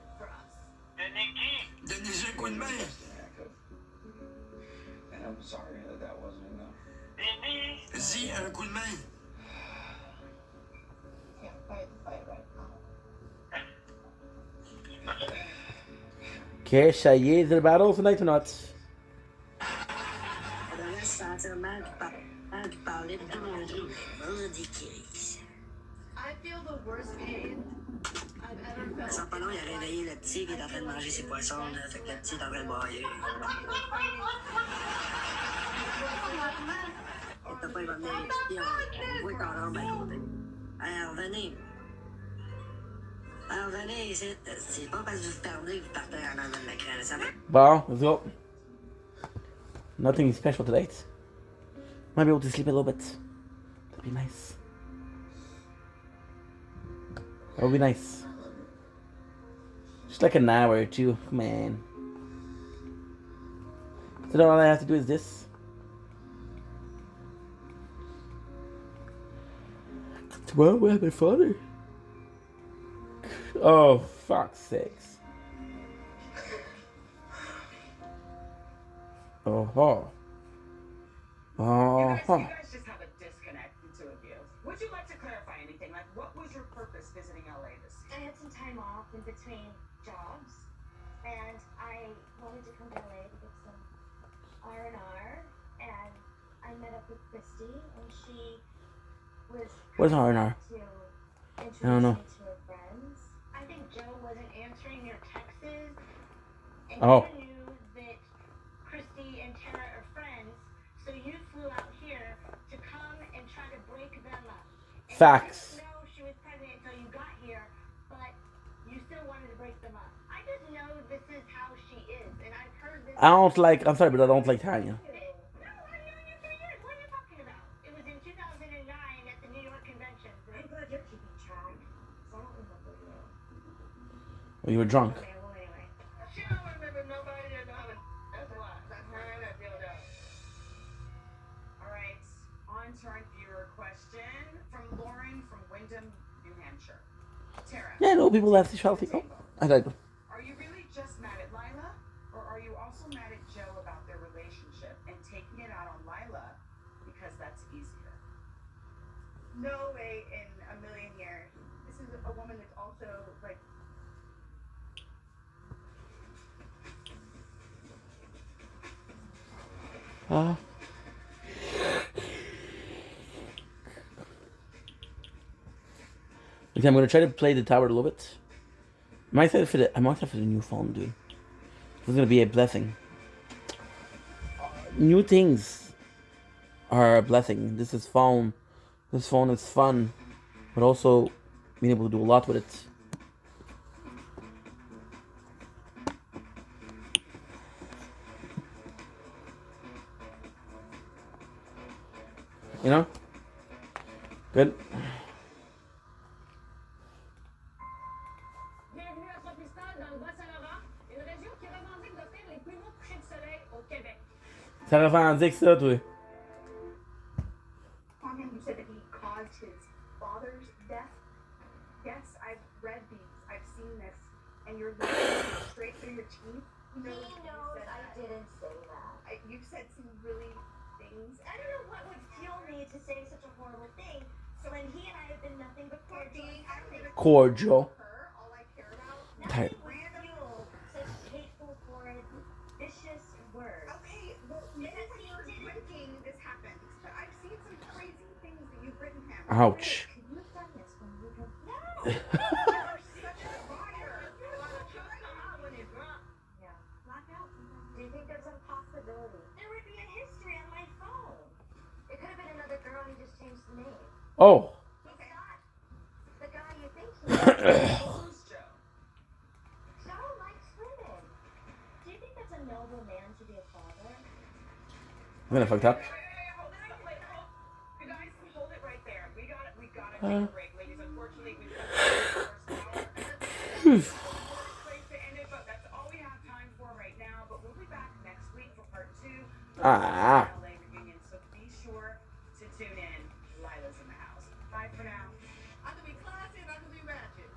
Denis, j'ai un coup de main. And I'm sorry that wasn't enough. Zi, un coup de main. Can't fight the fight right now. Okay, ça y est, the battle tonight or not? I feel the worst pain I've ever felt. Sans pas long, il a réveillé le petit qui est en train de manger ses poissons, là. Fait que le petit est en train de brailler. Et papa, il va venir m'expliquer, on voit ton arme à côté. Alors, venez. Alors, venez ici. C'est pas parce que vous perdez que vous partez en avant de l'écran. Ça va? Bon, let's go. Nothing special tonight. Might be able to sleep a little bit. That'd be nice. That would be nice. Just like an hour or two. Come on. So now all I have to do is this. Tomorrow we have my father. Oh, fuck's sakes. Oh. You guys just have a disconnect, the two of you. Would you like to clarify anything? Like, what was your purpose visiting LA this year? I had some time off in between jobs, and I wanted to come to LA to get some R&R, and I met up with Christy, and she was What's R&R? to introduce I don't know. me to her friends. I think Joe wasn't answering your texts, and Oh. you knew that Christy and Tara are friends, so you flew out here to come and try to break them up. And Facts. you didn't know she was pregnant until you got here, but you still wanted to break them up. I just know this is how she is, and I've heard this. I don't like, I'm sorry, but I don't like Tanya. No, I've known you for years. What are you talking about? It was in 2009 at the New York convention. I'm glad you're keeping track. So I don't remember you. Well, you were drunk. Okay, well, anyway. She don't remember nobody or nothing. That's why. That's her that deal down. All right, on to our viewer question from Lauren from Wyndham, New Hampshire. Tara. Yeah, no, people have to healthy. Oh, I died. Are you really just mad at Lila, or are you also mad at Joe about their relationship and taking it out on Lila because that's easier? No way in a million years. This is a woman that's also like. Okay, I'm gonna try to play the tower a little bit. I'm excited for the new phone, dude. This is gonna be a blessing. New things are a blessing. This phone is fun, but also being able to do a lot with it. You know? Good. Bienvenue à Tropistal, dans le Bas-Saint-Laurent, une région qui revendique d'offrir les plus beaux couchers de soleil au Québec. Ça revendique ça, toi. On him, you said that he caused his father's death. Yes, I've read these. I've seen this. And you're looking straight through your teeth. He knows I didn't say that. You've said some really things. I don't know what would fuel me to say such a horrible thing. So when he and I have been nothing but Cordial. All I care about. Tight. Random fuel, such hateful, horrid, vicious words. Okay, well, maybe when you're drinking, this happens. But I've seen some crazy things that you've written him. Ouch. Could you have done this when we were... No! You're such a liar. Yeah. Blackout. Do you think there's a possibility? There would be a history on my phone. It could have been another girl who just changed the name. Oh. He's not the guy you think he is. Who's Joe? Joe likes women. Do you think that's a noble man to be a father? I'm gonna fucked up. You guys, hold it right there. We gotta take a break, ladies. Unfortunately, we've got the first hour. Place to end it, but that's all we have time for right now. But we'll be back next week for part 2 of Ah. the LA reunion. So be sure to tune in. Lila's in the house. Bye for now. I can be classy and I can be ratchet.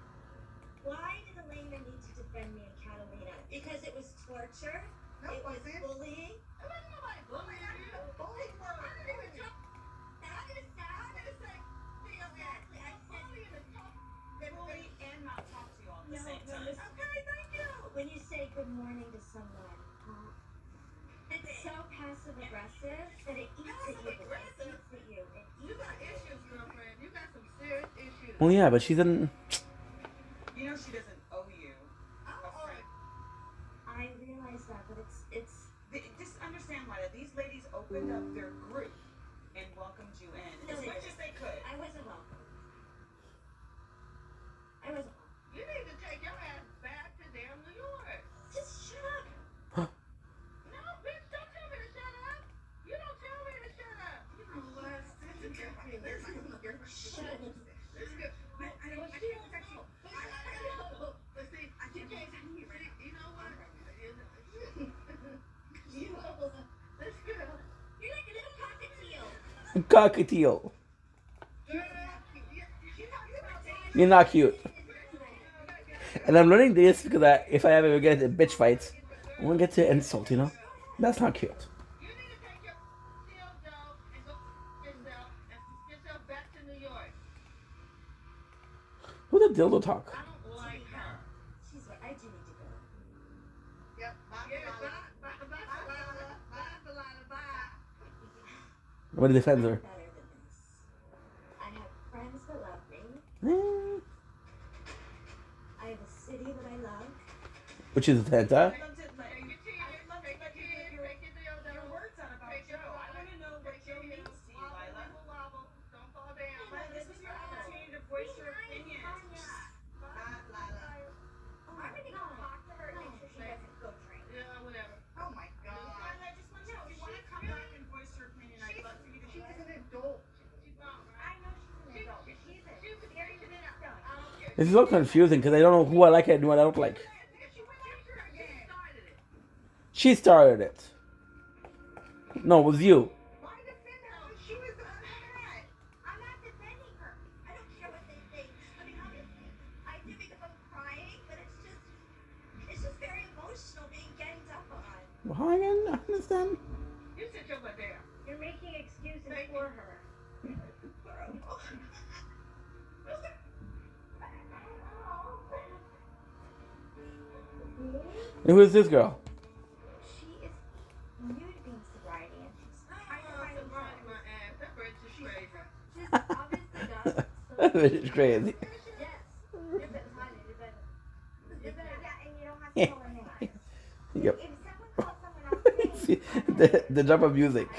Why did Elena need to defend me and Catalina? Because it was torture? No, it was wasn't. bullying? It wasn't nobody bullying you. Bullying word. I didn't even jump. That's I didn't say, exactly. I said bullying is tough. Bully and not talk to you all at the no, same no, time. listen. Okay, thank you. When you say good morning to someone, it's so passive aggressive that it eats at you. It eats at you. You got issues, girlfriend. You got some serious issues. Well, yeah, but she didn't. You know she doesn't owe you. I realize that, but it's. Just understand, Lila. These ladies opened up their group and welcomed you in as much as they could. I wasn't welcome. I wasn't welcome. You need to take your ass back to damn New York. Just shut up. No, bitch, don't tell me to shut up. You don't tell me to shut up. You know what? This is good. Shut up. This is good. I can't protect you. But see, you can't. You know what? You know what? This girl. You're like a little cockatiel. Cockatiel. You're not cute. And I'm learning this because if I ever get into bitch fights, I won't get to insult, you know? That's not cute. You need to take your dildo and go yourself and get yourself back to New York. Who the dildo talk? I don't like her. She's right. I do need to go. Yep. Bye. I'm gonna defend her. Better than this. I have friends that love me. I have a city that I love. Which is a Atlanta. Your words out about Joe. I want to know what Joe means to you, Lila. Don't fall down. This is your opportunity to voice your opinion. I'm gonna go talk to her and make sure she doesn't go drink. Yeah, whatever. Oh my god. Lila, I just want you, if you want to come back and voice your opinion, I'd love for you to do She's that. an adult. I know she's an adult. She's very young. This is so confusing because I don't know who I like and who I don't like. She started it. No, it was you. Why defend her? She was the one that. I'm not defending her. I don't care what they think. I mean, obviously, I do because I'm crying, but it's just very emotional being ganged up on. Well, I didn't understand. You sit your butt down. You're making excuses for her. And who is this girl? She is new to being sobriety, and she It's crazy. Yep. The drop of music.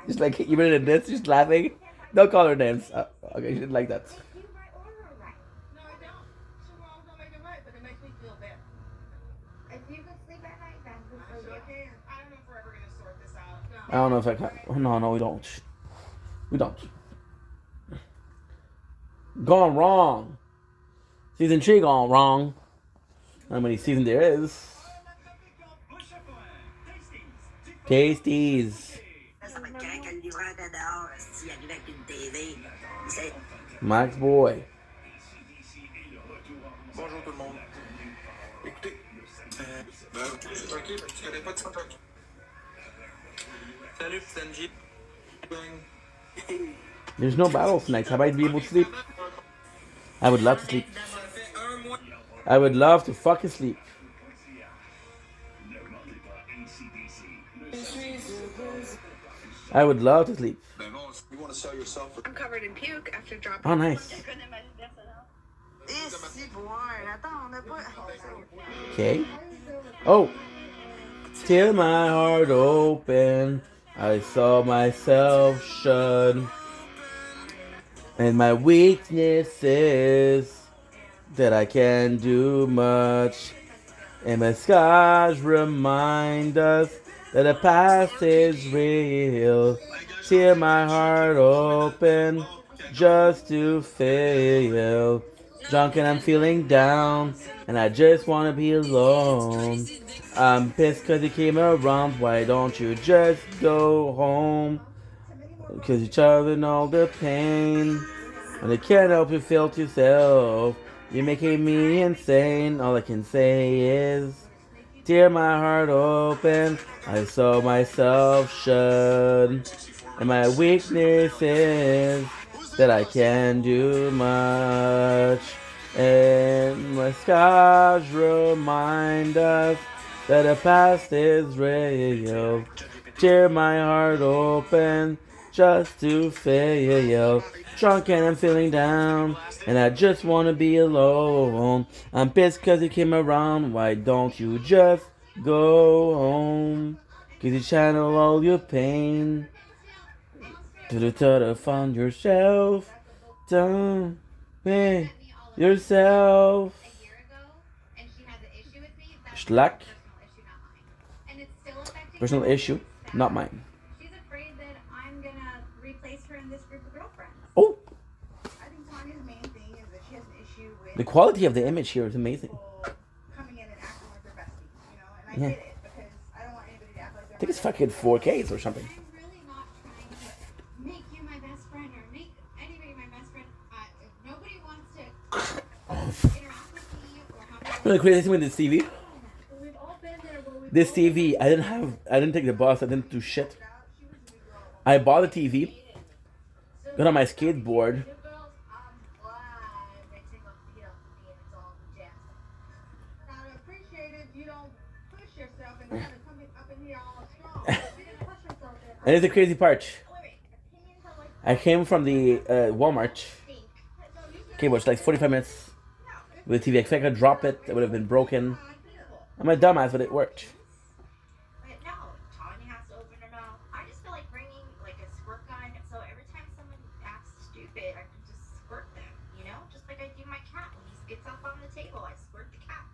Just like even in this, just laughing. Don't call her names. Okay, she didn't like that. No, I don't. Two wrongs don't make it right, but it makes me feel better. If you can sleep at night, then good I for sure you. can. I don't know if we're ever gonna sort this out. I don't know if I can. Oh, no, we don't. We don't. Gone wrong. Season 3 gone wrong. How many seasons there is? Tasties. Ça fait quand que le livreur était dehors, s'il arrivait avec une TV, il sait. Max Boy. Bonjour tout le monde. Écoutez, ok, tu connais pas de son truc. Salut, c'est NG. There's no battle snacks. Have I be able to sleep? I would love to sleep. I would love to fucking sleep. I would love to sleep. You want to sell yourself? I'm covered in puke after dropping. Oh, nice. Okay. Oh. Till my heart open, I saw myself shut. And my weakness is that I can't do much. And my scars remind us that the past is real. Tear my heart open just to fail. Drunk and I'm feeling down, and I just wanna be alone. I'm pissed cause you came around, why don't you just go home? Cause you're telling all the pain, and I can't help you feel to yourself. You're making me insane, all I can say is tear my heart open, I saw myself shut. And my weakness is that I can't do much. And my scars remind us that the past is real. Tear my heart open just to fail. Drunk and I'm feeling down, and I just wanna be alone. I'm pissed cause you came around, why don't you just go home? Cause you channel all your pain to the thought find yourself. Don't be yourself. Schlack. Personal issue, not mine. She's afraid that I'm gonna replace her in this group of girlfriends. Oh! I think Tanya's main thing is that she has an issue with The quality of the image here is amazing. coming in and acting like their bestie, you know? And I Yeah. get it because I don't want anybody to act like they're I think it's fucking 4Ks or something. I'm really not trying to make you my best friend or make anybody my best friend. If nobody wants to interact with me or have The crazy thing with this TV. This TV, I didn't take the bus, I didn't do shit. I bought a TV, got on my skateboard. I appreciate it. You don't push yourself and kind of come up in here all strong. And here's the crazy part. I came from the Walmart. Okay, well, it's like 45 minutes with the TV. If I could drop it, it would have been broken. I'm a dumbass, but it worked. But no, Tanya has to open her mouth. I just feel like bringing like a squirt gun, so every time someone acts stupid, I can just squirt them, you know? Just like I do my cat. When he gets up on the table, I squirt the cat.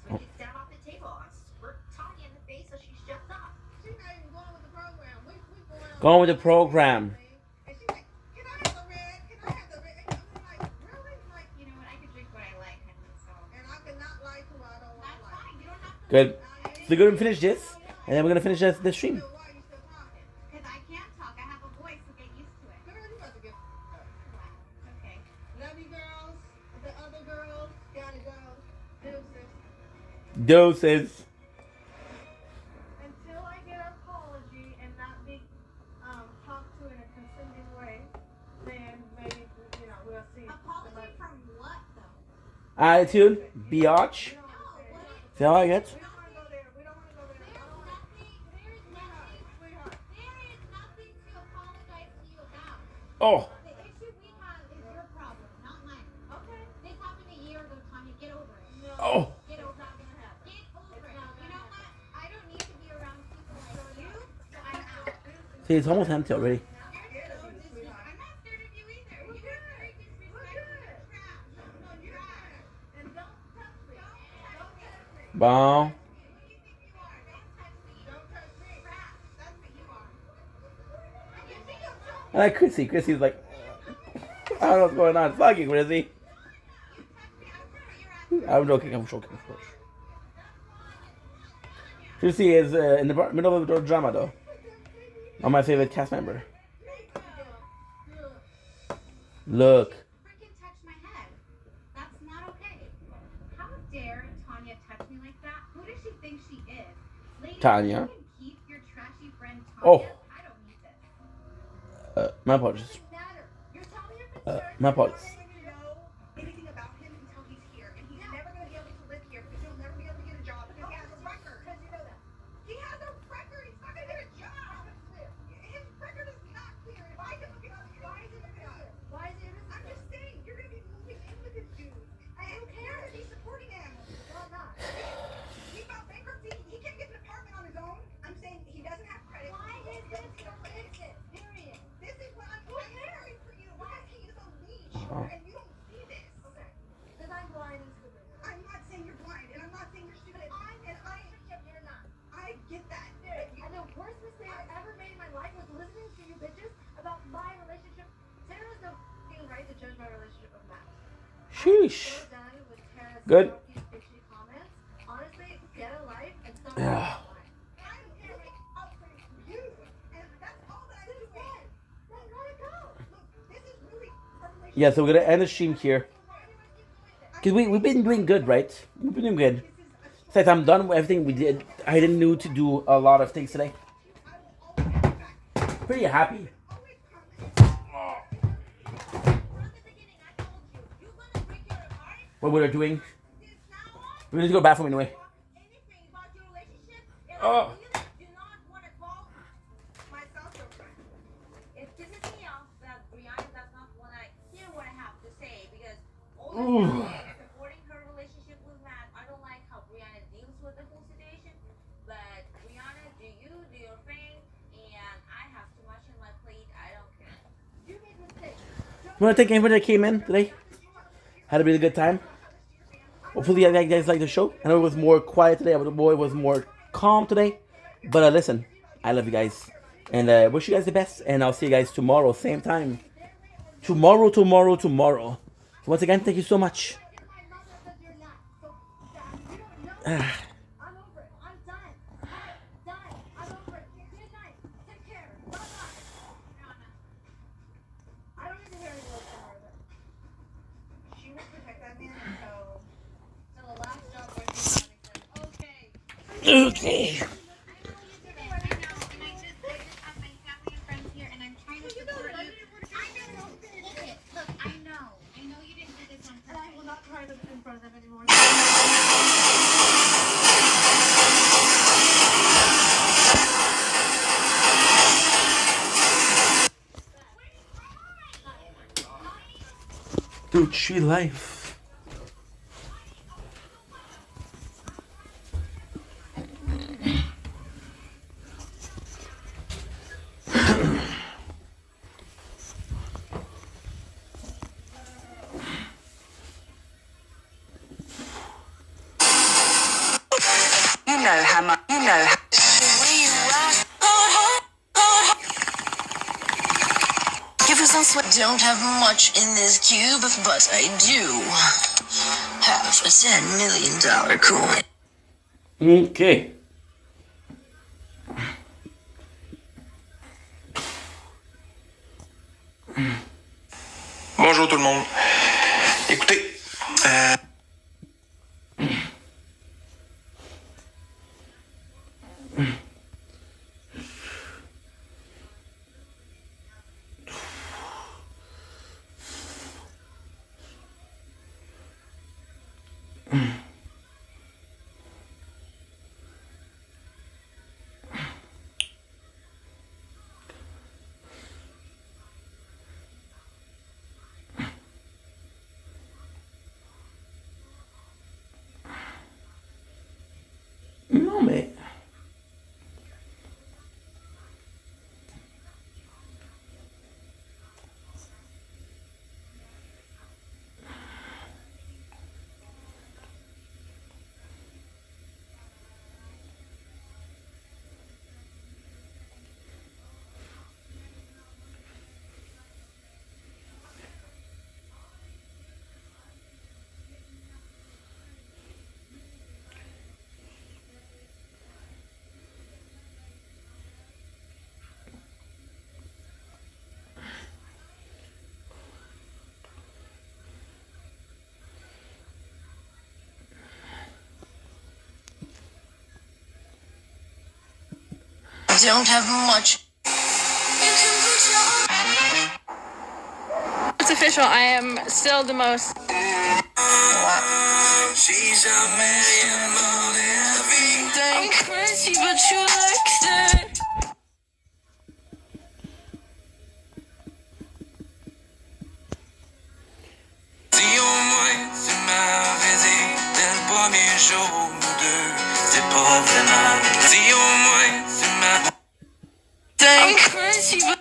So he gets down off the table, I squirt Tanya in the face so she shuts up. She's not even going with the program. We going on. Going with the program. And she's like, can I have the red? Can I have the red? And I'm like, really? Like, You know what? I can drink what I like, honey, so. and I cannot like who I don't want to like. Fine, you don't have to. Good. So we're gonna finish this, and then we're gonna finish the stream. Because I can't talk, I have a voice, so get used to it. Girl, you about to get Okay. love you girls. The other girls gotta go. Deuces. Doses. Until I get an apology and not be talked to in a consenting way, then maybe, you know, we'll see. Apology from what, though? Attitude. Biatch. See how I get? We don't want to go there. We don't want to go there. I don't want to. Sweetheart. There is nothing to apologize to you about. Oh. The issue See, it's almost empty already. Bon. I like Chrissy. Chrissy's like, I don't know what's going on. Fuck you, Chrissy. I'm joking, of course. Chrissy is in the middle of the drama, though. Not my favorite cast member. Look. Freaking touch my head. That's not okay. How dare Tanya touch me like that? Who does she think she is? Lady, Tanya. you can keep your trashy friend Tanya. Oh. I don't need this. My apologies. You're telling your concern. My apologies. Know anything about him until he's here, and he's never going to be able to live here because he'll never be able to get a job because he has a record. Because you know that. He has a record. He's not going to get a job. His record is not clear. Why is it looking up? Why is it looking up? Why is it? I'm just saying, you're going to be moving in with this dude. I don't care if he's supporting him. Well, not. He filed bankruptcy. He can't get an apartment on his own. I'm saying he doesn't have credit. Why is this religion? Period. This is what I'm worried for you because he is a leech and you don't see this. Okay. Because I'm blind and stupid. I'm not saying you're blind and I'm not saying you're stupid. You're not. I get that. And the worst mistake I ever made in my life was listening to you bitches about my relationship. Sarah has no right to judge my relationship with Matt. Sheesh. I'm so done with Tara's Good. bitchy comments. Honestly, get a life and stop. Yeah. I'm giving up for you, and that's all that I'm doing. Then let it go. Look, this is really our relationship. Yeah, so we're gonna end the stream here. Cause we've been doing good, right? We've been doing good. Since I'm done with everything we did, I didn't need to do a lot of things today. Pretty happy. What we're doing. We need to go to the bathroom anyway. Oh. It pisses me off that Brianna does not want to hear what I have to say because Ooh. supporting her relationship with Matt, I don't like how Brianna deals with the whole situation. But Brianna, do your thing, and I have too much on my plate. I don't care. You made mistakes. I want to thank everybody that came in today. Had a really good time. Hopefully you guys like the show. I know it was more quiet today. The boy was more calm today. But listen, I love you guys. And wish you guys the best. And I'll see you guys tomorrow, same time. Tomorrow. Once again, thank you so much. Okay. Dude, she life. You know how much. You know. Give us some sweat. Don't have much in this cube, but I do have a $10 million coin. Okay. Bonjour tout le monde. Écoutez, don't have much. It's official. I am still the most. She's a million more than everything. I'm crazy, but you like that. Si au moins tu m'avais dit dès le premier jour, nous deux, c'est pas vraiment. Si au moins tu m'avais. I'm crazy, but.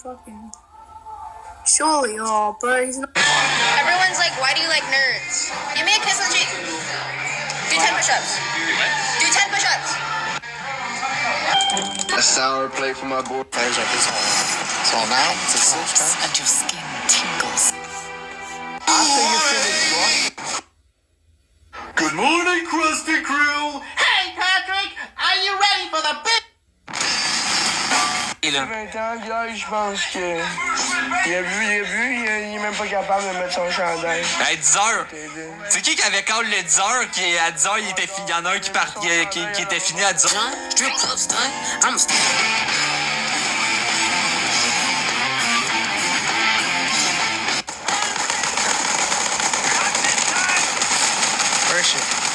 Fucking. Surely, oh, but he's not. Everyone's like, why do you like nerds? Give me a kiss on the cheek. Do 10 push-ups. Do 10 push-ups. A sour plate for my boy. Players like this all. It's all now. It's a switch time. And your skin tingles. After you finish what? Good morning, Krusty Crew. Hey, Patrick! Are you ready for the big... Il a 20 ans, là, je pense que il est même pas capable de mettre son chandail. À 10 heures. C'est qui avait call le 10 heures, qui à 10 heures, il était fini. Il y en a un qui était fini à 10 heures. Strip club stunt. I'm First shit.